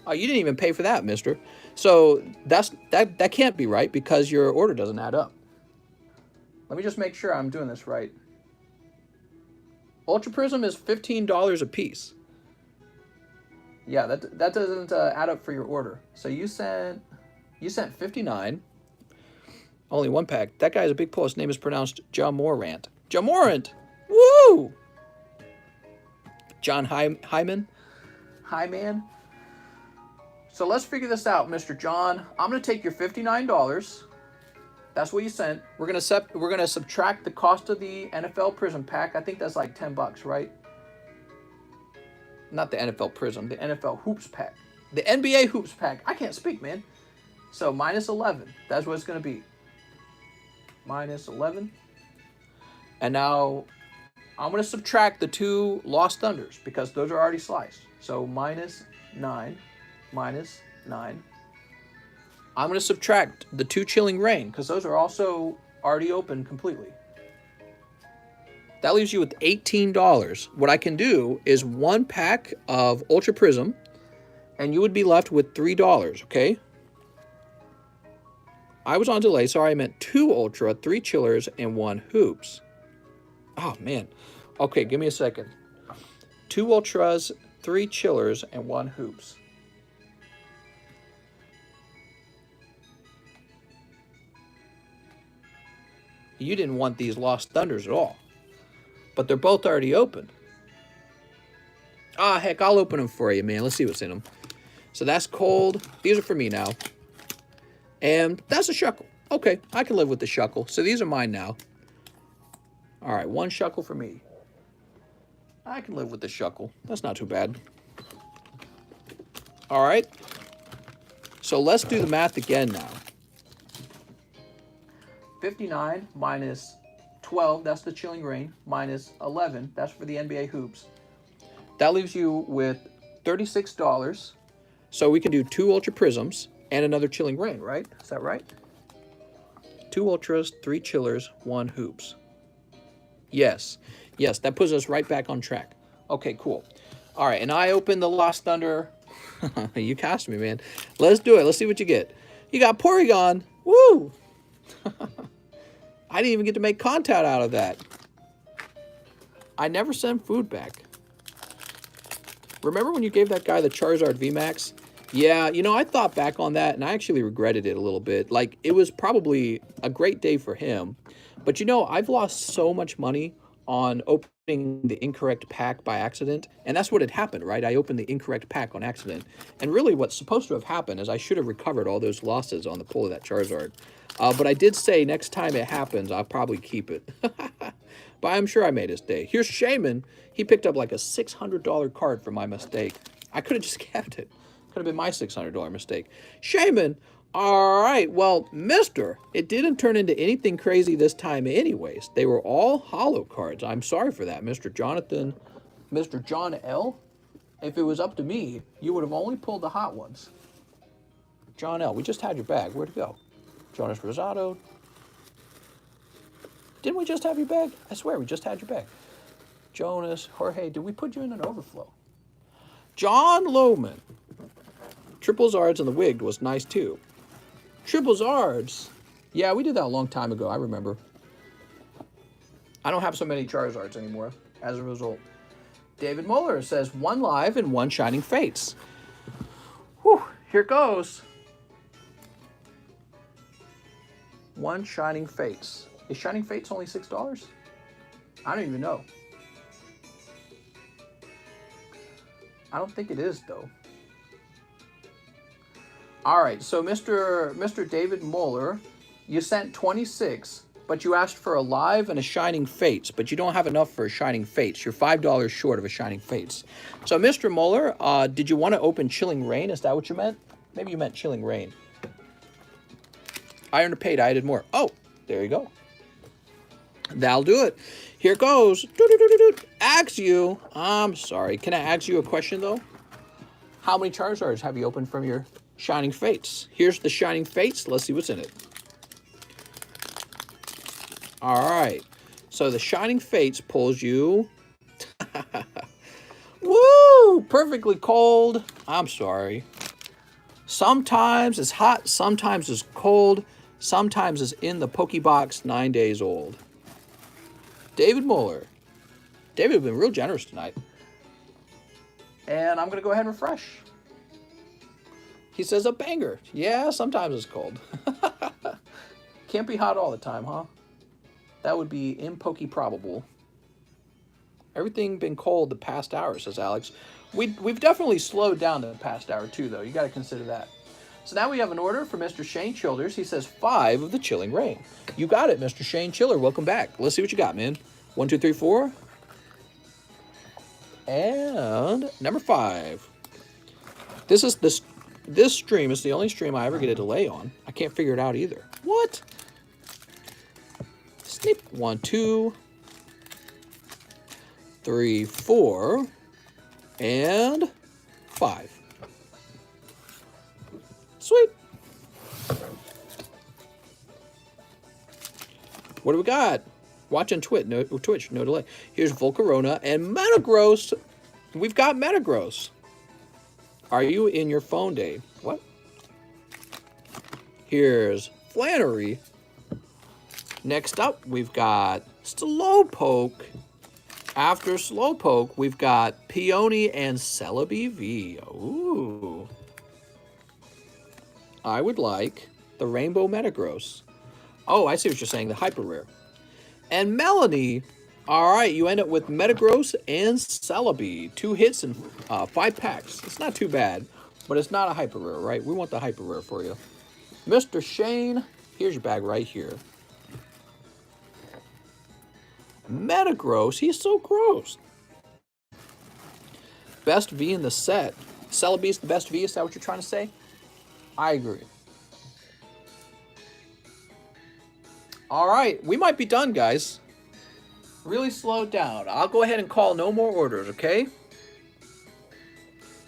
Oh, you didn't even pay for that, mister. So that can't be right because your order doesn't add up. Let me just make sure I'm doing this right. Ultra Prism is $15 a piece. Yeah, that doesn't add up for your order. So you sent 59. Only 1 pack. That guy's a big pull. His name is pronounced Jamorant. Jamorant! Woo! John Hyman. Hyman. So let's figure this out, Mr. John. I'm gonna take your $59. That's what you sent. We're gonna subtract the cost of the NFL Prism pack. I think that's like 10 bucks, right? Not the NFL Prism, the NFL Hoops pack. The NBA Hoops pack. I can't speak, man. So minus 11. That's what it's going to be. Minus 11. And now I'm going to subtract the 2 Lost Thunders because those are already sliced. So minus 9. Minus 9. I'm going to subtract the 2 Chilling Rain because those are also already open completely. That leaves you with $18. What I can do is 1 pack of Ultra Prism, and you would be left with $3, okay? I was on delay. Sorry, I meant 2 Ultra, 3 Chillers, and 1 Hoops. Oh, man. Okay, give me a second. 2 Ultras, 3 Chillers, and 1 Hoops. You didn't want these Lost Thunders at all. But they're both already open. Ah, heck, I'll open them for you, man. Let's see what's in them. So that's cold. These are for me now. And that's a Shuckle. Okay, I can live with the Shuckle. So these are mine now. All right, 1 Shuckle for me. I can live with the Shuckle. That's not too bad. All right. So let's do the math again now. 59 minus 12, that's the Chilling Rain, minus 11, that's for the NBA Hoops. That leaves you with $36. So we can do 2 Ultra Prisms and another Chilling Rain, right? Is that right? 2 Ultras, 3 Chillers, 1 Hoops. Yes. Yes, that puts us right back on track. Okay, cool. All right, and I open the Lost Thunder. You cast me, man. Let's do it. Let's see what you get. You got Porygon. Woo! I didn't even get to make contact out of that. I never send food back. Remember when you gave that guy the Charizard VMAX? Yeah, you know, I thought back on that, and I actually regretted it a little bit. Like, it was probably a great day for him. But, you know, I've lost so much money on opening the incorrect pack by accident. And that's what had happened, right? I opened the incorrect pack on accident. And really what's supposed to have happened is I should have recovered all those losses on the pull of that Charizard. But I did say next time it happens, I'll probably keep it. But I'm sure I made his day. Here's Shaman. He picked up like a $600 card for my mistake. I could have just kept it. Could have been my $600 mistake. Shaman, all right, well, mister, it didn't turn into anything crazy this time anyways. They were all holo cards. I'm sorry for that, Mr. Jonathan. Mr. John L. If it was up to me, you would have only pulled the hot ones. John L., we just had your bag. Where'd it go? Jonas Rosado. Didn't we just have your bag? I swear, we just had your bag. Jonas, Jorge, did we put you in an overflow? John Lohman. Triple Zards and the Wigged was nice too. Triple Zards? Yeah, we did that a long time ago, I remember. I don't have so many Charizards anymore as a result. David Moeller says 1 live and 1 Shining Fates. Whew, here goes. 1 Shining Fates. Is Shining Fates only $6? I don't even know. I don't think it is, though. All right, so Mr. David Moeller, you sent 26, but you asked for a live and a Shining Fates, but you don't have enough for a Shining Fates. You're $5 short of a Shining Fates. So, Mr. Moeller, did you want to open Chilling Rain? Is that what you meant? Maybe you meant Chilling Rain. I underpaid. I did more. Oh, there you go. That'll do it. Here goes. Ask you. I'm sorry. Can I ask you a question, though? How many Charizards have you opened from your Shining Fates? Here's the Shining Fates. Let's see what's in it. All right. So the Shining Fates pulls you. Woo! Perfectly cold. I'm sorry. Sometimes it's hot. Sometimes it's cold. Sometimes it's in the Pokebox 9 days old. David Moeller. David has been real generous tonight. And I'm going to go ahead and refresh. He says a banger. Yeah, sometimes it's cold. Can't be hot all the time, huh? That would be impoke-probable. Everything been cold the past hour, says Alex. We've definitely slowed down the past hour, too, though. You got to consider that. So now we have an order for Mr. Shane Childers. He says 5 of the Chilling Rain. You got it, Mr. Shane Chiller. Welcome back. Let's see what you got, man. 1, 2, 3, 4. And number 5. This stream is the only stream I ever get a delay on. I can't figure it out either. What? Snip. 1, 2, 3, 4, and 5. Sweet. What do we got? Watch on Twitch, no delay. Here's Volcarona and Metagross. We've got Metagross. Are you in your phone, Dave? What? Here's Flannery. Next up, we've got Slowpoke. After Slowpoke, we've got Peony and Celebi V. Ooh. I would like the Rainbow Metagross. Oh, I see what you're saying, the Hyper Rare. And Melanie, all right, you end up with Metagross and Celebi. 2 hits and 5 packs. It's not too bad, but it's not a Hyper Rare, right? We want the Hyper Rare for you. Mr. Shane, here's your bag right here. Metagross, he's so gross. Best V in the set. Celebi's the best V, is that what you're trying to say? I agree. All right, we might be done, guys. Really slowed down. I'll go ahead and call no more orders, okay?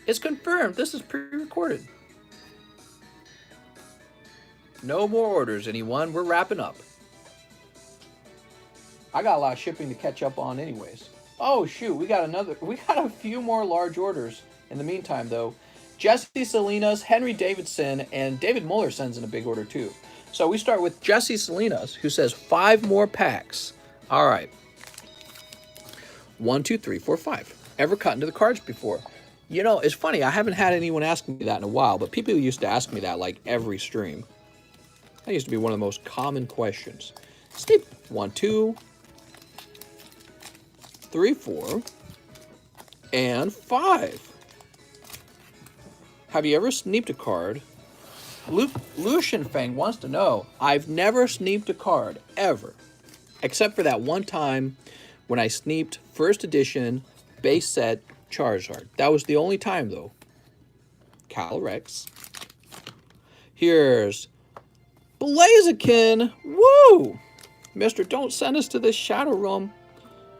It's confirmed. This is pre-recorded. No more orders, anyone. We're wrapping up. I got a lot of shipping to catch up on anyways. Oh, shoot. We got a few more large orders in the meantime, though. Jesse Salinas, Henry Davidson, and David Muller sends in a big order, too. So we start with Jesse Salinas, who says 5 more packs. All right. 1, 2, 3, 4, 5. Ever cut into the cards before? You know, it's funny. I haven't had anyone ask me that in a while, but people used to ask me that like every stream. That used to be one of the most common questions. Snip. 1, 2, 3, 4, and 5. Have you ever sneaked a card? Lucian Fang wants to know. I've never sneaked a card, ever. Except for that one time when I sneaked first edition base set Charizard. That was the only time, though. Calyrex. Here's Blaziken. Woo! Mister, don't send us to this shadow realm.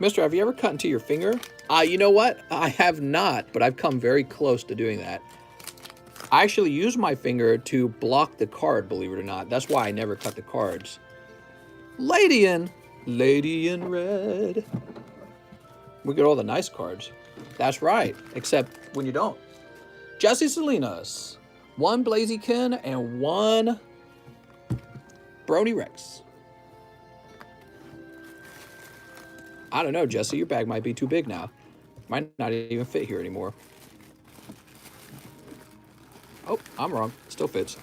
Mister, have you ever cut into your finger? You know what? I have not, but I've come very close to doing that. I actually use my finger to block the card, believe it or not. That's why I never cut the cards. Lady in Red. We get all the nice cards. That's right, except when you don't. Jesse Salinas. 1 Blaziken and 1 Brony Rex. I don't know, Jesse. Your bag might be too big now. Might not even fit here anymore. Oh, I'm wrong. Still fits.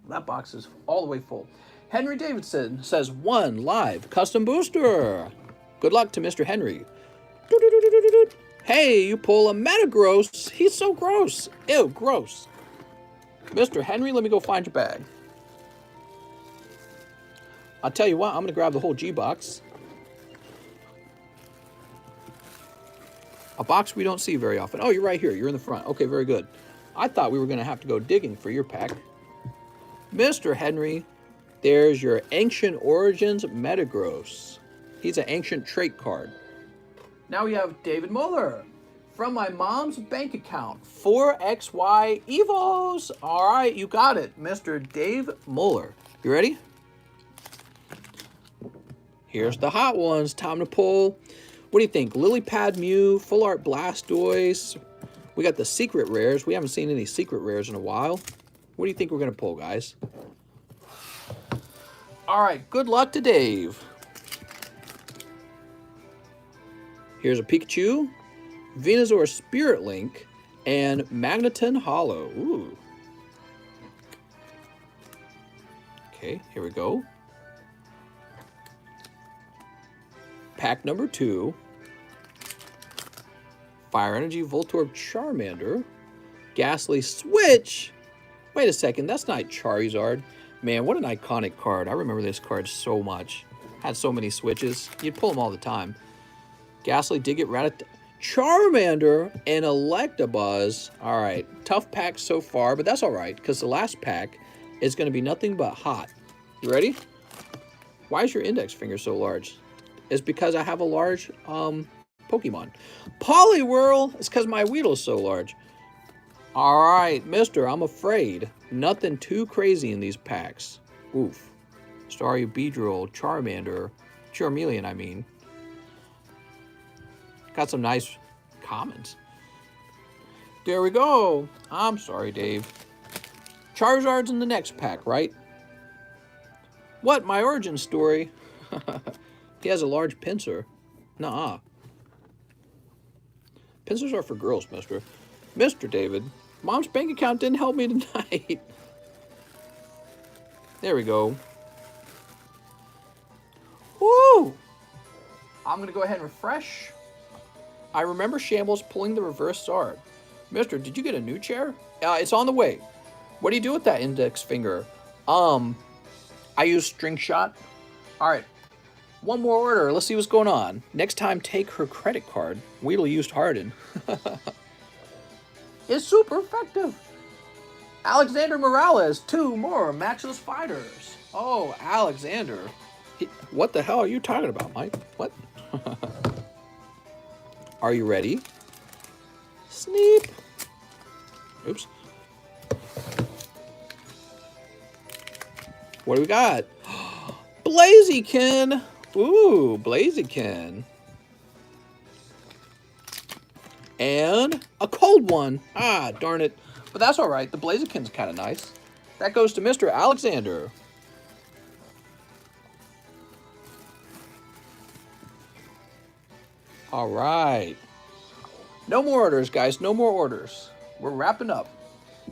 That box is all the way full. Henry Davidson says 1 live custom booster. Good luck to Mr. Henry. Hey, you pull a Metagross. He's so gross. Ew, gross. Mr. Henry, let me go find your bag. I'll tell you what, I'm going to grab the whole G-box. A box we don't see very often. Oh, you're right here. You're in the front. Okay, very good. I thought we were going to have to go digging for your pack. Mr. Henry, there's your Ancient Origins Metagross. He's an ancient trait card. Now we have David Muller. From my mom's bank account, 4XY Evos. All right, you got it, Mr. Dave Muller. You ready? Here's the hot ones. Time to pull. What do you think? Lilypad Mew, Full Art Blastoise. We got the secret rares. We haven't seen any secret rares in a while. What do you think we're going to pull, guys? All right, good luck to Dave. Here's a Pikachu, Venusaur Spirit Link, and Magneton Hollow. Ooh. Okay, here we go. Pack number 2. Fire Energy Voltorb Charmander. Ghastly Switch. Wait a second, that's not Charizard. Man, what an iconic card. I remember this card so much. Had so many switches. You'd pull them all the time. Ghastly, Diglett, Rattata, Charmander, and Electabuzz. All right, tough pack so far, but that's all right, because the last pack is going to be nothing but hot. You ready? Why is your index finger so large? It's because I have a large Pokemon. Poliwhirl, it's because my Weedle's so large. All right, mister, I'm afraid. Nothing too crazy in these packs. Oof. Staryu, Beedrill, Charmander, Charmeleon, I mean. Got some nice comments. There we go. I'm sorry, Dave. Charizard's in the next pack, right? What? My origin story? He has a large pincer. Nuh-uh. Pincers are for girls, mister. Mr. David, Mom's bank account didn't help me tonight. There we go. Woo! I'm going to go ahead and refresh. I remember Shambles pulling the reverse Zard. Mister, did you get a new chair? It's on the way. What do you do with that index finger? I use String Shot. All right. One more order. Let's see what's going on. Next time, take her credit card. Weedle used Harden. It's super effective. Alexander Morales, 2 more Matchless Fighters. Oh, Alexander. What the hell are you talking about, Mike? What? Are you ready? Sneep. Oops. What do we got? Blaziken. Ooh, Blaziken. And a cold one. Ah, darn it. But that's all right. The Blaziken's kind of nice. That goes to Mr. Alexander. All right. No more orders, guys. No more orders. We're wrapping up.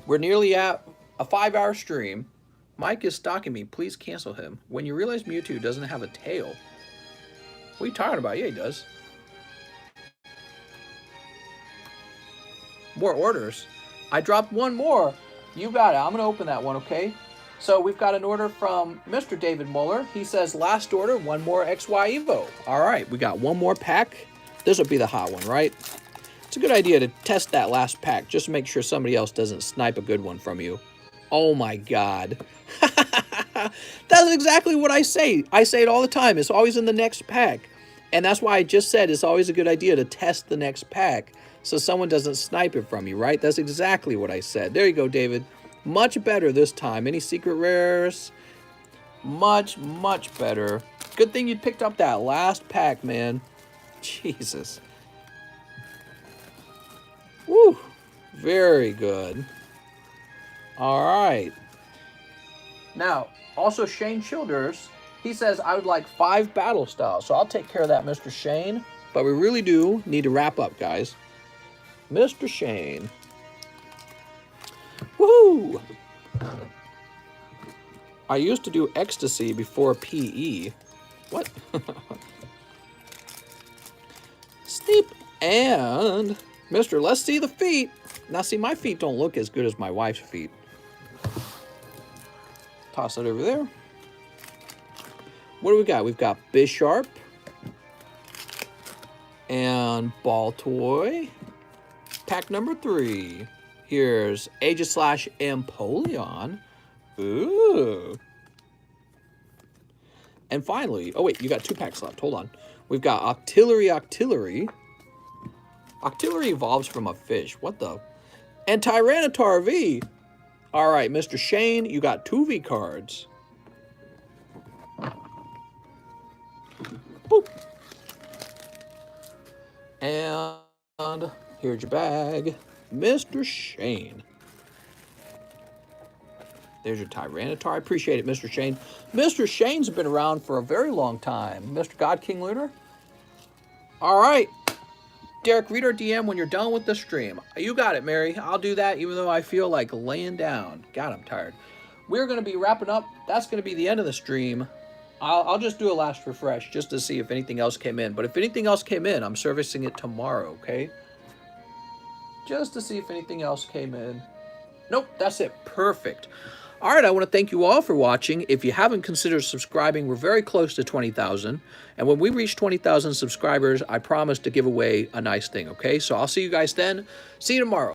We're nearly at a 5-hour stream. Mike is stalking me. Please cancel him. When you realize Mewtwo doesn't have a tail. What are you talking about? Yeah, he does. More orders. I dropped one more. You got it. I'm going to open that one, okay? So we've got an order from Mr. David Muller. He says, last order, 1 more XY Evo. All right, we got 1 more pack. This will be the hot one, right? It's a good idea to test that last pack just to make sure somebody else doesn't snipe a good one from you. Oh my God. That's exactly what I say. I say it all the time. It's always in the next pack. And that's why I just said it's always a good idea to test the next pack so someone doesn't snipe it from you, right? That's exactly what I said. There you go, David. Much better this time. Any secret rares? Much, much better. Good thing you picked up that last pack, man. Jesus. Woo. Very good. All right. Now, also Shane Childers, He says, I would like 5 battle styles. So I'll take care of that, Mr. Shane. But we really do need to wrap up, guys. Mr. Shane. Woohoo! I used to do ecstasy before PE. What? Sleep and Mr. Let's see the feet. Now, see, my feet don't look as good as my wife's feet. Toss it over there. What do we got? We've got Bisharp and Ball Toy. Pack number 3. Here's Aegislash Empoleon. Ooh. And finally, oh wait, you got 2 packs left. Hold on. We've got Octillery. Octillery evolves from a fish. What the? And Tyranitar V. All right, Mr. Shane, you got 2 V cards. Boop. And here's your bag, Mr. Shane. There's your Tyranitar. I appreciate it, Mr. Shane. Mr. Shane's been around for a very long time. Mr. God King Lunar. All right. Derek, read our DM when you're done with the stream. You got it, Mary. I'll do that even though I feel like laying down. God, I'm tired. We're going to be wrapping up. That's going to be the end of the stream. I'll just do a last refresh just to see if anything else came in. But if anything else came in, I'm servicing it tomorrow, okay? Just to see if anything else came in. Nope, that's it. Perfect. All right, I want to thank you all for watching. If you haven't considered subscribing, we're very close to 20,000. And when we reach 20,000 subscribers, I promise to give away a nice thing, okay? So I'll see you guys then. See you tomorrow.